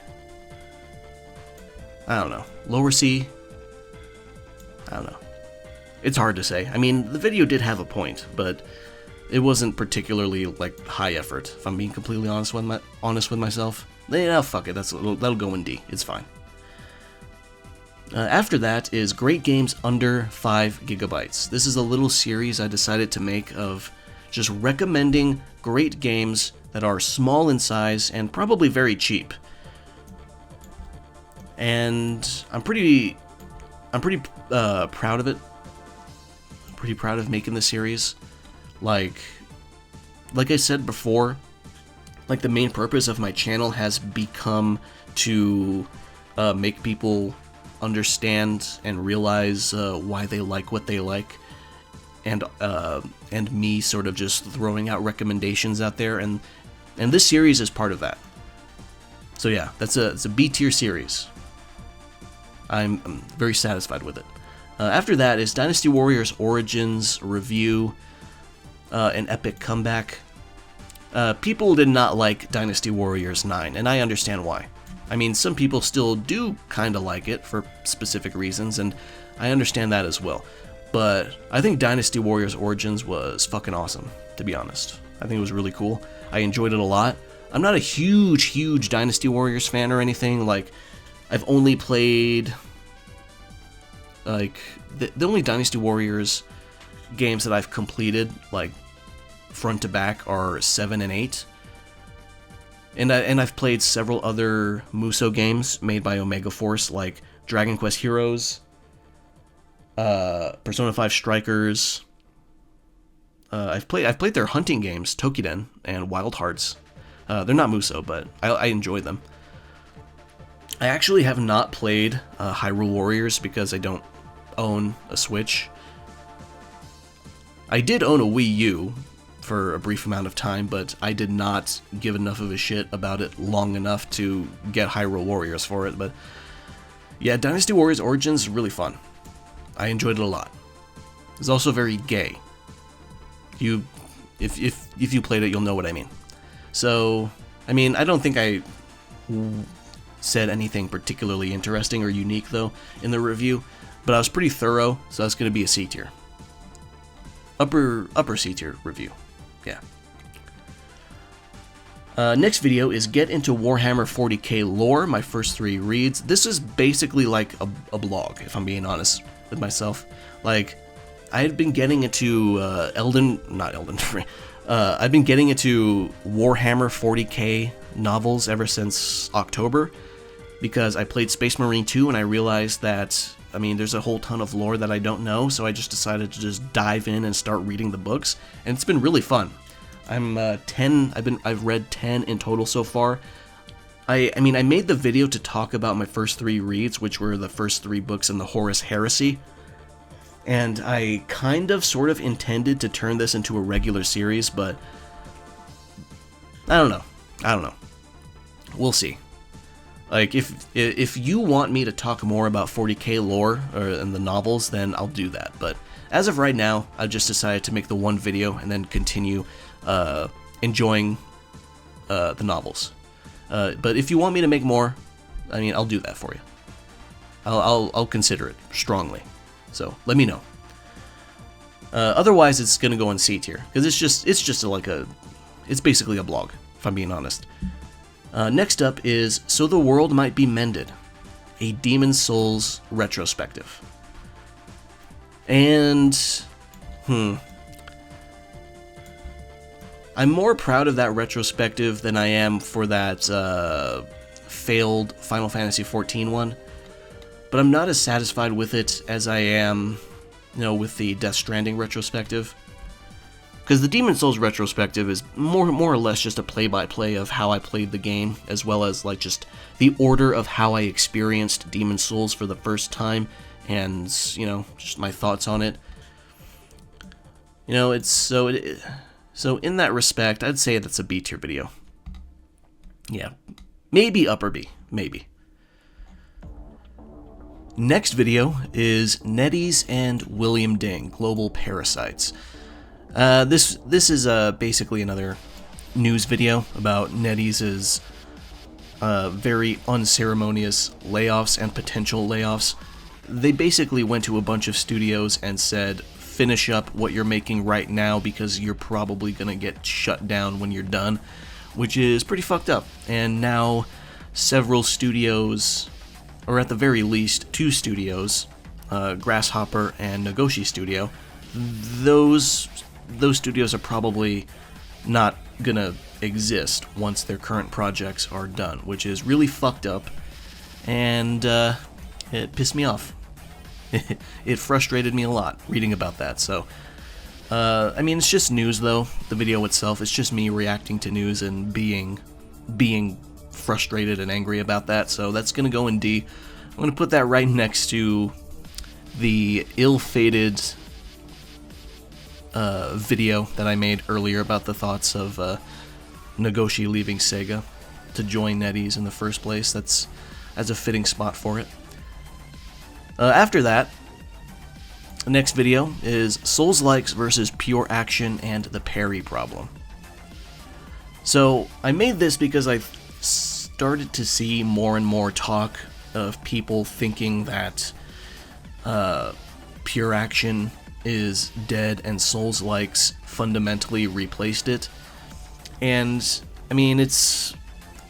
I don't know. Lower C, I don't know. It's hard to say. I mean, the video did have a point, but it wasn't particularly, like, high effort, if I'm being completely honest with myself. Yeah, fuck it, that'll go in D. It's fine. After that is great games under 5 gigabytes. This is a little series I decided to make of just recommending great games that are small in size and probably very cheap. And I'm pretty proud of it. I'm pretty proud of making the series. Like I said before, like the main purpose of my channel has become to make people understand and realize why they like what they like, and me sort of just throwing out recommendations out there, and this series is part of that. So yeah, it's a B tier series. I'm very satisfied with it. After that is Dynasty Warriors Origins review, an epic comeback. People did not like Dynasty Warriors 9, and I understand why. I mean, some people still do kind of like it for specific reasons, and I understand that as well. But I think Dynasty Warriors Origins was fucking awesome, to be honest. I think it was really cool. I enjoyed it a lot. I'm not a huge Dynasty Warriors fan or anything. Like, I've only played, like, the only Dynasty Warriors games that I've completed, like, front to back, are 7 and 8. And I've played several other Muso games made by Omega Force, like Dragon Quest Heroes, Persona 5 Strikers. I've played their hunting games, Tokiden and Wild Hearts. They're not Muso, but I enjoy them. I actually have not played Hyrule Warriors because I don't own a Switch. I did own a Wii U for a brief amount of time, but I did not give enough of a shit about it long enough to get Hyrule Warriors for it. But yeah, Dynasty Warriors Origins is really fun. I enjoyed it a lot. It's also very gay. If you played it, you'll know what I mean. So, I mean, I don't think I said anything particularly interesting or unique, though, in the review, but I was pretty thorough, so that's going to be a C tier. Upper C tier review. Yeah. Next video is Get into Warhammer 40k Lore, my first 3 reads. This is basically like a blog, if I'm being honest with myself. Like, I had been getting into I've been getting into Warhammer 40k novels ever since October, because I played Space Marine 2 and I realized that, I mean, there's a whole ton of lore that I don't know, so I just decided to just dive in and start reading the books, and it's been really fun. I've read 10 in total so far. I mean, I made the video to talk about my first 3 reads, which were the first 3 books in the Horus Heresy, and I kind of sort of intended to turn this into a regular series, but I don't know. We'll see. Like, if you want me to talk more about 40k lore and the novels, then I'll do that. But as of right now, I've just decided to make the one video and then continue enjoying the novels. But if you want me to make more, I mean, I'll do that for you. I'll consider it strongly. So let me know. Otherwise, it's gonna go in C tier because it's basically a blog, if I'm being honest. Next up is So the World Might Be Mended, a Demon's Souls retrospective. And, I'm more proud of that retrospective than I am for that failed Final Fantasy XIV one, but I'm not as satisfied with it as I am, with the Death Stranding retrospective. Because the Demon's Souls retrospective is more or less just a play-by-play of how I played the game, as well as like just the order of how I experienced Demon's Souls for the first time, and just my thoughts on it. So in that respect, I'd say that's a B tier video. Yeah, maybe upper B, maybe. Next video is NetEase and William Ding, Global Parasites. This is basically another news video about NetEase's very unceremonious layoffs and potential layoffs. They basically went to a bunch of studios and said, finish up what you're making right now because you're probably going to get shut down when you're done, which is pretty fucked up. And now several studios, or at the very least 2 studios, Grasshopper and Nagoshi Studio, those studios are probably not gonna exist once their current projects are done, which is really fucked up, and it pissed me off. It frustrated me a lot reading about that. So I mean, it's just news though, the video itself. It's just me reacting to news and being frustrated and angry about that, so that's gonna go in D. I'm gonna put that right next to the ill-fated video that I made earlier about the thoughts of Nagoshi leaving Sega to join NetEase in the first place. That's a fitting spot for it. After that, the next video is Souls-likes versus pure action and the parry problem. So I made this because I started to see more and more talk of people thinking that pure action is dead and Souls-likes fundamentally replaced it. And I mean,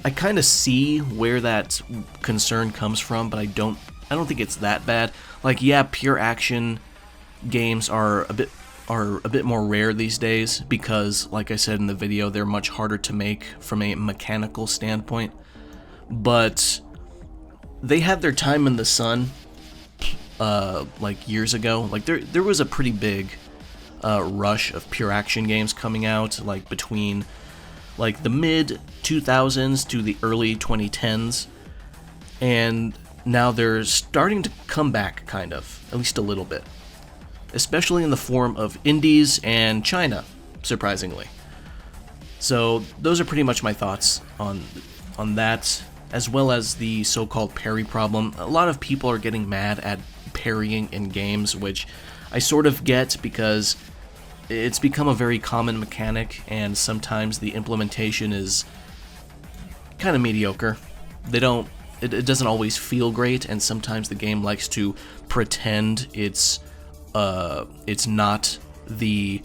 I kind of see where that concern comes from, but I don't think it's that bad. Like, yeah, pure action games are a bit more rare these days because, like I said in the video, they're much harder to make from a mechanical standpoint. But they had their time in the sun like years ago. Like there was a pretty big rush of pure action games coming out, like between like the mid 2000s to the early 2010s, and now they're starting to come back, kind of, at least a little bit, especially in the form of indies and China, surprisingly. So those are pretty much my thoughts on that, as well as the so-called parry problem. A lot of people are getting mad at parrying in games, which I sort of get because it's become a very common mechanic, and sometimes the implementation is kind of mediocre. It doesn't always feel great, and sometimes the game likes to pretend it's not the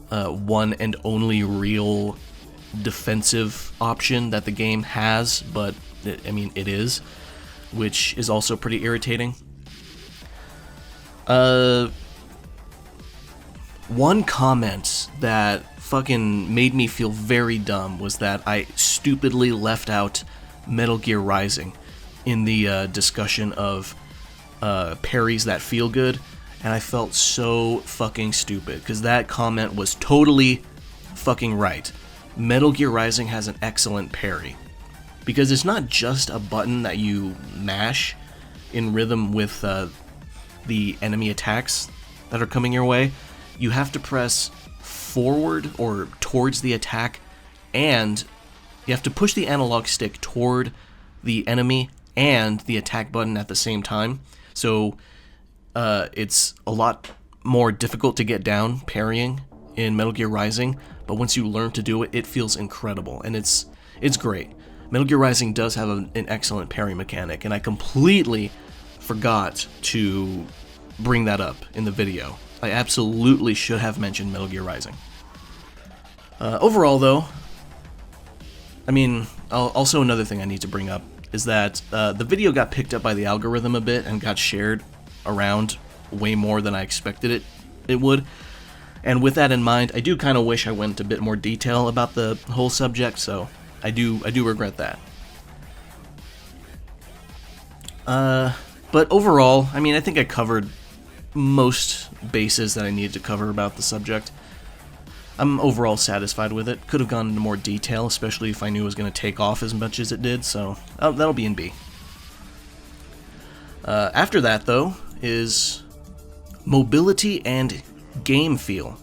one and only real defensive option that the game has, but I mean, it is, which is also pretty irritating. One comment that fucking made me feel very dumb was that I stupidly left out Metal Gear Rising in the discussion of parries that feel good, and I felt so fucking stupid, because that comment was totally fucking right. Metal Gear Rising has an excellent parry, because it's not just a button that you mash in rhythm with the enemy attacks that are coming your way. You have to press forward or towards the attack, and you have to push the analog stick toward the enemy and the attack button at the same time. So it's a lot more difficult to get down parrying in Metal Gear Rising, but once you learn to do it, it feels incredible, and it's great. Metal Gear Rising does have an excellent parry mechanic, and I completely forgot to bring that up in the video. I absolutely should have mentioned Metal Gear Rising. Overall, though, I mean, also another thing I need to bring up is that the video got picked up by the algorithm a bit and got shared around way more than I expected it would. And with that in mind, I do kind of wish I went into a bit more detail about the whole subject, so I do regret that. But overall, I mean, I think I covered most bases that I needed to cover about the subject. I'm overall satisfied with it. Could have gone into more detail, especially if I knew it was going to take off as much as it did, so that'll be in B. After that, though, is mobility and game feel,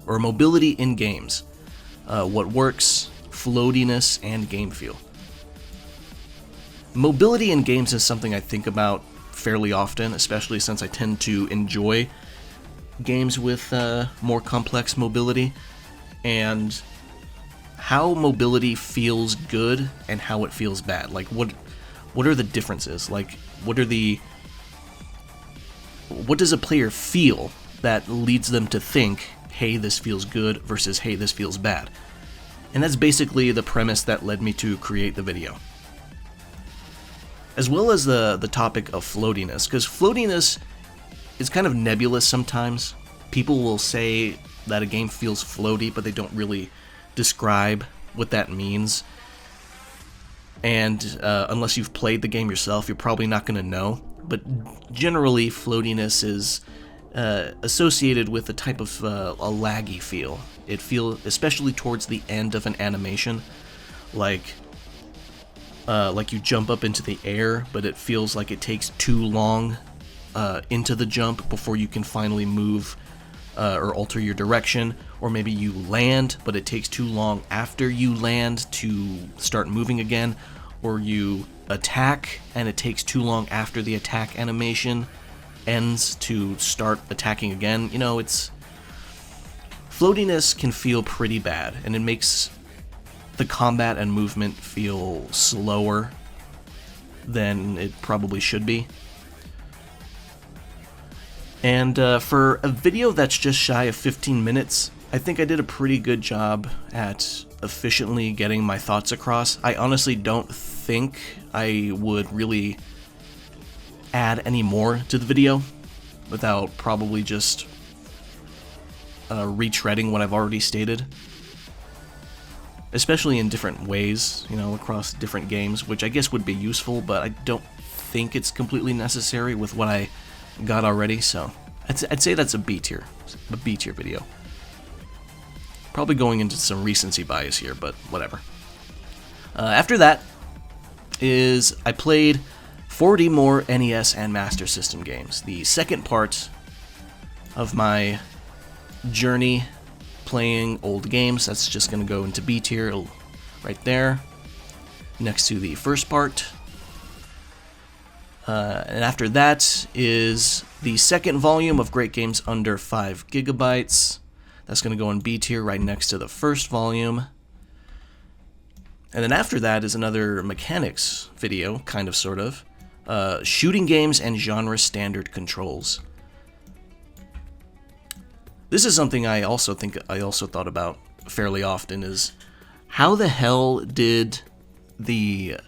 or mobility in games. What works, floatiness, and game feel. Mobility in games is something I think about fairly often, especially since I tend to enjoy games with more complex mobility, and how mobility feels good and how it feels bad. Like, what are the differences? Like, what does a player feel that leads them to think, hey, this feels good, versus hey, this feels bad? And that's basically the premise that led me to create the video. As well as the topic of floatiness, because floatiness is kind of nebulous sometimes. People will say that a game feels floaty, but they don't really describe what that means. And unless you've played the game yourself, you're probably not going to know. But generally, floatiness is associated with a type of a laggy feel. It feels, especially towards the end of an animation, like you jump up into the air, but it feels like it takes too long into the jump before you can finally move or alter your direction. Or maybe you land, but it takes too long after you land to start moving again. Or you attack, and it takes too long after the attack animation ends to start attacking again. You know, floatiness can feel pretty bad, and it makes the combat and movement feel slower than it probably should be. And for a video that's just shy of 15 minutes, I think I did a pretty good job at efficiently getting my thoughts across. I honestly don't think I would really add any more to the video without probably just retreading what I've already stated. Especially in different ways, you know, across different games, which I guess would be useful, but I don't think it's completely necessary with what I got already, so I'd say that's a B tier video. Probably going into some recency bias here, but whatever. After that is I played 40 more NES and Master System games. The second part of my journey playing old games. That's just going to go into B tier right there, next to the first part. And after that is the second volume of Great Games Under 5 GB. That's going to go in B tier right next to the first volume. And then after that is another mechanics video, kind of, sort of. Shooting games and genre standard controls. This is something I also thought about fairly often, is how the hell did the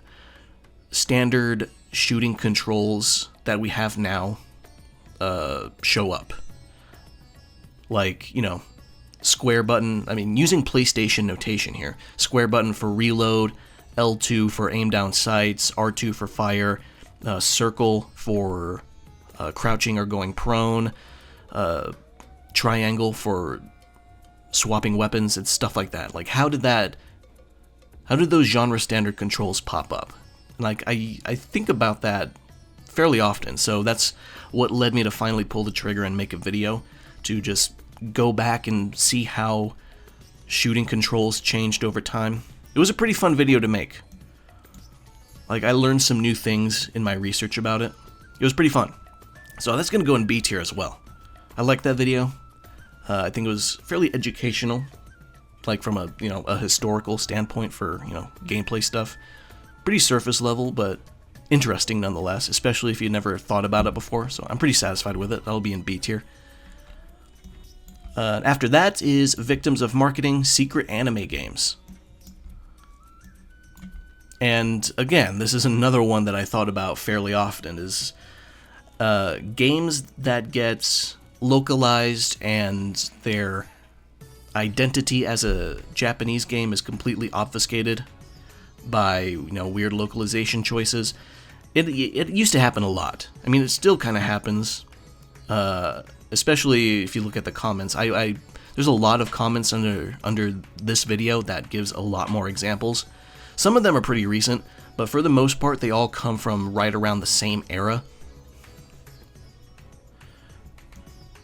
standard shooting controls that we have now show up? Like, you know, square button, I mean, using PlayStation notation here. Square button for reload, L2 for aim down sights, R2 for fire, circle for crouching or going prone, triangle for swapping weapons, and stuff like that. Like, how did those genre standard controls pop up? Like, I think about that fairly often, so that's what led me to finally pull the trigger and make a video, to just go back and see how shooting controls changed over time. It was a pretty fun video to make. Like, I learned some new things in my research about it. It was pretty fun. So that's going to go in B tier as well. I liked that video. I think it was fairly educational, like from a historical standpoint for, gameplay stuff. Pretty surface level, but interesting nonetheless, especially if you never thought about it before. So I'm pretty satisfied with it. That'll be in B tier. After that is Victims of Marketing Secret Anime Games. And again, this is another one that I thought about fairly often, is games that get localized and their identity as a Japanese game is completely obfuscated by, weird localization choices. It used to happen a lot. I mean, it still kind of happens, especially if you look at the comments. There's a lot of comments under this video that gives a lot more examples. Some of them are pretty recent, but for the most part, they all come from right around the same era.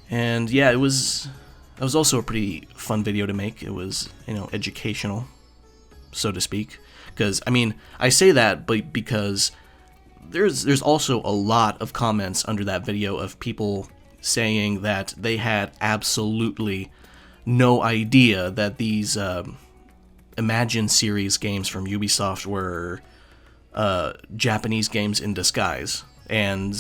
And yeah, it was also a pretty fun video to make. It was, educational, so to speak. Because, I mean, I say that because there's also a lot of comments under that video of people saying that they had absolutely no idea that these Imagine series games from Ubisoft were Japanese games in disguise. And,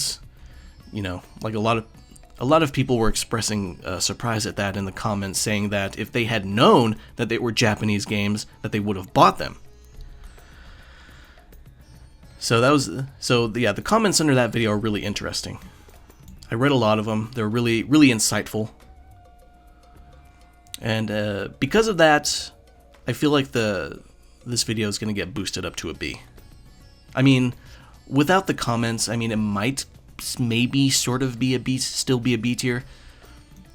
you know, like a lot of people were expressing surprise at that in the comments, saying that if they had known that they were Japanese games, that they would have bought them. So the comments under that video are really interesting. I read a lot of them. They're really insightful. And because of that, I feel like this video is going to get boosted up to a B. I mean, without the comments, I mean, it might maybe sort of be a B, still be a B tier.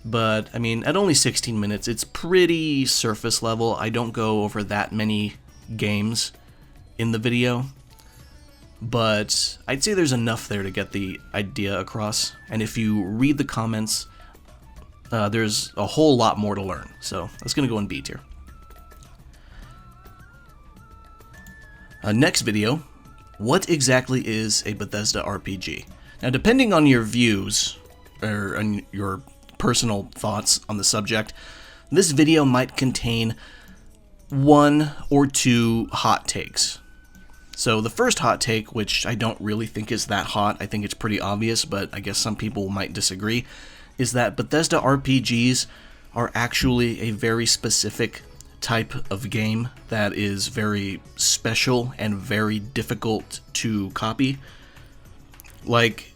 But, I mean, at only 16 minutes, it's pretty surface level. I don't go over that many games in the video. But I'd say there's enough there to get the idea across. And if you read the comments, there's a whole lot more to learn. So that's going to go in B tier. Next video, what exactly is a Bethesda RPG? Now, depending on your views, or on your personal thoughts on the subject, this video might contain 1 or 2 hot takes. So the first hot take, which I don't really think is that hot, I think it's pretty obvious, but I guess some people might disagree, is that Bethesda RPGs are actually a very specific type of game that is very special and very difficult to copy. Like,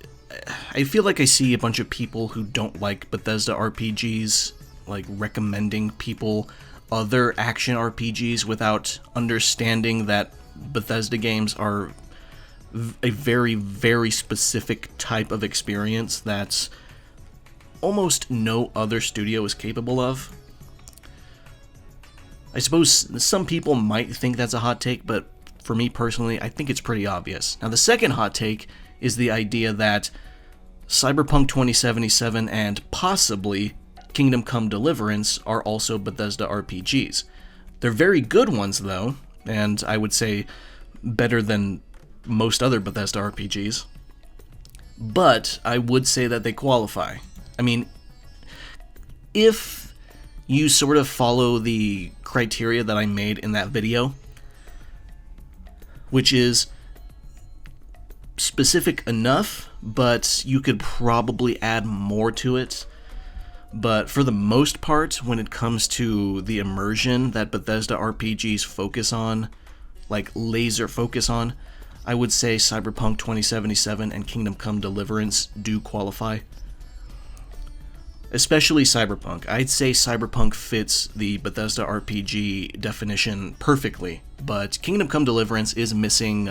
I feel like I see a bunch of people who don't like Bethesda RPGs, like, recommending people other action RPGs without understanding that Bethesda games are a very specific type of experience that's almost no other studio is capable of. I suppose some people might think that's a hot take, but for me personally, I think it's pretty obvious. Now, the second hot take is the idea that Cyberpunk 2077 and possibly Kingdom Come Deliverance are also Bethesda RPGs. They're very good ones, though, and I would say better than most other Bethesda RPGs. But I would say that they qualify. I mean, if you sort of follow the criteria that I made in that video, which is specific enough, but you could probably add more to it. But for the most part, when it comes to the immersion that Bethesda RPGs focus on, like laser focus on, I would say Cyberpunk 2077 and Kingdom Come Deliverance do qualify. Especially Cyberpunk. I'd say Cyberpunk fits the Bethesda RPG definition perfectly, but Kingdom Come Deliverance is missing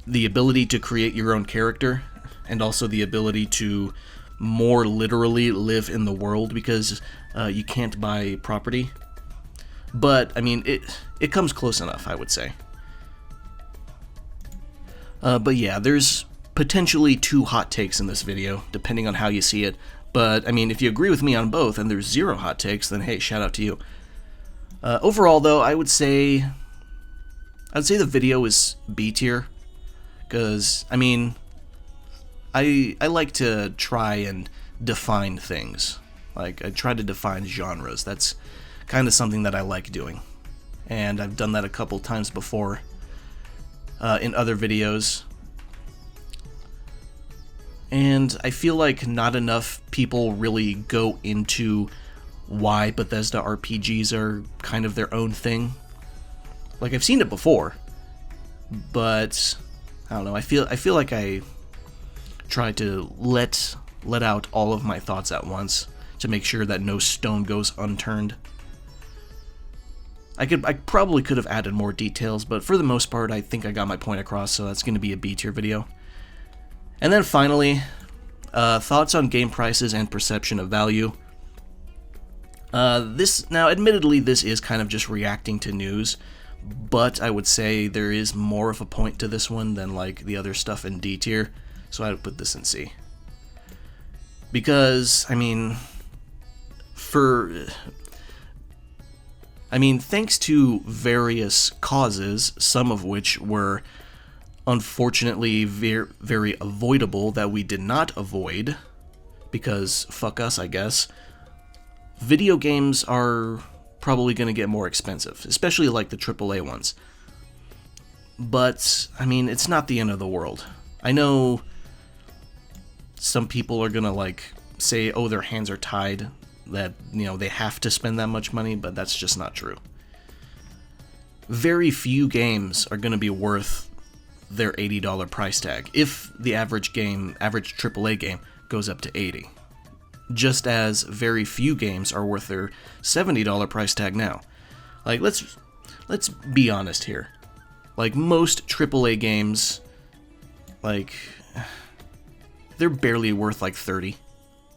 the ability to create your own character, and also the ability to more literally live in the world, because you can't buy property. But, I mean, it comes close enough, I would say. But yeah, there's potentially 2 hot takes in this video, depending on how you see it. But, I mean, if you agree with me on both and there's 0 hot takes, then hey, shout out to you. Overall, though, I would say the video is B tier. Because, I mean, I like to try and define things. Like, I try to define genres. That's kind of something that I like doing. And I've done that a couple times before in other videos. And I feel like not enough people really go into why Bethesda RPGs are kind of their own thing. Like, I've seen it before, but I don't know. I feel like I try to let out all of my thoughts at once to make sure that no stone goes unturned. I probably could have added more details, but for the most part, I think I got my point across, so that's going to be a B tier video. And then finally, thoughts on game prices and perception of value. Now, admittedly, this is kind of just reacting to news, but I would say there is more of a point to this one than like the other stuff in D tier, so I would put this in C. Because, I mean, thanks to various causes, some of which were unfortunately very avoidable that we did not avoid, because fuck us, I guess, video games are probably going to get more expensive, especially like the AAA ones. But, I mean, it's not the end of the world. I know some people are going to, like, say, oh, their hands are tied, that, you know, they have to spend that much money, but that's just not true. Very few games are going to be worth their $80 price tag, if the average AAA game goes up to $80. Just as very few games are worth their $70 price tag now. Like, let's be honest here. Like, most AAA games, like, they're barely worth like 30,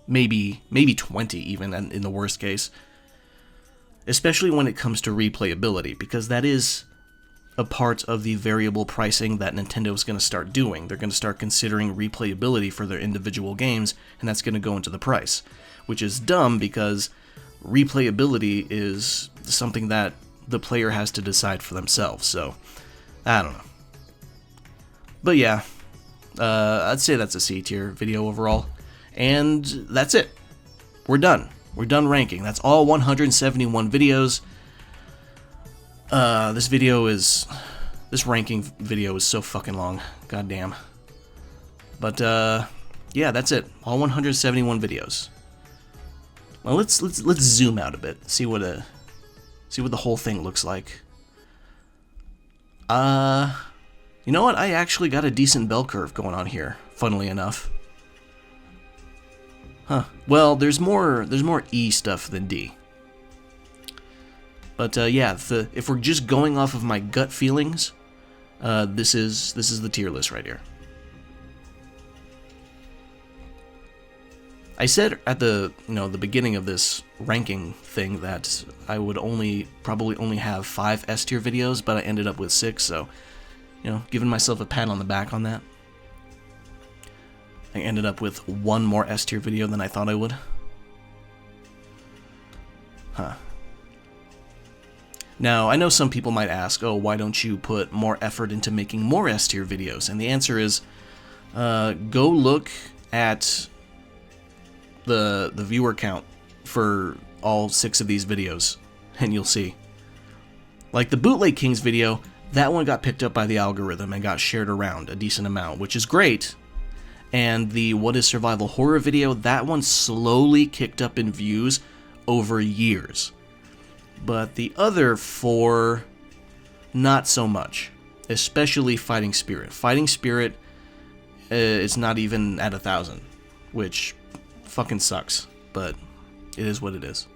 maybe 20 even in the worst case. Especially when it comes to replayability, because that is a part of the variable pricing that Nintendo is going to start doing. They're going to start considering replayability for their individual games, and that's going to go into the price. Which is dumb, because replayability is something that the player has to decide for themselves, so I don't know. But yeah, I'd say that's a C tier video overall. And that's it. We're done. We're done ranking. That's all 171 videos. This ranking video is so fucking long. Goddamn. But yeah, that's it. All 171 videos. Well, let's zoom out a bit. See what the whole thing looks like. You know what? I actually got a decent bell curve going on here, funnily enough. Huh. Well, there's more E stuff than D. But yeah, if we're just going off of my gut feelings, this is the tier list right here. I said at the beginning of this ranking thing that I would probably only have 5 S tier videos, but I ended up with 6, so giving myself a pat on the back on that. I ended up with 1 more S tier video than I thought I would. Huh. Now, I know some people might ask, oh, why don't you put more effort into making more S tier videos? And the answer is, go look at the viewer count for all 6 of these videos, and you'll see. Like the Bootleg Kings video, that one got picked up by the algorithm and got shared around a decent amount, which is great. And the What is Survival Horror video, that one slowly kicked up in views over years. But the other 4, not so much. Especially Fighting Spirit. Fighting Spirit is not even at 1,000, which fucking sucks, but it is what it is.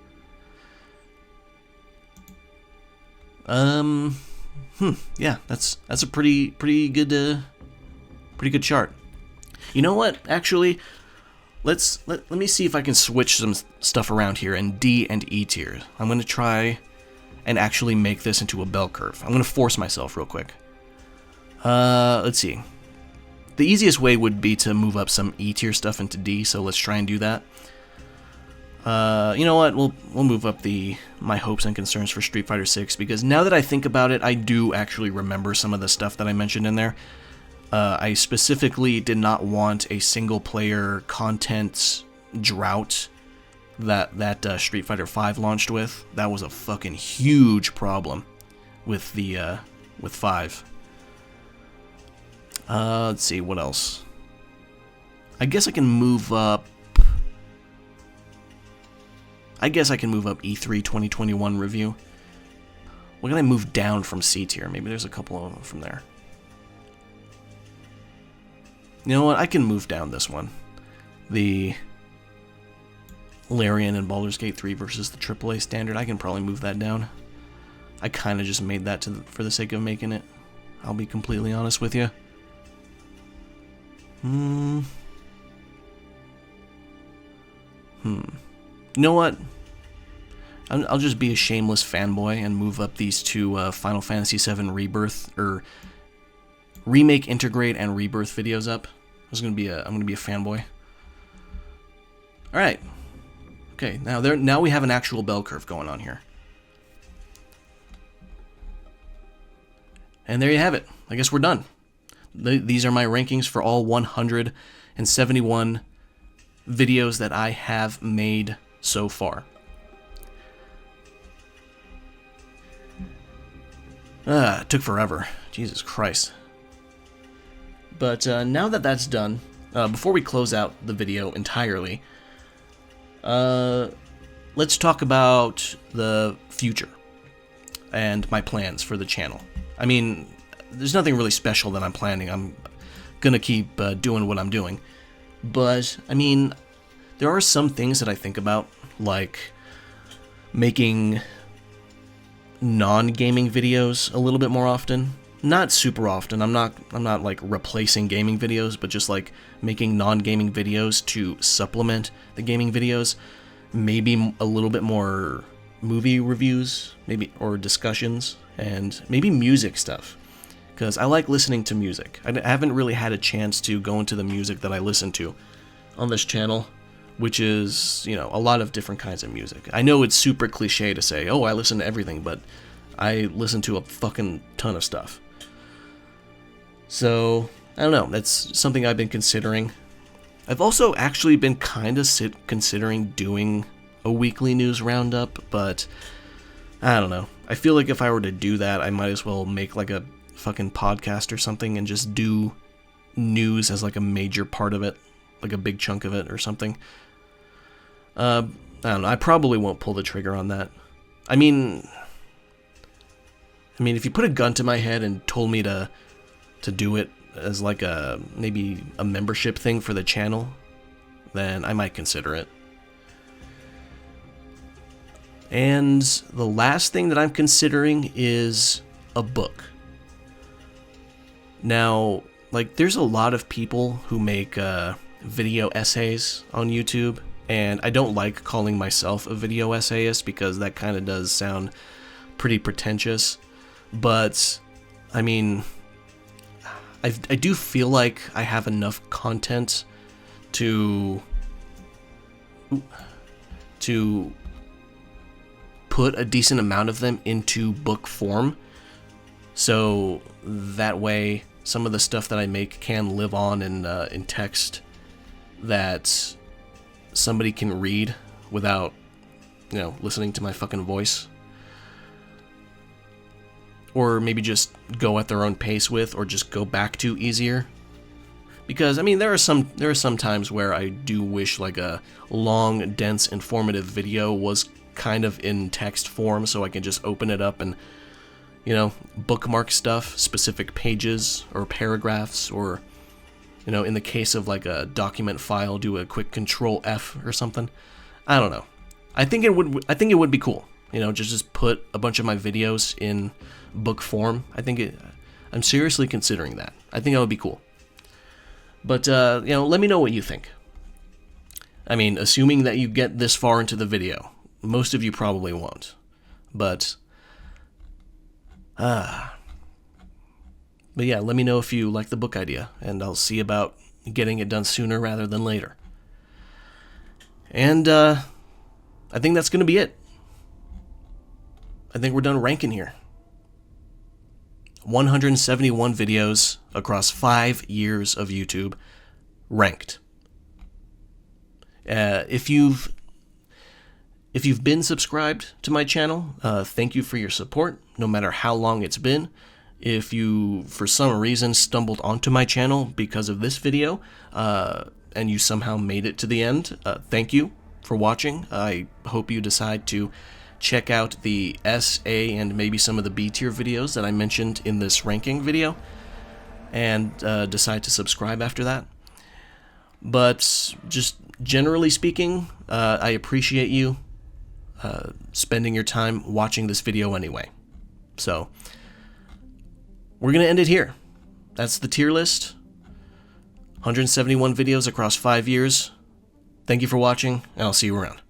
Yeah, that's a pretty good chart. You know what? Actually, let me see if I can switch some stuff around here in D and E tier. I'm gonna try and actually make this into a bell curve. I'm gonna force myself real quick. Let's see. The easiest way would be to move up some E tier stuff into D, so let's try and do that. You know what? We'll move up my hopes and concerns for Street Fighter VI, because now that I think about it, I do actually remember some of the stuff that I mentioned in there. I specifically did not want a single-player content drought that Street Fighter V launched with. That was a fucking huge problem with with 5. Let's see, what else? I guess I can move up E3 2021 review. What can I move down from C tier? Maybe there's a couple of them from there. You know what? I can move down this one. The Larian and Baldur's Gate 3 versus the AAA standard. I can probably move that down. I kind of just made that for the sake of making it. I'll be completely honest with you. You know what? I'll just be a shameless fanboy and move up these 2 Final Fantasy VII Rebirth, or Remake, Integrate, and Rebirth videos up. I'm gonna be a fanboy. All right. Okay. Now we have an actual bell curve going on here. And there you have it. I guess we're done. These are my rankings for all 171 videos that I have made so far. It took forever. Jesus Christ. But now that that's done, before we close out the video entirely, let's talk about the future and my plans for the channel. I mean, there's nothing really special that I'm planning. I'm gonna keep doing what I'm doing. But, I mean, there are some things that I think about, like making non-gaming videos a little bit more often. Not super often. I'm not like replacing gaming videos, but just like making non-gaming videos to supplement the gaming videos. Maybe a little bit more movie reviews, maybe, or discussions, and maybe music stuff. Because I like listening to music. I haven't really had a chance to go into the music that I listen to on this channel, which is, you know, a lot of different kinds of music. I know it's super cliche to say, oh, I listen to everything, but I listen to a fucking ton of stuff. So, I don't know, that's something I've been considering. I've also actually been kind of considering doing a weekly news roundup, but I don't know. I feel like if I were to do that, I might as well make like a fucking podcast or something and just do news as like a major part of it, like a big chunk of it or something. I don't know, I probably won't pull the trigger on that. I mean, if you put a gun to my head and told me to do it as like maybe a membership thing for the channel, then I might consider it. And the last thing that I'm considering is a book. Now, like, there's a lot of people who make video essays on YouTube, and I don't like calling myself a video essayist because that kind of does sound pretty pretentious. But, I mean, I do feel like I have enough content to put a decent amount of them into book form, so that way some of the stuff that I make can live on in text that somebody can read without, you know, listening to my fucking voice. Or maybe just go at their own pace with, or just go back to easier. Because, I mean, there are some times where I do wish like a long, dense, informative video was kind of in text form, so I can just open it up and, you know, bookmark stuff, specific pages or paragraphs, or, you know, in the case of like a document file, do a quick Control F or something. I don't know. I think it would be cool. You know, just put a bunch of my videos in book form. I'm seriously considering that. I think that would be cool. But, you know, let me know what you think. I mean, assuming that you get this far into the video. Most of you probably won't. But yeah, let me know if you like the book idea, and I'll see about getting it done sooner rather than later. And, I think that's gonna be it. I think we're done ranking here. 171 videos across 5 years of YouTube ranked. If you've been subscribed to my channel, thank you for your support, no matter how long it's been. If you, for some reason, stumbled onto my channel because of this video, and you somehow made it to the end, thank you for watching. I hope you decide to check out the S, A, and maybe some of the B tier videos that I mentioned in this ranking video, and decide to subscribe after that. But just generally speaking, I appreciate you spending your time watching this video anyway. So, we're going to end it here. That's the tier list. 171 videos across 5 years. Thank you for watching, and I'll see you around.